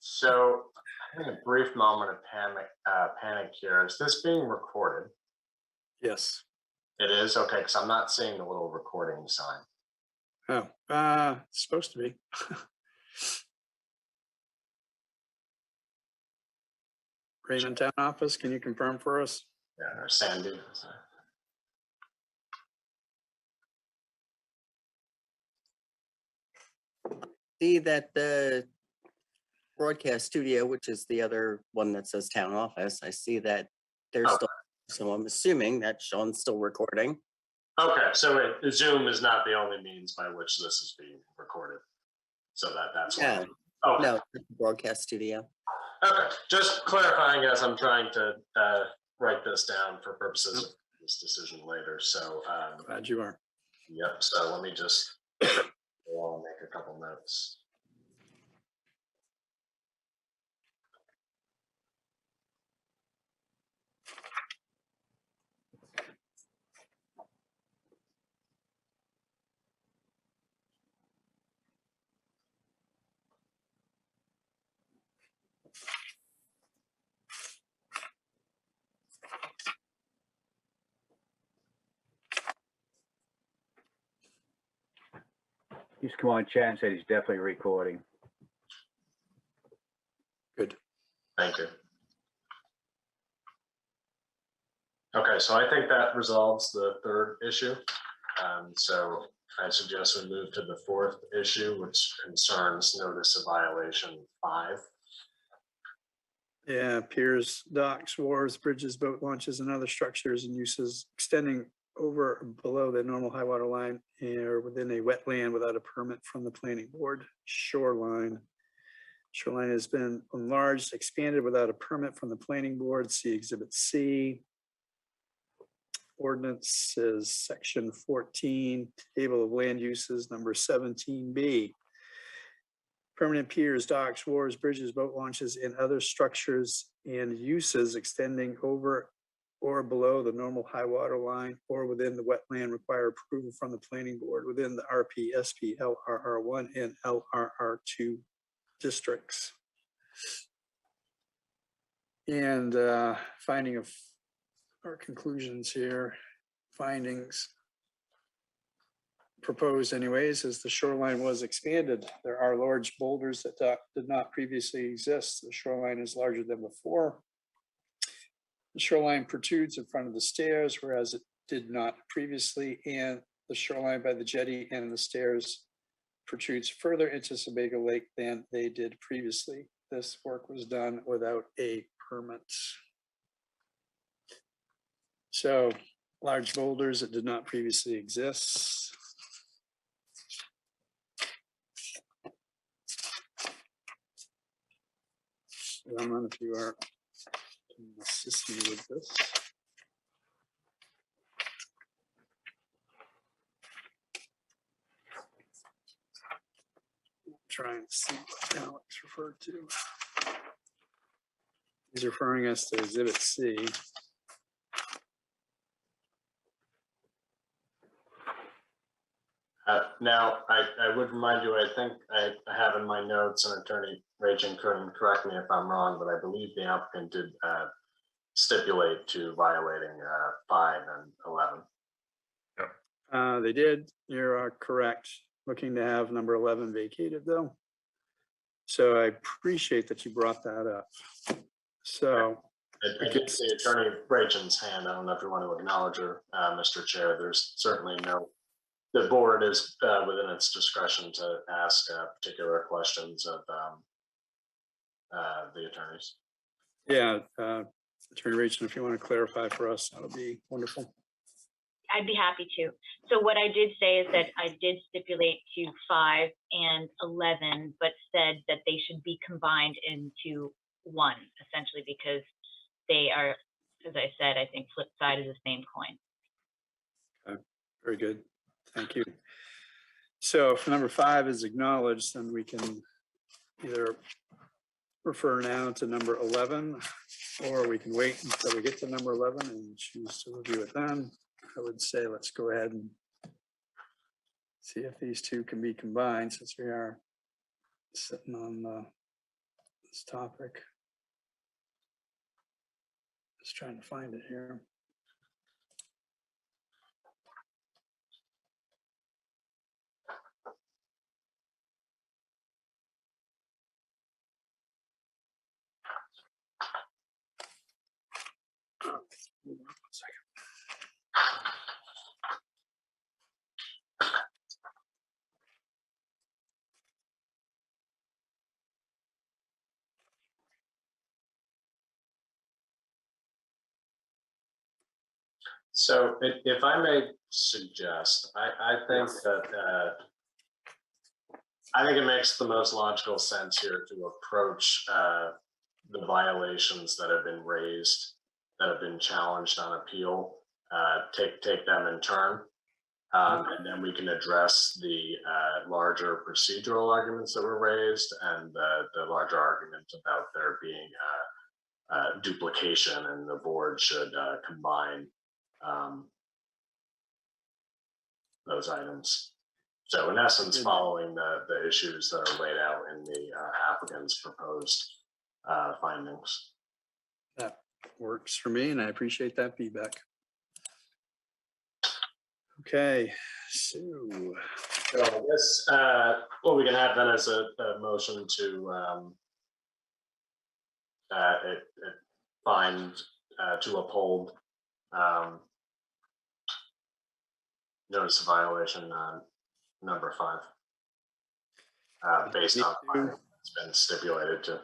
So having a brief moment of panic here. Is this being recorded? Yes. It is? Okay, because I'm not seeing the little recording sign. Oh, it's supposed to be. Raymond Town Office, can you confirm for us? Yeah, or Sandy. See that the broadcast studio, which is the other one that says town office, I see that there's still, so I'm assuming that Sean's still recording. Okay, so Zoom is not the only means by which this is being recorded. So that's Yeah. why. Okay. No, the broadcast studio. Okay, just clarifying as I'm trying to write this down for purposes of this decision later. So Glad you are. yep, so let me just make a couple notes. He's come on chat and said he's definitely recording. Good. Thank you. Okay, so I think that resolves the third issue. So I suggest we move to the fourth issue, which concerns notice of violation 5. Yeah, piers, docks, wharves, bridges, boat launches, and other structures and uses extending over or below the normal high water line or within a wetland without a permit from the planning board. Shoreline. Shoreline has been enlarged, expanded without a permit from the planning board. See Exhibit C. Ordinance is section 14, table of land uses, number 17B. Permanent piers, docks, wharves, bridges, boat launches, and other structures and uses extending over or below the normal high water line or within the wetland require approval from the planning board within the RP, SP, LRR1, and LRR2 districts. And finding of our conclusions here, findings proposed anyways, as the shoreline was expanded. There are large boulders that did not previously exist. The shoreline is larger than before. The shoreline protrudes in front of the stairs, whereas it did not previously, and the shoreline by the jetty and the stairs protrudes further into Sebago Lake than they did previously. This work was done without a permit. So large boulders that did not previously exist. I don't know if you are can assist me with this. Trying to see what now it's referred to. He's referring us to Exhibit C. Now, I would remind you, I think I have in my notes, and Attorney Rachel couldn't correct me if I'm wrong, but I believe the applicant did stipulate to violating 5 and 11. They did, you're correct. Looking to have number 11 vacated though. So I appreciate that you brought that up. So. I did see Attorney Rachen's hand. I don't know if you want to acknowledge her, Mr. Chair. There's certainly no, the board is within its discretion to ask particular questions of the attorneys. Yeah, Attorney Rachel, if you want to clarify for us, that would be wonderful. I'd be happy to. So what I did say is that I did stipulate to 5 and 11, but said that they should be combined into one, essentially, because they are, as I said, I think flip side of the same coin. Okay, very good. Thank you. So if number 5 is acknowledged, then we can either refer now to number 11, or we can wait until we get to number 11 and choose to review it then. I would say let's go ahead and see if these two can be combined, since we are sitting on this topic. Just trying to find it here. Hold on 1 second. So if I may suggest, I think that I think it makes the most logical sense here to approach the violations that have been raised, that have been challenged on appeal, take them in turn. And then we can address the larger procedural arguments that were raised and the larger argument about there being duplication, and the board should combine those items. So in essence, following the issues that are laid out in the applicant's proposed findings. That works for me, and I appreciate that feedback. Okay, so So I guess, what we can have then is a motion to, find, to uphold, notice of violation on number 5. Based on it's been stipulated to.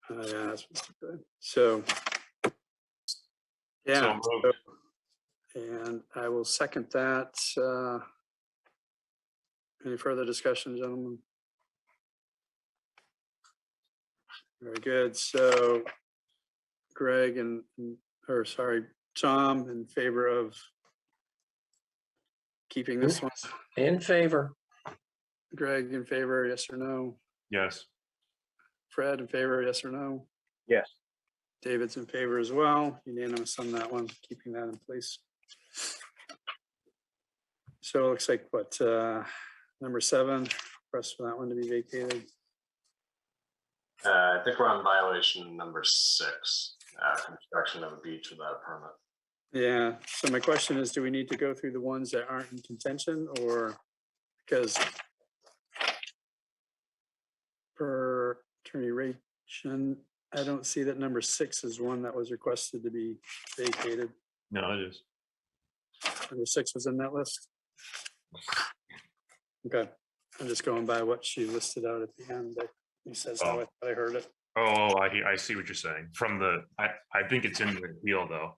Yeah, that's good. So. Yeah, So moved. and I will second that. Any further discussion, gentlemen? Very good. So Greg or sorry, Tom, in favor of keeping this one? In favor. Greg, in favor, yes or no? Yes. Fred, in favor, yes or no? Yes. David's in favor as well. Unanimous on that one, keeping that in place. So it looks like what, number 7, press for that one to be vacated. I think we're on violation number 6, construction of a beach without a permit. Yeah, so my question is, do we need to go through the ones that aren't in contention, or because per Attorney Rachel, I don't see that number 6 is one that was requested to be vacated. No, it is. Number 6 was in that list? Okay, I'm just going by what she listed out at the end, but he says how I heard it. Oh, I see what you're saying. From the, I think it's in the appeal though.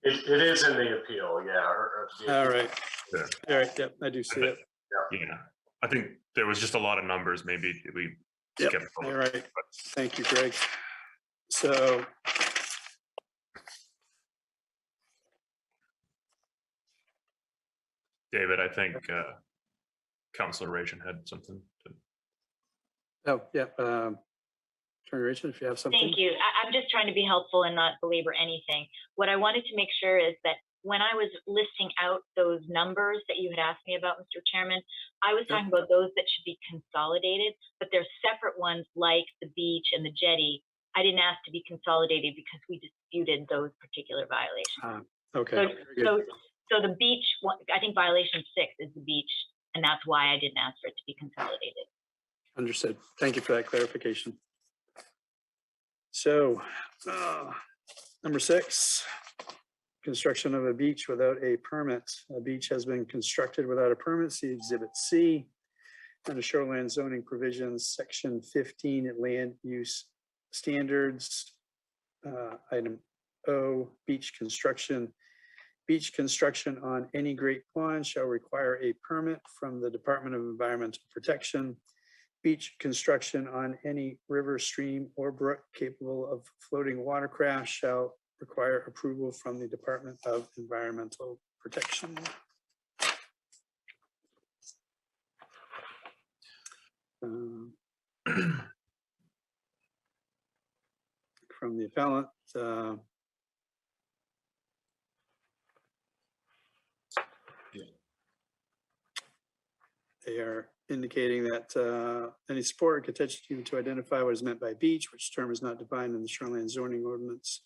It is in the appeal, yeah. All right, Yeah. all right, yep, I do see it. Yeah. I think there was just a lot of numbers. Maybe we Yep, skipped. all right, thank you, Greg. So. David, I think Councilor Ration had something to. Oh, yeah, Attorney Rachel, if you have something. Thank you. I'm just trying to be helpful and not belabor anything. What I wanted to make sure is that when I was listing out those numbers that you had asked me about, Mr. Chairman, I was talking about those that should be consolidated, but there's separate ones like the beach and the jetty. I didn't ask to be consolidated because we disputed those particular violations. Okay. So the beach, I think violation 6 is the beach, and that's why I didn't ask for it to be consolidated. Understood. Thank you for that clarification. So, number 6, construction of a beach without a permit. A beach has been constructed without a permit. See Exhibit C. Under shoreline zoning provisions, Section 15 at land use standards. Item O, beach construction. Beach construction on any Great Pond shall require a permit from the Department of Environmental Protection. Beach construction on any river, stream, or brook capable of floating watercraft shall require approval from the Department of Environmental Protection. From the appellant, they are indicating that any support or contention to identify what is meant by beach, which term is not defined in the shoreline zoning ordinance.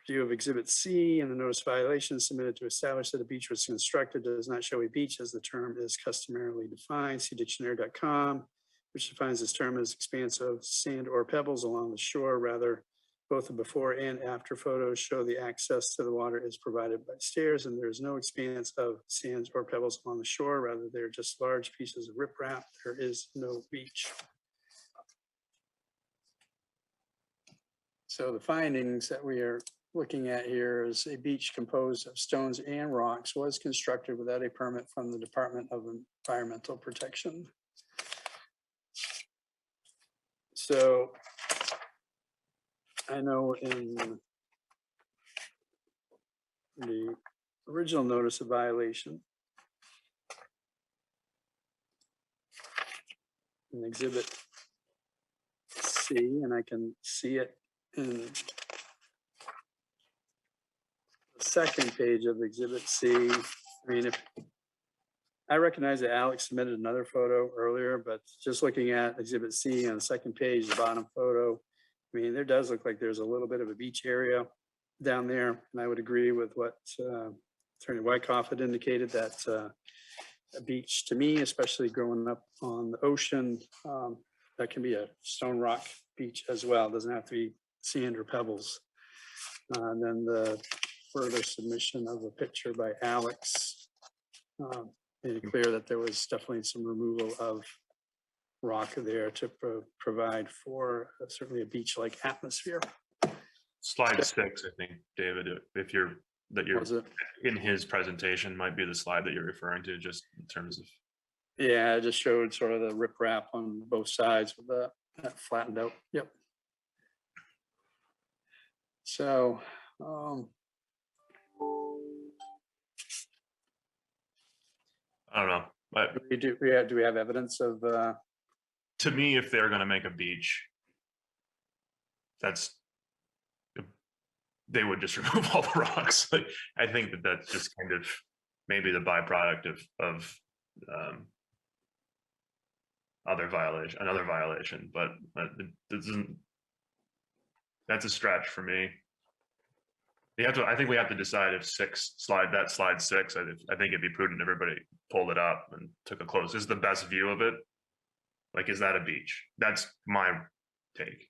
Review of Exhibit C and the notice of violation submitted to establish that a beach was constructed does not show a beach as the term is customarily defined. See dictionary.com, which defines this term as expanse of sand or pebbles along the shore. Rather, both the before and after photos show the access to the water is provided by stairs, and there is no expanse of sands or pebbles along the shore. Rather, they're just large pieces of riprap. There is no beach. So the findings that we are looking at here is a beach composed of stones and rocks was constructed without a permit from the Department of Environmental Protection. So I know in the original notice of violation, in Exhibit C, and I can see it in the second page of Exhibit C. I mean, if I recognize that Alex submitted another photo earlier, but just looking at Exhibit C on the second page, the bottom photo, I mean, there does look like there's a little bit of a beach area down there. And I would agree with what Attorney Wyckoff had indicated, that a beach to me, especially growing up on the ocean. That can be a stone rock beach as well. It doesn't have to be sand or pebbles. And then the further submission of a picture by Alex made it clear that there was definitely some removal of rock there to provide for certainly a beach-like atmosphere. Slide 6, I think, David, if you're Was it? in his presentation might be the slide that you're referring to, just in terms of. Yeah, it just showed sort of the riprap on both sides with that flattened out. Yep. So, I don't know, but do we have evidence of, to me, if they're going to make a beach, they would just remove all the rocks. Like, I think that's just kind of maybe the byproduct of another violation, but that's a stretch for me. I think we have to decide if slide 6. I think it'd be prudent if everybody pulled it up and took a close. This is the best view of it. Like, is that a beach? That's my take.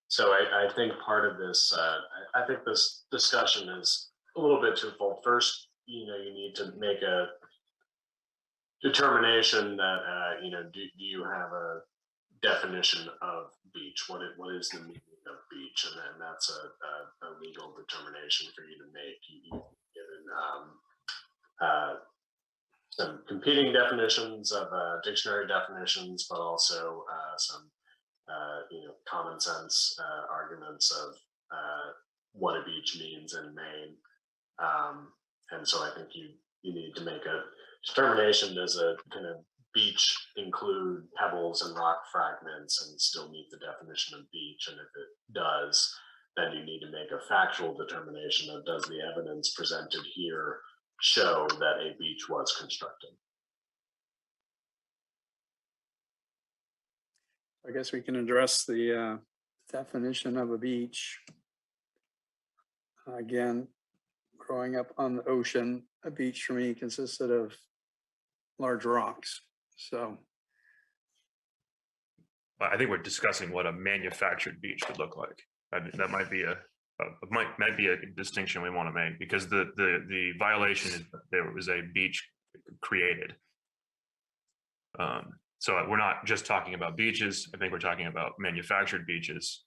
So I think part of this, I think this discussion is a little bit twofold. First, you need to make a determination that, do you have a definition of beach? What is the meaning of beach? And then that's a legal determination for you to make. You've given some competing definitions of dictionary definitions, but also some common sense arguments of what a beach means in Maine. And so I think you need to make a determination, does a kind of beach include pebbles and rock fragments and still meet the definition of beach? And if it does, then you need to make a factual determination of, does the evidence presented here show that a beach was constructed? I guess we can address the definition of a beach. Again, growing up on the ocean, a beach for me consisted of large rocks. So I think we're discussing what a manufactured beach would look like. That might be might be a distinction we want to make, because the violation is that there was a beach created. So we're not just talking about beaches. I think we're talking about manufactured beaches.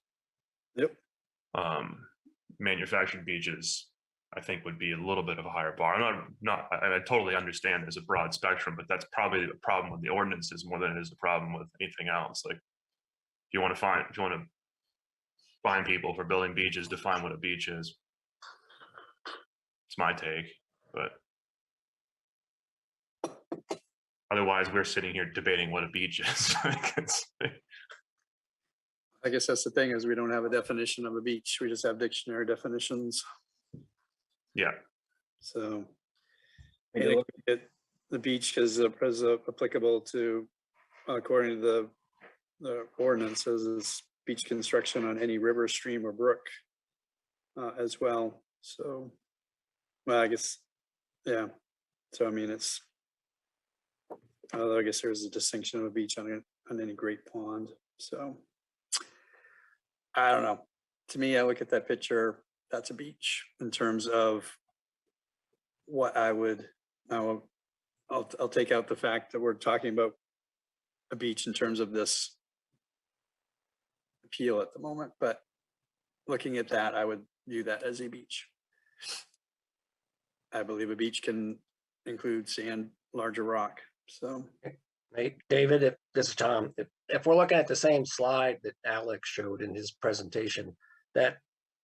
Yep. Manufactured beaches, I think, would be a little bit of a higher bar. I totally understand there's a broad spectrum, but that's probably the problem with the ordinances more than it is the problem with anything else. Like, if you want to find people for building beaches, define what a beach is. It's my take, but otherwise we're sitting here debating what a beach is. I guess that's the thing, is we don't have a definition of a beach. We just have dictionary definitions. Yeah. So Hey, I think look- the beach is applicable to, according to the ordinances, is beach construction on any river, stream, or brook as well. So, well, I guess, yeah. So, I mean, I guess there's a distinction of a beach on any great pond. So, I don't know. To me, I look at that picture, that's a beach in terms of what I'll take out the fact that we're talking about a beach in terms of this appeal at the moment, but looking at that, I would view that as a beach. I believe a beach can include sand, larger rock. So, Hey, David, this is Tom. If we're looking at the same slide that Alex showed in his presentation, that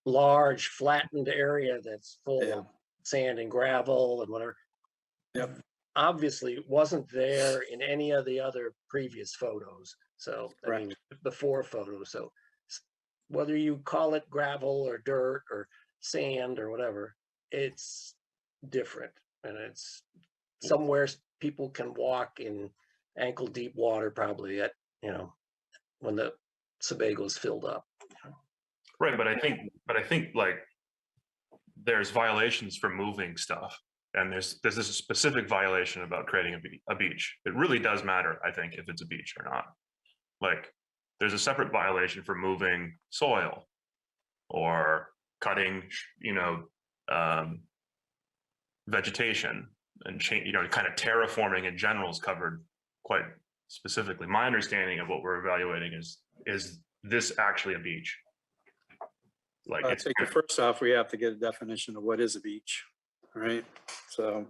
large flattened area that's full yeah, of sand and gravel and whatever, yep, obviously wasn't there in any of the other previous photos. So, I mean, before photos. So whether you call it gravel or dirt or sand or whatever, it's different, and it's somewhere people can walk in ankle deep water probably at, you know, when the Sebago is filled up. Right, but I think like there's violations for moving stuff, and there's this specific violation about creating a beach. It really does matter, I think, if it's a beach or not. Like, there's a separate violation for moving soil or cutting, you know, vegetation and change, you know, kind of terraforming in general is covered quite specifically. My understanding of what we're evaluating is this actually a beach? Like, I it's think first off, we have to get a definition of what is a beach, right? So,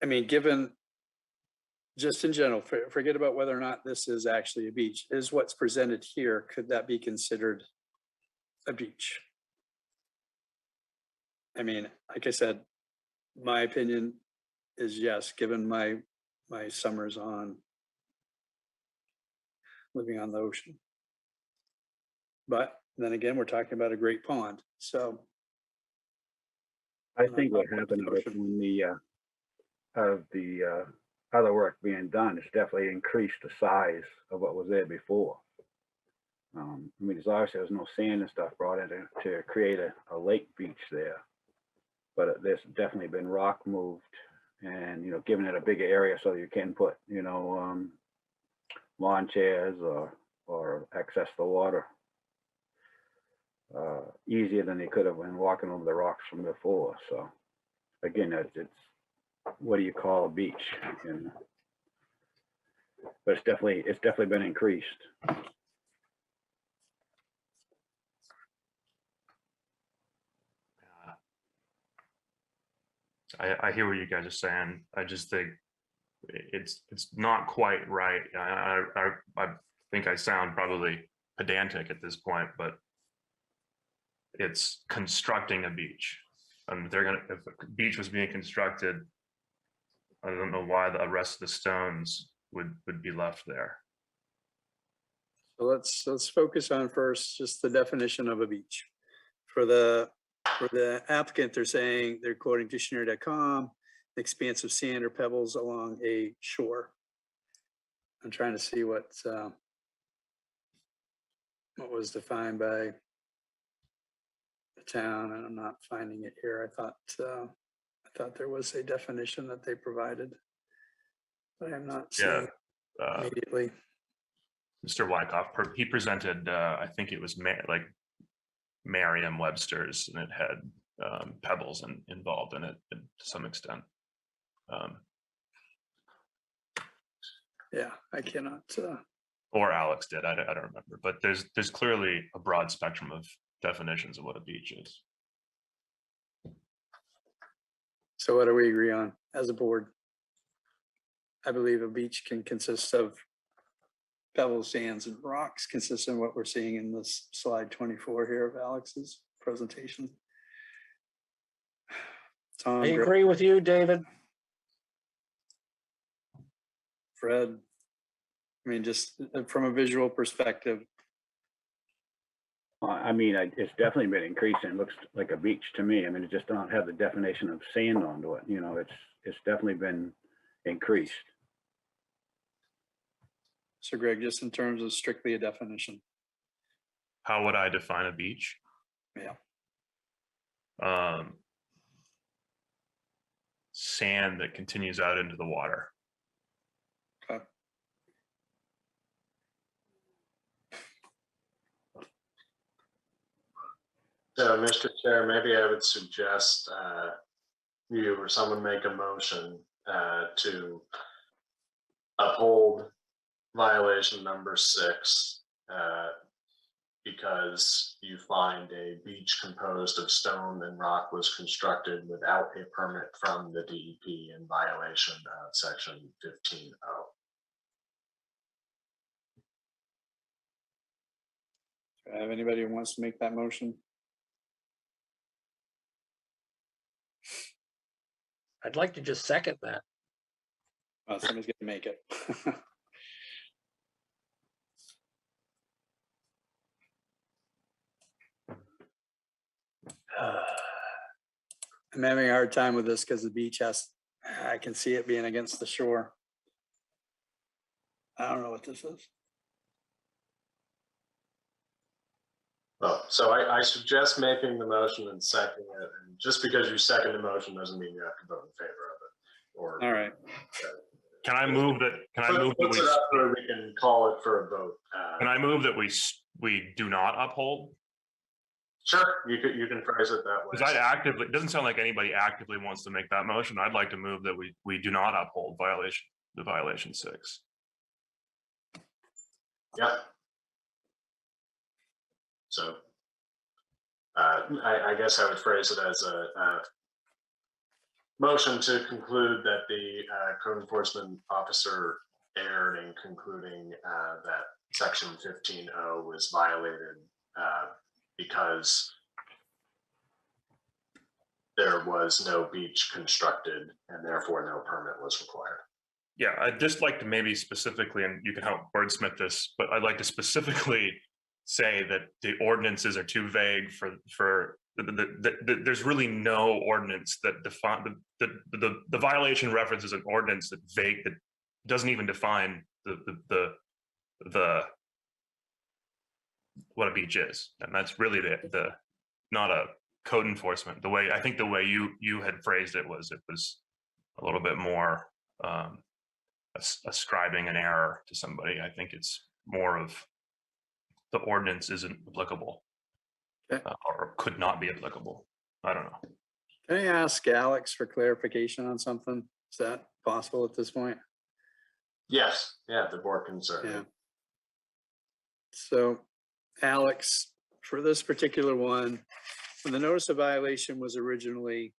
I mean, given, just in general, forget about whether or not this is actually a beach, is what's presented here, could that be considered a beach? I mean, like I said, my opinion is yes, given my summers on living on the ocean. But then again, we're talking about a great pond, so. I think what happened was when the other work being done, it's definitely increased the size of what was there before. I mean, there's obviously there's no sand and stuff brought in to create a lake beach there, but there's definitely been rock moved and, you know, giving it a bigger area so you can put, you know, lawn chairs or access the water easier than they could have when walking over the rocks from before. So again, it's what do you call a beach? And, but it's definitely been increased. I hear what you guys are saying. I just think it's not quite right. I think I sound probably pedantic at this point, but it's constructing a beach. And if a beach was being constructed, I don't know why the rest of the stones would be left there. So let's focus on first just the definition of a beach. For the applicant, they're saying, they're quoting dictionary.com, expanse of sand or pebbles along a shore. I'm trying to see what was defined by the town, and I'm not finding it here. I thought there was a definition that they provided, but I'm not seeing it immediately. Mr. Wyckoff, he presented, I think it was like Merriam-Webster's, and it had pebbles involved in it to some extent. Yeah, I cannot. Or Alex did, I don't remember, but there's clearly a broad spectrum of definitions of what a beach is. So what do we agree on as a board? I believe a beach can consist of pebbles, sands, and rocks, consistent with what we're seeing in this slide 24 here of Alex's presentation. Tom, I agree with you, David. Fred, I mean, just from a visual perspective. I mean, it's definitely been increasing. It looks like a beach to me. I mean, it just don't have the definition of sand onto it. You know, it's definitely been increased. So Greg, just in terms of strictly a definition. How would I define a beach? Yeah. Sand that continues out into the water. Okay. So, Mr. Chair, maybe I would suggest you or someone make a motion to uphold violation number 6 because you find a beach composed of stone and rock was constructed without a permit from the DEP in violation of section 15.0. Do I have anybody who wants to make that motion? I'd like to just second that. Oh, somebody's gonna make it. I'm having a hard time with this because the beach I can see it being against the shore. I don't know what this is. Oh, so I suggest making the motion and seconding it, and just because you second the motion doesn't mean you have to vote in favor of it, or. All right. Can I move that, Puts it up where we can call it for a vote. can I move that we do not uphold? Sure, you can phrase it that way. Because it doesn't sound like anybody actively wants to make that motion. I'd like to move that we do not uphold violation 6. Yep. So I guess I would phrase it as a motion to conclude that the code enforcement officer erred in concluding that section 15(0) was violated because there was no beach constructed and therefore no permit was required. Yeah, I'd just like to maybe specifically, and you can help wordsmith this, but I'd like to specifically say that the ordinances are too vague for there's really no ordinance that define the violation references an ordinance that doesn't even define the what a beach is, and that's really the not a code enforcement. I think the way you had phrased it was a little bit more ascribing an error to somebody. I think it's more of the ordinance isn't applicable. Okay. Or could not be applicable. I don't know. Can I ask Alex for clarification on something? Is that possible at this point? Yes, yeah, the board can certainly. Yeah. So, Alex, for this particular one, when the notice of violation was originally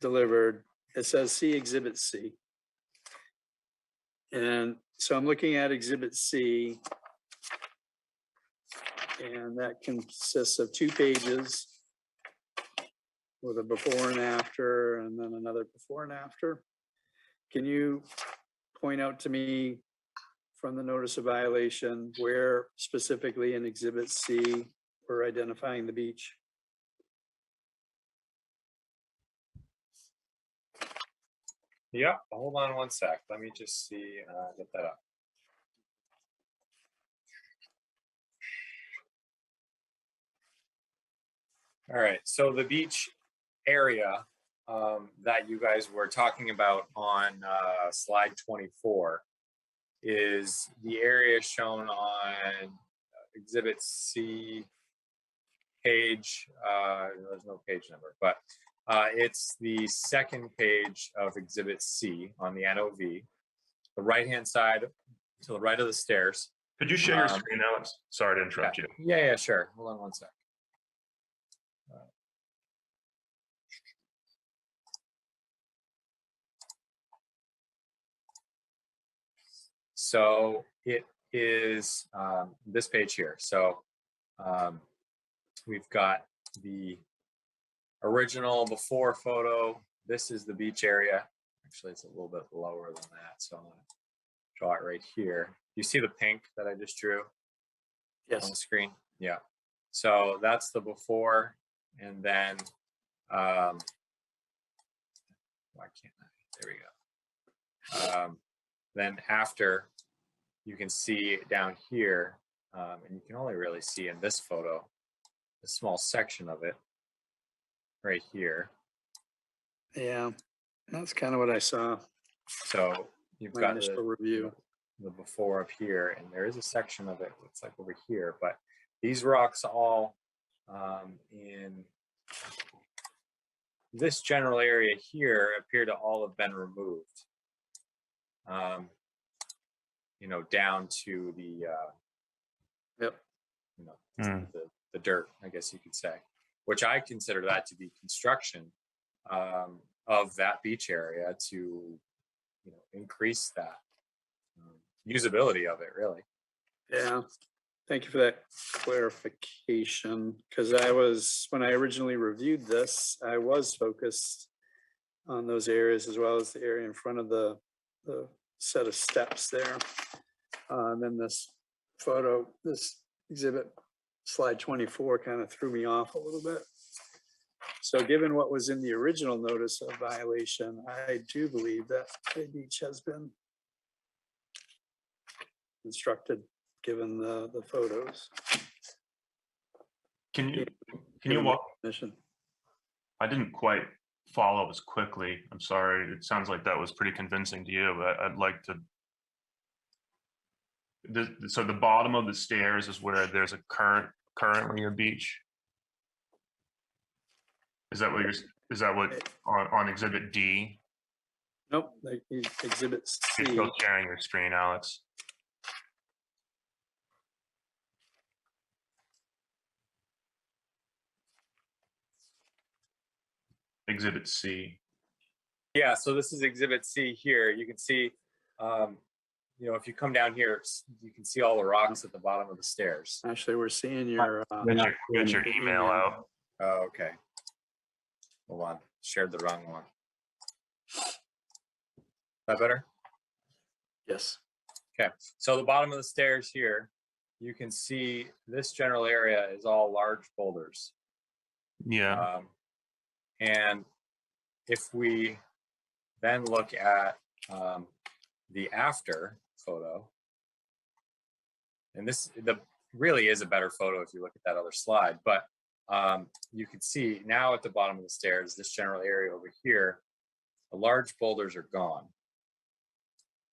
delivered, it says see Exhibit C. And so I'm looking at Exhibit C, and that consists of 2 pages with a before and after, and then another before and after. Can you point out to me from the notice of violation where specifically in Exhibit C we're identifying the beach? Yeah, hold on one sec. Let me just see, get that up. All right, so the beach area that you guys were talking about on slide 24 is the area shown on Exhibit C page, there's no page number, but it's the second page of Exhibit C on the NOV, the right-hand side to the right of the stairs. Could you share your screen, Alex? Sorry to interrupt you. Yeah, sure. Hold on one sec. So it is this page here. So we've got the original before photo. This is the beach area. Actually, it's a little bit lower than that. So I'm going to draw it right here. You see the pink that I just drew? Yes. On the screen? Yeah. So that's the before. And then, why can't I? There we go. Then after, you can see down here, and you can only really see in this photo, a small section of it right here. Yeah, that's kind of what I saw. So you've My got initial review. the before up here, and there is a section of it, looks like over here, but these rocks all in this general area here appear to all have been removed. You know, down to the Yep. you know, the dirt, I guess you could say, which I consider that to be construction of that beach area to, you know, increase that usability of it, really. Yeah, thank you for that clarification, because when I originally reviewed this, I was focused on those areas as well as the area in front of the set of steps there. And then this photo, this exhibit, slide 24, kind of threw me off a little bit. So given what was in the original notice of violation, I do believe that a beach has been constructed, given the photos. Can you Given the walk? definition. I didn't quite follow as quickly. I'm sorry. It sounds like that was pretty convincing to you, but I'd like to. So the bottom of the stairs is where there's a currently a beach. Is that what on exhibit D? Nope, like exhibit You're C. still sharing your screen, Alex. Exhibit C. Yeah, so this is exhibit C here. You can see, if you come down here, you can see all the rocks at the bottom of the stairs. Actually, we're seeing your. Get your email out. Oh, okay. Hold on, shared the wrong one. That better? Yes. Okay, so the bottom of the stairs here, you can see this general area is all large boulders. Yeah. And if we then look at the after photo, and really is a better photo if you look at that other slide, but you can see now at the bottom of the stairs, this general area over here, the large boulders are gone.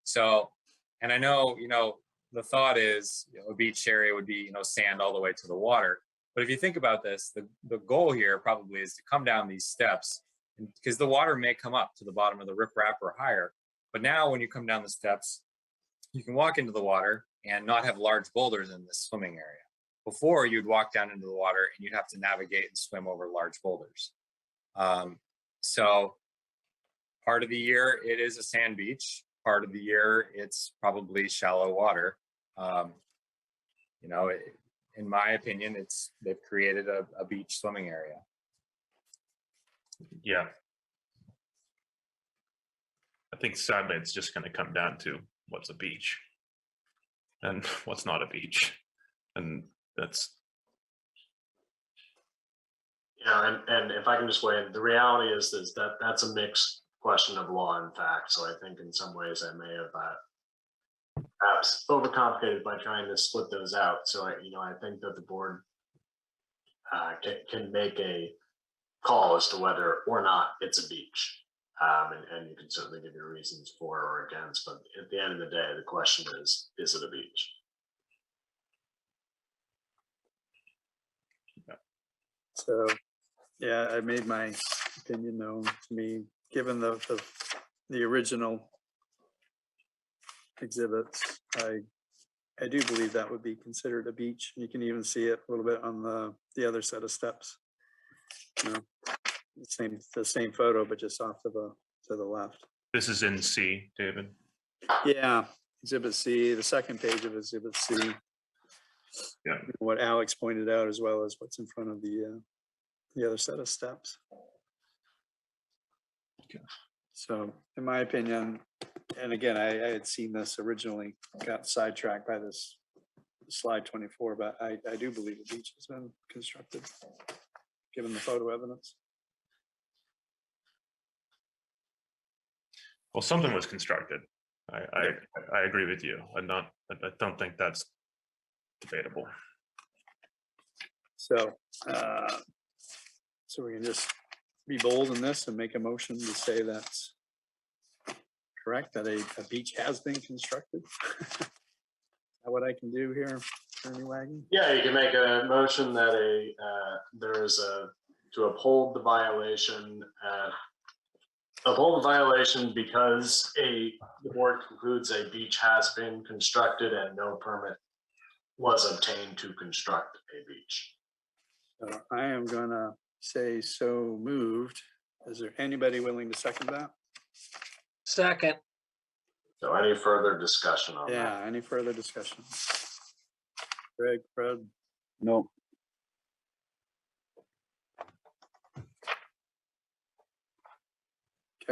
So, and I know, the thought is a beach area would be, sand all the way to the water. But if you think about this, the goal here probably is to come down these steps, because the water may come up to the bottom of the riprap or higher. But now when you come down the steps, you can walk into the water and not have large boulders in this swimming area. Before, you'd walk down into the water and you'd have to navigate and swim over large boulders. So part of the year, it is a sand beach. Part of the year, it's probably shallow water. In my opinion, they've created a beach swimming area. Yeah. I think sadly it's just going to come down to what's a beach and what's not a beach. And that's. Yeah, and if I can just weigh in, the reality is that that's a mixed question of law and fact. So I think in some ways I may have perhaps overcomplicated by trying to split those out. So I think that the board can make a call as to whether or not it's a beach. And you can certainly give your reasons for or against, but at the end of the day, the question is it a beach? So, yeah, I made my opinion known to me, given the original exhibits. I do believe that would be considered a beach. You can even see it a little bit on the other set of steps. The same photo, but just off to the left. This is in C, David. Yeah, exhibit C, the second page of exhibit C. Yeah. What Alex pointed out, as well as what's in front of the other set of steps. Okay. So, in my opinion, and again, I had seen this originally, got sidetracked by this slide 24, but I do believe the beach has been constructed, given the photo evidence. Well, something was constructed. I agree with you. I don't think that's debatable. So, so we can just be bold in this and make a motion to say that's correct, that a beach has been constructed. Is that what I can do here, Attorney Wagner? Yeah, you can make a motion that to uphold the violation. Uphold the violation because the board concludes a beach has been constructed and no permit was obtained to construct a beach. So I am gonna say so moved. Is there anybody willing to second that? Second. So any further discussion on that? Yeah, any further discussion? Greg, Fred? No.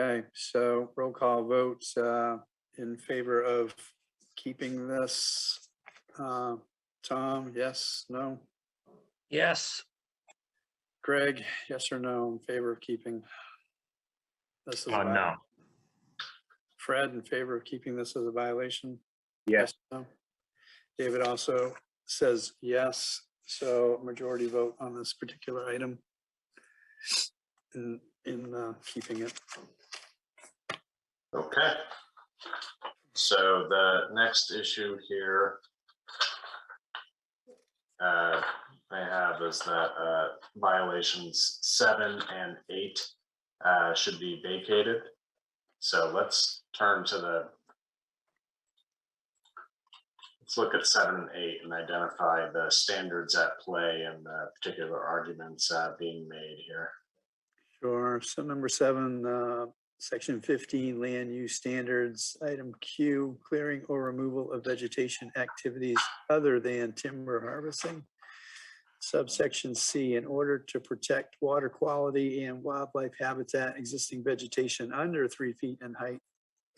Okay, so roll call votes in favor of keeping this. Tom, yes, no? Yes. Greg, yes or no in favor of keeping this as a No. violation? Fred, in favor of keeping this as a violation? Yes. No. David also says yes, so majority vote on this particular item in keeping it. Okay. So the next issue here I have is that violations 7 and 8 should be vacated. So let's turn to let's look at 7 and 8 and identify the standards at play and the particular arguments being made here. Sure. So number 7, section 15, land use standards, item Q, clearing or removal of vegetation activities other than timber harvesting. Subsection C, in order to protect water quality and wildlife habitat, existing vegetation under 3 feet in height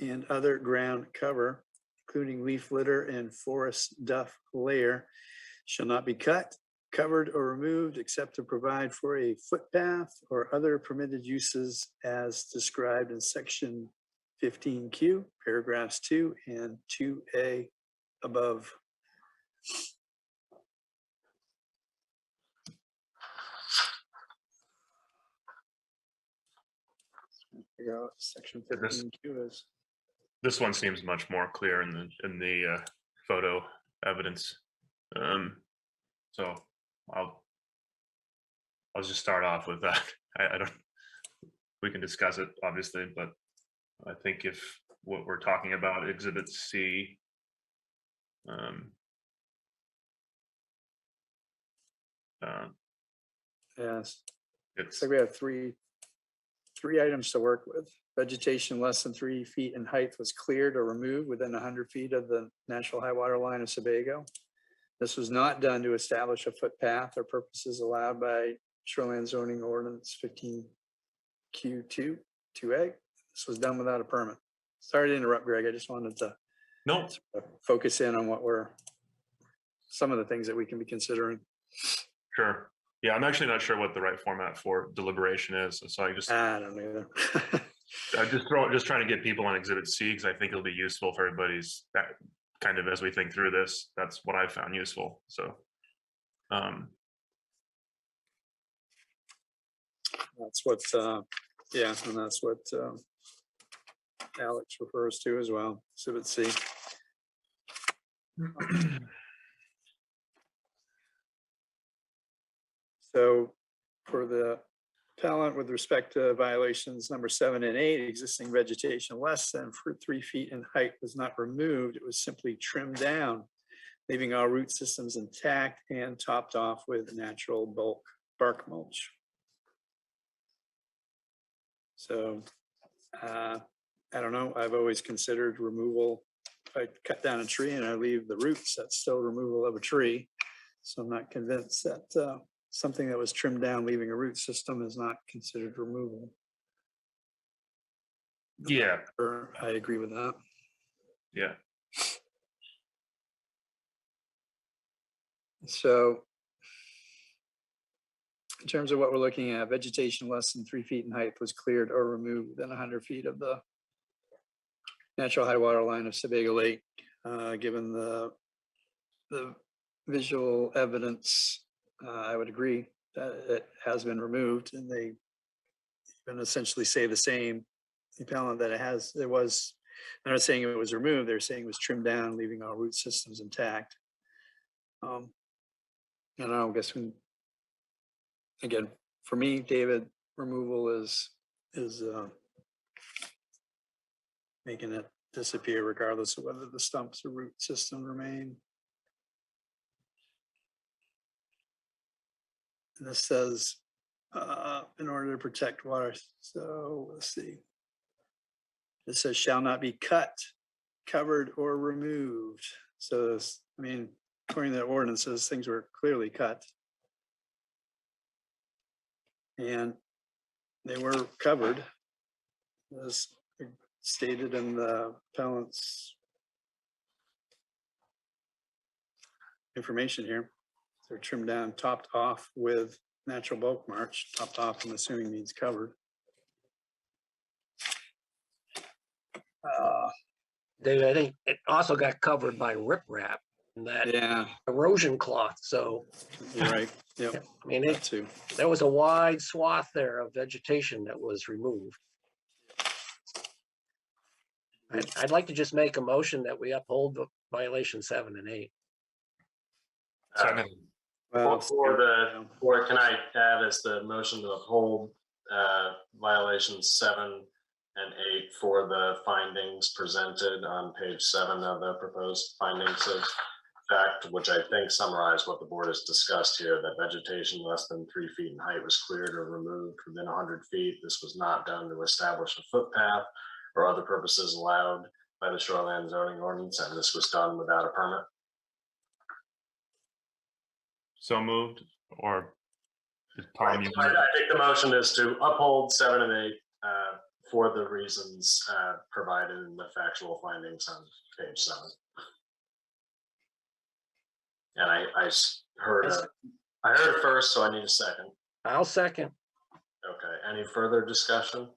and other ground cover, including leaf litter and forest duff layer, shall not be cut, covered, or removed except to provide for a footpath or other permitted uses as described in section 15Q, paragraphs 2 and 2A above. Figure out what section 15Q is. This one seems much more clear in the photo evidence. So I'll just start off with that. I don't, we can discuss it obviously, but I think if what we're talking about, exhibit C, Yes, it's so we have three items to work with. Vegetation less than 3 feet in height was cleared or removed within 100 feet of the natural high water line of Sebago. This was not done to establish a footpath or purposes allowed by shoreline zoning ordinance 15Q2, 2A. This was done without a permit. Sorry to interrupt, Greg. I just wanted to no. focus in on some of the things that we can be considering. Sure. Yeah, I'm actually not sure what the right format for deliberation is. So I don't know either. just trying to get people on exhibit C because I think it'll be useful for everybody's kind of as we think through this. That's what I found useful. So that's what yeah, and that's what Alex refers to as well, exhibit C. So for the appellant, with respect to violations number 7 and 8, existing vegetation less than 3 feet in height was not removed. It was simply trimmed down, leaving all root systems intact and topped off with natural bulk bark mulch. So I don't know, I've always considered removal. If I cut down a tree and I leave the roots, that's still removal of a tree. So I'm not convinced that something that was trimmed down, leaving a root system, is not considered removal. yeah, I agree with that. yeah. So in terms of what we're looking at, vegetation less than 3 feet in height was cleared or removed within 100 feet of the natural high water line of Sebago Lake. Given the visual evidence, I would agree that it has been removed, and they even essentially say the same. The appellant that it was, they're not saying it was removed, they're saying it was trimmed down, leaving all root systems intact. I don't know, I guess again, for me, David, removal is making it disappear regardless of whether the stumps or root system remain. And this says, in order to protect water. So let's see. It says shall not be cut, covered, or removed. So this, I mean, according to the ordinances, things were clearly cut. And they were covered, as stated in the appellant's information here. They're trimmed down, topped off with natural bulk mulch, top off, I'm assuming means covered. David, I think it also got covered by riprap and that Yeah, erosion cloth. So, you're right. Yep. I mean, That too. there was a wide swath there of vegetation that was removed. I'd like to just make a motion that we uphold the violation 7 and 8. Second. Well, Or can I add as the motion to uphold violations 7 and 8 for the findings presented on page 7 of the proposed findings of fact, which I think summarize what the board has discussed here, that vegetation less than 3 feet in height was cleared or removed within 100 feet. This was not done to establish a footpath or other purposes allowed by the shoreline zoning ordinance, and this was done without a permit. So moved, or Tom, Right. you I think the motion is to uphold 7 and 8 for the reasons provided in the factual findings on page 7. And I heard it first, so I need a second. I'll second. Okay, any further discussion?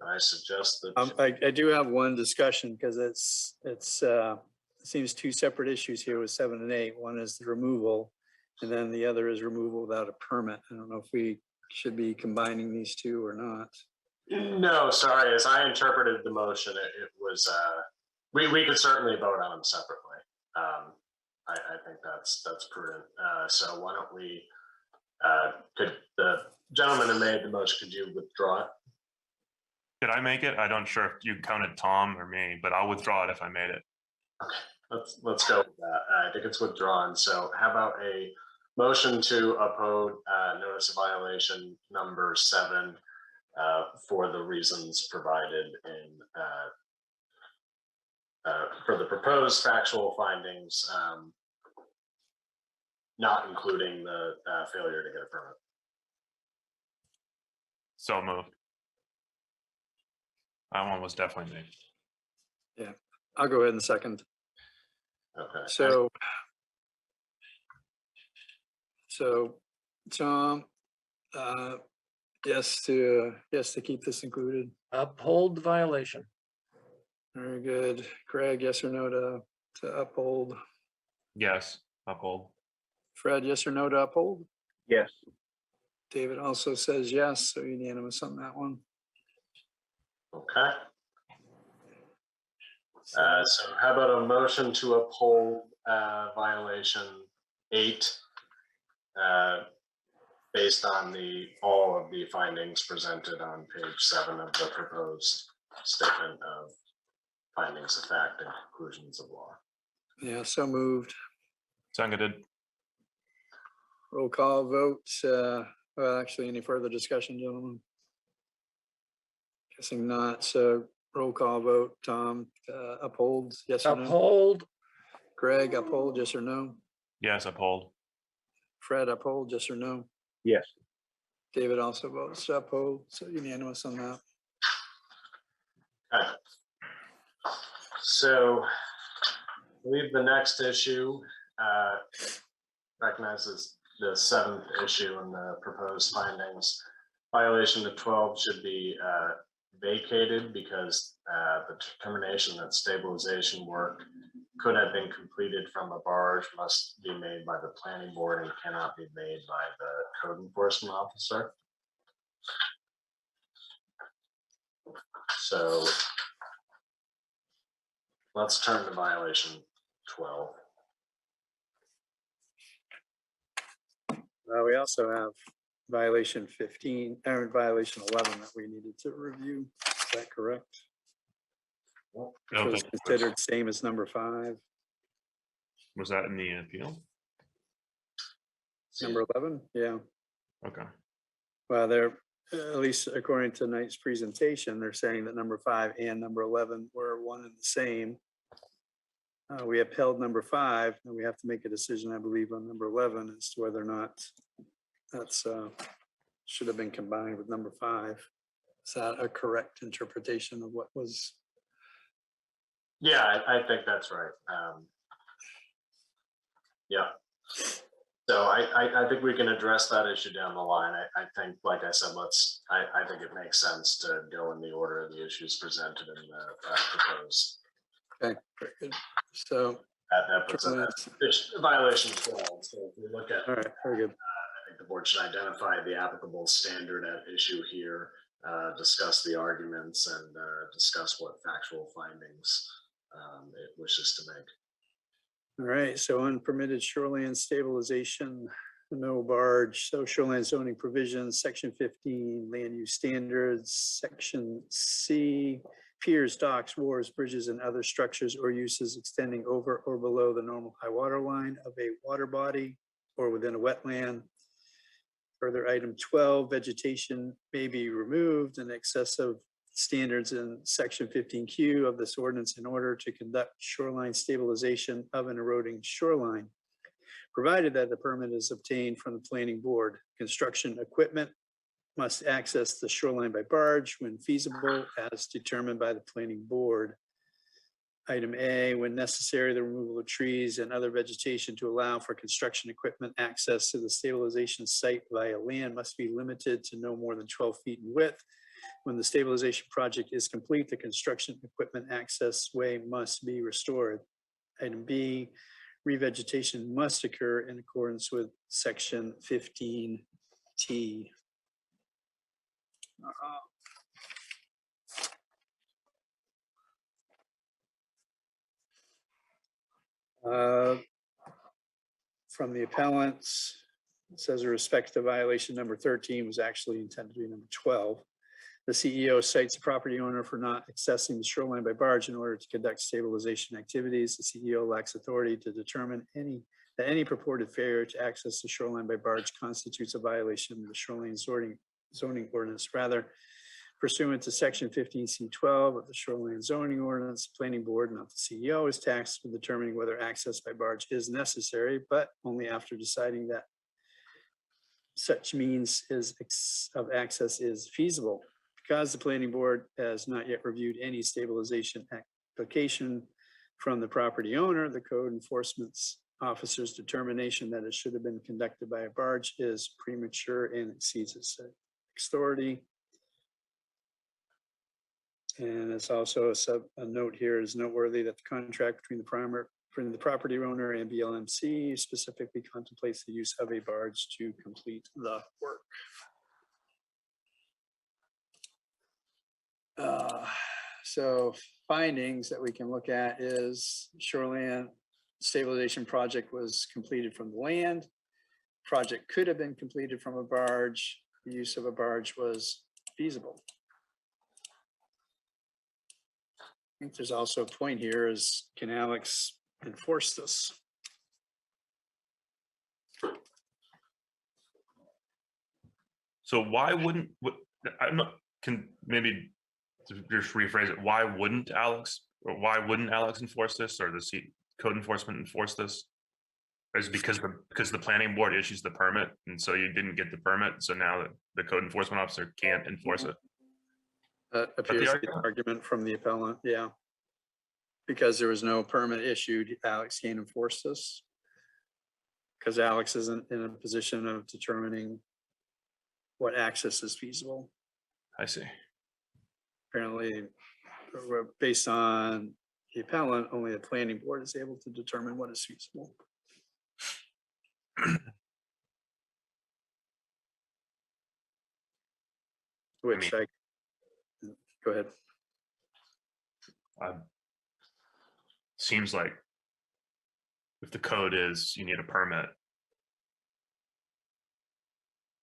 I suggest that. I do have one discussion because it seems two separate issues here with 7 and 8. One is the removal, and then the other is removal without a permit. I don't know if we should be combining these two or not. No, sorry, as I interpreted the motion, it was, we could certainly vote on them separately. I think that's prudent. So why don't we, could the gentleman who made the motion, could you withdraw it? Did I make it? I don't sure if you counted Tom or me, but I'll withdraw it if I made it. Okay, let's go with that. I think it's withdrawn. So how about a motion to uphold notice of violation number 7 for the reasons provided in for the proposed factual findings, not including the failure to get a permit. So moved. That one was definitely me. Yeah, I'll go ahead and second. Okay. So Tom, yes to keep this included. Uphold the violation. Very good. Craig, yes or no to uphold? Yes, uphold. Fred, yes or no to uphold? Yes. David also says yes, so unanimous on that one. Okay. So how about a motion to uphold violation 8 based on all of the findings presented on page 7 of the proposed statement of findings of fact and conclusions of law. Yeah, so moved. Seconded. Roll call vote. Well, actually, any further discussion, gentlemen? Guessing not. So roll call vote. Tom, uphold, yes or no? Uphold. Greg, uphold, yes or no? Yes, uphold. Fred, uphold, yes or no? Yes. David also votes uphold, so unanimous on that. Okay. So I believe the next issue recognizes the 7th issue in the proposed findings. Violation of 12 should be vacated because the determination that stabilization work could have been completed from a barge must be made by the planning board and cannot be made by the code enforcement officer. So let's turn to violation 12. We also have violation 15, or violation 11 that we needed to review. Is that correct? Which was considered same as number 5. Was that in the appeal? Number 11, yeah. Okay. Well, they're, at least according to tonight's presentation, they're saying that number 5 and number 11 were one and the same. We upheld number 5, and we have to make a decision, I believe, on number 11 as to whether or not that's should have been combined with number 5. Is that a correct interpretation of what was? Yeah, I think that's right. Yeah. So I think we can address that issue down the line. I think, like I said, I think it makes sense to go in the order of the issues presented in the proposed. Okay, very good. So, That puts a violation 12. So if we look at, all right, very good. I think the board should identify the applicable standard at issue here, discuss the arguments, and discuss what factual findings it wishes to make. All right, so unpermitted shoreline stabilization, no barge, so shoreline zoning provisions, section 15, land use standards, section C, piers, docks, wharves, bridges, and other structures or uses extending over or below the normal high water line of a water body or within a wetland. Further, item 12, vegetation may be removed in excess of standards in section 15Q of this ordinance in order to conduct shoreline stabilization of an eroding shoreline, provided that the permit is obtained from the planning board. Construction equipment must access the shoreline by barge when feasible as determined by the planning board. Item A, when necessary, the removal of trees and other vegetation to allow for construction equipment access to the stabilization site via land must be limited to no more than 12 feet in width. When the stabilization project is complete, the construction equipment access way must be restored. Item B, revegetation must occur in accordance with section 15T. From the appellants, it says a respect to violation number 13 was actually intended to be number 12. The CEO cites the property owner for not accessing the shoreline by barge in order to conduct stabilization activities. The CEO lacks authority to determine that any purported failure to access the shoreline by barge constitutes a violation of the shoreline zoning ordinance. Rather, pursuant to section 15C12 of the shoreline zoning ordinance, the planning board, not the CEO, is tasked with determining whether access by barge is necessary, but only after deciding that such means of access is feasible. Because the planning board has not yet reviewed any stabilization application from the property owner, the code enforcement officer's determination that it should have been conducted by a barge is premature and exceeds its authority. And it's also a note here is noteworthy that the contract between the property owner and BLMC specifically contemplates the use of a barge to complete the work. So findings that we can look at is shoreline stabilization project was completed from the land. Project could have been completed from a barge. The use of a barge was feasible. I think there's also a point here is, can Alex enforce this? So why wouldn't, I'm not, can maybe just rephrase it, why wouldn't Alex enforce this, or the code enforcement enforce this? Is it because the planning board issues the permit, and so you didn't get the permit, so now the code enforcement officer can't enforce it? That appears to be the argument from the appellant, yeah. Because there was no permit issued, Alex can't enforce this. Because Alex isn't in a position of determining what access is feasible. I see. Apparently, based on the appellant, only the planning board is able to determine what is feasible. Which go ahead. Seems like if the code is you need a permit,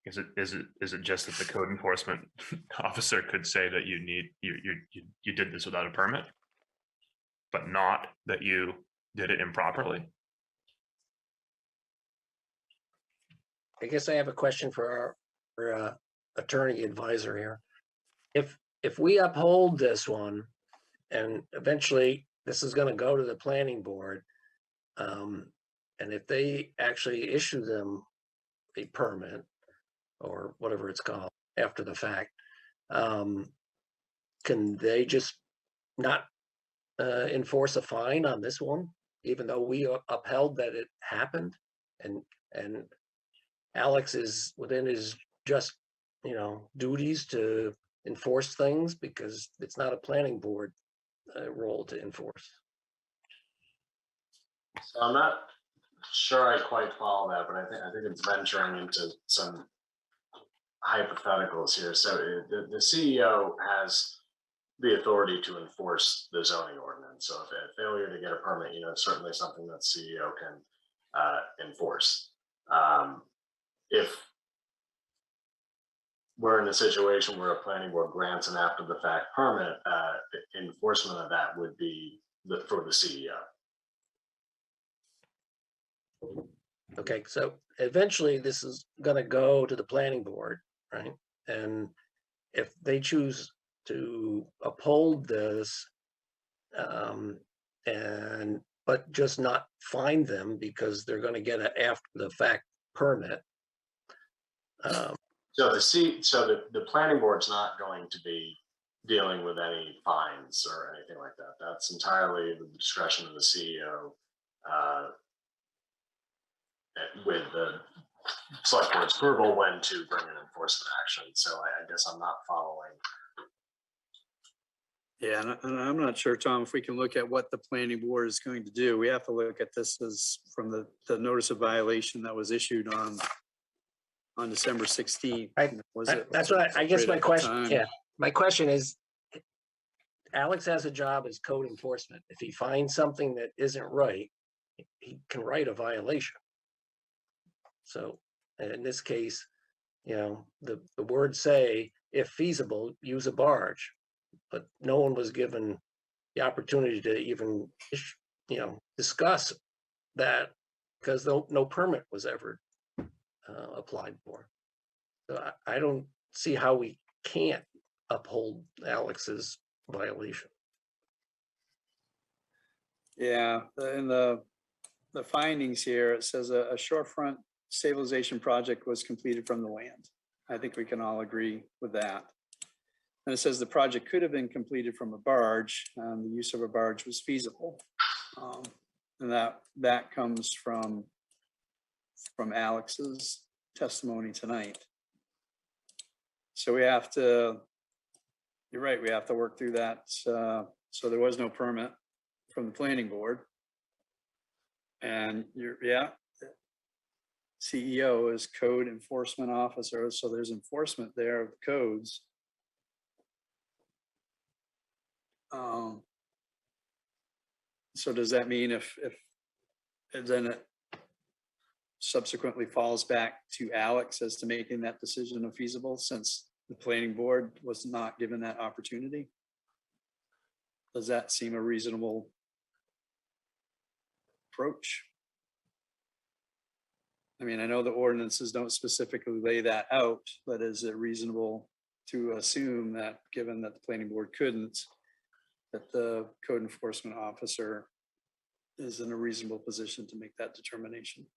is it just that the code enforcement officer could say that you did this without a permit, but not that you did it improperly? I guess I have a question for our attorney advisor here. If we uphold this one, and eventually this is going to go to the planning board, and if they actually issue them a permit or whatever it's called after the fact, can they just not enforce a fine on this one, even though we upheld that it happened and Alex is within his just, duties to enforce things because it's not a planning board role to enforce. So I'm not sure I quite follow that, but I think it's venturing into some hypotheticals here. So the CEO has the authority to enforce the zoning ordinance. So if a failure to get a permit, certainly something that CEO can enforce. If we're in a situation where a planning board grants an after the fact permit, enforcement of that would be for the CEO. Okay, so eventually this is gonna go to the planning board, right? And if they choose to uphold this, but just not fine them because they're gonna get an after the fact permit. So the planning board's not going to be dealing with any fines or anything like that. That's entirely the discretion of the CEO. With the select board's approval when to bring an enforcement action. So I guess I'm not following. Yeah, and I'm not sure, Tom, if we can look at what the planning board is going to do. We have to look at this as from the notice of violation that was issued on December 16th. That's what I guess my question, my question is, Alex has a job as code enforcement. If he finds something that isn't right, he can write a violation. So in this case, the words say, if feasible, use a barge, but no one was given the opportunity to even, discuss that because no permit was ever applied for. So I don't see how we can't uphold Alex's violation. Yeah, in the findings here, it says a shorefront stabilization project was completed from the land. I think we can all agree with that. And it says the project could have been completed from a barge. The use of a barge was feasible. And that comes from Alex's testimony tonight. So we have to, you're right, we have to work through that. So there was no permit from the planning board. And CEO is code enforcement officer, so there's enforcement there of codes. So does that mean if then it subsequently falls back to Alex as to making that decision of feasible, since the planning board was not given that opportunity? Does that seem a reasonable approach? I mean, I know the ordinances don't specifically lay that out, but is it reasonable to assume that, given that the planning board couldn't, that the code enforcement officer is in a reasonable position to make that determination?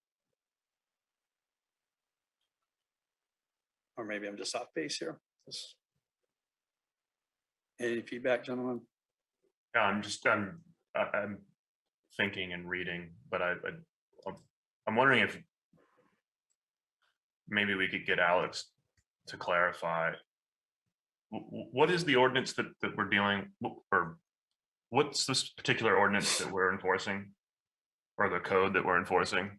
Or maybe I'm just off base here. Any feedback, gentlemen? Yeah, I'm thinking and reading, but I'm wondering if maybe we could get Alex to clarify what is the ordinance that we're dealing, or what's this particular ordinance that we're enforcing, or the code that we're enforcing?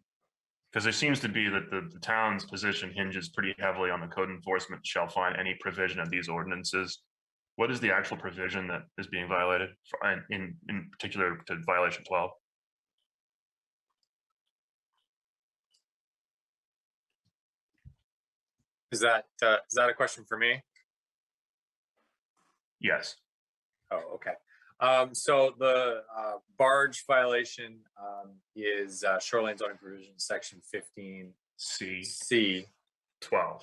Because there seems to be that the town's position hinges pretty heavily on the code enforcement shall find any provision of these ordinances. What is the actual provision that is being violated, in particular to violation 12? Is that a question for me? Yes. Oh, okay. So the barge violation is shoreline zoning provision section 15 C 12.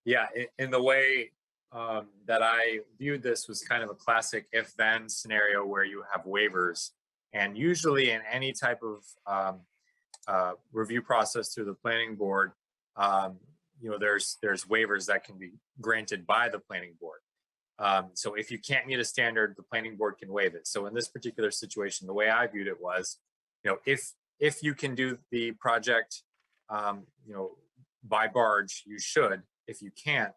Yeah, in the way that I viewed this was kind of a classic if-then scenario where you have waivers, and usually in any type of review process through the planning board, there's waivers that can be granted by the planning board. So if you can't meet a standard, the planning board can waive it. So in this particular situation, the way I viewed it was, if you can do the project, by barge, you should. If you can't,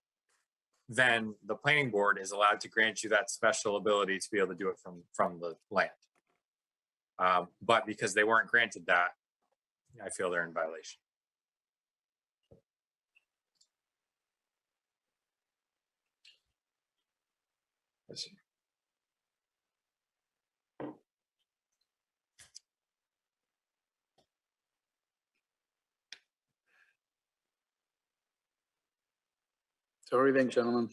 then the planning board is allowed to grant you that special ability to be able to do it from the land. But because they weren't granted that, I feel they're in violation. I see. So what do you think, gentlemen?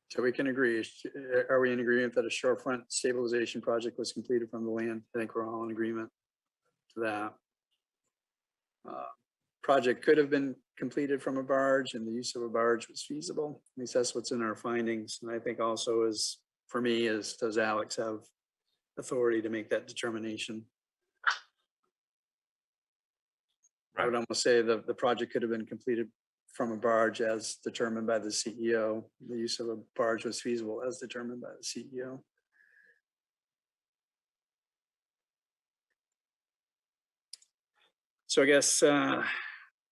So we can agree, are we in agreement that a shorefront stabilization project was completed from the land? I think we're all in agreement to that. Project could have been completed from a barge and the use of a barge was feasible. At least that's what's in our findings. And I think also is, for me, is does Alex have authority to make that determination? I would almost say the project could have been completed from a barge as determined by the CEO. The use of a barge was feasible as determined by the CEO. So I guess,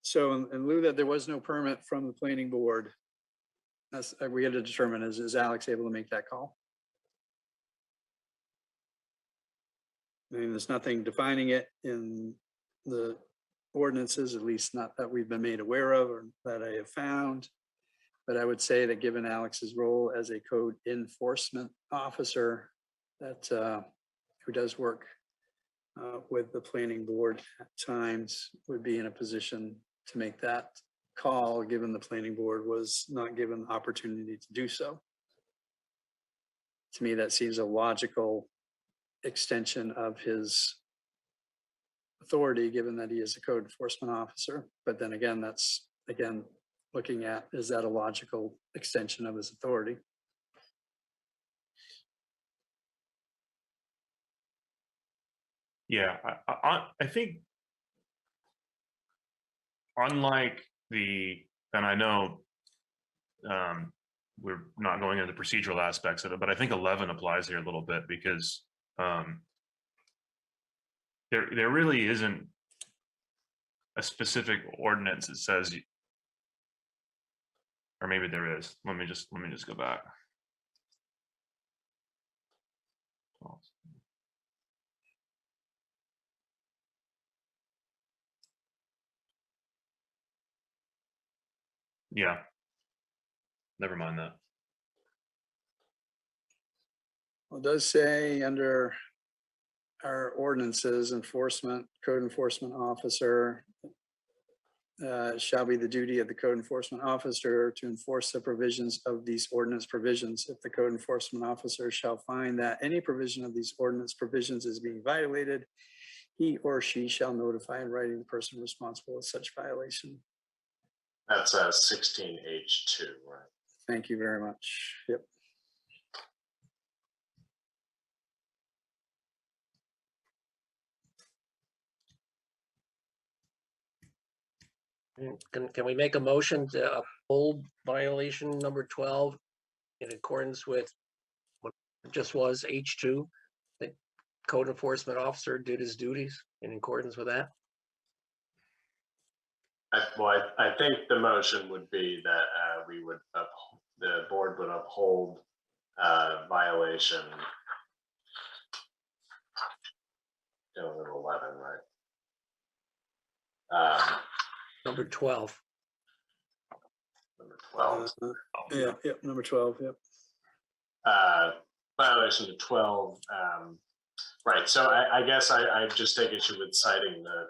so in lieu that there was no permit from the planning board, that's, we had to determine, is Alex able to make that call? I mean, there's nothing defining it in the ordinances, at least not that we've been made aware of or that I have found. But I would say that given Alex's role as a code enforcement officer, that who does work with the planning board at times, would be in a position to make that call, given the planning board was not given the opportunity to do so. To me, that seems a logical extension of his authority, given that he is a code enforcement officer. But then again, that's, again, looking at, is that a logical extension of his authority? Yeah, I think unlike and I know we're not going into the procedural aspects of it, but I think 11 applies here a little bit because there really isn't a specific ordinance that says, or maybe there is. Let me just go back. Yeah, never mind that. Well, it does say under our ordinances, code enforcement officer, shall be the duty of the code enforcement officer to enforce the provisions of these ordinance provisions. If the code enforcement officer shall find that any provision of these ordinance provisions is being violated, he or she shall notify in writing the person responsible of such violation. That's 16H2, right? Thank you very much. Yep. Can we make a motion to uphold violation number 12 in accordance with what just was H2? The code enforcement officer did his duties in accordance with that? I think the motion would be that the board would uphold violation 11, right? Number 12. Number 12. Yeah, number 12, yep. Violation to 12. Right, so I guess I just take issue with citing the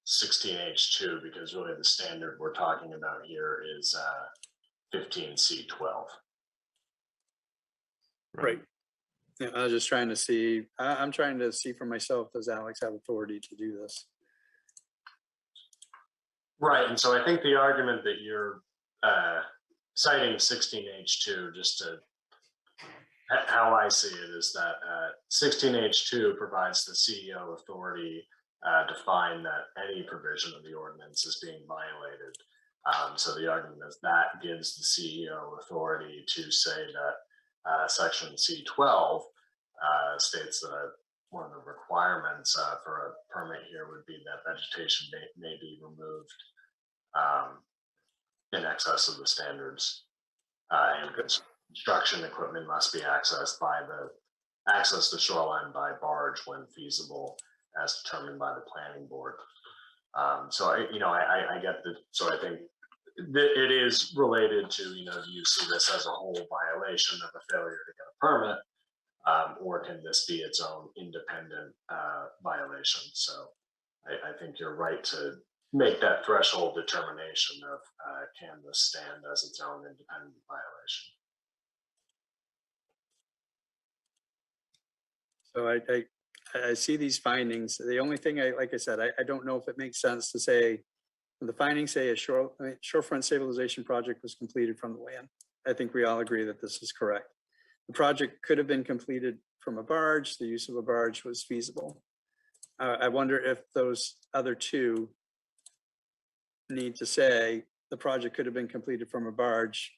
16H2 because really the standard we're talking about here is 15C12. Right. Yeah, I was just trying to see, I'm trying to see for myself, does Alex have authority to do this? Right, and so I think the argument that you're citing 16H2, just to, how I see it is that 16H2 provides the CEO authority to find that any provision of the ordinance is being violated. So the argument is that gives the CEO authority to say that section C12 states that the requirements for a permit here would be that vegetation may be removed in excess of the standards. And construction equipment must be accessed the shoreline by barge when feasible, as determined by the planning board. So I get that. So I think it is related to, do you see this as a whole violation of a failure to get a permit, or can this be its own independent violation? So I think you're right to make that threshold determination of can this stand as its own independent violation. So I see these findings. The only thing like I said, I don't know if it makes sense to say, the findings say a shorefront stabilization project was completed from the land. I think we all agree that this is correct. The project could have been completed from a barge. The use of a barge was feasible. I wonder if those other two need to say the project could have been completed from a barge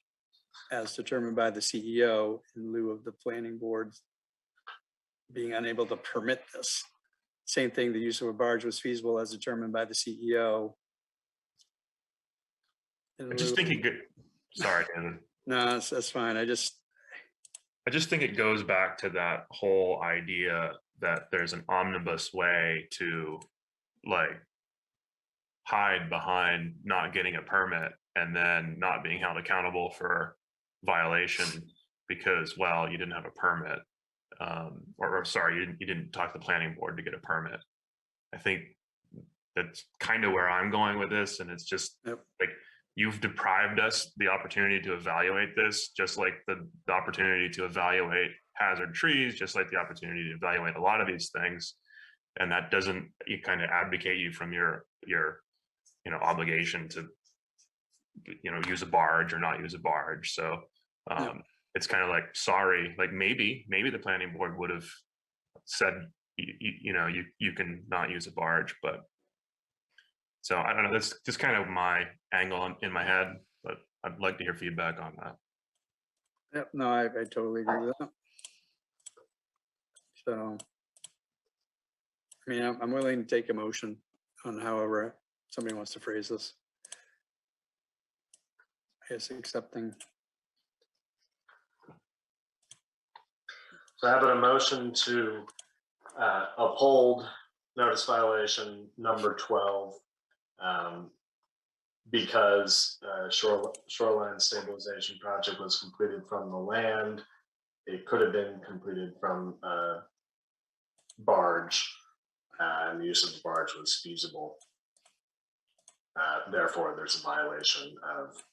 as determined by the CEO in lieu of the planning board being unable to permit this. Same thing, the use of a barge was feasible as determined by the CEO. I just think it could, sorry, David. No, that's fine. I just think it goes back to that whole idea that there's an omnibus way to like hide behind not getting a permit and then not being held accountable for violation because, well, you didn't have a permit. Or sorry, you didn't talk to the planning board to get a permit. I think that's kind of where I'm going with this. And it's just like, you've deprived us the opportunity to evaluate this, just like the opportunity to evaluate hazard trees, just like the opportunity to evaluate a lot of these things. And that doesn't kind of abdicate you from your obligation to, use a barge or not use a barge. So it's kind of like, sorry, like maybe the planning board would have said, you can not use a barge, but so I don't know, that's just kind of my angle in my head, but I'd like to hear feedback on that. Yep, no, I totally agree with that. So, I mean, I'm willing to take a motion on however somebody wants to phrase this. I guess accepting. So how about a motion to uphold notice violation number 12 because shoreline stabilization project was completed from the land. It could have been completed from a barge, and the use of the barge was feasible. Therefore, there's a violation of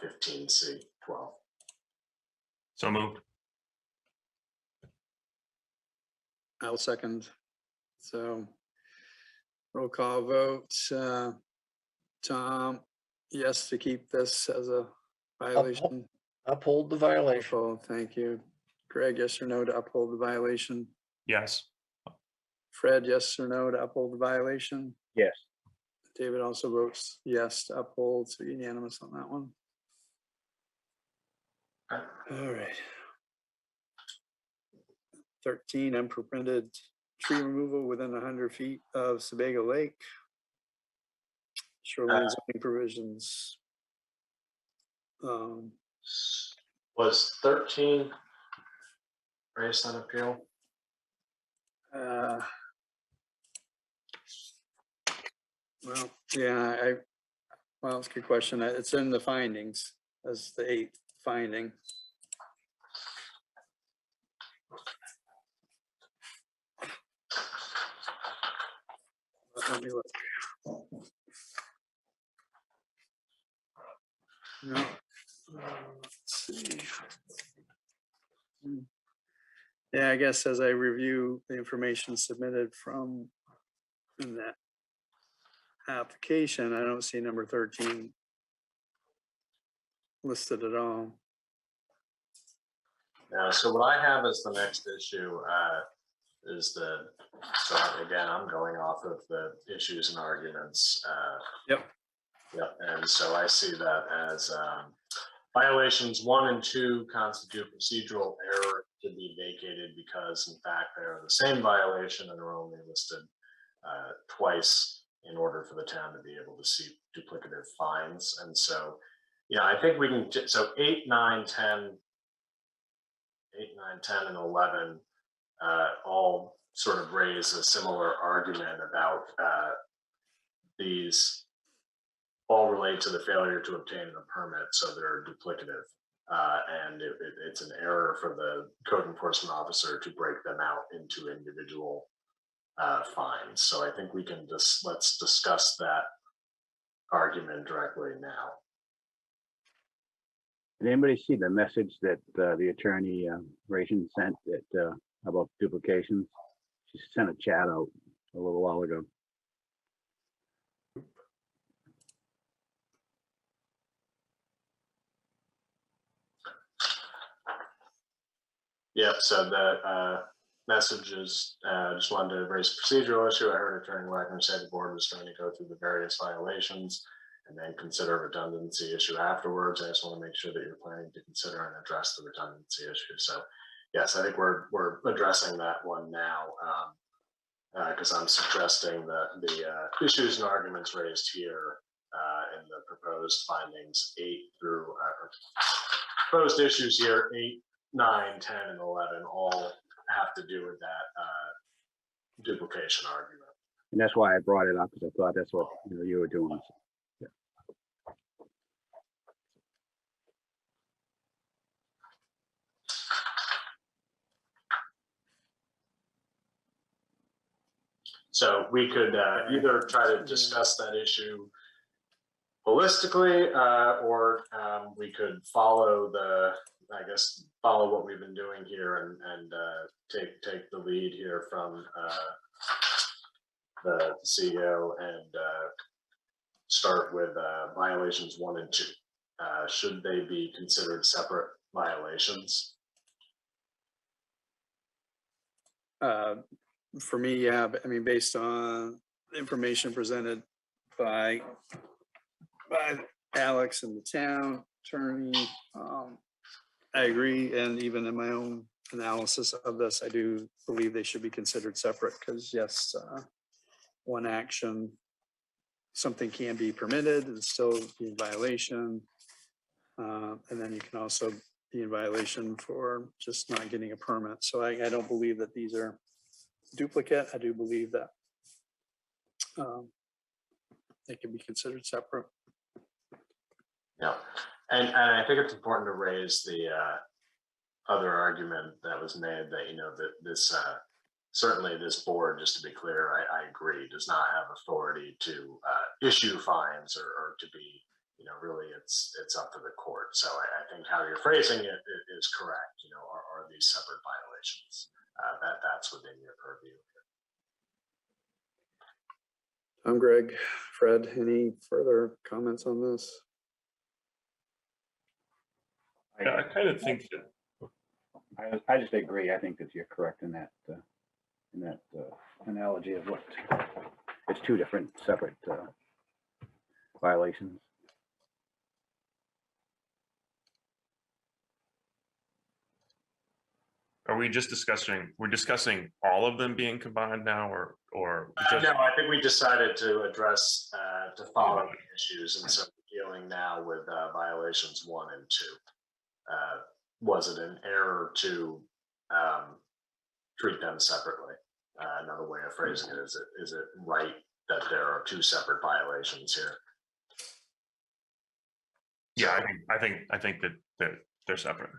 15C12. So moved. I'll second. So roll call vote. Tom, yes to keep this as a violation. Uphold the violation. Uphold, thank you. Greg, yes or no to uphold the violation? Yes. Fred, yes or no to uphold the violation? Yes. David also votes yes to uphold, so unanimous on that one. All right. 13, unpermitted tree removal within 100 feet of Sebago Lake. Shoreline zoning provisions. Was 13 raised on appeal? Well, yeah, well, it's a good question. It's in the findings as the 8th finding. Let me look. No. Let's see. Yeah, I guess as I review the information submitted from in that application, I don't see number 13 listed at all. Yeah, so what I have as the next issue is so again, I'm going off of the issues and arguments. Yep. Yep, and so I see that as violations 1 and 2 constitute procedural error to be vacated because in fact they are the same violation and are only listed twice in order for the town to be able to see duplicative fines. And so, yeah, I think we can, so 8, 9, 10, and 11 all sort of raise a similar argument about these all relate to the failure to obtain a permit, so they're duplicative. And it's an error for the code enforcement officer to break them out into individual fines. So I think we can just, let's discuss that argument directly now. Did anybody see the message that the attorney Ration sent that about duplications? She sent a chat out a little while ago. Yep, so the message is, just wanted to raise a procedural issue. I heard Attorney Wagner say the board was going to go through the various violations and then consider a redundancy issue afterwards. I just want to make sure that you're planning to consider and address the redundancy issue. So yes, I think we're addressing that one now, because I'm suggesting that the issues and arguments raised here in the proposed findings 8 through proposed issues here 8, 9, 10, and 11 all have to do with that duplication argument. And that's why I brought it up, because I thought that's what you were doing. Yeah. So we could either try to discuss that issue holistically, or we could follow follow what we've been doing here and take the lead here from the CEO and start with violations 1 and 2. Should they be considered separate violations? For me, yeah, but I mean, based on the information presented by Alex and the town attorney, I agree. And even in my own analysis of this, I do believe they should be considered separate because yes, one action, something can be permitted and still be in violation. And then you can also be in violation for just not getting a permit. So I don't believe that these are duplicate. I do believe that they can be considered separate. Yeah, and I think it's important to raise the other argument that was made that, that this certainly this board, just to be clear, I agree, does not have authority to issue fines or to be, really it's up to the court. So I think how you're phrasing it is correct. Are these separate violations? That's within your purview. Greg, Fred, any further comments on this? Yeah, I kind of think that I just agree. I think that you're correct in that analogy of what it's 2 different separate violations. are we just discussing all of them being combined now, or just? No, I think we decided to address to follow the issues, and so we're dealing now with violations 1 and 2. Was it an error to treat them separately? Another way of phrasing it is it right that there are 2 separate violations here? Yeah, I think that they're separate.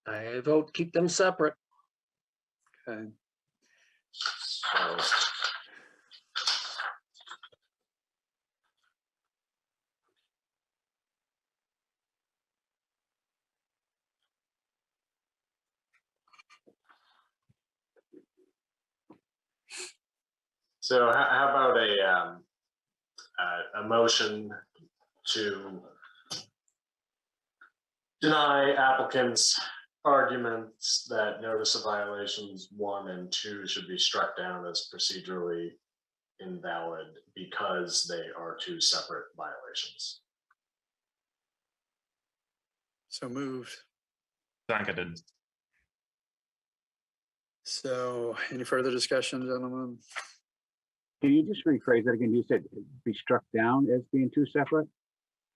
I vote keep them separate. Okay. So how about a motion to deny applicants' arguments that notice of violations 1 and 2 should be struck down as procedurally invalid because they are two separate violations. So moved. Seconded. So any further discussion, gentlemen? Can you just rephrase that again? You said be struck down as being two separate?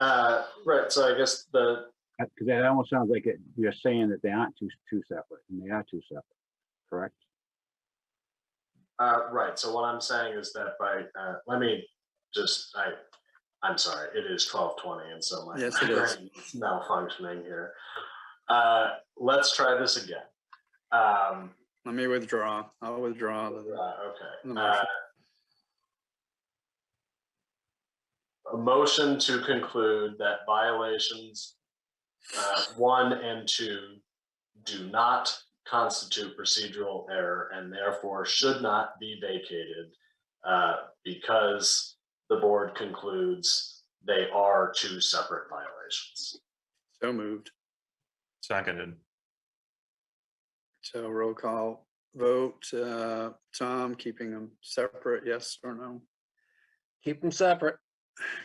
Right, so I guess Because that almost sounds like you're saying that they aren't two separate, and they are two separate, correct? right, so what I'm saying is that let me just, I'm sorry, it is 12:20, and so my Yes, it is. brain is malfunctioning here. Let's try this again. Let me withdraw. I'll withdraw. Okay. the motion. A motion to conclude that violations 1 and 2 do not constitute procedural error and therefore should not be vacated because the board concludes they are two separate violations. So moved. Seconded. So roll call vote. Tom, keeping them separate, yes or no? Keep them separate.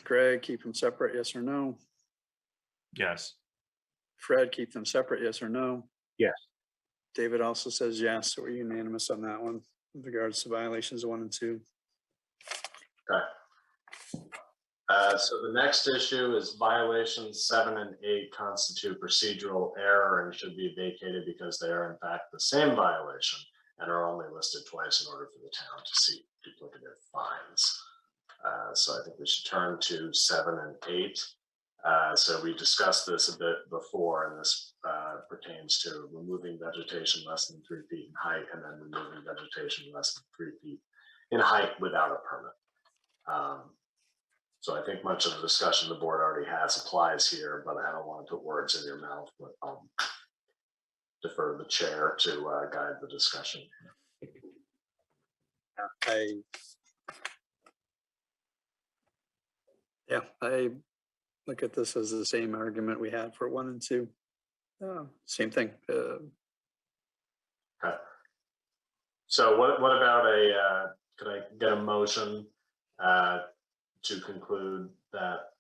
Greg, keep them separate, yes or no? Yes. Fred, keep them separate, yes or no? Yes. David also says yes, so we're unanimous on that one with regards to violations 1 and 2. Okay. So the next issue is violations 7 and 8 constitute procedural error and should be vacated because they are in fact the same violation and are only listed twice in order for the town to seek duplicative fines. So I think we should turn to 7 and 8. So we discussed this a bit before, and this pertains to removing vegetation less than 3 feet in height and then removing vegetation less than 3 feet in height without a permit. So I think much of the discussion the board already has applies here, but I don't want to put words in your mouth, but I'll defer the chair to guide the discussion. I look at this as the same argument we had for 1 and 2. Same thing. Okay. So what about could I get a motion to conclude that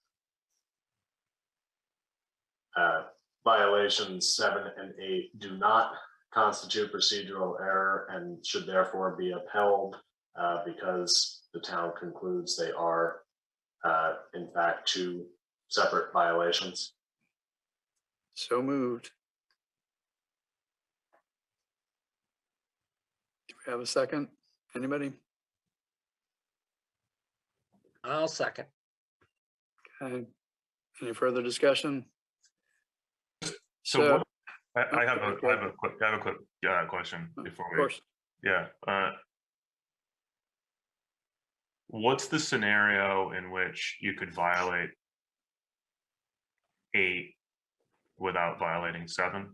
violations 7 and 8 do not constitute procedural error and should therefore be upheld because the town concludes they are in fact two separate violations? So moved. Do we have a second? Anybody? I'll second. Okay. Any further discussion? So what, I have a quick question before Of we. course. Yeah. What's the scenario in which you could violate 8 without violating 7?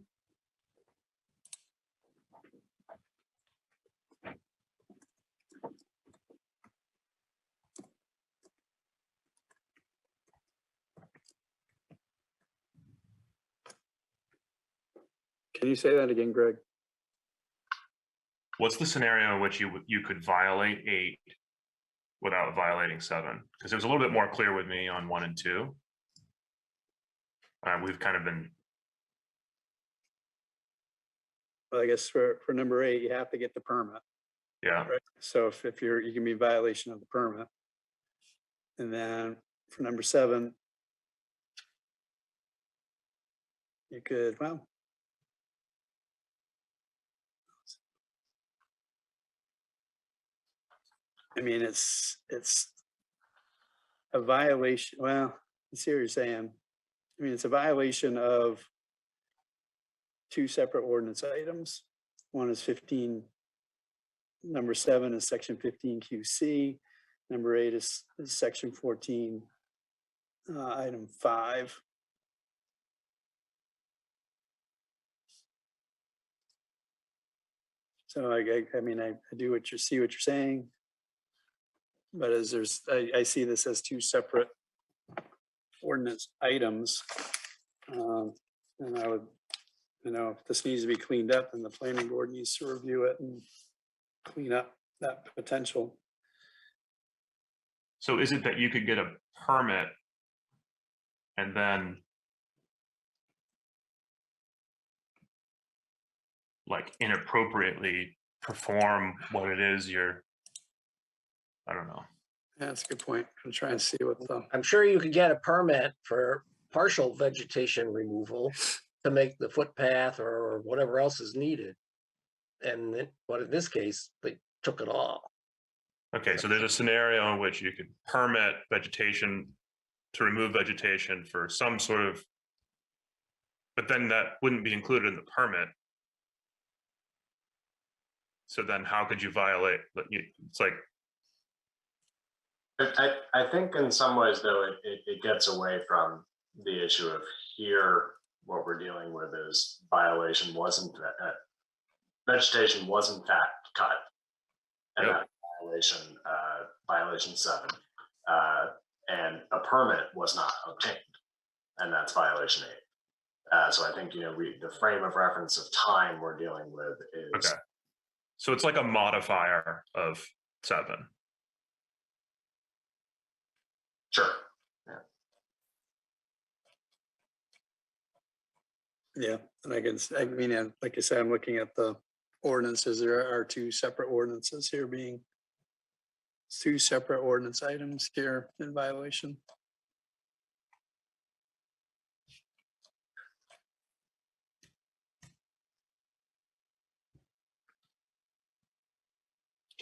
Can you say that again, Greg? What's the scenario in which you could violate 8 without violating 7? Because it was a little bit more clear with me on 1 and 2. We've kind of been. Well, I guess for number 8, you have to get the permit. Yeah. Right. So if you can be in violation of the permit. And then for number 7, you could, well. I mean, it's a violation. Well, I see what you're saying. I mean, it's a violation of 2 separate ordinance items. One is 15. Number 7 is section 15 QC. Number 8 is section 14, item 5. So I mean, I do see what you're saying. But as I see this as 2 separate ordinance items. And I would, if this needs to be cleaned up, then the planning board needs to review it and clean up that potential. So is it that you could get a permit and then like inappropriately perform what it is you're, I don't know. Yeah, that's a good point. I'm trying to see what the, I'm sure you could get a permit for partial vegetation removal to make the footpath or whatever else is needed. But in this case, they took it all. Okay, so there's a scenario in which you could permit vegetation to remove vegetation for some sort of, but then that wouldn't be included in the permit. So then how could you violate, it's like, I think in some ways, though, it gets away from the issue of here, what we're dealing with is vegetation was in fact cut. And Yep. that violation 7. And a permit was not obtained, and that's violation 8. So I think, the frame of reference of time we're dealing with is. okay. So it's like a modifier of 7. Sure. yeah, and I mean, like I said, I'm looking at the ordinances. There are 2 separate ordinances here being 2 separate ordinance items here in violation.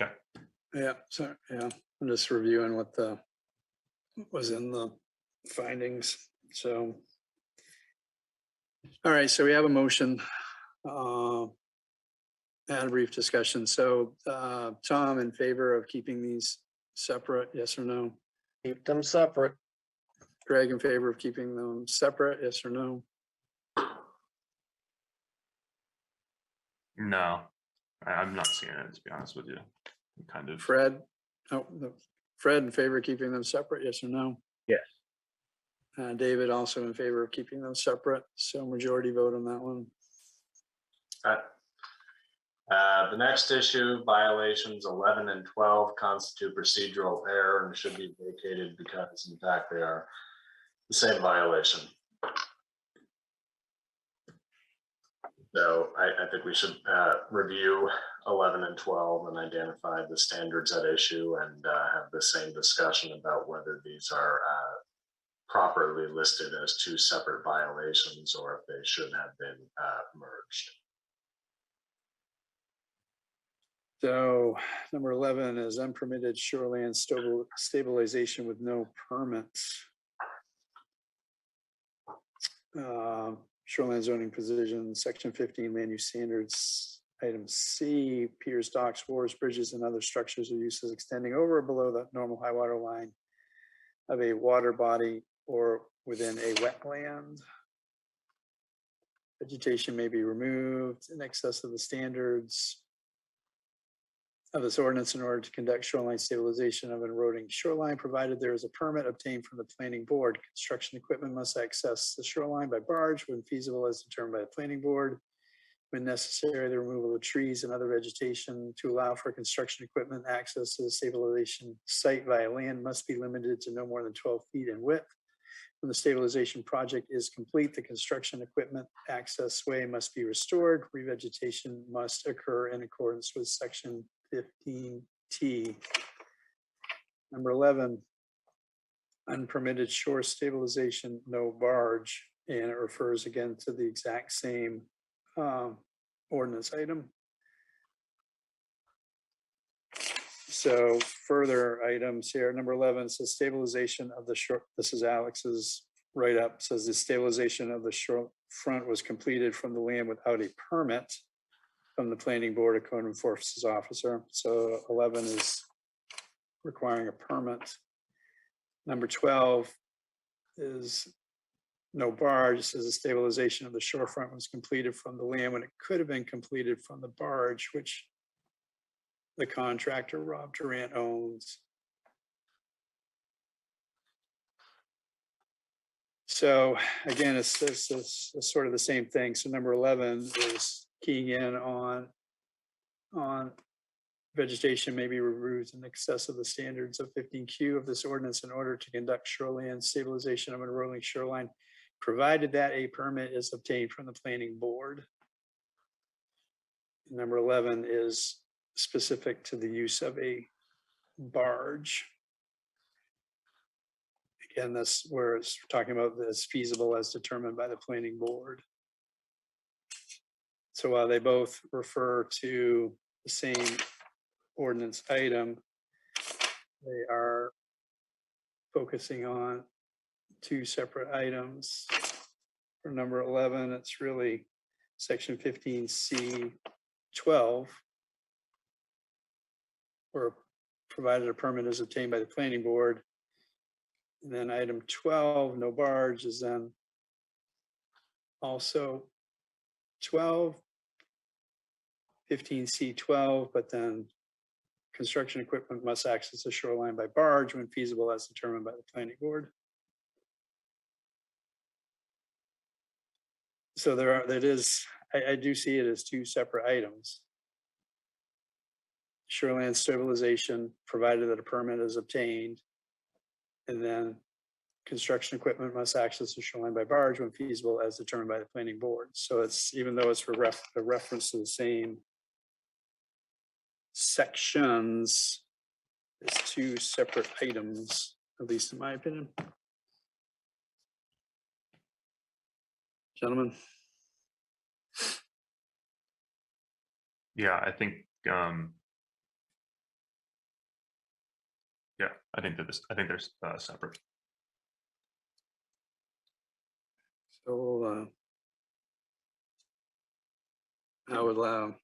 Okay. Yeah, so, yeah, I'm just reviewing what was in the findings, so. All right, so we have a motion. And a brief discussion. So, Tom, in favor of keeping these separate, yes or no? Keep them separate. Greg, in favor of keeping them separate, yes or no? No, I'm not seeing it, to be honest with you. I'm kind of, Fred? Oh, no. Fred, in favor of keeping them separate, yes or no? Yes. David, also in favor of keeping them separate, so majority vote on that one. The next issue, violations 11 and 12 constitute procedural error and should be vacated because in fact they are the same violation. So I think we should review 11 and 12 and identify the standards at issue and have the same discussion about whether these are properly listed as 2 separate violations or if they should have been merged. So number 11 is unpermitted shoreline stabilization with no permits. Shoreline zoning provision, section 15, land use standards, item C, piers, docks, wharves, bridges, and other structures or uses extending over or below the normal high water line of a water body or within a wetland. Vegetation may be removed in excess of the standards of this ordinance in order to conduct shoreline stabilization of an eroding shoreline, provided there is a permit obtained from the planning board. Construction equipment must access the shoreline by barge when feasible as determined by the planning board. When necessary, the removal of trees and other vegetation to allow for construction equipment access to the stabilization site via land must be limited to no more than 12 feet in width. When the stabilization project is complete, the construction equipment access way must be restored. Revegetation must occur in accordance with section 15T. Number 11, unpermitted shore stabilization, no barge, and it refers again to the exact same ordinance item. So further items here, number 11 says stabilization of the shore. This is Alex's write-up, says the stabilization of the shore front was completed from the land without a permit from the planning board or code enforcement officer. So 11 is requiring a permit. Number 12 is no barge. It says the stabilization of the shorefront was completed from the land when it could have been completed from the barge, which the contractor Rob Durant owns. So again, it's sort of the same thing. So number 11 is keying in on vegetation may be removed in excess of the standards of 15Q of this ordinance in order to conduct shoreline stabilization of a rolling shoreline, provided that a permit is obtained from the planning board. Number 11 is specific to the use of a barge. Again, that's where it's talking about this feasible as determined by the planning board. So while they both refer to the same ordinance item, they are focusing on two separate items. For number 11, it's really section 15C 12, where provided a permit is obtained by the planning board. And then item 12, no barge, is then also 12, 15C 12, but then construction equipment must access the shoreline by barge when feasible as determined by the planning board. So I do see it as two separate items. Shoreline stabilization, provided that a permit is obtained. And then construction equipment must access the shoreline by barge when feasible as determined by the planning board. So it's, even though it's a reference to the same sections, it's two separate items, at least in my opinion. Gentlemen. Yeah, I think, yeah, I think they're separate. So I would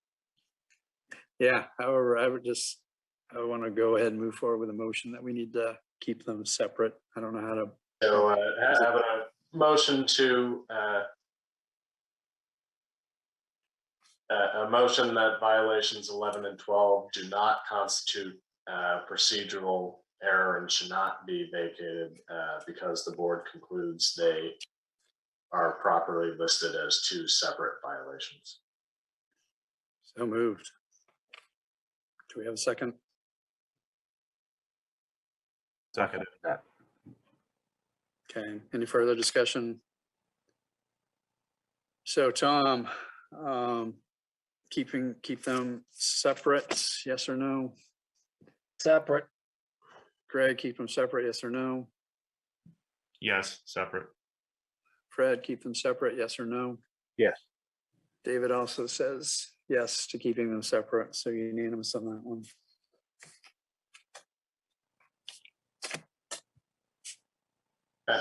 yeah, however, I want to go ahead and move forward with a motion that we need to keep them separate. I don't know how to. So have a motion to a motion that violations 11 and 12 do not constitute procedural error and should not be vacated because the board concludes they are properly listed as two separate violations. So moved. Do we have a second? Seconded. Okay, any further discussion? So Tom, keep them separate, yes or no? Separate. Greg, keep them separate, yes or no? Yes, separate. Fred, keep them separate, yes or no? Yes. David also says yes to keeping them separate, so unanimous on that one. Okay.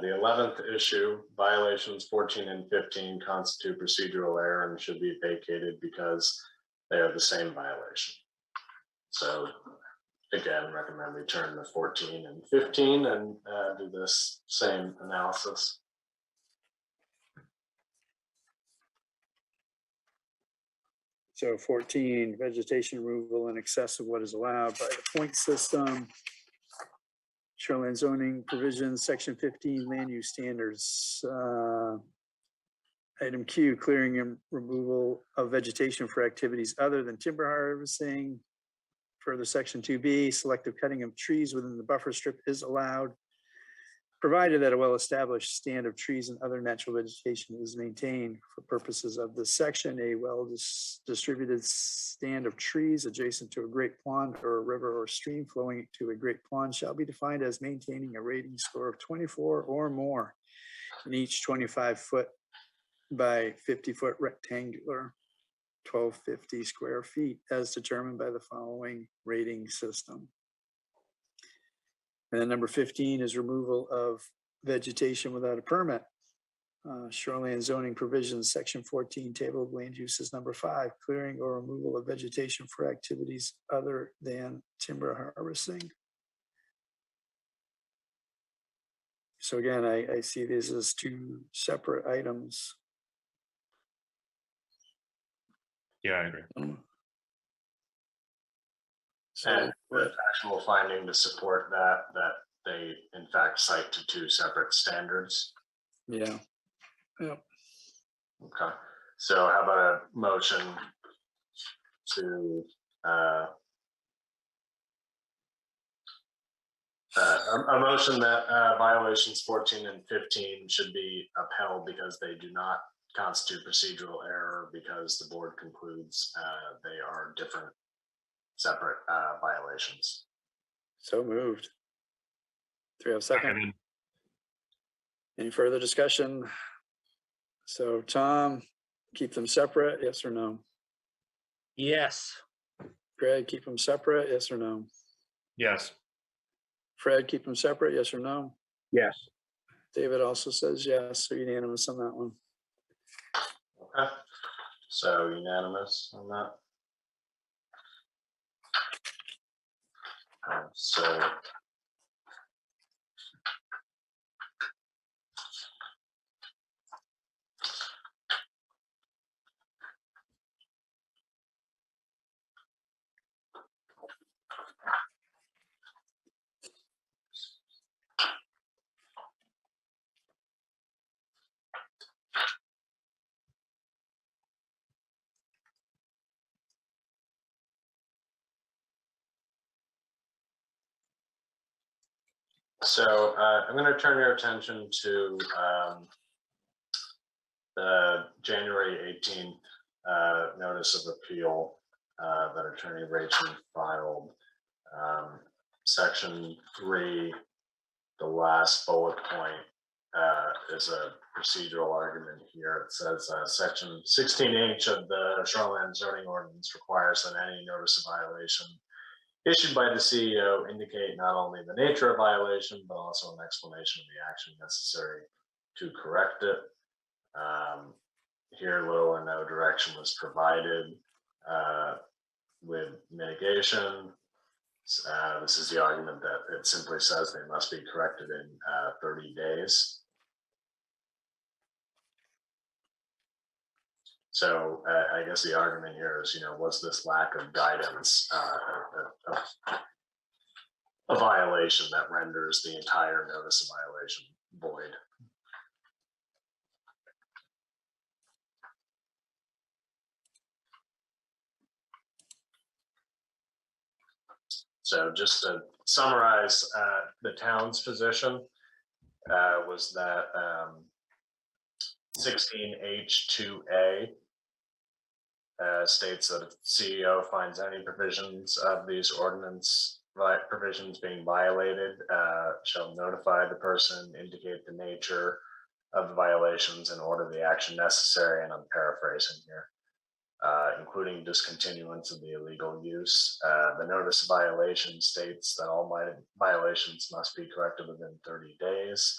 The 11th issue, violations 14 and 15 constitute procedural error and should be vacated because they are the same violation. So again, recommend we turn to 14 and 15 and do this same analysis. So 14, vegetation removal in excess of what is allowed by the point system. Shoreline zoning provisions, section 15, land use standards. Item Q, clearing and removal of vegetation for activities other than timber harvesting. Further, section 2B, selective cutting of trees within the buffer strip is allowed, provided that a well-established stand of trees and other natural vegetation is maintained. For purposes of this section, a well-distributed stand of trees adjacent to a great pond or a river or stream flowing to a great pond shall be defined as maintaining a rating score of 24 or more in each 25-foot by 50-foot rectangular 1250 square feet as determined by the following rating system. And then number 15 is removal of vegetation without a permit. Shoreline zoning provisions, section 14, table of land uses, number 5, clearing or removal of vegetation for activities other than timber harvesting. So again, I see these as two separate items. Yeah, I agree. So And with actual finding to support that they in fact cite to two separate standards. yeah. Okay, so how about a motion to a motion that violations 14 and 15 should be upheld because they do not constitute procedural error because the board concludes they are different, separate violations. So moved. Do we have a second? Seconded. Any further discussion? So Tom, keep them separate, yes or no? Yes. Greg, keep them separate, yes or no? Yes. Fred, keep them separate, yes or no? Yes. David also says yes, so unanimous on that one. Okay, so unanimous on that. So I'm going to turn your attention to the January 18th notice of appeal that Attorney Rachel filed. Section 3, the last bullet point is a procedural argument here. It says Section 16H of the Shoreline Zoning Ordinance requires that any notice of violation issued by the CEO indicate not only the nature of violation, but also an explanation of the action necessary to correct it. Here, little or no direction was provided with mitigation. This is the argument that it simply says they must be corrected in 30 days. So I guess the argument here is, was this lack of guidance a violation that renders the entire notice of violation void? So just to summarize, the town's position was that 16H2A states that if the CEO finds any provisions of these ordinance provisions being violated, shall notify the person, indicate the nature of the violations, and order the action necessary. And I'm paraphrasing here. Including discontinuance of the illegal use. The notice of violation states that all violations must be corrected within 30 days.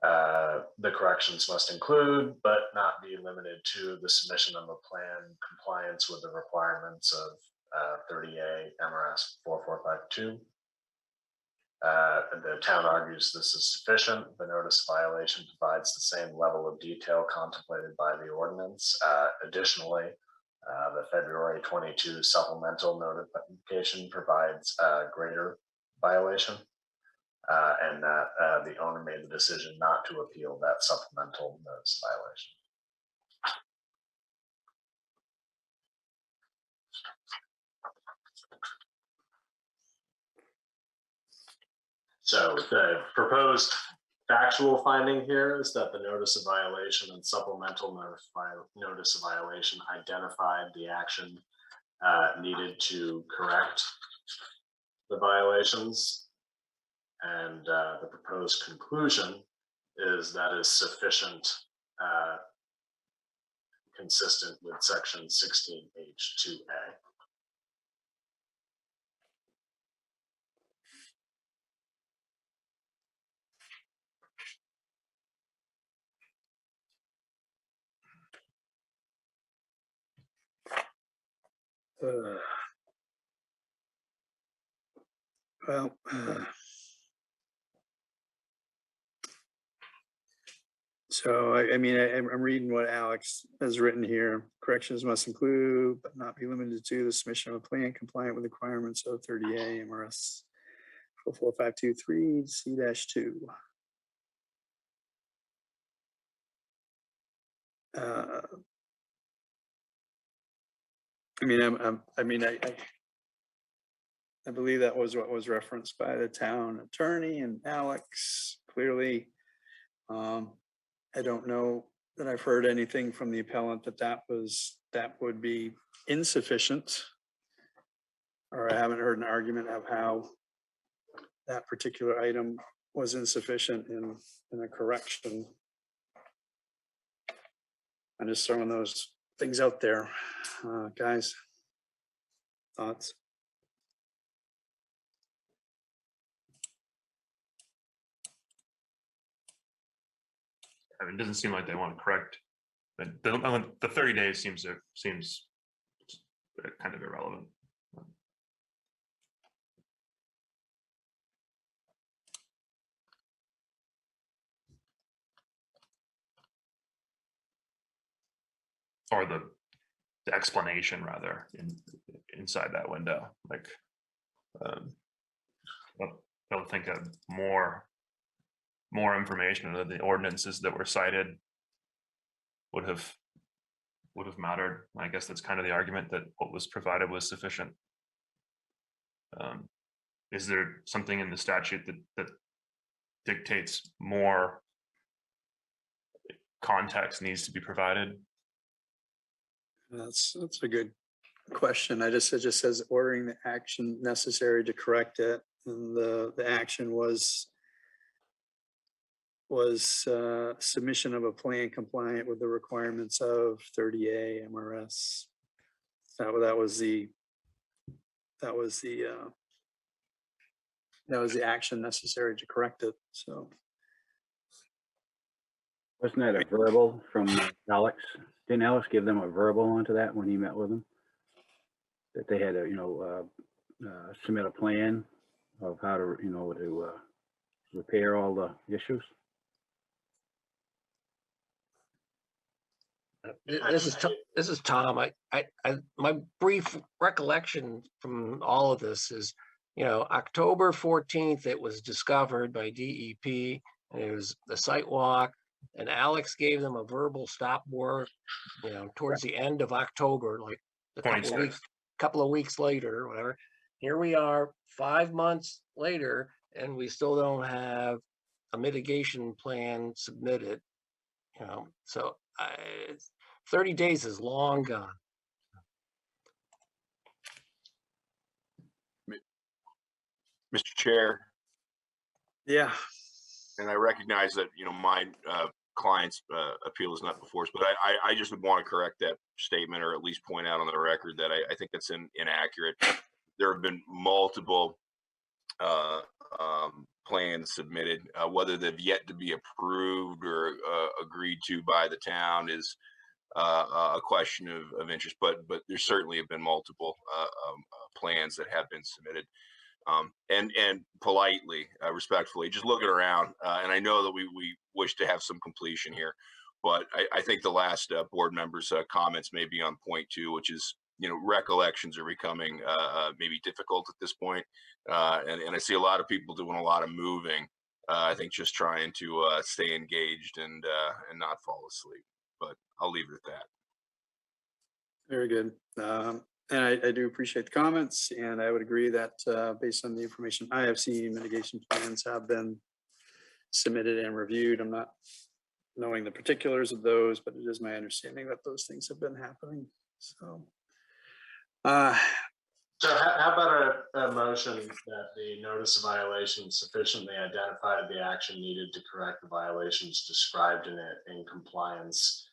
The corrections must include, but not be limited to, the submission of a plan compliance with the requirements of 30A MRS 4452. The town argues this is sufficient. The notice violation provides the same level of detail contemplated by the ordinance. Additionally, the February 22 supplemental notification provides a greater violation, and that the owner made the decision not to appeal that supplemental notice violation. So the proposed factual finding here is that the notice of violation and supplemental notice of violation identified the action needed to correct the violations. And the proposed conclusion is that is sufficient, consistent with section 16H2A. Well, so I'm reading what Alex has written here. Corrections must include, but not be limited to, the submission of a plan compliant with requirements of 30A MRS 44523 C-2. I mean, I believe that was what was referenced by the town attorney and Alex, clearly. I don't know that I've heard anything from the appellant that would be insufficient. Or I haven't heard an argument of how that particular item was insufficient in a correction. I'm just throwing those things out there, guys. Thoughts? I mean, it doesn't seem like they want to correct, but the 30 days seems kind of irrelevant. Or the explanation rather inside that window, like I don't think more information of the ordinances that were cited would have mattered. I guess that's kind of the argument, that what was provided was sufficient. Is there something in the statute that dictates more context needs to be provided? That's a good question. It just says ordering the action necessary to correct it, and the action was submission of a plan compliant with the requirements of 30A MRS. That was the action necessary to correct it. So Wasn't that a verbal from Alex? Didn't Alex give them a verbal onto that when he met with them? That they had to, submit a plan of how to, to repair all the issues? This is Tom. My brief recollection from all of this is, October 14th, it was discovered by DEP, and it was the site walk, and Alex gave them a verbal stop work, towards the end of October, like a couple of weeks later, or whatever. Here we are 5 months later, and we still don't have a mitigation plan submitted. So 30 days is long gone. Mr. Chair, yeah, and I recognize that, my client's appeal is not before us, but I just would want to correct that statement, or at least point out on the record that I think that's inaccurate. There have been multiple plans submitted. Whether they've yet to be approved or agreed to by the town is a question of interest, but there certainly have been multiple plans that have been submitted. And politely, respectfully, just looking around, and I know that we wish to have some completion here, but I think the last board members' comments may be on point too, which is, recollections are becoming maybe difficult at this point, and I see a lot of people doing a lot of moving. I think just trying to stay engaged and not fall asleep. But I'll leave it at that. very good. And I do appreciate the comments, and I would agree that based on the information I have seen, mitigation plans have been submitted and reviewed. I'm not knowing the particulars of those, but it is my understanding that those things have been happening. So how about a motion that the notice of violation sufficiently identified the action needed to correct the violations described in it in compliance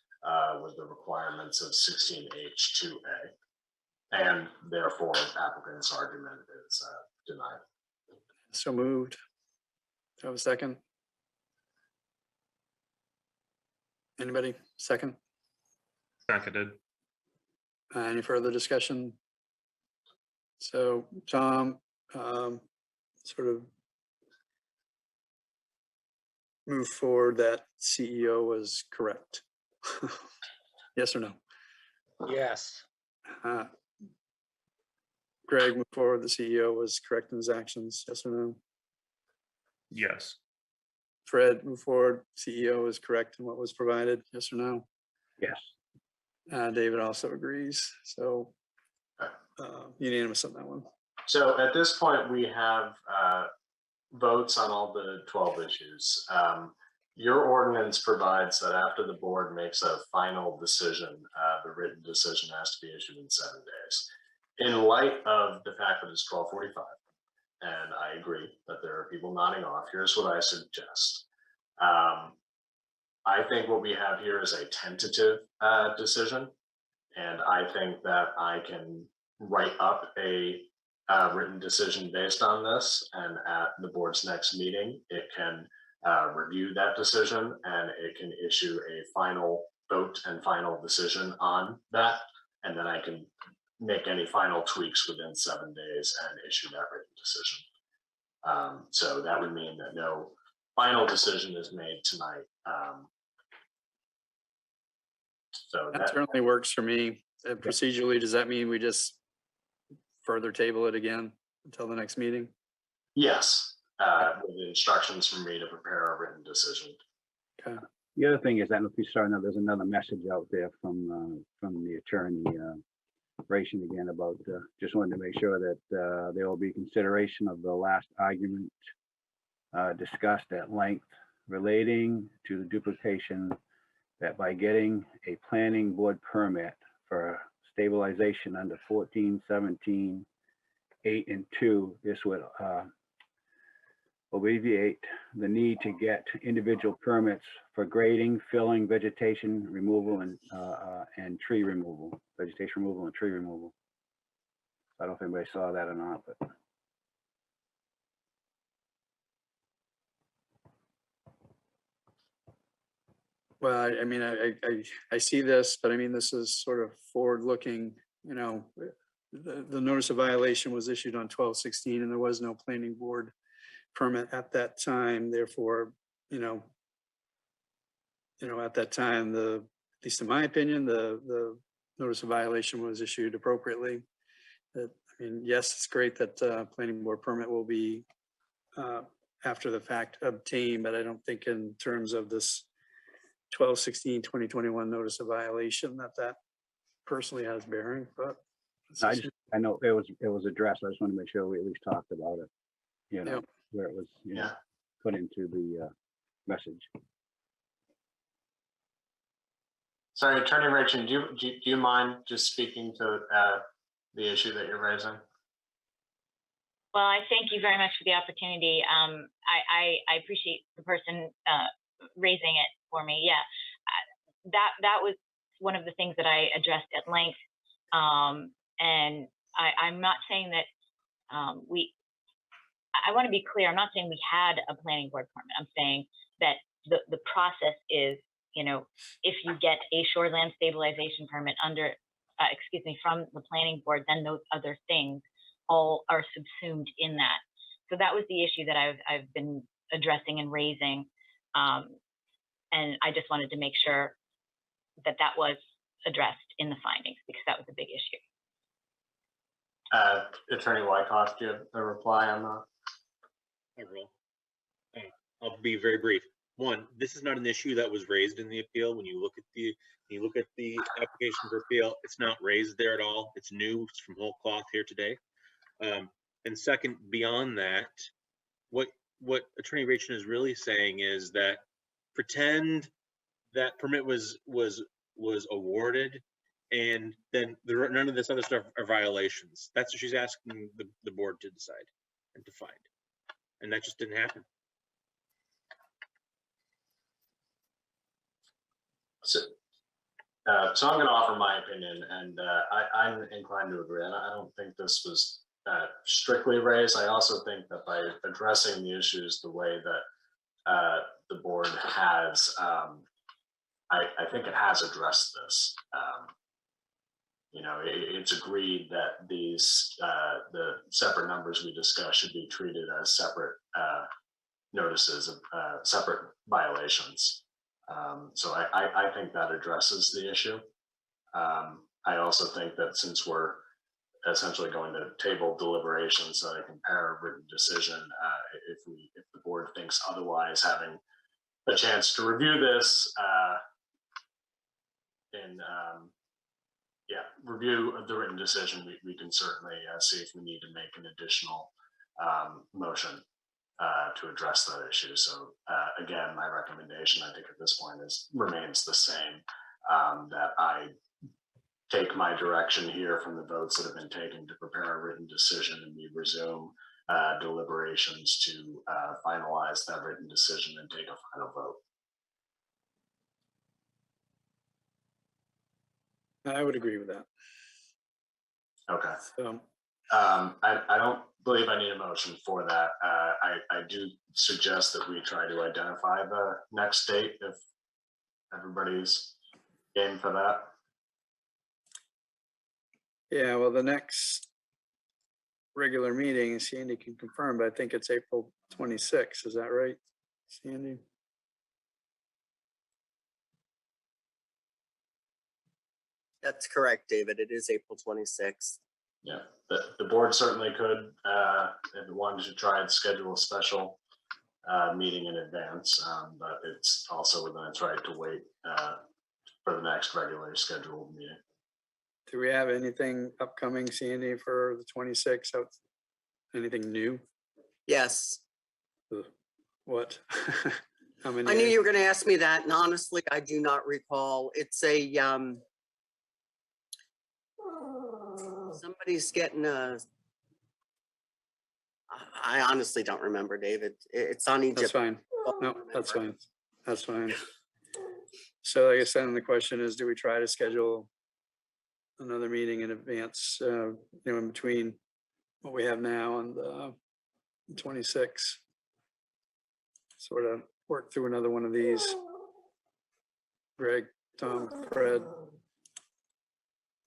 with the requirements of 16H2A, and therefore applicant's argument is denied. so moved. Do I have a second? Anybody? Second? Seconded. Any further discussion? So Tom, sort of move forward that CEO was correct. Yes or no? Yes. Greg, move forward, the CEO was correct in his actions. Yes or no? Yes. Fred, move forward, CEO was correct in what was provided. Yes or no? Yes. David also agrees. So unanimous on that one. So at this point, we have votes on all the 12 issues. Your ordinance provides that after the board makes a final decision, the written decision has to be issued in 7 days. In light of the fact that it's 12:45, and I agree that there are people nodding off, here's what I suggest. I think what we have here is a tentative decision, and I think that I can write up a written decision based on this, and at the board's next meeting, it can review that decision and it can issue a final vote and final decision on that, and then I can make any final tweaks within 7 days and issue that written decision. So that would mean that no final decision is made tonight. So That that, certainly works for me. Procedurally, does that mean we just further table it again until the next meeting? yes, with instructions from me to prepare a written decision. Okay. The other thing is, I don't know if you saw, there's another message out there from the attorney, Ration again about, just wanted to make sure that there will be consideration of the last argument discussed at length relating to the duplication, that by getting a planning board permit for stabilization under 1417(8) and 2, this would alleviate the need to get individual permits for grading, filling, vegetation removal, and tree removal, vegetation removal and tree removal. I don't know if anybody saw that or not, but. Well, I mean, I see this, but I mean, this is sort of forward-looking, you know, the notice of violation was issued on 12/16 and there was no planning board permit at that time. Therefore, you know, at that time, at least in my opinion, the notice of violation was issued appropriately. I mean, yes, it's great that planning board permit will be after the fact obtained, but I don't think in terms of this 12/16/2021 notice of violation that personally has bearing, but. I know it was addressed. I just want to make sure we at least talked about it, you know, Yep. where it was, put into the message. Sorry, Attorney Rachin, do you mind just speaking to the issue that you're raising? Well, I thank you very much for the opportunity. I appreciate the person raising it for me. Yeah, that was one of the things that I addressed at length. And I'm not saying that I want to be clear. I'm not saying we had a planning board permit. I'm saying that the process is, you know, if you get a shoreland stabilization permit from the planning board, then those other things all are subsumed in that. So that was the issue that I've been addressing and raising. And I just wanted to make sure that was addressed in the findings, because that was a big issue. Attorney Wyckoff, do you have a reply on that? Hi, Roll. I'll be very brief. One, this is not an issue that was raised in the appeal. When you look at the application for appeal, it's not raised there at all. It's new. It's from whole cloth here today. And second, beyond that, what Attorney Rachin is really saying is that pretend that permit was awarded, and then none of this other stuff are violations. That's what she's asking the board to decide and to find, and that just didn't happen. So I'm going to offer my opinion, and I'm inclined to agree. And I don't think this was strictly raised. I also think that by addressing the issues the way that the board has, I think it has addressed this. You know, it's agreed that these the separate numbers we discussed should be treated as separate notices of separate violations. So I think that addresses the issue. I also think that since we're essentially going to table deliberations so they compare a written decision, if the board thinks otherwise, having a chance to review this review of the written decision, we can certainly see if we need to make an additional motion to address that issue. So again, my recommendation, I think at this point remains the same, that I take my direction here from the votes that have been taken to prepare a written decision, and we resume deliberations to finalize that written decision and take a final vote. I would agree with that. Okay. So, I don't believe I need a motion for that. I do suggest that we try to identify the next date if everybody's game for that. yeah, well, the next regular meeting, Sandy can confirm, but I think it's April 26th. Is that right, Sandy? That's correct, David. It is April 26th. Yeah, the board certainly could, if it wanted to try and schedule a special meeting in advance, but it's also within its right to wait for the next regularly scheduled meeting. Do we have anything upcoming, Sandy, for the 26th? Anything new? Yes. What? How many? I knew you were going to ask me that, and honestly, I do not recall. It's a somebody's getting a. I honestly don't remember, David. It's on Egypt. That's fine. No, that's fine. That's fine. So I guess then the question is, do we try to schedule another meeting in advance, in between what we have now and the 26th? Sort of work through another one of these. Greg, Tom, Fred.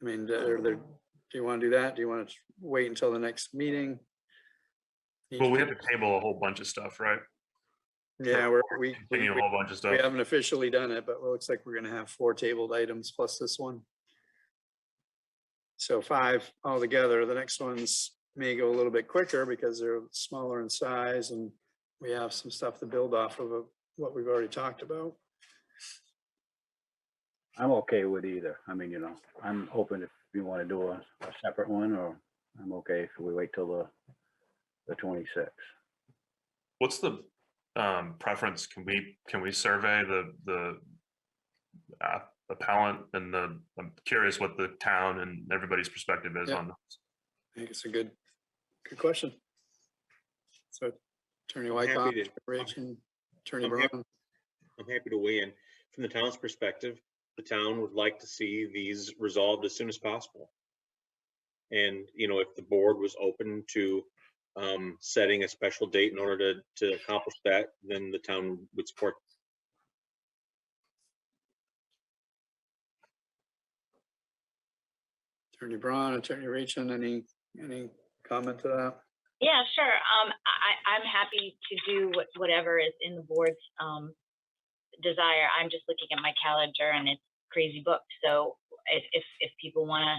I mean, do you want to do that? Do you want to wait until the next meeting? Well, we have to table a whole bunch of stuff, right? Yeah, we Continue a whole bunch of stuff. we haven't officially done it, but it looks like we're going to have 4 tabled items plus this one. So 5 altogether. The next ones may go a little bit quicker because they're smaller in size, and we have some stuff to build off of what we've already talked about. I'm okay with either. I mean, I'm open if you want to do a separate one, or I'm okay if we wait till the 26th. What's the preference? Can we survey the appellant and I'm curious what the town and everybody's perspective is on this. I think it's a good question. So Attorney I'm Wyckoff, happy to- Rich, and Attorney I'm Brown. happy- I'm happy to weigh in. From the town's perspective, the town would like to see these resolved as soon as possible. And, if the board was open to setting a special date in order to accomplish that, then the town would support. Attorney Braun, Attorney Rachel, any comment to that? Yeah, sure. I'm happy to do whatever is in the board's desire. I'm just looking at my calendar and it's crazy booked. So if people want to,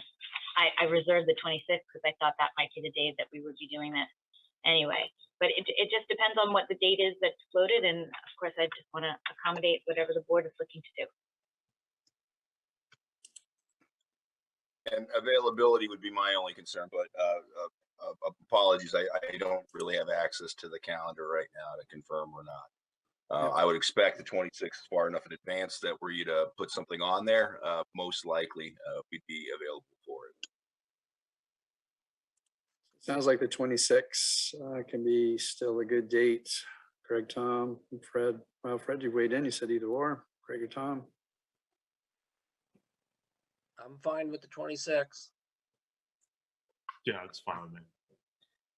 I reserved the 26th because I thought that might be the day that we would be doing this anyway. But it just depends on what the date is that's floated. And of course, I just want to accommodate whatever the board is looking to do. And availability would be my only concern, but apologies, I don't really have access to the calendar right now to confirm or not. I would expect the 26th is far enough in advance that were you to put something on there, most likely we'd be available for it. Sounds like the 26th can be still a good date. Greg, Tom, and Fred. Well, Fred, you weighed in. You said either or. Greg or Tom? I'm fine with the 26th. Yeah, it's fine with me.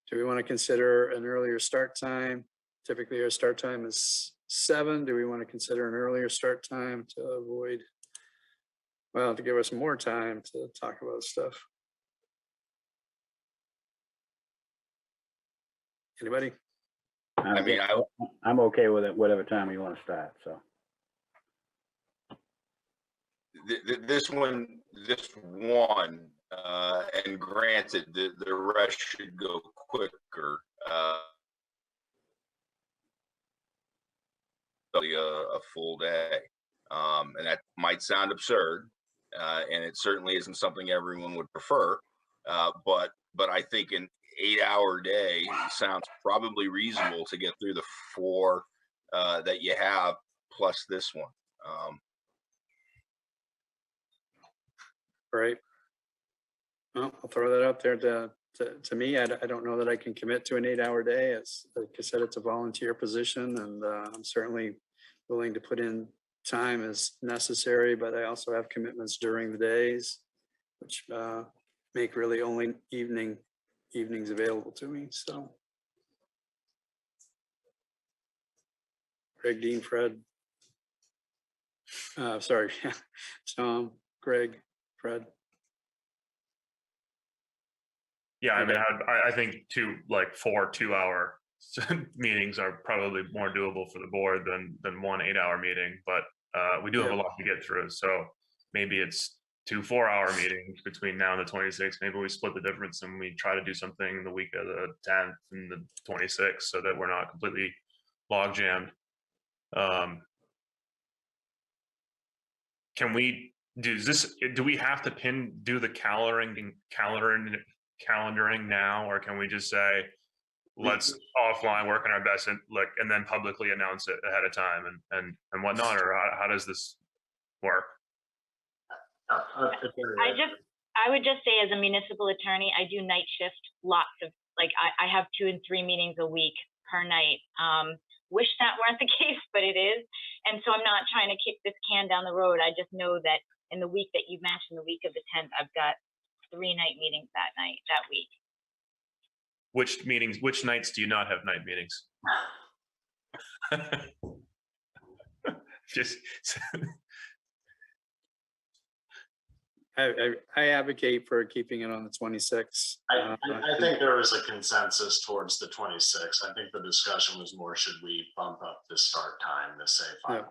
Do we want to consider an earlier start time? Typically, our start time is 7. Do we want to consider an earlier start time to avoid, well, to give us more time to talk about stuff? Anybody? I'm okay with it, whatever time you want to start, so. This one, and granted, the rest should go quicker. A full day, and that might sound absurd, And it certainly isn't something everyone would prefer. But I think an 8-hour day sounds probably reasonable to get through the 4 that you have plus this one. Right. Well, I'll throw that out there to me. I don't know that I can commit to an 8-hour day. It's, like I said, it's a volunteer position, and I'm certainly willing to put in time as necessary, but I also have commitments during the days, which make really only evenings available to me, so. Greg, Dean, Fred. Sorry, Tom, Greg, Fred. Yeah, I mean, I think 4 2-hour meetings are probably more doable for the board than 1 8-hour meeting, but we do have a lot to get through. So maybe it's 2 4-hour meetings between now and the 26th. Maybe we split the difference and we try to do something the week of the 10th and the 26th so that we're not completely log jammed. Can we do this? Do we have to do the calendaring now, or can we just say, let's offline work on our best and then publicly announce it ahead of time and whatnot, or how does this work? I would just say, as a municipal attorney, I do night shift lots of, I have 2 and 3 meetings a week per night. Wish that weren't the case, but it is. And so I'm not trying to kick this can down the road. I just know that in the week that you mentioned, the week of the 10th, I've got 3 night meetings that week. Which nights do you not have night meetings? Just I advocate for keeping it on the 26th. I think there was a consensus towards the 26th. I think the discussion was more, should we bump up the start time to say 5?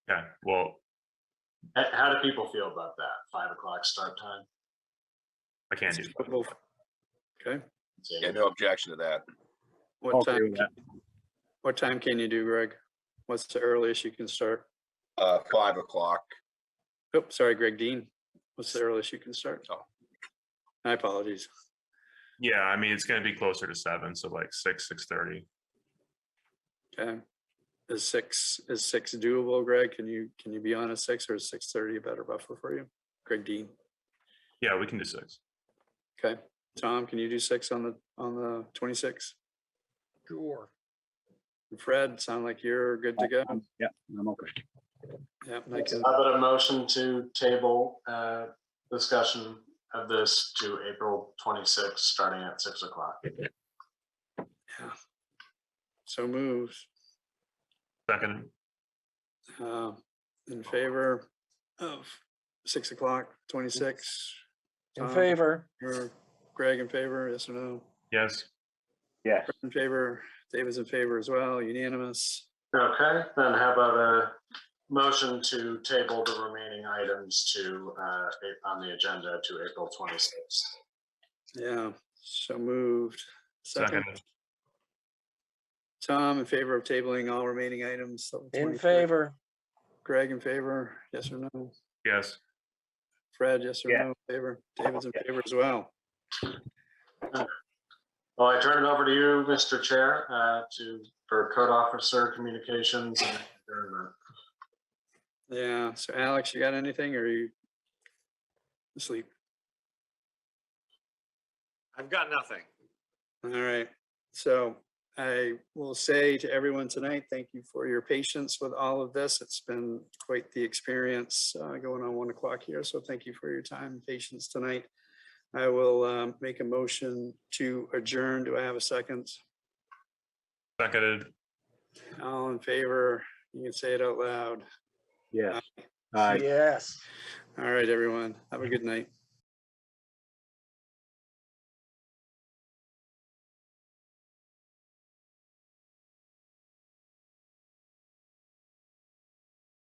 Yeah, well, how do people feel about that? 5 o'clock start time? I can't do that. Okay. Yeah, no objection to that. What time can you do, Greg? What's the earliest you can start? 5 o'clock. Oh, sorry, Greg, Dean. What's the earliest you can start? Oh. My apologies. Yeah, I mean, it's going to be closer to 7, so like 6:30. Okay. Is six doable, Greg? Can you be on at 6, or is 6:30 a better buffer for you? Greg, Dean. Yeah, we can do 6. Okay. Tom, can you do 6 on the 26th? Sure. Fred, sound like you're good to go. Yeah, I'm okay. Yeah, Mike. How about a motion to table discussion of this to April 26th, starting at 6 o'clock? Yeah. So moved. Second. In favor of 6 o'clock, 26. In favor. Or Greg in favor, yes or no? Yes. Yes. Fred in favor, David's in favor as well, unanimous. Okay, then how about a motion to table the remaining items to on the agenda to April 26th? Yeah, so moved. Second. Tom in favor of tabling all remaining items. In favor. Greg in favor, yes or no? Yes. Fred, yes or no? In favor. David's in favor as well. Well, I turn it over to you, Mr. Chair, for code officer communications and adjournment. Yeah, so Alex, you got anything, or are you asleep? I've got nothing. All right, so I will say to everyone tonight, thank you for your patience with all of this. It's been quite the experience going on 1 o'clock here, so thank you for your time and patience tonight. I will make a motion to adjourn. Do I have a second? Seconded. All in favor? You can say it out loud. Yes. Yes. All right, everyone. Have a good night.